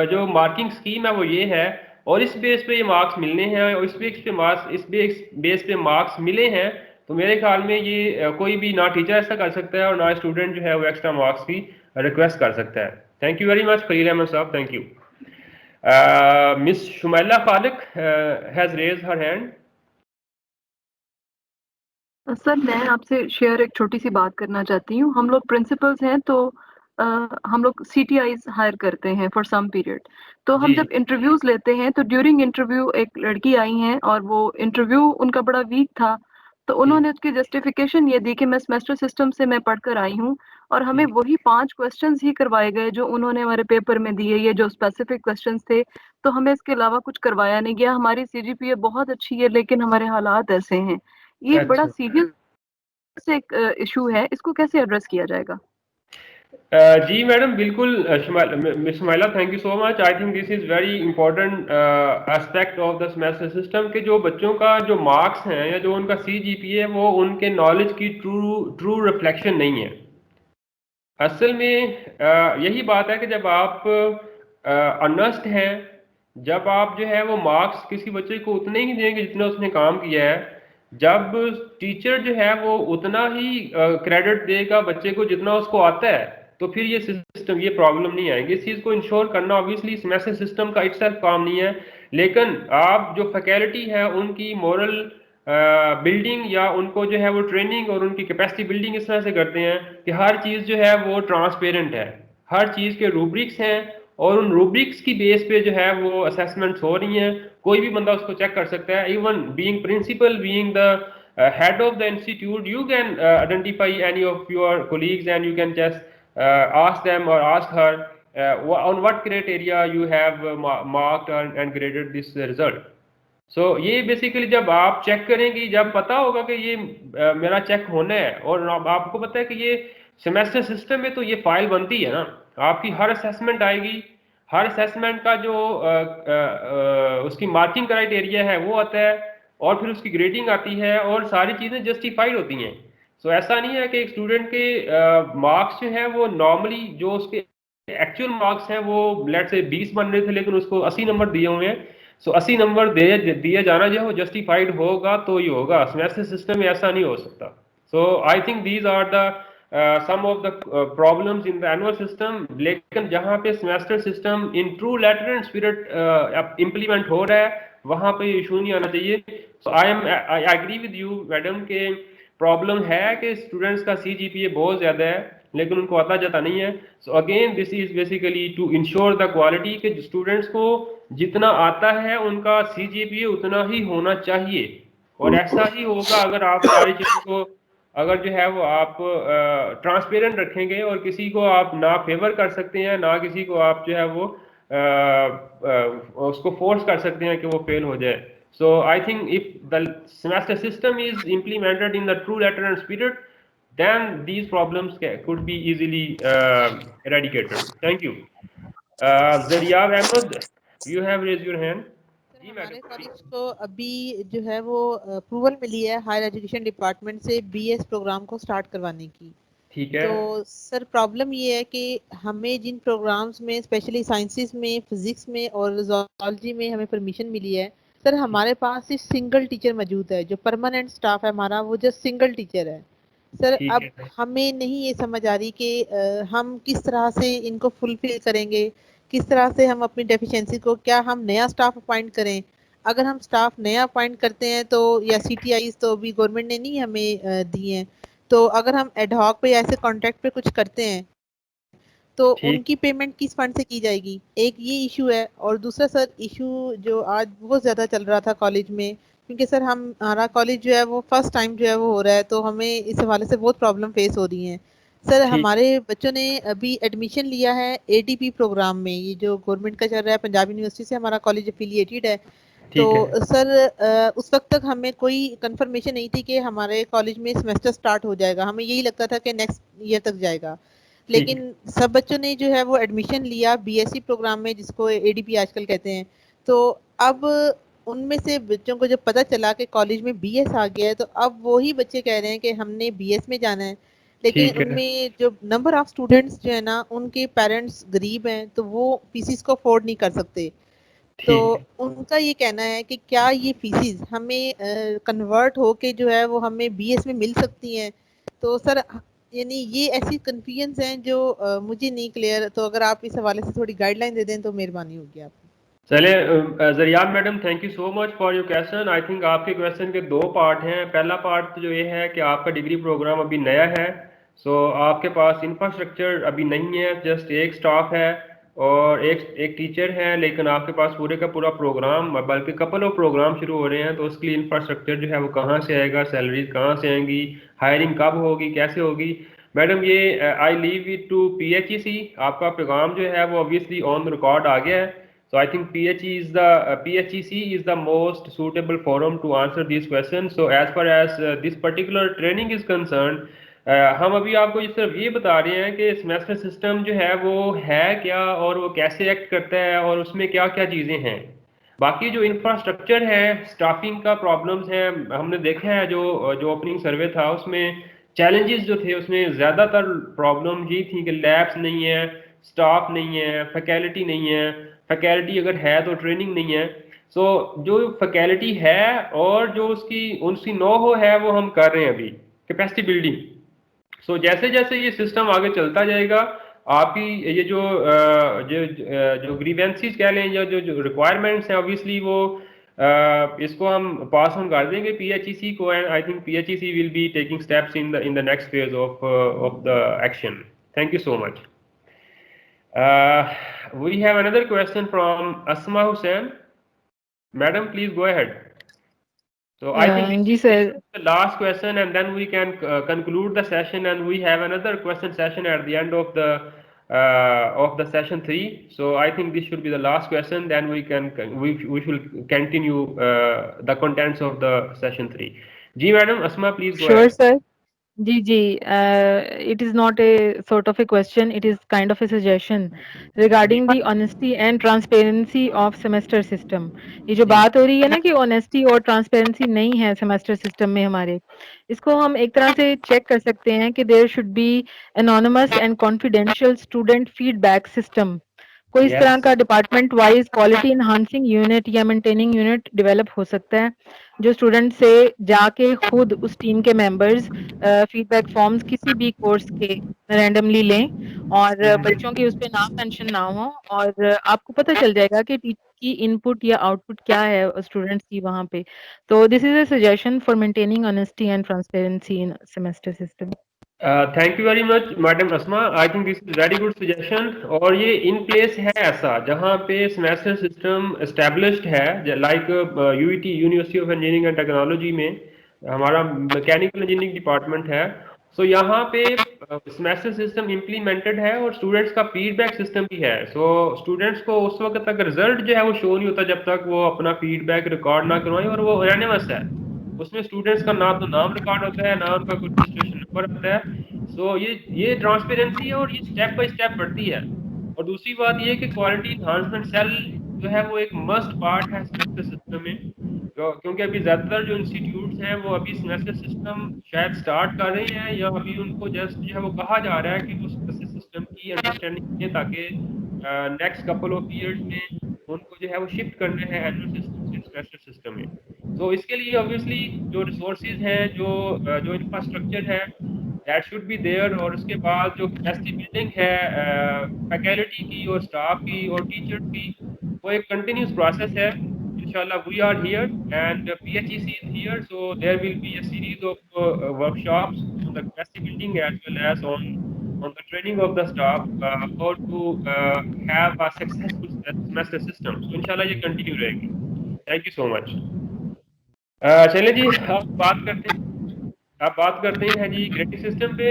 जो मार्किंग स्कीम है वो ये है, और इस बेस पे ये मार्क्स मिलने हैं, और इस बेस पे मार्क्स मिले हैं, तो मेरे ख्याल में ये कोई भी ना टीचर ऐसा कर सकता है और ना स्टूडेंट जो है वो एक्स्ट्रा मार्क्स की रिक्वेस्ट कर सकता है। Thank you very much Khalil Ahmed साहब, thank you. Miss Shumaila Khaliq has raise her hand. Sir मैं आपसे शेयर एक छोटी सी बात करना चाहती हूँ। हम लोग प्रिंसिपल्स हैं तो हम लोग CTIs हायर करते हैं फॉर सम पीरियड। तो हम जब इंटरव्यूज लेते हैं तो ड्यूरिंग इंटरव्यू एक लड़की आई हैं और वो इंटरव्यू उनका बड़ा वीक था, तो उन्होंने उसकी जस्टिफिकेशन ये दी कि मैं सेमेस्टर सिस्टम से मैं पढ़कर आई हूँ और हमें वही 5 क्वेश्चंस ही करवाए गए जो उन्होंने हमारे पेपर में दिए, ये जो स्पेसिफिक क्वेश्चंस थे, तो हमें इसके अलावा कुछ करवाया नहीं गया। हमारी CGPA बहुत अच्छी है लेकिन हमारे हालात ऐसे हैं। ये बड़ा सीरियस एक इशू है, इसको कैसे एड्रेस किया जाएगा? जी मैडम, बिल्कुल। Miss Shumaila, thank you so much. I think this is very important aspect of the semester system के जो बच्चों का जो मार्क्स हैं या जो उनका CGPA है वो उनके नॉलेज की ट्रू रिफ्लेक्शन नहीं है। असल में यही बात है कि जब आप ऑनेस्ट हैं, जब आप जो है वो मार्क्स किसी बच्चे को उतने ही देंगे जितना उसने काम किया है, जब टीचर जो है वो उतना ही क्रेडिट देगा बच्चे को जितना उसको आता है, तो फिर ये सिस्टम, ये प्रॉब्लम नहीं आएगी। इस चीज़ को इंश्योर करना ऑब्वियसली सेमेस्टर सिस्टम का इटसेल्फ काम नहीं है, लेकिन आप जो फैकल्टी है उनकी मोरल बिल्डिंग या उनको जो है वो ट्रेनिंग और उनकी कैपेसिटी बिल्डिंग इस तरह से करते हैं कि हर चीज़ जो है वो ट्रांसपेरेंट है, हर चीज़ के रूब्रिक्स हैं, और उन रूब्रिक्स की बेस पे जो है वो असेसमेंट्स हो रही हैं। कोई भी बंदा उसको चेक कर सकता है। Even being principal, being the head of the institute, you can identify any of your colleagues and you can just ask them or ask her on what criteria you have marked and graded this result. So ये basically जब आप check करेंगे, जब पता होगा कि ये मेरा चेक होना है, और आपको पता है कि ये सेमेस्टर सिस्टम में तो ये फाइल बनती है ना, आपकी हर असेसमेंट आएगी, हर असेसमेंट का जो उसकी मार्किंग क्राइटेरिया है वो आता है, और फिर उसकी ग्रेडिंग आती है, और सारी चीज़ें जस्टिफाइड होती हैं। सो ऐसा नहीं है कि एक स्टूडेंट के मार्क्स जो है वो नॉर्मली जो उसके एक्चुअल मार्क्स हैं वो लेट से 20 बन रहे थे लेकिन उसको 80 नंबर दिए हुए हैं। सो 80 नंबर दिए जाना जो है वो जस्टिफाइड होगा तो ही होगा। सेमेस्टर सिस्टम में ऐसा नहीं हो सकता। So I think these are the some of the problems in the annual system. लेकिन जहाँ पे semester system in true letter and spirit implement हो रहा है वहाँ पे इशू नहीं आना चाहिए। So I agree with you madam के प्रॉब्लम है कि स्टूडेंट्स का CGPA बहुत ज़्यादा है लेकिन उनको आता जाता नहीं है। So again this is basically to ensure the quality के स्टूडेंट्स को जितना आता है उनका CGPA उतना ही होना चाहिए, और ऐसा ही होगा अगर आप सारी चीज़ों को अगर जो है वो आप ट्रांसपेरेंट रखेंगे, और किसी को आप ना फेवर कर सकते हैं ना किसी को आप जो है वो उसको फोर्स कर सकते हैं कि वो फेल हो जाए। So I think if the semester system is implemented in the true letter and spirit, then these problems could be easily eradicated. Thank you. Zaria Ahmed, you have raised your hand. Sir हमारे college को अभी जो है वो approval मिली है higher education department से BS programme को start करवाने की। ठीक है। तो सर प्रॉब्लम ये है कि हमें जिन प्रोग्राम्स में स्पेशली साइंसेस में, फिजिक्स में और ज़ूलॉजी में हमें परमिशन मिली है, सर हमारे पास सिर्फ सिंगल टीचर मौजूद है, जो परमानेंट स्टाफ है हमारा वो जस्ट सिंगल टीचर है। सर अब हमें नहीं ये समझ आ रही कि हम किस तरह से इनको फुलफिल करेंगे, किस तरह से हम अपनी डेफिशिएंसी को, क्या हम नया स्टाफ अपॉइंट करें, अगर हम स्टाफ नया अपॉइंट करते हैं तो, या सीटीआईज तो अभी गवर्नमेंट ने नहीं हमें दिए हैं, तो अगर हम एडहॉक पे ऐसे कॉन्ट्रैक्ट पे कुछ करते हैं तो ठीक उनकी पेमेंट किस फंड से की जाएगी, एक ये इशू है। और दूसरा सर इशू जो आज बहुत ज़्यादा चल रहा था कॉलेज में, क्योंकि सर हमारा कॉलेज जो है वो फर्स्ट टाइम जो है वो हो रहा है, तो हमें इस हवाले से बहुत प्रॉब्लम फेस हो रही हैं। सर ठीक हमारे बच्चों ने अभी एडमिशन लिया है एडीपी प्रोग्राम में, ये जो गवर्नमेंट का चल रहा है, पंजाब यूनिवर्सिटी से हमारा कॉलेज एफिलिएटेड है। तो ठीक है सर उस वक्त तक हमें कोई कंफर्मेशन नहीं थी कि हमारे कॉलेज में सेमेस्टर स्टार्ट हो जाएगा, हमें यही लगता था कि नेक्स्ट ईयर तक जाएगा। ठीक है लेकिन सब बच्चों ने जो है वो एडमिशन लिया बीएससी प्रोग्राम में, जिसको एडीपी आजकल कहते हैं। तो अब उनमें से बच्चों को जब पता चला कि कॉलेज में बीएस आ गया है, तो अब वही बच्चे कह रहे हैं कि हमने बीएस में जाना है। लेकिन ठीक है उनमें जो नंबर ऑफ स्टूडेंट्स जो है ना, उनके पेरेंट्स गरीब हैं, तो वो फीसिस को अफोर्ड नहीं कर सकते। तो ठीक है उनका ये कहना है कि क्या ये फीसिस हमें कन्वर्ट होके जो है वो हमें बीएस में मिल सकती हैं। तो सर यानी ये ऐसी कन्फ्यूजन्स हैं जो मुझे नहीं क्लियर, तो अगर आप इस हवाले से थोड़ी गाइडलाइन दे दें तो मेहरबानी होगी आपकी। चले Zariyab madam, thank you so much for your question. I think आपके क्वेश्चन के दो पार्ट हैं। पहला पार्ट जो ये है कि आपका डिग्री प्रोग्राम अभी नया है, सो आपके पास इंफ्रास्ट्रक्चर अभी नहीं है, जस्ट एक स्टाफ है और एक टीचर है, लेकिन आपके पास पूरे का पूरा प्रोग्राम, बल्कि कपल ऑफ प्रोग्राम शुरू हो रहे हैं, तो उसके लिए इंफ्रास्ट्रक्चर जो है वो कहाँ से आएगा, सैलरीज कहाँ से आएंगी, हायरिंग कब होगी, कैसे होगी। मैडम ये I leave it to PHEC। आपका प्रोग्राम जो है वो ऑब्वियसली ऑन रिकॉर्ड आ गया है। So I think PHEC is the most suitable forum to answer these questions. So as far as this particular training is concerned, हम अभी आपको सिर्फ ये बता रहे हैं कि सेमेस्टर सिस्टम जो है वो है क्या और वो कैसे एक्ट करता है और उसमें क्या क्या चीज़ें हैं। बाकी जो इंफ्रास्ट्रक्चर है, स्टाफिंग का प्रॉब्लम्स हैं, हमने देखा है जो जो ओपनिंग सर्वे था उसमें चैलेंजेस जो थे उसमें ज़्यादातर प्रॉब्लम ये थी कि लैब्स नहीं है, स्टाफ नहीं है, फैकल्टी नहीं है, फैकल्टी अगर है तो ट्रेनिंग नहीं है। सो जो फैकल्टी है और जो उसकी नो हो है वो हम कर रहे हैं अभी, कैपेसिटी बिल्डिंग। सो जैसे जैसे ये सिस्टम आगे चलता जाएगा, आपकी ये जो ग्रीवेंसीज कह लें या जो रिक्वायरमेंट्स हैं, ऑब्वियसली वो इसको हम पास ऑन कर देंगे PHEC को, and I think PHEC will be taking steps in the next phase of the action. Thank you so much. We have another question from Asma Hussain. Madam, please go ahead. So I think जी this sir. is the last question, and then we can conclude the session, and we have another question session at the end of the session 3. So I think this should be the last question. Then we should continue the contents of the session 3. Ji madam, Asma, please go Sure, ahead. sir. जी, it is not a sort of a question, it is kind of a suggestion regarding the honesty and transparency of semester system। ये जो जी बात हो रही है ना कि honesty और transparency नहीं है semester system में हमारे, इसको हम एक तरह से चेक कर सकते हैं कि there should be anonymous and confidential student feedback system। कोई इस तरह yes का department wise quality enhancing unit या मेंटेनिंग यूनिट डेवलप हो सकता है, जो स्टूडेंट से जाके खुद उस टीम के मेंबर्स फीडबैक फॉर्म्स किसी भी कोर्स के रैंडमली लें और बच्चों की उस पे नाम मेंशन ना हो, और आपको पता चल जाएगा कि टीचर की इनपुट या आउटपुट क्या है स्टूडेंट्स की वहाँ पे। तो this is a suggestion for maintaining honesty and transparency in semester system. Thank you very much madam Asma, I think this is very good suggestion. और ये इन प्लेस है ऐसा जहाँ पे सेमेस्टर सिस्टम एस्टेब्लिश्ड है, like UET university of engineering and technology में हमारा mechanical engineering department है। सो यहाँ पे सेमेस्टर सिस्टम इम्प्लीमेंटेड है और स्टूडेंट्स का फीडबैक सिस्टम भी है। सो स्टूडेंट्स को उस वक्त तक रिजल्ट जो है वो शो नहीं होता जब तक वो अपना फीडबैक रिकॉर्ड ना करवाएं, और वो एनोनिमस है। उसमें स्टूडेंट्स का ना तो नाम रिकॉर्ड होता है, ना उनका कोई रजिस्ट्रेशन नंबर आता है। सो ये ट्रांसपेरेंसी है और ये स्टेप बाय स्टेप बढ़ती है। और दूसरी बात ये है कि क्वालिटी इन्हांसमेंट सेल जो है वो एक मस्ट पार्ट है सेमेस्टर सिस्टम में, क्योंकि अभी ज़्यादातर जो इंस्टीट्यूट्स हैं वो अभी सेमेस्टर सिस्टम शायद स्टार्ट कर रहे हैं, या अभी उनको जस्ट जो है वो कहा जा रहा है कि वो सेमेस्टर सिस्टम की अंडरस्टैंडिंग है, ताकि नेक्स्ट कपल ऑफ ईयर्स में उनको जो है वो शिफ्ट करना है एनुअल सिस्टम से सेमेस्टर सिस्टम में। तो इसके लिए ऑब्वियसली जो रिसोर्सेज हैं, जो इंफ्रास्ट्रक्चर है, दैट शुड बी देयर। और उसके बाद जो कैपेसिटी बिल्डिंग है फैकल्टी की और स्टाफ की और टीचर्स की, वो एक कंटिन्यूस प्रोसेस है। Inshallah, we are here and PHEC is here, so there will be a series of workshops on the capacity building as well as on the training of the staff, how to have a successful semester system. So inshallah ये continue रहेगी। Thank you so much. चलिए जी, अब बात करते हैं जी grading system पे।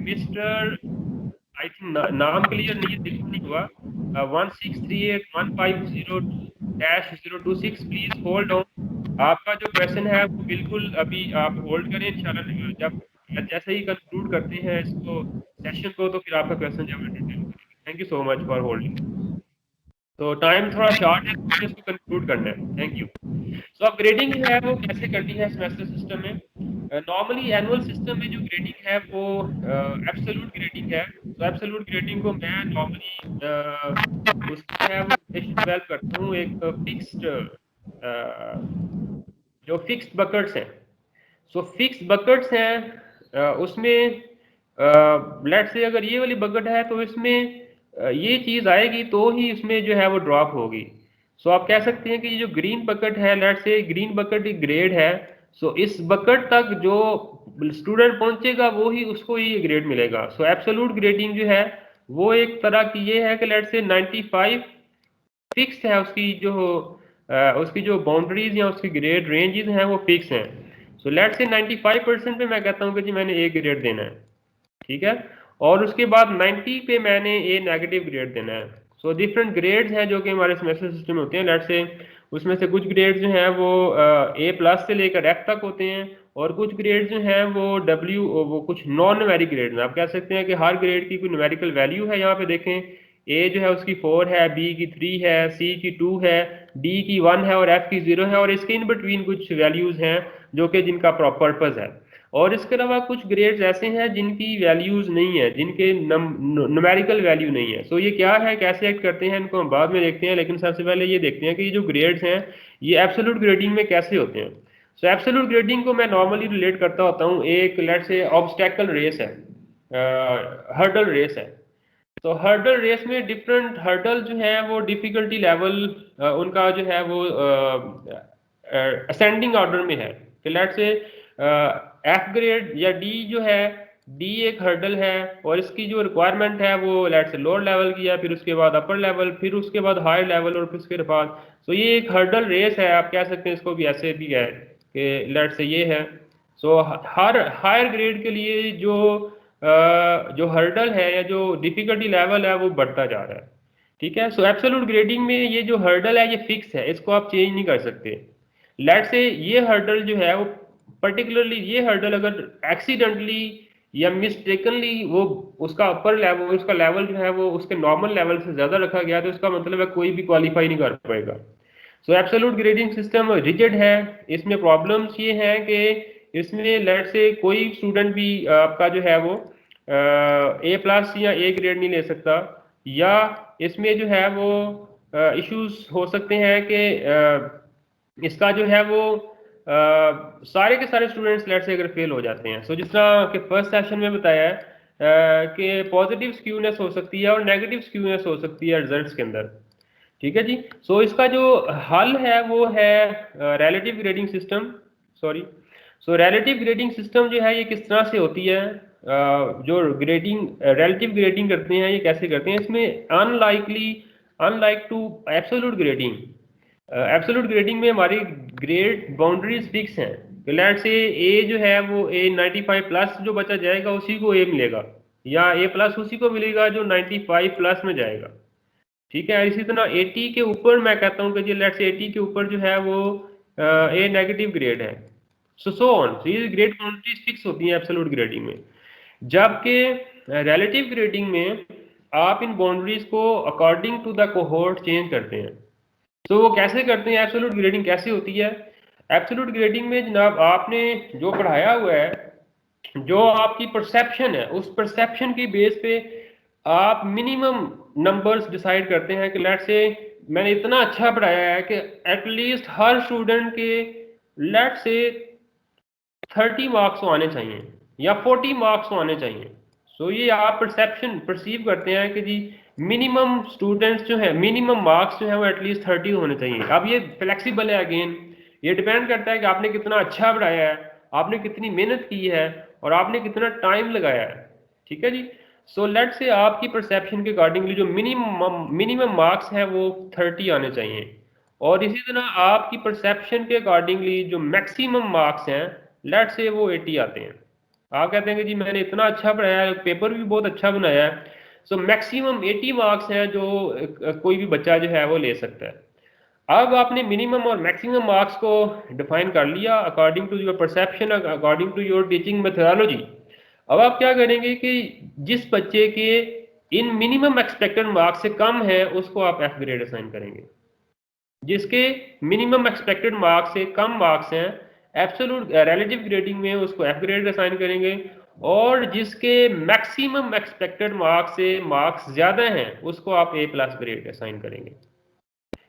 Mister I think नाम clear नहीं नहीं हुआ। 1638150-026 प्लीज होल्ड ऑन। आपका जो क्वेश्चन है वो बिल्कुल अभी आप होल्ड करें, इंशाल्लाह जब जैसे ही कंक्लूड करते हैं इसको सेशन को, तो फिर आपका क्वेश्चन जब डिटेल करेंगे। Thank you so much for holding. तो टाइम थोड़ा शॉर्ट है, तो इसको कंक्लूड करना है। Thank you. सो अब ग्रेडिंग है वो कैसे करनी है सेमेस्टर सिस्टम में। नॉर्मली एनुअल सिस्टम में जो ग्रेडिंग है वो एब्सोल्यूट ग्रेडिंग है। तो एब्सोल्यूट ग्रेडिंग को मैं नॉर्मली उसकी है वो डेवलप करता हूँ एक फिक्स्ड जो फिक्स्ड बकेट्स हैं। सो फिक्स्ड बकेट्स हैं, उसमें लेट्स से अगर ये वाली बकेट है तो इसमें ये चीज़ आएगी तो ही इसमें जो है वो ड्रॉप होगी। सो आप कह सकते हैं कि ये जो ग्रीन बकेट है, लेट्स से ग्रीन बकेट एक ग्रेड है, सो इस बकेट तक जो स्टूडेंट पहुंचेगा वो ही उसको ही ग्रेड मिलेगा। सो एब्सोल्यूट ग्रेडिंग जो है वो एक तरह की ये है कि लेट्स से 95 फिक्स है, उसकी जो बाउंड्रीज या उसकी ग्रेड रेंजेस हैं वो फिक्स हैं। सो लेट्स से 95% पे मैं कहता हूँ कि जी मैंने ए ग्रेड देना है, ठीक है, और उसके बाद 90 पे मैंने ए नेगेटिव ग्रेड देना है। सो डिफरेंट ग्रेड्स हैं जो कि हमारे सेमेस्टर सिस्टम में होते हैं। लेट्स से उसमें से कुछ ग्रेड्स जो हैं वो ए प्लस से लेकर एफ तक होते हैं, और कुछ ग्रेड्स जो हैं वो वो कुछ नॉन न्यूमेरिक ग्रेड हैं। आप कह सकते हैं कि हर ग्रेड की कोई न्यूमेरिकल वैल्यू है। यहाँ पे देखें, ए जो है उसकी 4 है, बी की 3 है, सी की 2 है, डी की 1 है और एफ की 0 है, और इसके इन बिटवीन कुछ वैल्यूज हैं जो कि जिनका पर्पज है। और इसके अलावा कुछ ग्रेड्स ऐसे हैं जिनकी वैल्यूज नहीं है, जिनके न्यूमेरिकल वैल्यू नहीं है। सो ये क्या है, कैसे एक्ट करते हैं, इनको हम बाद में देखते हैं, लेकिन सबसे पहले ये देखते हैं कि ये जो ग्रेड्स हैं ये एब्सोल्यूट ग्रेडिंग में कैसे होते हैं। सो एब्सोल्यूट ग्रेडिंग को मैं नॉर्मली रिलेट करता होता हूँ, एक लेट्स से ऑब्स्टेकल रेस है, हर्डल रेस है। तो हर्डल रेस में डिफरेंट हर्डल जो है वो डिफिकल्टी लेवल उनका जो है वो असेंडिंग ऑर्डर में है। कि लेट्स से एफ ग्रेड या डी जो है, डी एक हर्डल है और इसकी जो रिक्वायरमेंट है वो लेट्स से लोअर लेवल की है, फिर उसके बाद अपर लेवल, फिर उसके बाद हायर लेवल, और फिर उसके बाद सो ये एक हर्डल रेस है। आप कह सकते हैं इसको भी ऐसे भी है कि लेट्स से ये है। सो हर हायर ग्रेड के लिए जो हर्डल है या जो डिफिकल्टी लेवल है वो बढ़ता जा रहा है, ठीक है। सो एब्सोल्यूट ग्रेडिंग में ये जो हर्डल है ये फिक्स है, इसको आप चेंज नहीं कर सकते। लेट्स से ये हर्डल जो है वो पर्टिकुलरली ये हर्डल अगर एक्सीडेंटली या मिस्टेकनली वो उसका अपर लेवल, उसका लेवल जो है वो उसके नॉर्मल लेवल से ज़्यादा रखा गया, तो इसका मतलब है कोई भी क्वालिफाई नहीं कर पाएगा। सो एब्सोल्यूट ग्रेडिंग सिस्टम रिजिड है। इसमें प्रॉब्लम्स ये हैं कि इसमें लेट्स से कोई स्टूडेंट भी आपका जो है वो ए प्लस या ए ग्रेड नहीं ले सकता, या इसमें जो है वो इश्यूज हो सकते हैं कि इसका जो है वो सारे के सारे स्टूडेंट्स लेट्स से अगर फेल हो जाते हैं। सो जिस तरह के फर्स्ट सेशन में बताया है कि पॉजिटिव स्क्यूनेस हो सकती है और नेगेटिव स्क्यूनेस हो सकती है रिजल्ट्स के अंदर, ठीक है जी। सो इसका जो हल है वो है relative grading system. So relative grading system जो है ये किस तरह से होती है, जो ग्रेडिंग रिलेटिव ग्रेडिंग करते हैं ये कैसे करते हैं। इसमें unlike to absolute grading, absolute grading में हमारी ग्रेड बाउंड्रीज फिक्स हैं। तो लेट्स से ए जो है वो ए 95 प्लस जो बच्चा जाएगा उसी को ए मिलेगा, या ए प्लस उसी को मिलेगा जो 95 प्लस में जाएगा, ठीक है। इसी तरह 80 के ऊपर मैं कहता हूँ कि जी लेट्स से 80 के ऊपर जो है वो ए नेगेटिव ग्रेड है, सो ऑन। तो ये ग्रेड बाउंड्रीज फिक्स होती हैं एब्सोल्यूट ग्रेडिंग में। जबकि रिलेटिव ग्रेडिंग में आप इन बाउंड्रीज को according to the cohort change करते हैं। तो वो कैसे करते हैं, एब्सोल्यूट ग्रेडिंग कैसे होती है। एब्सोल्यूट ग्रेडिंग में जनाब आपने जो पढ़ाया हुआ है, जो आपकी परसेप्शन है, उस परसेप्शन की बेस पे आप मिनिमम नंबर्स डिसाइड करते हैं कि लेट्स से मैंने इतना अच्छा पढ़ाया है कि एटलीस्ट हर स्टूडेंट के लेट्स से 30 मार्क्स तो आने चाहिए, या 40 मार्क्स तो आने चाहिए। सो ये आप परसीव करते हैं कि जी मिनिमम स्टूडेंट्स जो है, मिनिमम मार्क्स जो है वो एटलीस्ट 30 होने चाहिए। अब ये फ्लेक्सिबल है, अगेन ये डिपेंड करता है कि आपने कितना अच्छा पढ़ाया है, आपने कितनी मेहनत की है और आपने कितना टाइम लगाया है। ठीक है जी। सो लेट से आपकी परसेप्शन के अकॉर्डिंगली जो मिनिमम मार्क्स हैं वो 30 आने चाहिए, और इसी तरह आपकी परसेप्शन के अकॉर्डिंगली जो मैक्सिमम मार्क्स हैं लेट से वो 80 आते हैं। आप कहते हैं कि जी मैंने इतना अच्छा पढ़ाया है, पेपर भी बहुत अच्छा बनाया है, सो मैक्सिमम 80 मार्क्स हैं जो कोई भी बच्चा जो है वो ले सकता है। अब आपने मिनिमम और मैक्सिमम मार्क्स को डिफाइन कर लिया according to your perception, according to your teaching methodology. अब आप क्या करेंगे कि जिस बच्चे के इन मिनिमम एक्सपेक्टेड मार्क्स से कम है उसको आप एफ ग्रेड असाइन करेंगे। जिसके मिनिमम एक्सपेक्टेड मार्क्स से कम मार्क्स हैं एब्सोल्यूट रिलेटिव ग्रेडिंग में उसको एफ ग्रेड असाइन करेंगे, और जिसके मैक्सिमम एक्सपेक्टेड मार्क्स से मार्क्स ज़्यादा हैं उसको आप ए प्लस ग्रेड असाइन करेंगे।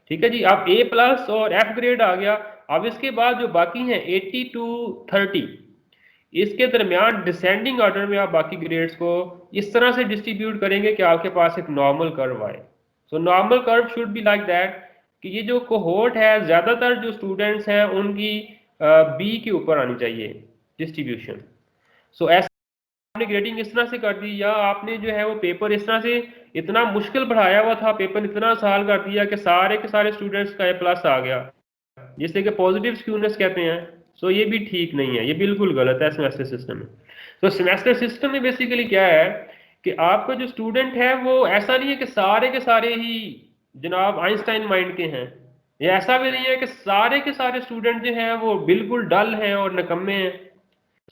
ठीक है जी। अब ए प्लस और एफ ग्रेड आ गया। अब इसके बाद जो बाकी हैं 80 टू 30, इसके दरमियान डिसेंडिंग ऑर्डर में आप बाकी ग्रेड्स को इस तरह से डिस्ट्रीब्यूट करेंगे कि आपके पास एक नॉर्मल कर्व आए। So normal curve should be like that कि ये जो कोहोर्ट है ज़्यादातर जो स्टूडेंट्स हैं उनकी बी के ऊपर आनी चाहिए डिस्ट्रीब्यूशन। सो ऐसे आपने ग्रेडिंग इस तरह से कर दी, या आपने जो है वो पेपर इस तरह से इतना मुश्किल पढ़ाया हुआ था, पेपर इतना आसान कर दिया कि सारे के सारे स्टूडेंट्स का ए प्लस आ गया, जिससे कि पॉजिटिव स्क्यूनेस कहते हैं। सो ये भी ठीक नहीं है, ये बिल्कुल गलत है सेमेस्टर सिस्टम में। तो सेमेस्टर सिस्टम में बेसिकली क्या है कि आपका जो स्टूडेंट है वो ऐसा नहीं है कि सारे के सारे ही जनाब आइंस्टाइन माइंड के हैं, या ऐसा भी नहीं है कि सारे के सारे स्टूडेंट जो हैं वो बिल्कुल डल हैं और निकम्मे हैं।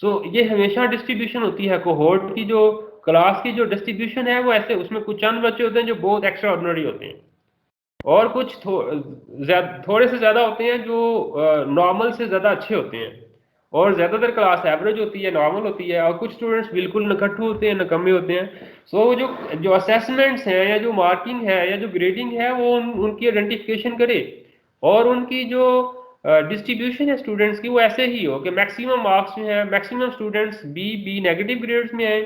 सो ये हमेशा डिस्ट्रीब्यूशन होती है कोहोर्ट की, जो क्लास की जो डिस्ट्रीब्यूशन है वो ऐसे, उसमें कुछ चंद बच्चे होते हैं जो बहुत एक्स्ट्रा ऑर्डिनरी होते हैं, और कुछ थोड़े से ज़्यादा होते हैं जो नॉर्मल से ज़्यादा अच्छे होते हैं, और ज़्यादातर क्लास एवरेज होती है, नॉर्मल होती है, और कुछ स्टूडेंट्स बिल्कुल नकट्ठू होते हैं, नकम्मे होते हैं। सो जो जो असेसमेंट्स हैं या जो मार्किंग है या जो ग्रेडिंग है वो उनकी आइडेंटिफिकेशन करे, और उनकी जो डिस्ट्रीब्यूशन है स्टूडेंट्स की वो ऐसे ही हो कि मैक्सिमम मार्क्स जो है maximum students B negative grades में आए,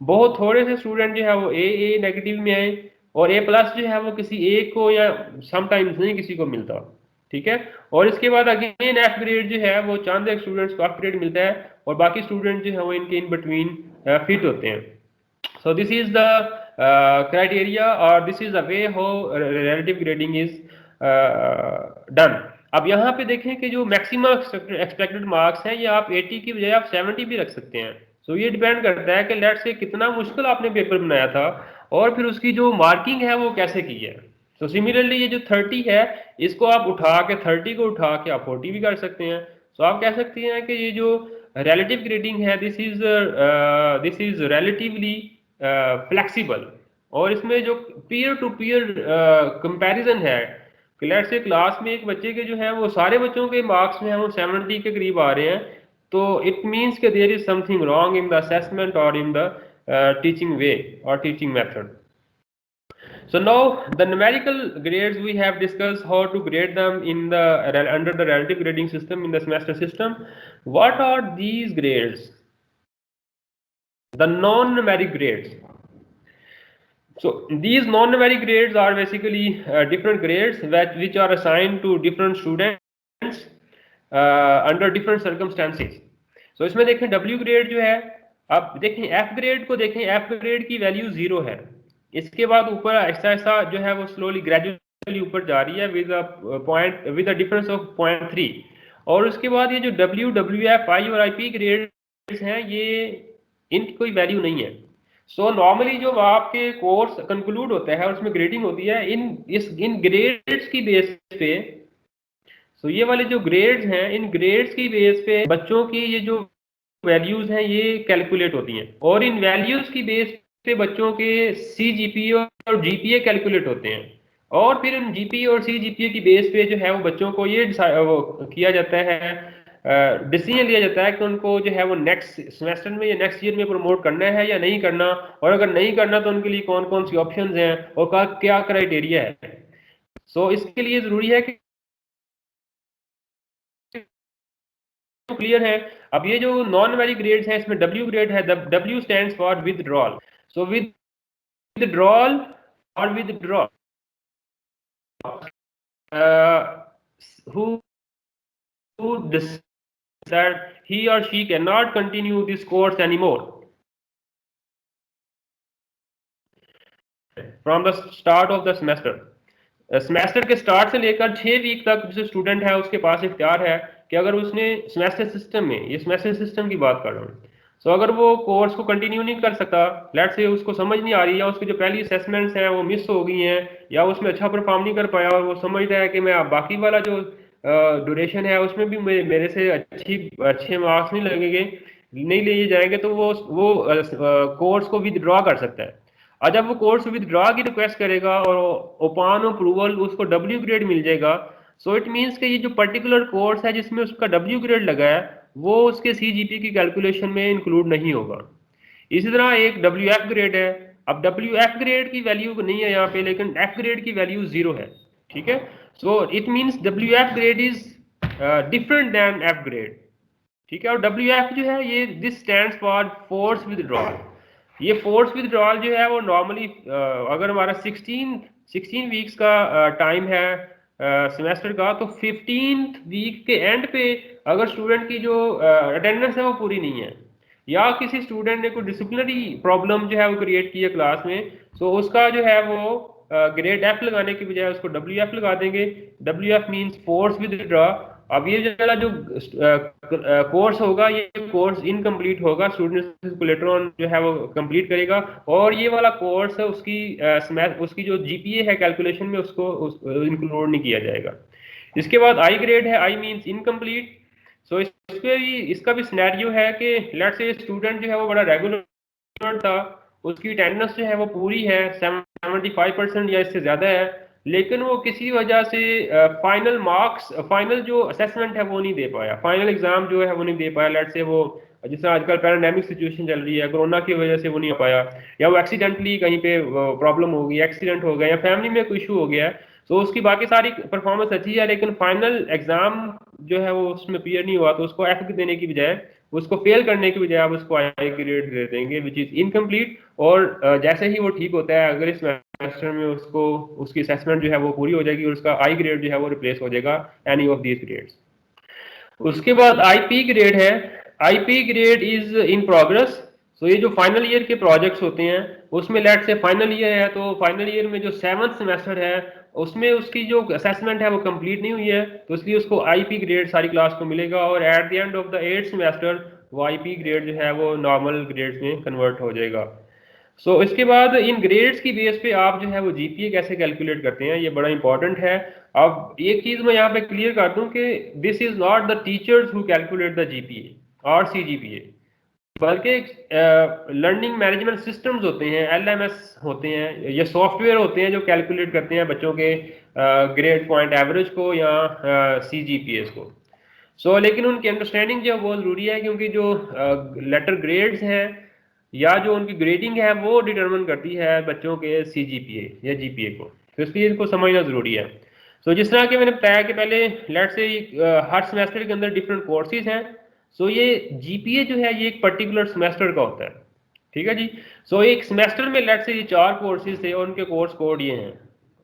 बहुत थोड़े से स्टूडेंट जो है वो ए नेगेटिव में आए, और ए प्लस जो है वो किसी एक को या समटाइम्स नहीं किसी को मिलता। ठीक है। और इसके बाद अगेन एफ ग्रेड जो है वो चंद एक स्टूडेंट्स को एफ ग्रेड मिलता है, और बाकी स्टूडेंट जो है वो इनके इन बिटवीन फिट होते हैं। So this is the criteria, और this is the way how relative grading is done. अब यहाँ पे देखें कि जो मैक्सिमम एक्सपेक्टेड मार्क्स हैं ये आप 80 की बजाय आप 70 भी रख सकते हैं। सो ये डिपेंड करता है कि लेट्स से कितना मुश्किल आपने पेपर बनाया था और फिर उसकी जो मार्किंग है वो कैसे की है। तो सिमिलरली ये जो 30 है इसको आप उठा के 30 को उठा के आप 40 भी कर सकते हैं। सो आप कह सकते हैं कि ये जो रिलेटिव ग्रेडिंग है दिस इज रिलेटिवली फ्लेक्सिबल, और इसमें जो पीयर टू पीयर कंपैरिजन है कि लेट्स से क्लास में एक बच्चे के जो है वो सारे बच्चों के मार्क्स में है वो 70 के करीब आ रहे हैं, तो इट मीन्स कि there is something wrong in the assessment और in the teaching way or teaching method. So now the numerical grades we have discussed how to grade them in the under the relative grading system in the semester system. What are these grades? The non-numeric grades. So these non-numeric grades are basically different grades which are assigned to different students under different circumstances. So इसमें देखें W grade जो है, आप देखें F grade को देखें, F grade की value 0 है, इसके बाद ऊपर ऐसा ऐसा जो है वो स्लोली ग्रेजुअली ऊपर जा रही है विद अ डिफरेंस ऑफ 0.3, और उसके बाद ये जो W, WF, I और IP ग्रेड्स हैं ये इनकी कोई वैल्यू नहीं है। सो नॉर्मली जो आपके कोर्स कंक्लूड होता है उसमें ग्रेडिंग होती है इन ग्रेड्स की बेस पे। सो ये वाले जो ग्रेड्स हैं इन ग्रेड्स की बेस पे बच्चों की ये जो वैल्यूज हैं ये कैलकुलेट होती हैं, और इन वैल्यूज की बेस पे बच्चों के CGPA और GPA कैलकुलेट होते हैं, और फिर इन GPA और CGPA की बेस पे जो है वो बच्चों को ये किया जाता है, डिसीजन लिया जाता है कि उनको जो है वो नेक्स्ट सेमेस्टर में या नेक्स्ट ईयर में प्रमोट करना है या नहीं करना, और अगर नहीं करना तो उनके लिए कौन कौन सी ऑप्शंस हैं और क्या क्राइटेरिया है। सो इसके लिए ज़रूरी है कि क्लियर है? अब ये जो नॉन वैलिड ग्रेड्स है इसमें W ग्रेड है, W stands for withdrawal. So withdrawal और withdraw who decides that he or she cannot continue this course anymore from the start of the semester. Semester के start से लेकर 6 week तक जो student है उसके पास इख्तियार है कि अगर उसने सेमेस्टर सिस्टम में, ये सेमेस्टर सिस्टम की बात कर रहा हूँ, सो अगर वो कोर्स को कंटिन्यू नहीं कर सकता, लेट से उसको समझ नहीं आ रही या उसकी जो पहली असेसमेंट्स हैं वो मिस हो गई हैं या उसमें अच्छा परफॉर्म नहीं कर पाया और वो समझता है कि मैं बाकी वाला जो ड्यूरेशन है उसमें भी मेरे से अच्छे मार्क्स नहीं लगेंगे, नहीं लिए जाएंगे, तो वो कोर्स को विदड्रॉ कर सकता है। और जब वो कोर्स विदड्रॉ की रिक्वेस्ट करेगा और ओपन अप्रूवल उसको W ग्रेड मिल जाएगा, सो इट मीन्स कि ये जो पर्टिकुलर कोर्स है जिसमें उसका W ग्रेड लगा है वो उसके CGP की कैलकुलेशन में इंक्लूड नहीं होगा। इसी तरह एक WF ग्रेड है। अब WF ग्रेड की वैल्यू नहीं है यहाँ पे, लेकिन F ग्रेड की वैल्यू 0 है, ठीक है। So it means WF grade is different than F grade, ठीक है। और WF जो है ये this stands for force withdrawal. ये फोर्स विदड्रॉल जो है वो नॉर्मली अगर हमारा 16 वीक्स का टाइम है सेमेस्टर का, तो 15th वीक के एंड पे अगर स्टूडेंट की जो अटेंडेंस है वो पूरी नहीं है या किसी स्टूडेंट ने कोई डिसिप्लिनरी प्रॉब्लम जो है वो क्रिएट की है क्लास में, सो उसका जो है वो ग्रेड F लगाने की बजाय उसको WF लगा देंगे। WF means force withdraw. अब ये वाला जो कोर्स होगा ये कोर्स इनकम्प्लीट होगा, स्टूडेंट लेटर ऑन जो है वो कंप्लीट करेगा, और ये वाला कोर्स है उसकी जो GPA है कैलकुलेशन में उसको इंक्लूड नहीं किया जाएगा। इसके बाद I ग्रेड है, I मीन्स इनकम्प्लीट। सो इसका भी सिनेरियो है कि लेट्स से स्टूडेंट जो है वो बड़ा रेगुलर था, उसकी अटेंडेंस जो है वो पूरी है 75% या इससे ज़्यादा है, लेकिन वो किसी वजह से फाइनल जो असेसमेंट है वो नहीं दे पाया, फाइनल एग्जाम जो है वो नहीं दे पाया। लेट से वो जिस तरह आजकल पैराडायमिक सिचुएशन चल रही है, कोरोना की वजह से वो नहीं आ पाया, या वो एक्सीडेंटली कहीं पे प्रॉब्लम हो गई, एक्सीडेंट हो गया, या फैमिली में कोई इशू हो गया है, तो उसकी बाकी सारी परफॉर्मेंस अच्छी है, लेकिन फाइनल एग्जाम जो है वो उसमें क्लियर नहीं हुआ, तो उसको F देने की बजाय, उसको फेल करने की बजाय आप उसको I ग्रेड दे देंगे विच इज इनकम्प्लीट। और जैसे ही वो ठीक होता है, अगर इस सेमेस्टर में उसकी असेसमेंट जो है वो पूरी हो जाएगी और उसका I ग्रेड जो है वो रिप्लेस हो जाएगा एनी ऑफ दीज ग्रेड्स। उसके बाद IP ग्रेड है। IP grade is in progress. So ये जो फाइनल ईयर के प्रोजेक्ट्स होते हैं उसमें लेट से फाइनल ईयर है, तो फाइनल ईयर में जो 7th सेमेस्टर है उसमें उसकी जो असेसमेंट है वो कंप्लीट नहीं हुई है, तो इसलिए उसको IP ग्रेड सारी क्लास को मिलेगा, और eight the end of the 8th semester वो IP ग्रेड जो है वो नॉर्मल ग्रेड्स में कन्वर्ट हो जाएगा। सो इसके बाद इन ग्रेड्स की बेस पे आप जो है वो GPA कैसे कैलकुलेट करते हैं, ये बड़ा इंपॉर्टेंट है। अब एक चीज मैं यहाँ पे क्लियर कर दूं कि this is not the teachers who calculate the GPA और CGPA, बल्कि लर्निंग मैनेजमेंट सिस्टम्स होते हैं, LMS होते हैं, ये सॉफ्टवेयर होते हैं जो कैलकुलेट करते हैं बच्चों के ग्रेड पॉइंट एवरेज को या CGPAs को। सो लेकिन उनकी अंडरस्टैंडिंग जो है बहुत ज़रूरी है, क्योंकि जो लेटर ग्रेड्स हैं या जो उनकी ग्रेडिंग है वो डिटरमिन करती है बच्चों के CGPA या GPA को, तो इसलिए इनको समझना ज़रूरी है। सो जिस तरह के मैंने बताया कि पहले लेट से हर सेमेस्टर के अंदर डिफरेंट कोर्सेज हैं, सो ये GPA जो है ये एक पर्टिकुलर सेमेस्टर का होता है, ठीक है जी। सो एक सेमेस्टर में लेट से ये 4 कोर्सेज थे और उनके कोर्स कोड ये हैं,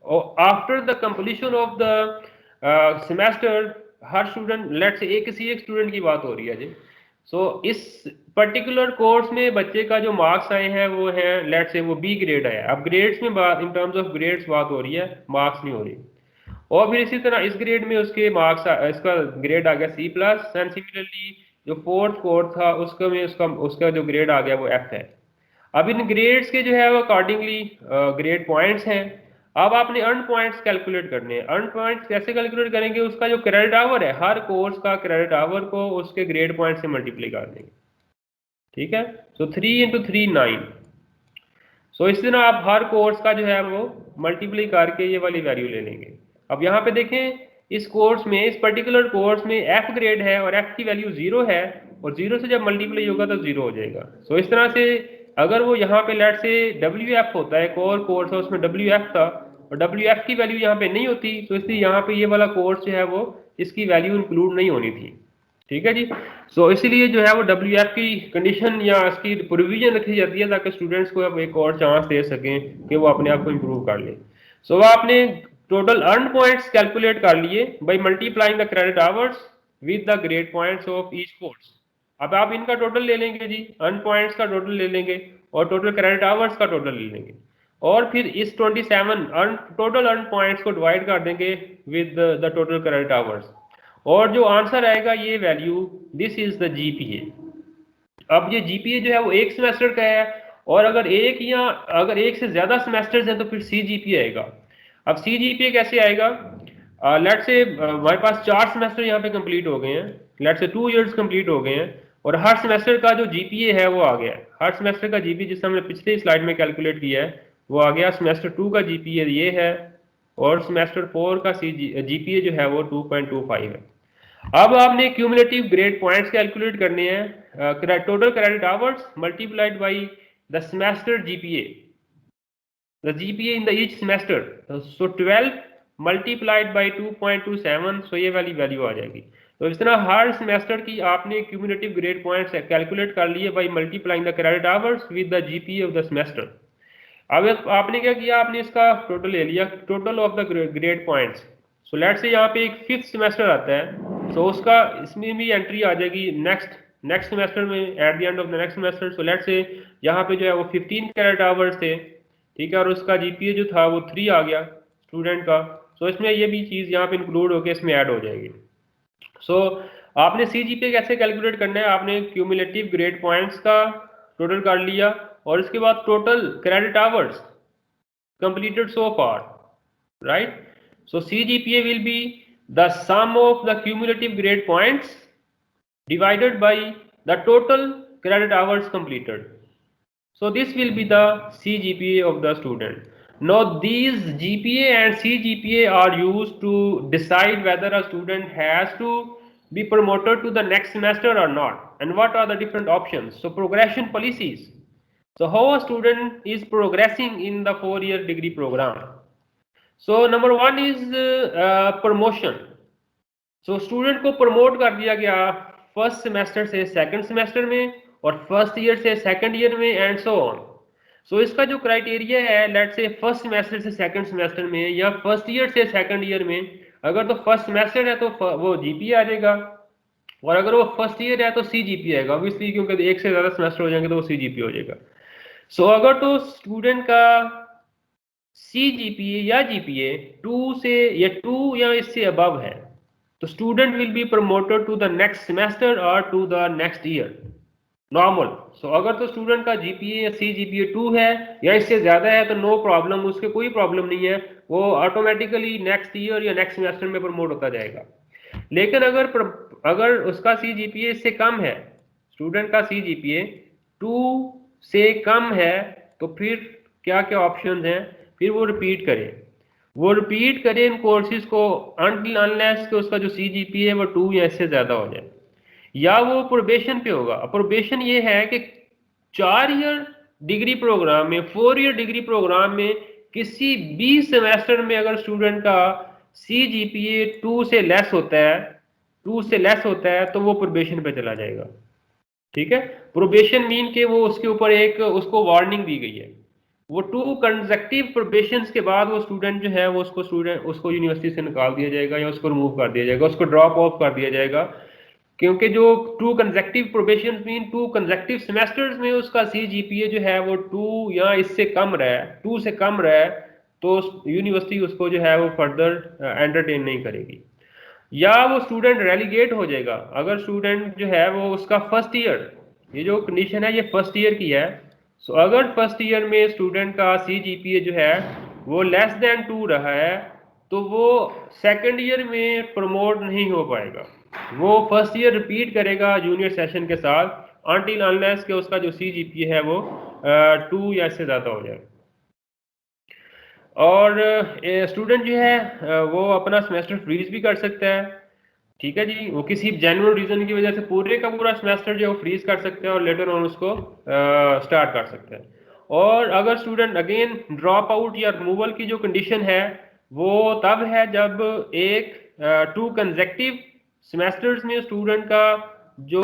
और after the completion of the semester her student let से एक स्टूडेंट की बात हो रही है जी। सो इस पर्टिकुलर कोर्स में बच्चे का जो मार्क्स आए हैं वो है लेट से वो B ग्रेड आया। अब ग्रेड्स में बात, इन टर्म्स ऑफ ग्रेड्स बात हो रही है, मार्क्स नहीं हो रही। और फिर इसी तरह इस ग्रेड में उसके मार्क्स, इसका ग्रेड आ गया C+, एंड सिमिलरली जो 4th कोर्स था उसका में उसका जो ग्रेड आ गया वो F है। अब इन ग्रेड्स के जो है वो अकॉर्डिंगली ग्रेड पॉइंट्स हैं। अब आपने अर्न पॉइंट्स कैलकुलेट करने हैं। अर्न पॉइंट्स कैसे कैलकुलेट करेंगे, उसका जो क्रेडिट आवर है, हर कोर्स का क्रेडिट आवर को उसके ग्रेड पॉइंट से मल्टीप्लाई कर देंगे, ठीक है। सो 3 × 3 9। सो इस तरह आप हर कोर्स का जो है वो मल्टीप्लाई करके ये वाली वैल्यू ले लेंगे। अब यहाँ पे देखें, इस कोर्स में, इस पर्टिकुलर कोर्स में F ग्रेड है और F की वैल्यू 0 है, और 0 से जब मल्टीप्लाई होगा तो 0 हो जाएगा। सो इस तरह से अगर वो यहाँ पे लेट से WF होता है, एक और कोर्स है उसमें WF था और WF की वैल्यू यहाँ पे नहीं होती, तो इसलिए यहाँ पे ये वाला कोर्स जो है वो इसकी वैल्यू इंक्लूड नहीं होनी थी। ठीक है जी। सो इसीलिए जो है वो WF की कंडीशन या इसकी प्रोविजन रखी जाती है ताकि स्टूडेंट्स को अब एक और चांस दे सकें कि वो अपने आप को इम्प्रूव कर लें। सो आपने टोटल अर्न पॉइंट्स कैलकुलेट कर लिए by multiplying the credit hours with the grade points of each course. अब आप इनका टोटल ले लेंगे जी, अर्न पॉइंट्स का टोटल ले लेंगे और टोटल क्रेडिट आवर्स का टोटल ले लेंगे और फिर इस 27 टोटल अर्न पॉइंट्स को डिवाइड कर देंगे with the total credit hours और जो आंसर आएगा ये value, this is the GPA। अब ये GPA जो है वो एक सेमेस्टर का है और अगर एक से ज्यादा सेमेस्टर्स हैं तो फिर CGPA आएगा। अब CGPA कैसे आएगा? लेट्स से हमारे पास 4 सेमेस्टर यहाँ पे कंप्लीट हो गए हैं, लेट्स से 2 इयर्स कंप्लीट हो गए हैं और हर सेमेस्टर का जो GPA है वो आ गया है। हर सेमेस्टर का GPA जिस हमने पिछली स्लाइड में कैलकुलेट किया है वो आ गया। सेमेस्टर 2 का GPA ये है और सेमेस्टर 4 का GPA जो है वो 2.25 है। अब आपने क्यूमुलेटिव ग्रेड पॉइंट्स कैलकुलेट करने हैं, total credit hours multiplied by the semester GPA, the GPA in the each semester, so 12 multiplied by 2.27, सो ये वाली वैल्यू आ जाएगी। तो इस तरह हर सेमेस्टर की आपने क्यूमुलेटिव ग्रेड पॉइंट्स कैलकुलेट कर लिए by multiplying the credit hours with the GPA of the semester. अब आपने क्या किया, आपने इसका टोटल ले लिया, total of the grade points. So let's say यहाँ पे एक 5th सेमेस्टर आता है, सो उसका इसमें भी एंट्री आ जाएगी नेक्स्ट सेमेस्टर में, eight the end of the next semester. So let's say यहाँ पे जो है वो 15 क्रेडिट आवर्स थे, ठीक है, और उसका GPA जो था वो 3 आ गया स्टूडेंट का। सो इसमें ये भी चीज़ यहाँ पे इंक्लूड होकर इसमें ऐड हो जाएगी। सो आपने CGPA कैसे कैलकुलेट करना है, आपने क्यूमुलेटिव ग्रेड पॉइंट्स का टोटल कर लिया और इसके बाद total credit hours completed so far, right? So CGPA will be the sum of the cumulative grade points divided by the total credit hours completed. So this will be the CGPA of the student. Now these GPA and CGPA are used to decide whether a student has to be promoted to the next semester or not, and what are the different options. So progression policies. So how a student is progressing in the 4-year degree program. So number 1 is promotion. So student को promote कर दिया गया first semester से second semester में और first year से second year में and so on. सो इसका जो क्राइटेरिया है, लेट्स से फर्स्ट सेमेस्टर से सेकंड सेमेस्टर में या फर्स्ट ईयर से सेकंड ईयर में, अगर तो फर्स्ट सेमेस्टर है तो वो GPA आ जाएगा और अगर वो फर्स्ट ईयर है तो CGPA आएगा, ऑब्वियसली क्योंकि एक से ज्यादा सेमेस्टर हो जाएंगे तो वो CGPA हो जाएगा। सो अगर तो स्टूडेंट का CGPA या GPA 2 से या 2 या इससे अबव है तो student will be promoted to the next semester और to the next year normal. So अगर तो स्टूडेंट का GPA या CGPA 2 है या इससे ज्यादा है तो नो प्रॉब्लम, उसके कोई प्रॉब्लम नहीं है, वो ऑटोमेटिकली नेक्स्ट ईयर या नेक्स्ट सेमेस्टर में प्रमोट होता जाएगा। लेकिन अगर उसका CGPA इससे कम है, स्टूडेंट का CGPA 2 से कम है, तो फिर क्या क्या ऑप्शंस हैं, फिर वो रिपीट करें इन कोर्सेज को अनटिल अनलेस कि उसका जो CGPA है वो 2 या इससे ज्यादा हो जाए, या वो प्रोबेशन पे होगा। प्रोबेशन ये है कि 4 ईयर डिग्री प्रोग्राम में, 4 ईयर डिग्री प्रोग्राम में किसी भी सेमेस्टर में अगर स्टूडेंट का CGPA 2 से लेस होता है तो वो प्रोबेशन पे चला जाएगा। ठीक है, प्रोबेशन मीन के वो उसके ऊपर एक उसको वार्निंग दी गई है, वो 2 कंसेक्टिव प्रोबेशंस के बाद वो स्टूडेंट जो है वो उसको यूनिवर्सिटी से निकाल दिया जाएगा या उसको रिमूव कर दिया जाएगा, उसको ड्रॉप ऑफ कर दिया जाएगा, क्योंकि जो 2 consecutive probation mean 2 consecutive semesters में उसका CGPA जो है वो 2 या इससे कम रहा है, 2 से कम रहा है, तो यूनिवर्सिटी उसको जो है वो फर्दर एंटरटेन नहीं करेगी, या वो स्टूडेंट रेलीगेट हो जाएगा। अगर स्टूडेंट जो है वो उसका फर्स्ट ईयर, ये जो कंडीशन है ये फर्स्ट ईयर की है, सो अगर फर्स्ट ईयर में स्टूडेंट का CGPA जो है वो लेस देन 2 रहा है तो वो सेकंड ईयर में प्रमोट नहीं हो पाएगा, वो फर्स्ट ईयर रिपीट करेगा जूनियर सेशन के साथ अनटिल अनलेस कि उसका जो CGPA है वो 2 या इससे ज़्यादा हो जाए। और स्टूडेंट जो है वो अपना सेमेस्टर फ्रीज भी कर सकता है, ठीक है जी, वो किसी जेन्युइन रीजन की वजह से पूरे का पूरा सेमेस्टर जो है वो फ्रीज कर सकते हैं और लेटर ऑन उसको स्टार्ट कर सकते हैं। और अगर स्टूडेंट अगेन ड्रॉप आउट या रिमूवल की जो कंडीशन है वो तब है जब 2 कंसेक्टिव सेमेस्टर्स में स्टूडेंट का जो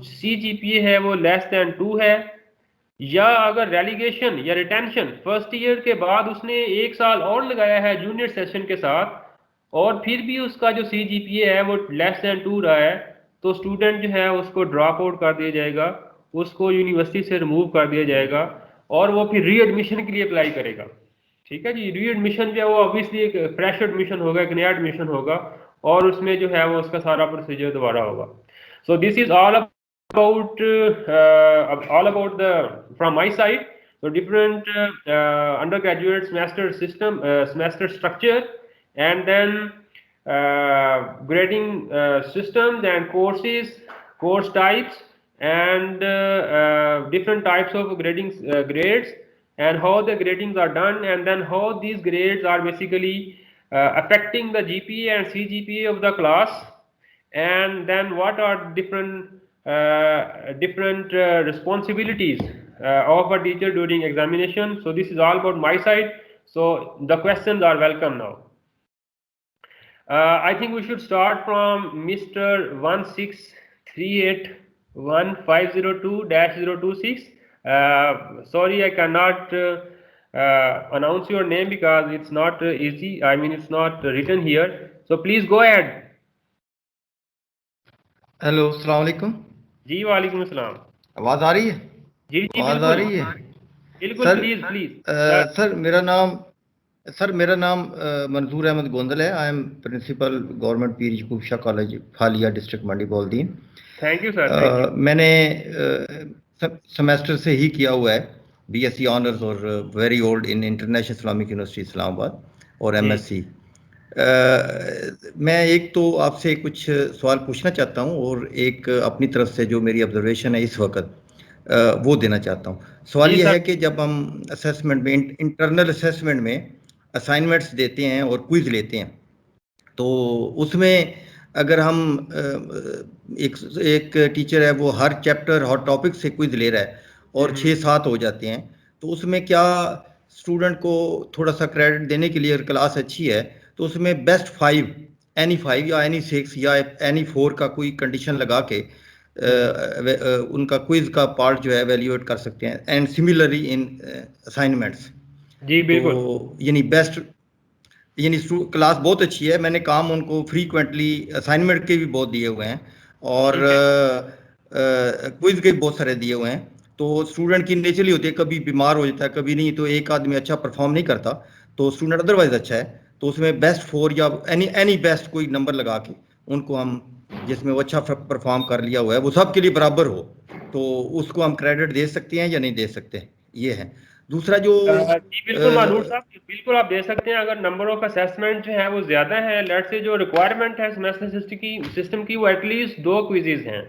CGPA है वो <2 है, या अगर रेलीगेशन या रिटेंशन फर्स्ट ईयर के बाद उसने 1 साल और लगाया है जूनियर सेशन के साथ और फिर भी उसका जो CGPA है वो <2 रहा है, तो स्टूडेंट जो है उसको ड्रॉप आउट कर दिया जाएगा, उसको यूनिवर्सिटी से रिमूव कर दिया जाएगा और वो फिर री एडमिशन के लिए अप्लाई करेगा। ठीक है जी, री एडमिशन जो है वो ऑब्वियसली एक फ्रेश एडमिशन होगा, एक नया एडमिशन होगा और उसमें जो है वो उसका सारा प्रोसीजर दोबारा होगा। सो this is all about the from my side. So different undergraduate semester system, semester structure, and then grading systems and courses, course types, and different types of grading grades, and how the gradings are done, and then how these grades are basically affecting the GPA and CGPA of the class, and then what are different responsibilities of a teacher during examination. So this is all about my side. So the questions are welcome now. I think we should start from Mr. 16381-502-026. Sorry, I cannot announce your name because it's not easy. I mean, it's not written here. So please go ahead. Hello, अस्सलाम वालेकुम। जी वालेकुम अस्सलाम। आवाज़ आ रही है? जी जी आवाज़ आ रही है? बिल्कुल, सर, प्लीज प्लीज। सर मेरा नाम मंजूर अहमद गोंदल है। I am principal government PHEC Kufsha college Phalia district Mandi Bahauddin. Thank you sir. मैंने सेमेस्टर से ही किया हुआ है BSc ऑनर्स और very old in International Islamic University Islamabad और MSc। मैं एक तो आपसे कुछ सवाल पूछना चाहता हूं और एक अपनी तरफ से जो मेरी ऑब्जर्वेशन है इस वक्त वो देना चाहता हूं। सवाल ये है कि जब हम असेसमेंट में इंटरनल असेसमेंट में असाइनमेंट्स देते हैं और क्विज लेते हैं, तो उसमें अगर हम एक टीचर है वो हर चैप्टर हर टॉपिक से क्विज ले रहा है और 6-7 हो जाते हैं, तो उसमें क्या स्टूडेंट को थोड़ा सा क्रेडिट देने के लिए अगर क्लास अच्छी है तो उसमें बेस्ट 5 एनी 5 या एनी 6 या एनी 4 का कोई कंडीशन लगा के उनका क्विज का पार्ट जो है एवेल्यूएट कर सकते हैं। And similarly in assignments. जी बिल्कुल। तो यानी बेस्ट यानी क्लास बहुत अच्छी है, मैंने काम उनको फ्रीक्वेंटली असाइनमेंट के भी बहुत दिए हुए हैं और क्विज के भी बहुत सारे दिए हुए हैं। तो स्टूडेंट की नेचुरली होती है, कभी बीमार हो जाता है कभी नहीं, तो एक आदमी अच्छा परफॉर्म नहीं करता तो स्टूडेंट अदरवाइज अच्छा है, तो उसमें बेस्ट 4 या एनी बेस्ट कोई नंबर लगा के उनको हम जिसमें वो अच्छा परफॉर्म कर लिया हुआ है वो सबके लिए बराबर हो, तो उसको हम क्रेडिट दे सकते हैं या नहीं दे सकते, ये है। दूसरा जो बिल्कुल मानूर साहब, बिल्कुल आप दे सकते हैं अगर नंबर ऑफ असेसमेंट जो है वो ज्यादा है। लेट्स से जो रिक्वायरमेंट है सेमेस्टर सिस्टम की वो एटलीस्ट 2 क्विजेज हैं,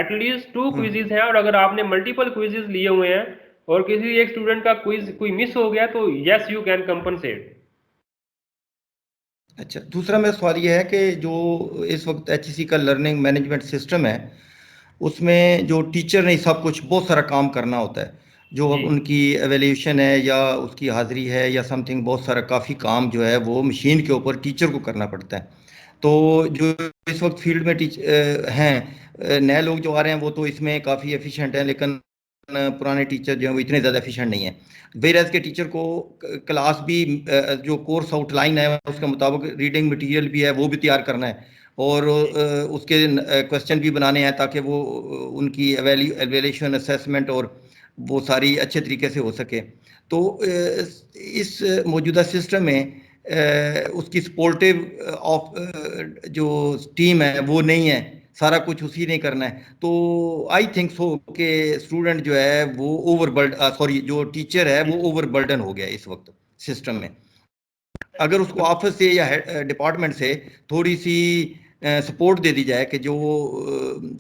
एटलीस्ट 2 क्विजेज हैं, और अगर आपने मल्टीपल क्विजेज लिए हुए हैं और किसी एक स्टूडेंट का क्विज कोई मिस हो गया तो यस यू कैन कंपनसेट। अच्छा, दूसरा मेरा सवाल ये है कि जो इस वक्त HEC का लर्निंग मैनेजमेंट सिस्टम है उसमें जो टीचर ने सब कुछ बहुत सारा काम करना होता है, जो उनकी एवेल्यूशन है या उसकी हाजिरी है या समथिंग, बहुत सारा काफ़ी काम जो है वो मशीन के ऊपर टीचर को करना पड़ता है। तो जो इस वक्त फील्ड में हैं नए लोग जो आ रहे हैं वो तो इसमें काफ़ी एफिशिएंट हैं, लेकिन पुराने टीचर जो हैं वो इतने ज़्यादा एफिशिएंट नहीं है। वेराज के टीचर को क्लास भी जो कोर्स आउटलाइन है उसके मुताबिक रीडिंग मटेरियल भी है वो भी तैयार करना है और उसके क्वेश्चन भी बनाने हैं ताकि वो उनकी एवेल्यूशन असेसमेंट और वो सारी अच्छे तरीके से हो सके। तो इस मौजूदा सिस्टम में उसकी सपोर्टिव ऑफ जो टीम है वो नहीं है, सारा कुछ उसी ने करना है। तो आई थिंक सो कि स्टूडेंट जो है वो जो टीचर है वो ओवरबर्डन हो गया इस वक्त सिस्टम में। अगर उसको ऑफिस से या डिपार्टमेंट से थोड़ी सी सपोर्ट दे दी जाए कि जो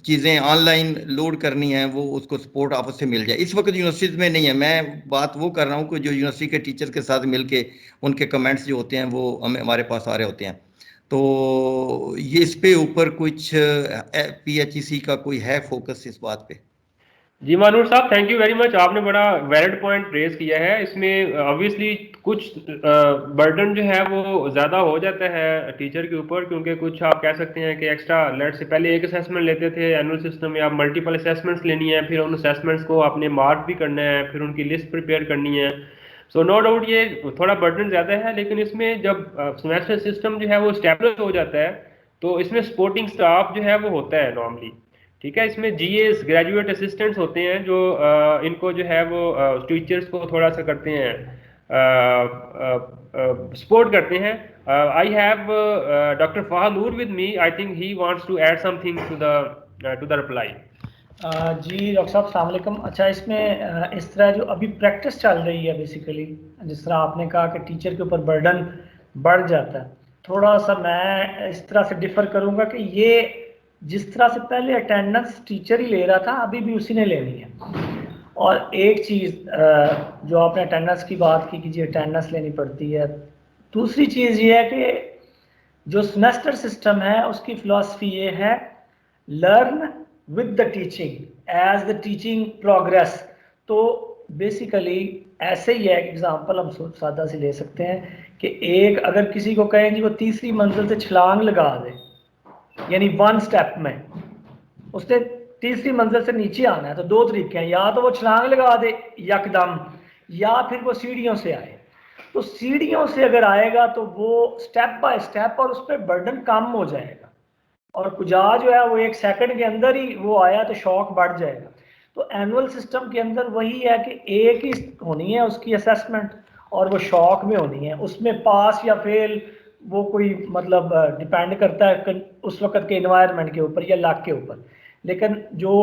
चीज़ें ऑनलाइन लोड करनी है वो उसको सपोर्ट ऑफिस से मिल जाए। इस वक्त यूनिवर्सिटीज़ में नहीं है, मैं बात वो कर रहा हूँ कि जो यूनिवर्सिटी के टीचर के साथ मिलके उनके कमेंट्स जो होते हैं वो हमारे पास आ रहे होते हैं। तो ये इस पे ऊपर कुछ PHEC का कोई है फोकस इस बात पे? जी मानूर साहब, थैंक यू वेरी मच। आपने बड़ा वैलिड पॉइंट रेज किया है। इसमें ऑब्वियसली कुछ बर्डन जो है वो ज़्यादा हो जाता है टीचर के ऊपर, क्योंकि कुछ आप कह सकते हैं कि एक्स्ट्रा लेट से पहले एक असेसमेंट लेते थे एनुअल सिस्टम में, आप मल्टीपल असेसमेंट्स लेनी है, फिर उन असेसमेंट्स को आपने मार्क भी करना है, फिर उनकी लिस्ट प्रिपेयर करनी है। सो नो डाउट ये थोड़ा बर्डन ज़्यादा है, लेकिन इसमें जब सेमेस्टर सिस्टम जो है वो स्टेबलिश हो जाता है तो इसमें सपोर्टिंग स्टाफ जो है वो होता है नॉर्मली। ठीक है, इसमें जीएस ग्रेजुएट असिस्टेंट्स होते हैं जो इनको जो है वो टीचर्स को थोड़ा सा करते हैं, सपोर्ट करते हैं। I have doctor Fahad Noor with me, I think he wants to add something to the reply. जी डॉक्टर साहब अस्सलाम वालेकुम। अच्छा, इसमें इस तरह जो अभी प्रैक्टिस चल रही है बेसिकली, जिस तरह आपने कहा कि टीचर के ऊपर बर्डन बढ़ जाता है, थोड़ा सा मैं इस तरह से डिफ़र करूंगा कि ये जिस तरह से पहले अटेंडेंस टीचर ही ले रहा था अभी भी उसी ने लेनी है। और एक चीज़ जो आपने अटेंडेंस की बात की कि जी अटेंडेंस लेनी पड़ती है, दूसरी चीज़ ये है कि जो सेमेस्टर सिस्टम है उसकी फ़िलासफ़ी ये है, learn with the teaching as the teaching progress. तो बेसिकली ऐसे ही है, एग्जांपल हम सादा से ले सकते हैं कि एक अगर किसी को कहें जी वो तीसरी मंजिल से छलांग लगा दे, यानी वन स्टेप में उसने तीसरी मंजिल से नीचे आना है, तो दो तरीके हैं, या तो वो छलांग लगा दे यकदम, या फिर वो सीढ़ियों से आए। तो सीढ़ियों से अगर आएगा तो वो स्टेप बाय स्टेप और उस पर बर्डन कम हो जाएगा, और कुजा जो है वो 1 सेकंड के अंदर ही वो आया तो शौक बढ़ जाएगा। तो एनुअल सिस्टम के अंदर वही है कि एक ही होनी है उसकी असेसमेंट, और वो शौक में होनी है, उसमें पास या फेल वो कोई मतलब डिपेंड करता है उस वक्त के इन्वायरमेंट के ऊपर या लाख के ऊपर। लेकिन जो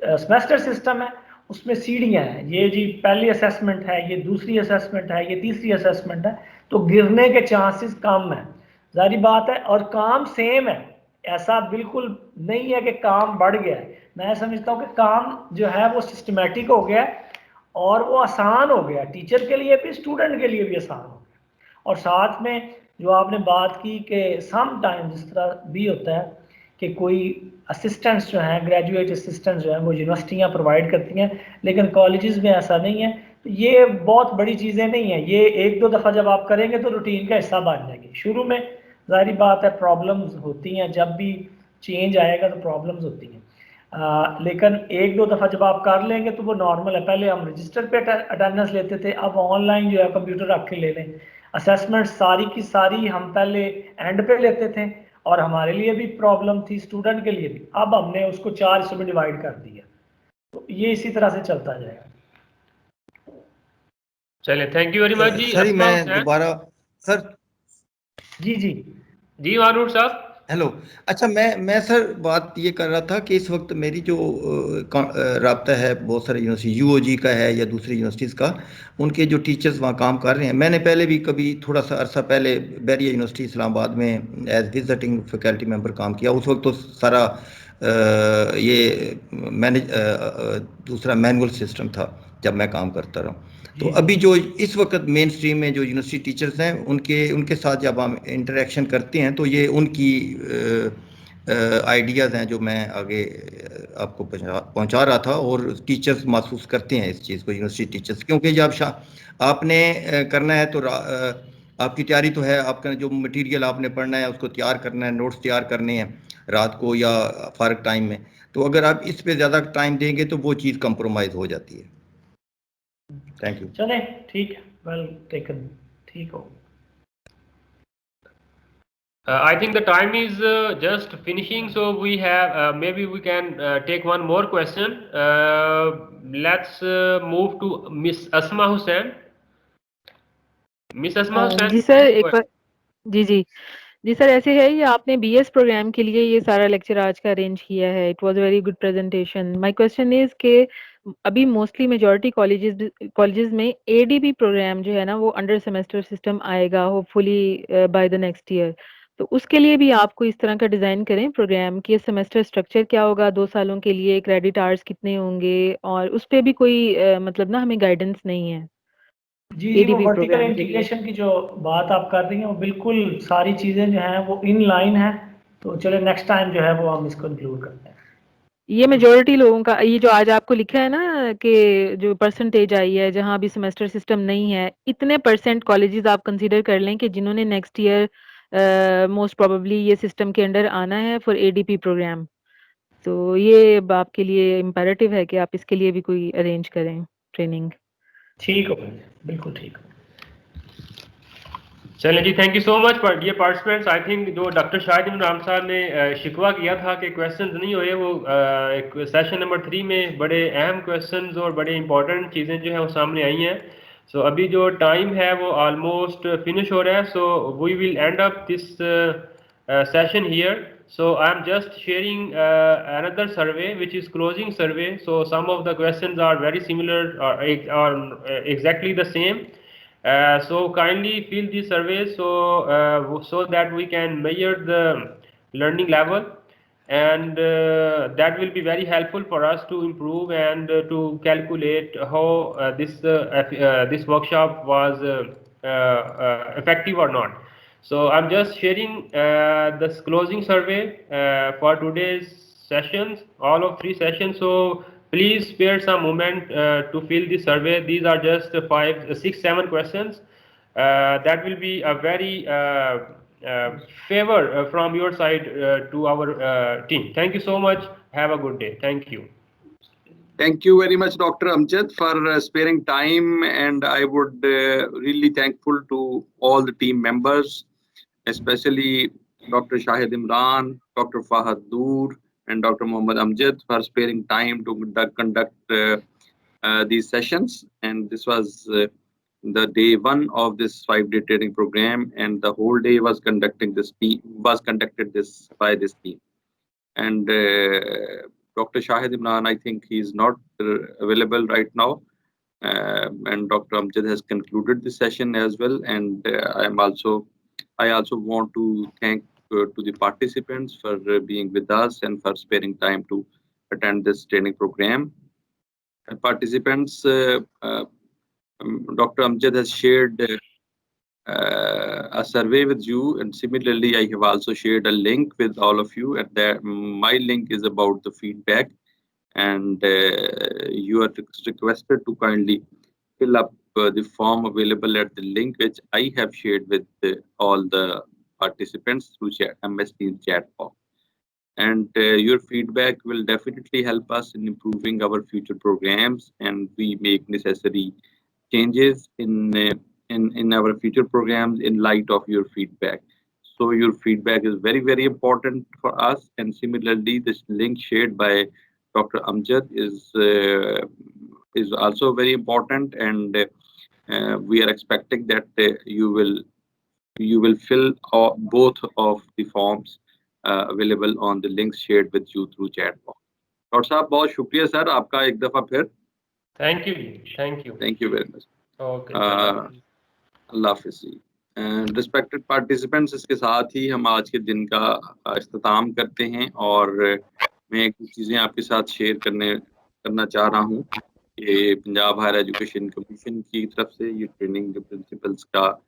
सेमेस्टर सिस्टम है उसमें सीढ़ियाँ हैं, ये जी पहली असेसमेंट है, ये दूसरी असेसमेंट है, ये तीसरी असेसमेंट है, तो गिरने के चांसेस कम है, जारी बात है। और काम सेम है, ऐसा बिल्कुल नहीं है कि काम बढ़ गया है। मैं समझता हूँ कि काम जो है वो सिस्टमेटिक हो गया है और वो आसान हो गया, टीचर के लिए भी स्टूडेंट के लिए भी आसान हो गया। और साथ में जो आपने बात की कि सम टाइम जिस तरह भी होता है कि कोई असिस्टेंट्स जो हैं, ग्रेजुएट असिस्टेंट्स जो हैं वो यूनिवर्सिटियाँ प्रोवाइड करती हैं, लेकिन कॉलेजेस में ऐसा नहीं है। तो ये बहुत बड़ी चीज़ें नहीं हैं, ये 1-2 दफ़ा जब आप करेंगे तो रूटीन का हिस्सा बन जाएगी। शुरू में ज़ाहिर बात है प्रॉब्लम्स होती हैं, जब भी चेंज आएगा तो प्रॉब्लम्स होती हैं, लेकिन 1-2 दफ़ा जब आप कर लेंगे तो वो नॉर्मल है। पहले हम रजिस्टर पे अटेंडेंस लेते थे, अब ऑनलाइन जो है कंप्यूटर रख के ले लें। असेसमेंट सारी की सारी हम पहले एंड पे लेते थे और हमारे लिए भी प्रॉब्लम थी, स्टूडेंट के लिए भी। अब हमने उसको 4 हिस्सों में डिवाइड कर दिया, तो ये इसी तरह से चलता जाएगा। चलिए, थैंक यू वेरी मच जी। सर मैं दोबारा सर जी मानूर साहब। हेलो। अच्छा, मैं सर बात ये कर रहा था कि इस वक्त मेरी जो राब्ता है बहुत सारे यूनिवर्सिटी यूओजी का है या दूसरी यूनिवर्सिटीज़ का, उनके जो टीचर्स वहाँ काम कर रहे हैं, मैंने पहले भी कभी थोड़ा सा अरसा पहले बैरिया यूनिवर्सिटी इस्लामाबाद में एज विजिटिंग फैकल्टी मेंबर काम किया। उस वक्त तो सारा ये मैनेज दूसरा मैनुअल सिस्टम था जब मैं काम करता रहा। तो अभी जो इस वक्त मेन स्ट्रीम में जो यूनिवर्सिटी टीचर्स हैं उनके साथ जब हम इंटरेक्शन करते हैं तो ये उनकी आइडियाज़ हैं जो मैं आगे आपको पहुंचा रहा था, और टीचर्स महसूस करते हैं इस चीज़ को, यूनिवर्सिटी टीचर्स, क्योंकि जब आपने करना है तो आपकी तैयारी तो है, आपका जो मटेरियल आपने पढ़ना है उसको तैयार करना है, नोट्स तैयार करने हैं रात को या फारग टाइम में, तो अगर आप इस पे ज़्यादा टाइम देंगे तो वो चीज़ कंप्रोमाइज़ हो जाती है। Thank you. चले, ठीक है, वेल टेकन, ठीक हो। I think the time is just finishing, so we have maybe we can take one more question. Let's move to Miss Asma Hussain. Miss Asma Hussain. Ji sir, एक बार जी sir, ऐसे है ये आपने BS programme के लिए ये सारा lecture आज का अरेंज किया है। It was a very good presentation. My question is के अभी मोस्टली मेजॉरिटी कॉलेजेस में एडीबी प्रोग्राम जो है ना वो अंडर सेमेस्टर सिस्टम आएगा hopefully by the next year. तो उसके लिए भी आपको इस तरह का डिज़ाइन करें प्रोग्राम कि सेमेस्टर स्ट्रक्चर क्या होगा, 2 सालों के लिए क्रेडिट आवर्स कितने होंगे, और उस पे भी कोई मतलब ना हमें गाइडेंस नहीं है जी वो एडीबी वर्टिकल प्रोग्राम के लिए। इंटीग्रेशन की जो बात आप कर रही हैं वो बिल्कुल सारी चीज़ें जो हैं वो इन लाइन है। तो चले नेक्स्ट टाइम जो है वो हम इसको इंक्लूड करते हैं। ये मेजोरिटी लोगों का, ये जो आज आपको लिखा है ना कि जो परसेंटेज आई है, जहाँ अभी सेमेस्टर सिस्टम नहीं है, इतने परसेंट कॉलेजेस आप कंसीडर कर लें कि जिन्होंने नेक्स्ट ईयर मोस्ट प्रोबेबली ये सिस्टम के अंडर आना है फॉर एडीपी प्रोग्राम। तो ये अब आपके लिए इम्पेरेटिव है कि आप इसके लिए भी कोई अरेंज करें ट्रेनिंग। ठीक हो, बिल्कुल ठीक हो। चलें जी, thank you so much for ये पार्टिसिपेंट्स। आई थिंक जो डॉक्टर शाहिद इमरान साहब ने शिकवा किया था कि क्वेश्चंस नहीं हुए, वो एक सेशन नंबर 3 में बड़े अहम क्वेश्चंस और बड़े इंपॉर्टेंट चीज़ें जो है वो सामने आई हैं। सो अभी जो टाइम है वो ऑलमोस्ट फिनिश हो रहा है, so we will end up this session here. So I'm just sharing another survey which is closing survey. So some of the questions are very similar or exactly the same. So kindly fill the survey so that we can measure the learning level, and that will be very helpful for us to improve and to calculate how this workshop was effective or not. So I'm just sharing this closing survey for today's sessions, all of 3 sessions. So please spare some moment to fill the survey. These are just 5, 6, 7 questions. That will be a very favor from your side to our team. Thank you so much. Have a good day. Thank you. Thank you very much, Dr. Amjad, for sparing time, and I would really thankful to all the team members, especially Dr. Shahid Imran, Dr. Fahad Noor, and Dr. Muhammad Amjad for sparing time to conduct these sessions. And this was the day 1 of this 5-day training program, and the whole day was conducted by this team. And Dr. Shahid Imran, I think he is not available right now. And Dr. Amjad has concluded the session as well. And I also want to thank to the participants for being with us and for sparing time to attend this training program. Participants, Dr. Amjad has shared a survey with you, and similarly I have also shared a link with all of you, and my link is about the feedback, and you are requested to kindly fill up the form available at the link which I have shared with all the participants through MS Teams chat box. And your feedback will definitely help us in improving our future programs, and we make necessary changes in our future programs in light of your feedback. So your feedback is very, very important for us. And similarly, this link shared by Dr. Amjad is also very important, and we are expecting that you will fill both of the forms available on the links shared with you through chat box. Doctor साहब बहुत शुक्रिया sir आपका एक दफा फिर. Thank you. Thank you. Thank you very much. Okay. अल्लाह हाफिज़. And respected participants, इसके साथ ही हम आज के दिन का इख्तिताम करते हैं, और मैं एक चीज़ें आपके साथ शेयर करना चाह रहा हूँ कि पंजाब हायर एजुकेशन कमीशन की तरफ से ये ट्रेनिंग जो प्रिंसिपल्स का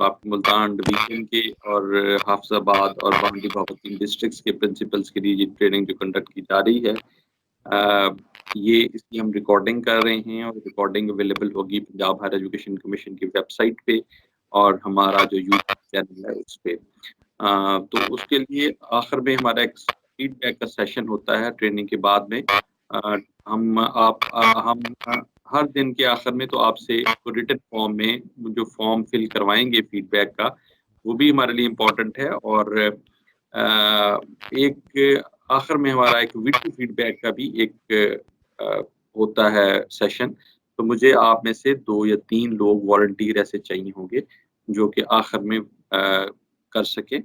आप मुल्तान डिवीजन के और हाफिजाबाद और मांडी भावुद्दीन डिस्ट्रिक्ट्स के प्रिंसिपल्स के लिए ये ट्रेनिंग जो कंडक्ट की जा रही है, ये इसकी हम रिकॉर्डिंग कर रहे हैं, और रिकॉर्डिंग अवेलेबल होगी पंजाब हायर एजुकेशन कमीशन की वेबसाइट पे और हमारा जो यूट्यूब चैनल है उस पे. तो उसके लिए आखिर में हमारा एक फीडबैक का सेशन होता है ट्रेनिंग के बाद में. हम हर दिन के आखिर में तो आपसे रिटन फॉर्म में जो फॉर्म फिल करवाएंगे फीडबैक का, वो भी हमारे लिए इम्पोर्टेंट है. और एक आखिर में हमारा एक वीडियो फीडबैक का भी एक होता है सेशन. तो मुझे आप में से 2 या 3 लोग वॉलंटियर ऐसे चाहिए होंगे जो कि आखिर में कर सकें,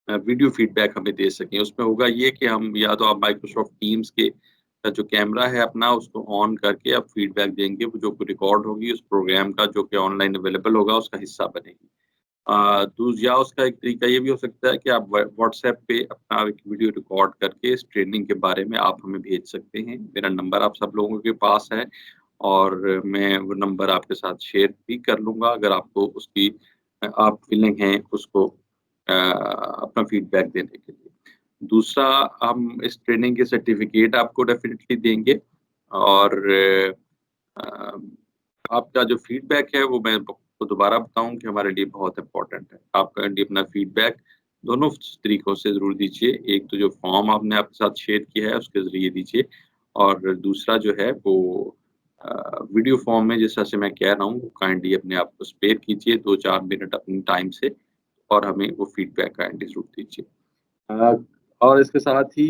वीडियो फीडबैक हमें दे सकें. उसमें होगा ये कि हम या तो आप माइक्रोसॉफ्ट टीम्स के जो कैमरा है अपना उसको ऑन करके आप फीडबैक देंगे, वो जो रिकॉर्ड होगी उस प्रोग्राम का जो कि ऑनलाइन अवेलेबल होगा उसका हिस्सा बनेगी. या उसका एक तरीका ये भी हो सकता है कि आप व्हाट्सएप पे अपना एक वीडियो रिकॉर्ड करके इस ट्रेनिंग के बारे में आप हमें भेज सकते हैं. मेरा नंबर आप सब लोगों के पास है और मैं वो नंबर आपके साथ शेयर भी कर लूँगा अगर आपको उसकी आप विलिंग हैं उसको अपना फीडबैक देने के लिए. दूसरा, हम इस ट्रेनिंग के सर्टिफिकेट आपको डेफिनेटली देंगे, और आपका जो फीडबैक है वो मैं आपको दोबारा बताऊं कि हमारे लिए बहुत इंपॉर्टेंट है। आपका अपना फीडबैक दोनों तरीकों से जरूर दीजिए। एक तो जो फॉर्म आपने आपके साथ शेयर किया है उसके जरिए दीजिए, और दूसरा जो है वो वीडियो फॉर्म में जिस तरह से मैं कह रहा हूँ, वो काइंडली अपने आप को स्पेयर कीजिए 2-4 मिनट अपने टाइम से, और हमें वो फीडबैक काइंडली जरूर दीजिए। और इसके साथ ही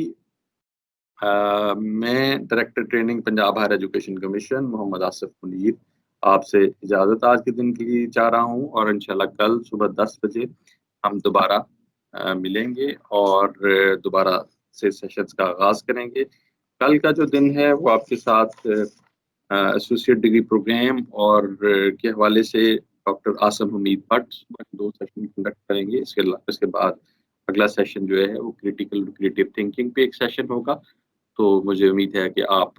मैं director training Punjab higher education commission Mohammad Asif Munir आपसे इजाज़त आज के दिन के लिए चाह रहा हूँ, और इंशाल्लाह कल सुबह 10 बजे हम दोबारा मिलेंगे और दोबारा से सेशंस का आगाज़ करेंगे। कल का जो दिन है वो आपके साथ एसोसिएट डिग्री प्रोग्राम और के हवाले से doctor Asam Hameed Bhatt 2 session conduct करेंगे। इसके बाद अगला सेशन जो है वो क्रिटिकल क्रिएटिव थिंकिंग पे एक सेशन होगा। तो मुझे उम्मीद है कि आप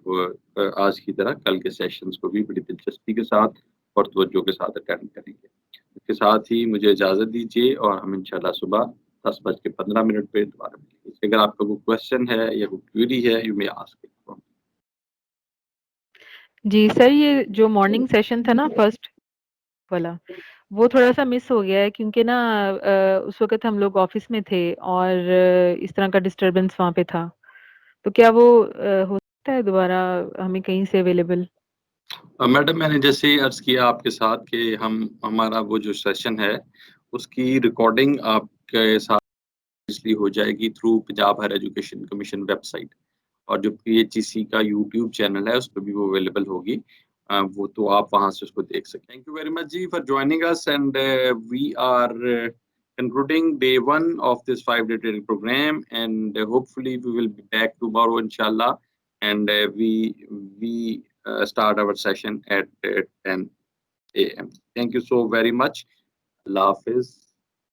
आज की तरह कल के सेशंस को भी बड़ी दिलचस्पी के साथ और तवज्जो के साथ अटेंड करेंगे। इसके साथ ही मुझे इजाज़त दीजिए, और हम इंशाल्लाह सुबह 10:15 पे दोबारा मिलेंगे। अगर आपका कोई क्वेश्चन है या कोई क्वेरी है, यू मे आस्क इट। जी सर, ये जो मॉर्निंग सेशन था ना फर्स्ट वाला, वो थोड़ा-सा मिस हो गया है क्योंकि ना उस वक़्त हम लोग ऑफ़िस में थे और इस तरह का डिस्टर्बेंस वहाँ पे था। तो क्या वो हो सकता है दोबारा हमें कहीं से अवेलेबल? मैडम, मैंने जैसे अर्ज़ किया आपके साथ कि हमारा वो जो सेशन है उसकी रिकॉर्डिंग आपके साथ इसलिए हो जाएगी through Punjab higher education commission website, और जो PHEC का यूट्यूब चैनल है उस पे भी वो अवेलेबल होगी। वो तो आप वहाँ से उसको देख सकते हैं। थैंक यू वेरी मच जी for joining us, and we are concluding day 1 of this 5-day training program, and hopefully we will be back tomorrow inshallah, and we start our session at 10 a.m. Thank you so very much. Allah Hafiz.